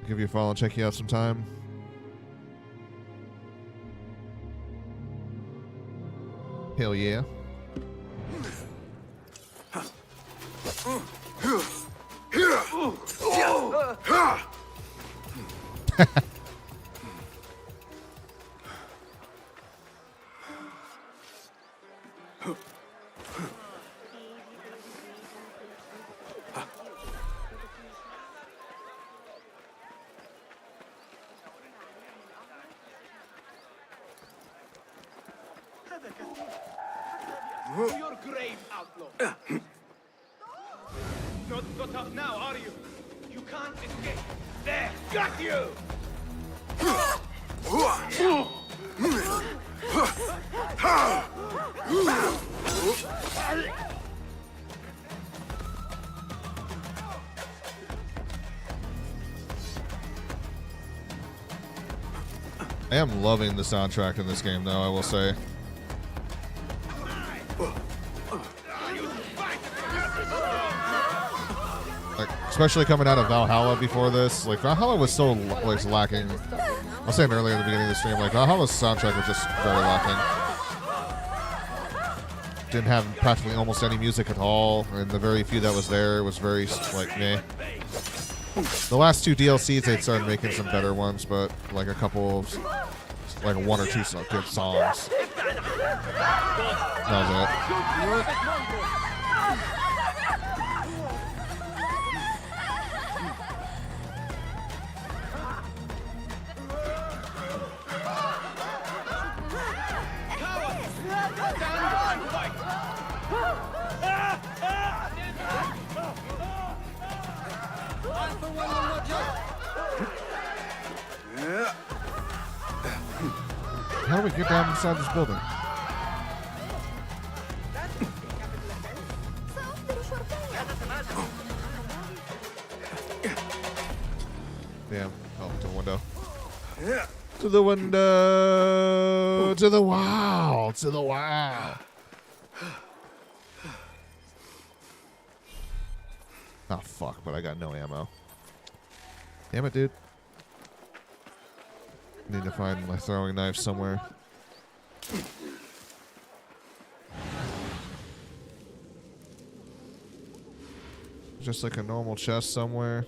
I'll give you a follow and check you out sometime. Hell yeah. To your grave, outlaw. Not got up now, are you? You can't escape. There, got you! I am loving the soundtrack in this game, though, I will say. Like, especially coming out of Valhalla before this. Like, Valhalla was so like lacking. I was saying earlier in the beginning of the stream, like, Valhalla's soundtrack was just very lacking. Didn't have practically almost any music at all, and the very few that was there was very, like, meh. The last two DLCs, they started making some better ones, but, like, a couple of, like, one or two good songs. That was it. How do we get down inside this building? Damn. Oh, to the window. To the window. To the wow. To the wow. Oh, fuck, but I got no ammo. Damn it, dude. Need to find my throwing knife somewhere. Just like a normal chest somewhere.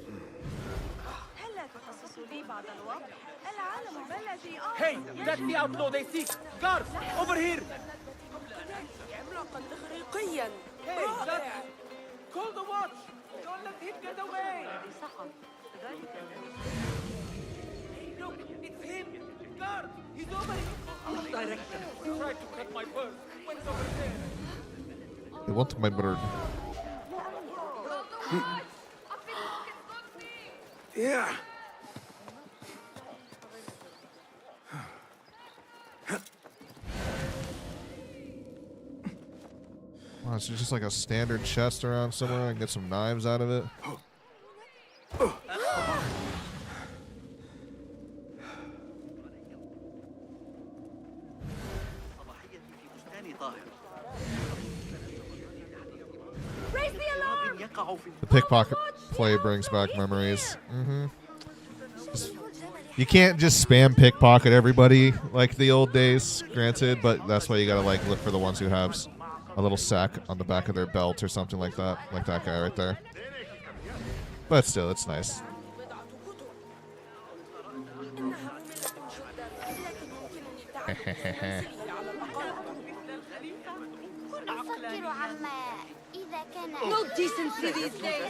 Hey, that's the outlaw they seek. Guards, over here. Hey, that's... Call the watch. Don't let him get away. Hey, look, it's him. Guard, he's over here. Which direction? Tried to cut my purse. Went over there. They want my bird. Yeah. Wow, it's just like a standard chest around somewhere. I can get some knives out of it. The pickpocket play brings back memories. You can't just spam pickpocket everybody like the old days, granted, but that's why you gotta like look for the ones who have a little sack on the back of their belt or something like that guy right there. But still, it's nice. No decency these days.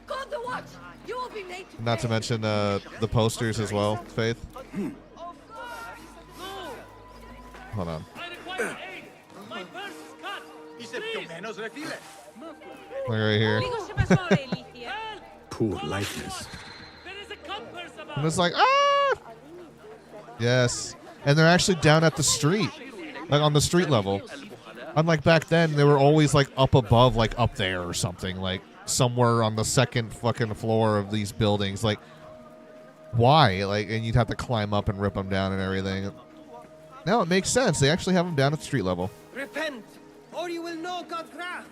Call the watch. You will be made to Not to mention the posters as well, Faith. Hold on. Look right here. Poor lightness. And it's like, ah! Yes. And they're actually down at the street. Like on the street level. Unlike back then, they were always like up above, like up there or something. Like somewhere on the second fucking floor of these buildings. Like, why? Like, and you'd have to climb up and rip them down and everything. No, it makes sense. They actually have them down at the street level. Repent, or you will know God's wrath.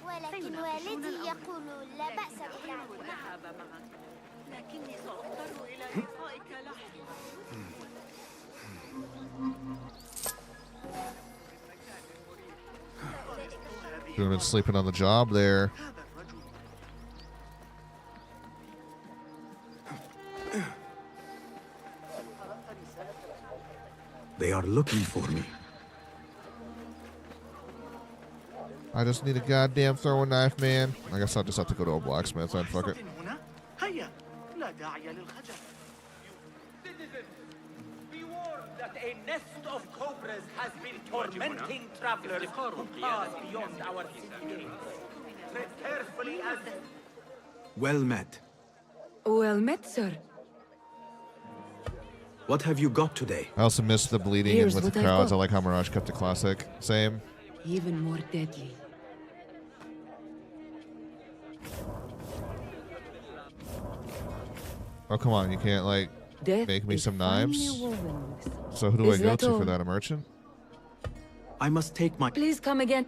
ولكن والدي يقول لا بأس بالعودة. لكني سأضطر إلى لقائك Could have been sleeping on the job there. They are looking for me. I just need a goddamn throwing knife, man. I guess I'll just have to go to a blacksmith then. Fuck it. Be warned that a nest of cobras has been tormenting travelers who pass beyond our city gates. Tread carefully as... Well met. Well met, sir. What have you got today? I also missed the bleeding Here's in with the what I've crowds. got. I like how Mirage kept it classic. Same. Even more deadly. Oh, come on. You can't, like, Death make me is some finely knives? woven. So who do I Is go that to all? for that? A merchant? I must take my... Please come again.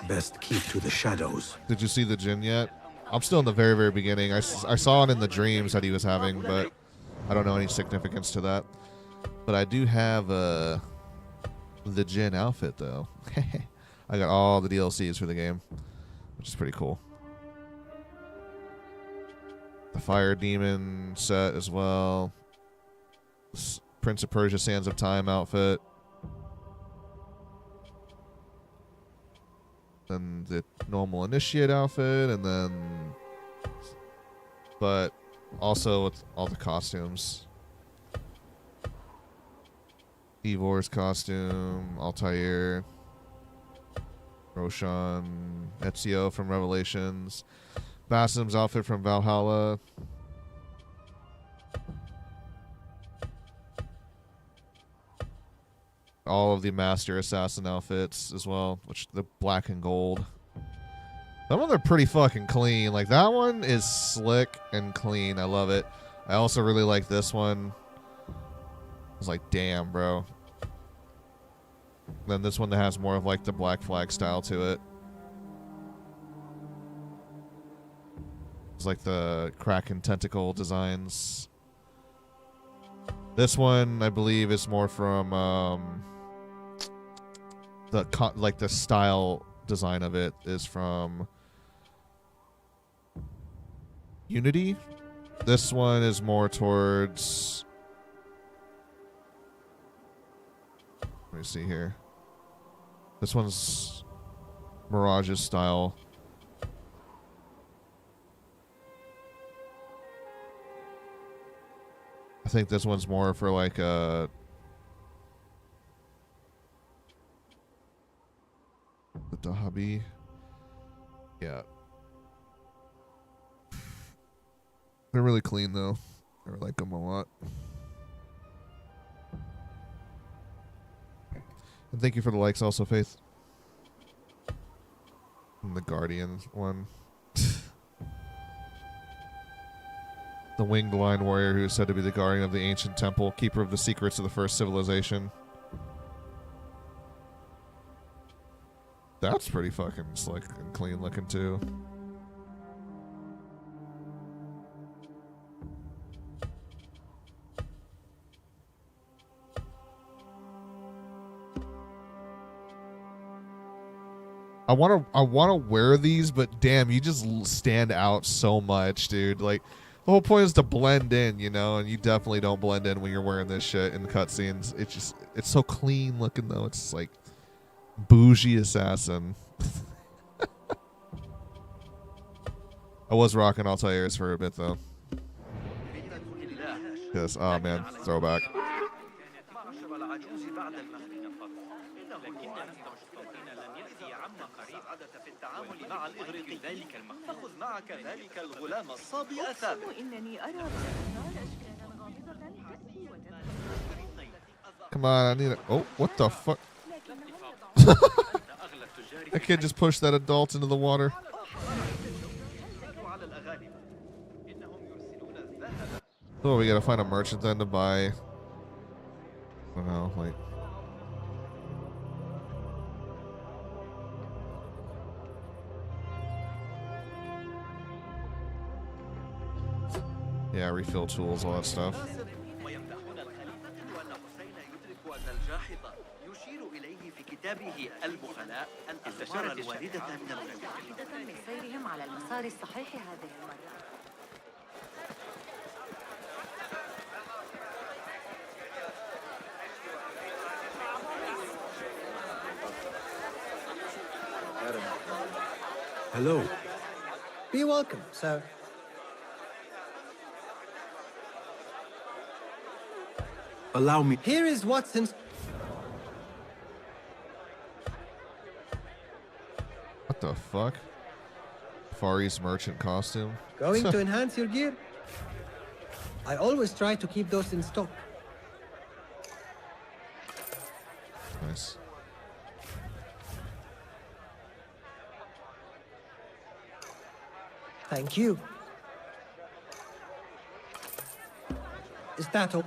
Best keep to the shadows. Did you see the djinn yet? I'm still in the very, very beginning. I saw it in the dreams that he was having, but I don't know any significance to that. But I do have the djinn outfit, though. I got all the DLCs for the game, which is pretty cool. The Fire Demon set as well. Prince of Persia Sands of Time outfit. Then the normal Initiate outfit, and then... But also with all the costumes. Ivor's costume, Altair, Roshan, Ezio from Revelations, Basim's outfit from Valhalla. All of the Master Assassin outfits as well, which the black and gold. Some of them are pretty fucking clean. Like, that one is slick and clean. I love it. I also really like this one. I was like, damn, bro. Then this one that has more of like the Black Flag style to it. It's like the Kraken tentacle designs. This one, I believe, is more from the style design of it is from Unity. This one is more towards... Let me see here. This one's Mirage's style. I think this one's more for like the Dahabi. Yeah. They're really clean though. I like them a lot. And thank you for the likes also, Faith. And the Guardian one. The winged line warrior who is said to be the guardian of the ancient temple, keeper of the secrets of the first civilization. That's pretty fucking slick and clean looking too. I want to wear these, but damn, you just stand out so much, dude. Like, the whole point is to blend in, you know, and you definitely don't blend in when you're wearing this shit in cutscenes. It's so clean looking though. It's like bougie assassin. I was rocking Altair's for a bit though. Yes, oh man, throwback. Come on, I need it. Oh, what the fuck? That kid just pushed that adult into the water. Oh, we gotta find a merchant then to buy. I don't know, like. Yeah, refill tools, all that stuff. Hello. Be welcome, sir. Allow me. Here is Watson's. What the fuck? Far East merchant costume. Going to enhance your gear? I always try to keep those in stock. Nice. Thank you. Is that all?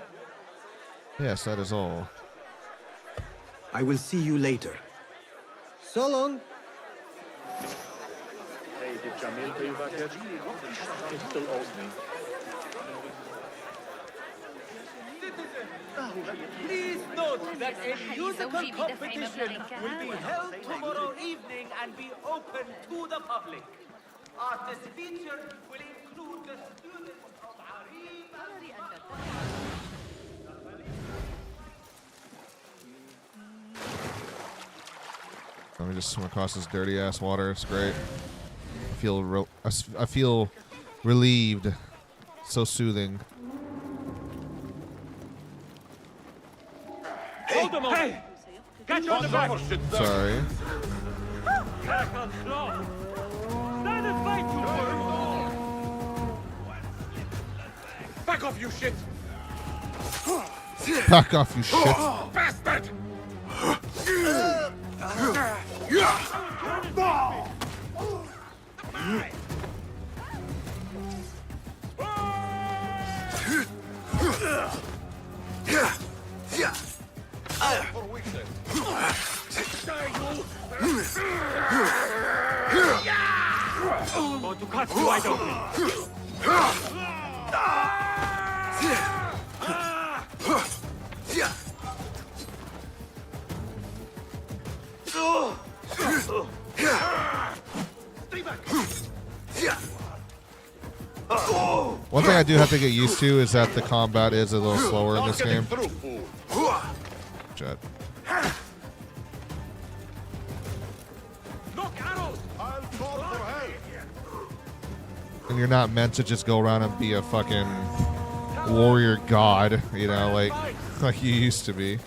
Yes, that is all. I will see you later. So long. Hey, did Jamil pay you back yet? He still owes me. Please note that a musical competition will be held tomorrow evening and be open to the public. Artists featured will include the students of Let me just swim across this dirty ass water. It's great. I feel relieved. So soothing. Hold them hey! Catch you on the back! Sorry. Back on floor! Stand and fight, you Back off, you shit! Back off, you shit. Bastard! I'm going to cut you wide open. One thing I do have to get used to is that the combat is a little slower in this game. Jet. And you're not meant to just go around and be a fucking warrior god, you know, like you used to be.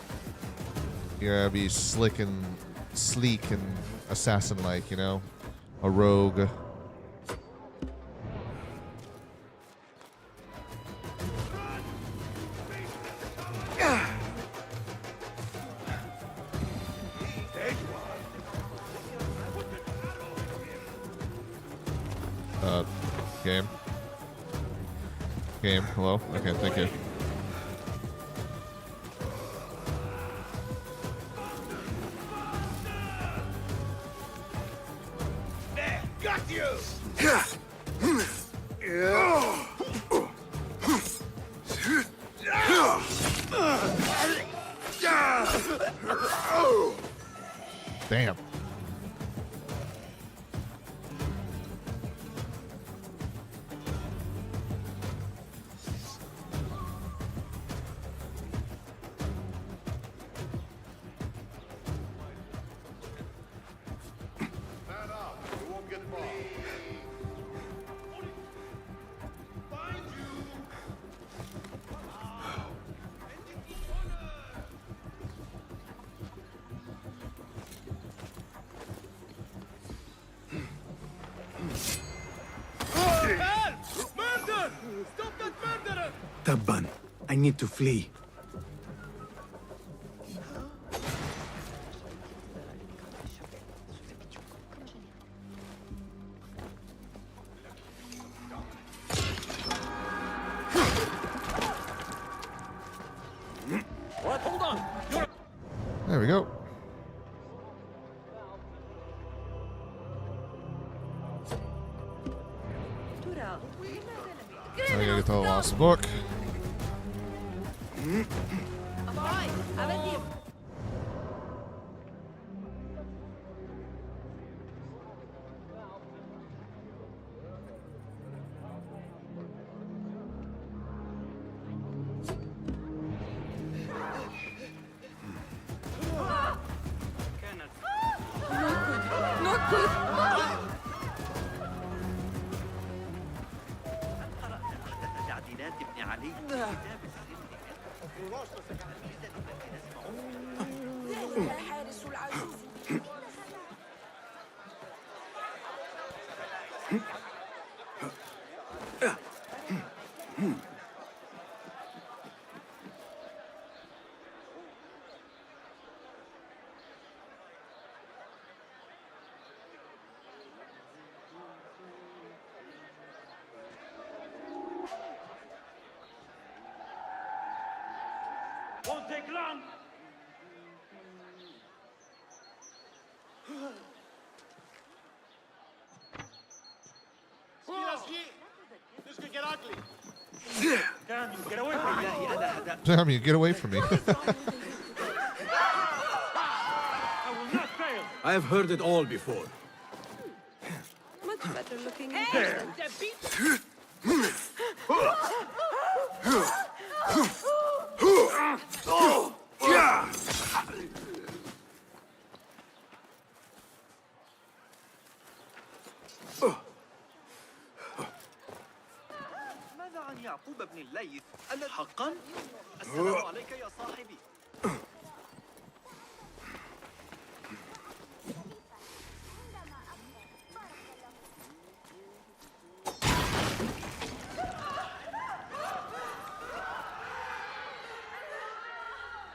You gotta be slick and sleek and assassin-like, you know, a rogue. Game. Game, hello? Okay, thank you. There, got you! Damn. Murder! Stop that murderer! Tabban, I need to flee. What? Hold on! You're... There we go. Now we gotta get the lost book. Not good. تعديلات ابن علي ذلك الحارس العجوز. Won't take long! This could get ugly. Damn, you get away from me! Damn you, get away from me. I will not fail! I have heard it all before. Much better looking. There. ماذا عن يعقوب بن الليث؟ حقا؟ السلام عليك يا صاحبي.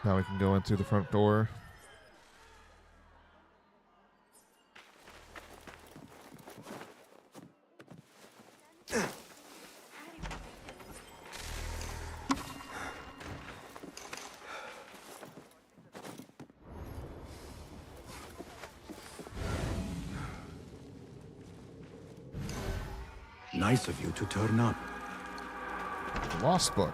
Now we can go in through the front door. Nice of you to turn up. Lost book.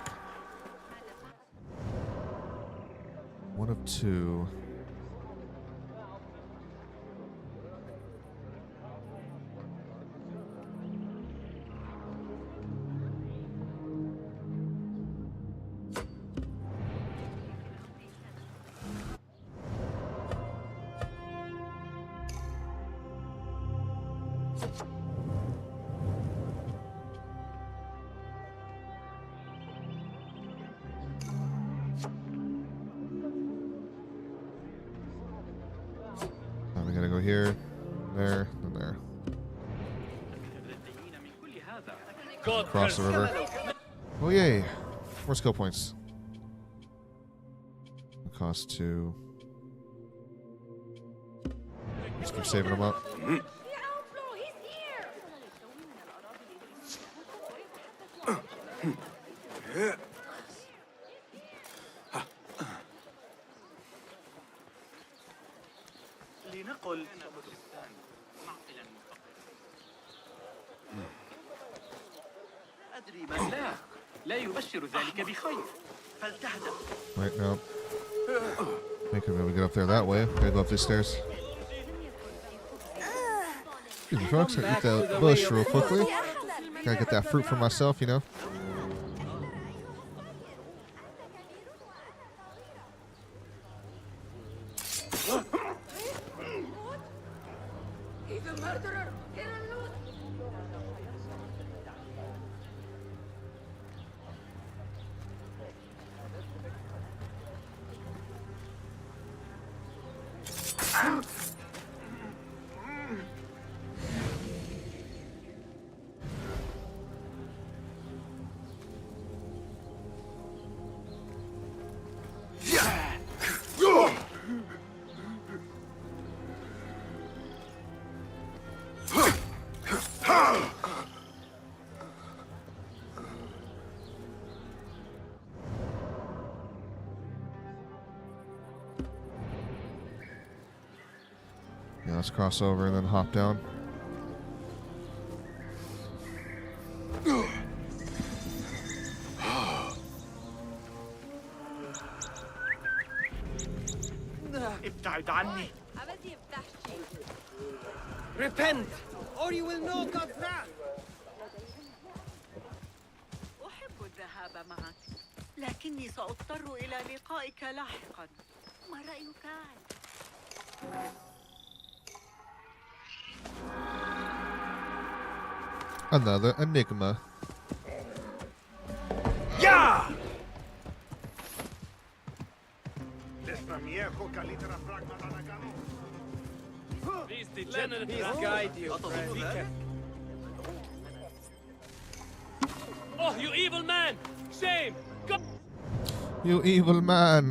One of two. Now we gotta go here, there, and there. Cross the river. Oh yay! More skill points. Cost 2. Let's keep saving them up. لنقل أدري ما لا يبشر ذلك بخير فلتهدأ. Right now. Think I'm able to get up there that way. Gotta go up these stairs. Excuse me, folks. Gotta eat that bush real quickly. Gotta get that fruit for myself, you know. He's a murderer. Yeah, let's cross over and then hop down. ابتعد عني. Repent, or you will know God's wrath. أحب الذهاب معك، لكني سأضطر إلى لقائك لاحقا. ما رأيك عنه؟ Another enigma. Yeah! Please degenerate. Please guide you, friend. Oh, you evil man! Shame! Go! You evil man.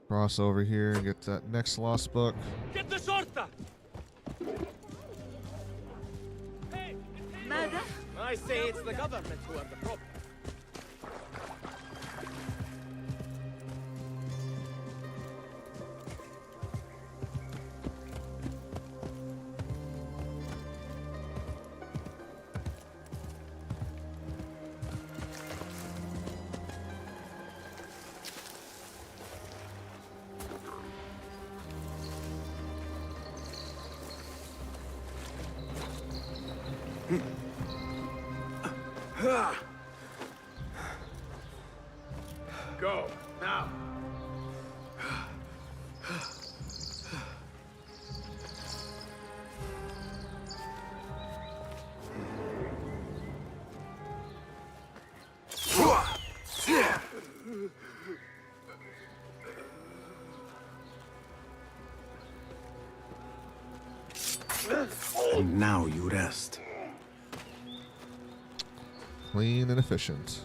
Cross over here and get that next lost book. Get the shorter! ماذا؟ I say it's the government who are the problem. Go, now. And now you rest. Clean and efficient.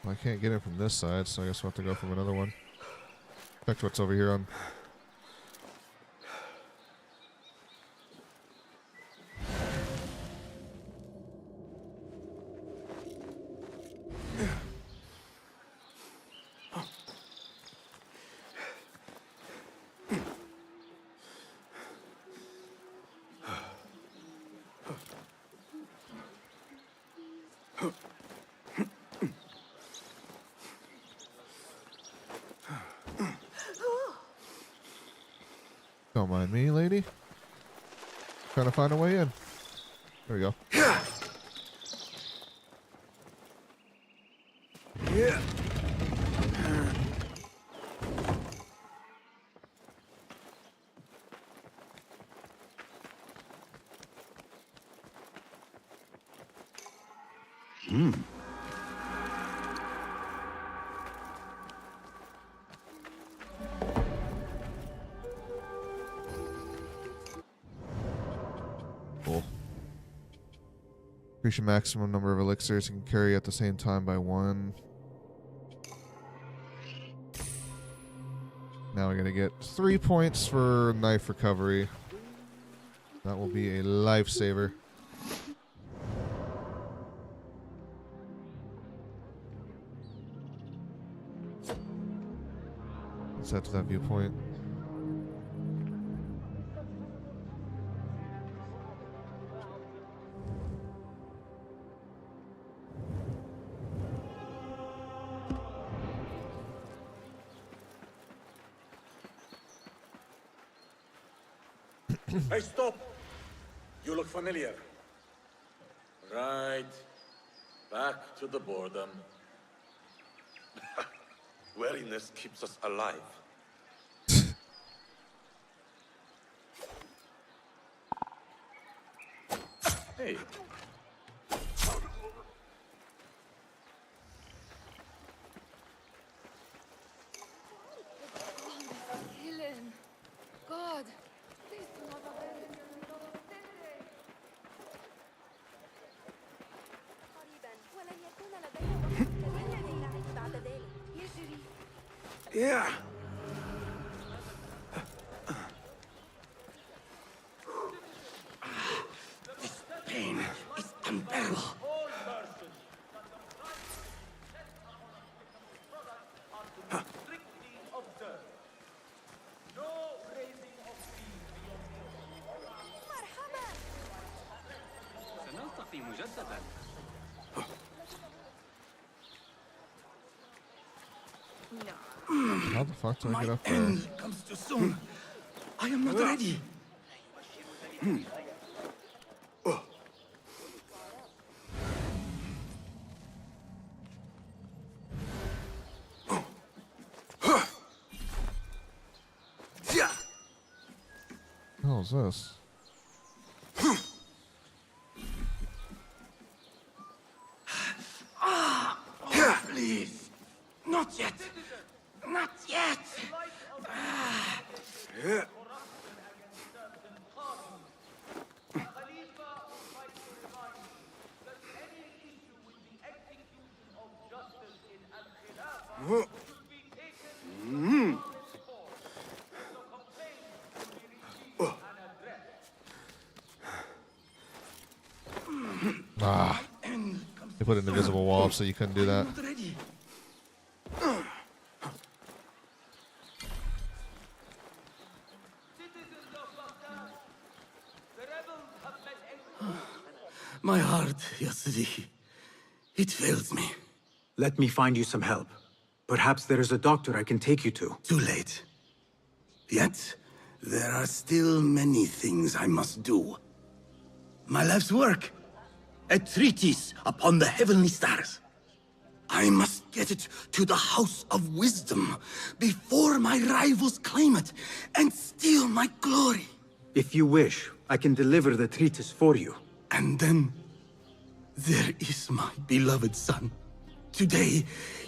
I can't get in from this side, so I guess we'll have to go from another one. Check what's over here on. Don't mind me, lady. Trying to find a way in. There we go. Cool. Increase your maximum number of elixirs you can carry at the same time by 1. Now we're gonna get 3 points for knife recovery. That will be a lifesaver. Let's head to that viewpoint. Hey, stop! You look familiar. Right. Back to the boredom. Weariness keeps us alive. Hey. Kill him. God, please do not abandon Yeah. This pain is unbearable. سنلتقي مجددا. How the fuck do I get up there? End comes too soon. I am not ready. What the hell is this? Please. Not yet. Not yet. Ah. They put an invisible wall up so you couldn't do that. My heart, Yasri. It fails me. Let me find you some help. Perhaps there is a doctor I can take you to. Too late. Yet, there are still many things I must do. My life's work. A treatise upon the heavenly stars. I must get it to the House of Wisdom before my rivals claim it and steal my glory. If you wish, I can deliver the treatise for you. And then, there is my beloved son. Today,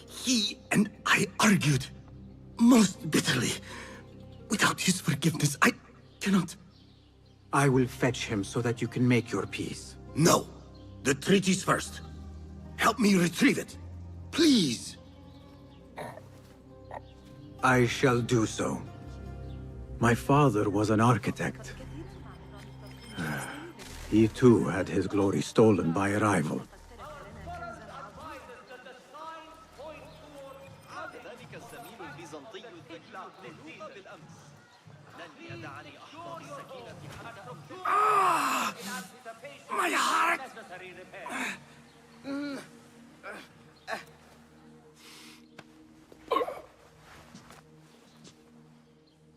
he and I argued most bitterly. Without his forgiveness, I cannot. I will fetch him so that you can make your peace. No. The treatise first. Help me retrieve it. Please. I shall do so. My father was an architect. He too had his glory stolen by a rival. Ah! My heart!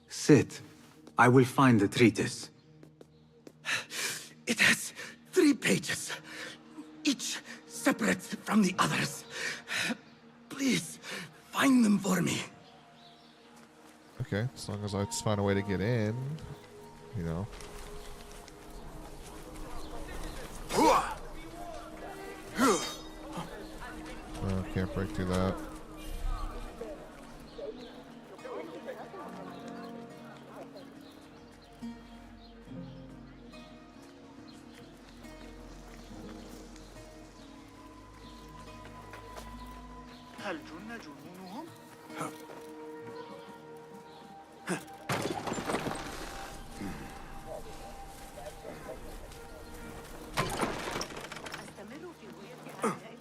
Sit. I will find the treatise. It has 3 pages, each separate from the others. Please, find them for me. Okay, as long as I just find a way to get in, you know. break through that. هل جن جنونهم؟ أستمر في رؤية هؤلاء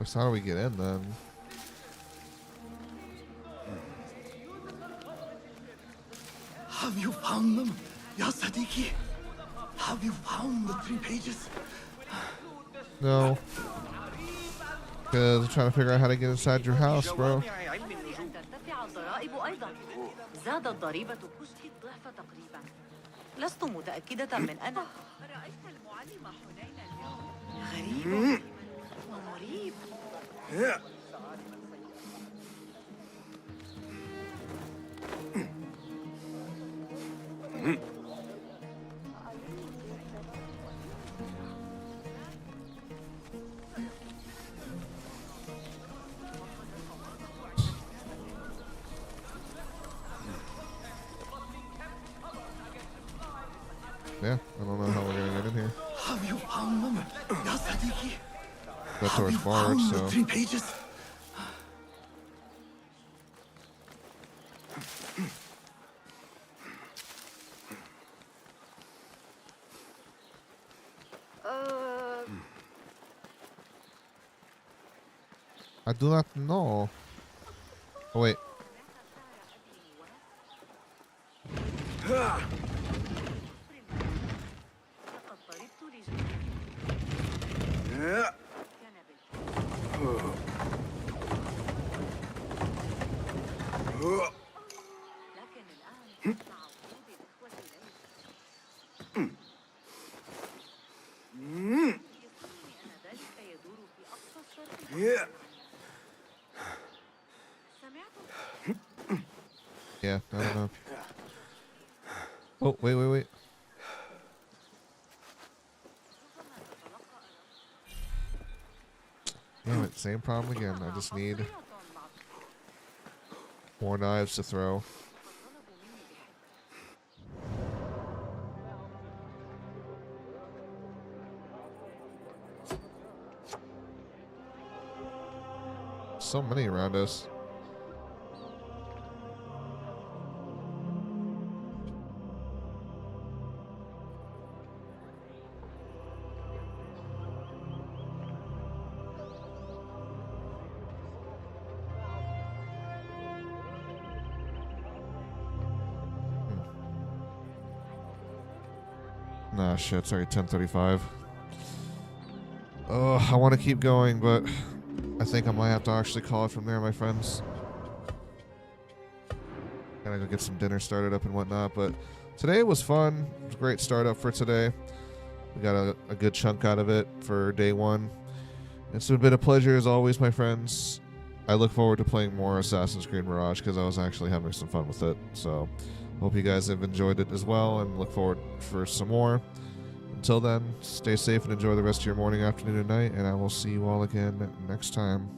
So how do we get in then? Have you found them, Ya Sadiki? Have you found the 3 pages? No. Because I'm trying to figure out how to get inside your house, bro. ترتفع الضرائب أيضا. زادت ضريبة كشك الضعف تقريبا. لست متأكدة من أن رأيت المعلم حنين اليوم. غريب ومريب. Yeah, I don't know how we're gonna get in here. Have you found them, Ya Sadiki? Go towards Barge, Found the so 3 pages? I do not know. Oh wait. Yeah, I don't know. Oh, wait. Damn it, same problem again. I just need more knives to throw. So many around us. Nah, shit, it's already 10:35. Oh, I want to keep going, but I think I might have to actually call it from there, my friends. Gotta go get some dinner started up and whatnot, but today was fun. It was a great start up for today. We got a good chunk out of it for day 1. It's been a pleasure as always, my friends. I look forward to playing more Assassin's Creed Mirage because I was actually having some fun with it. So, hope you guys have enjoyed it as well and look forward for some more. Until then, stay safe and enjoy the rest of your morning, afternoon, and night, and I will see you all again next time.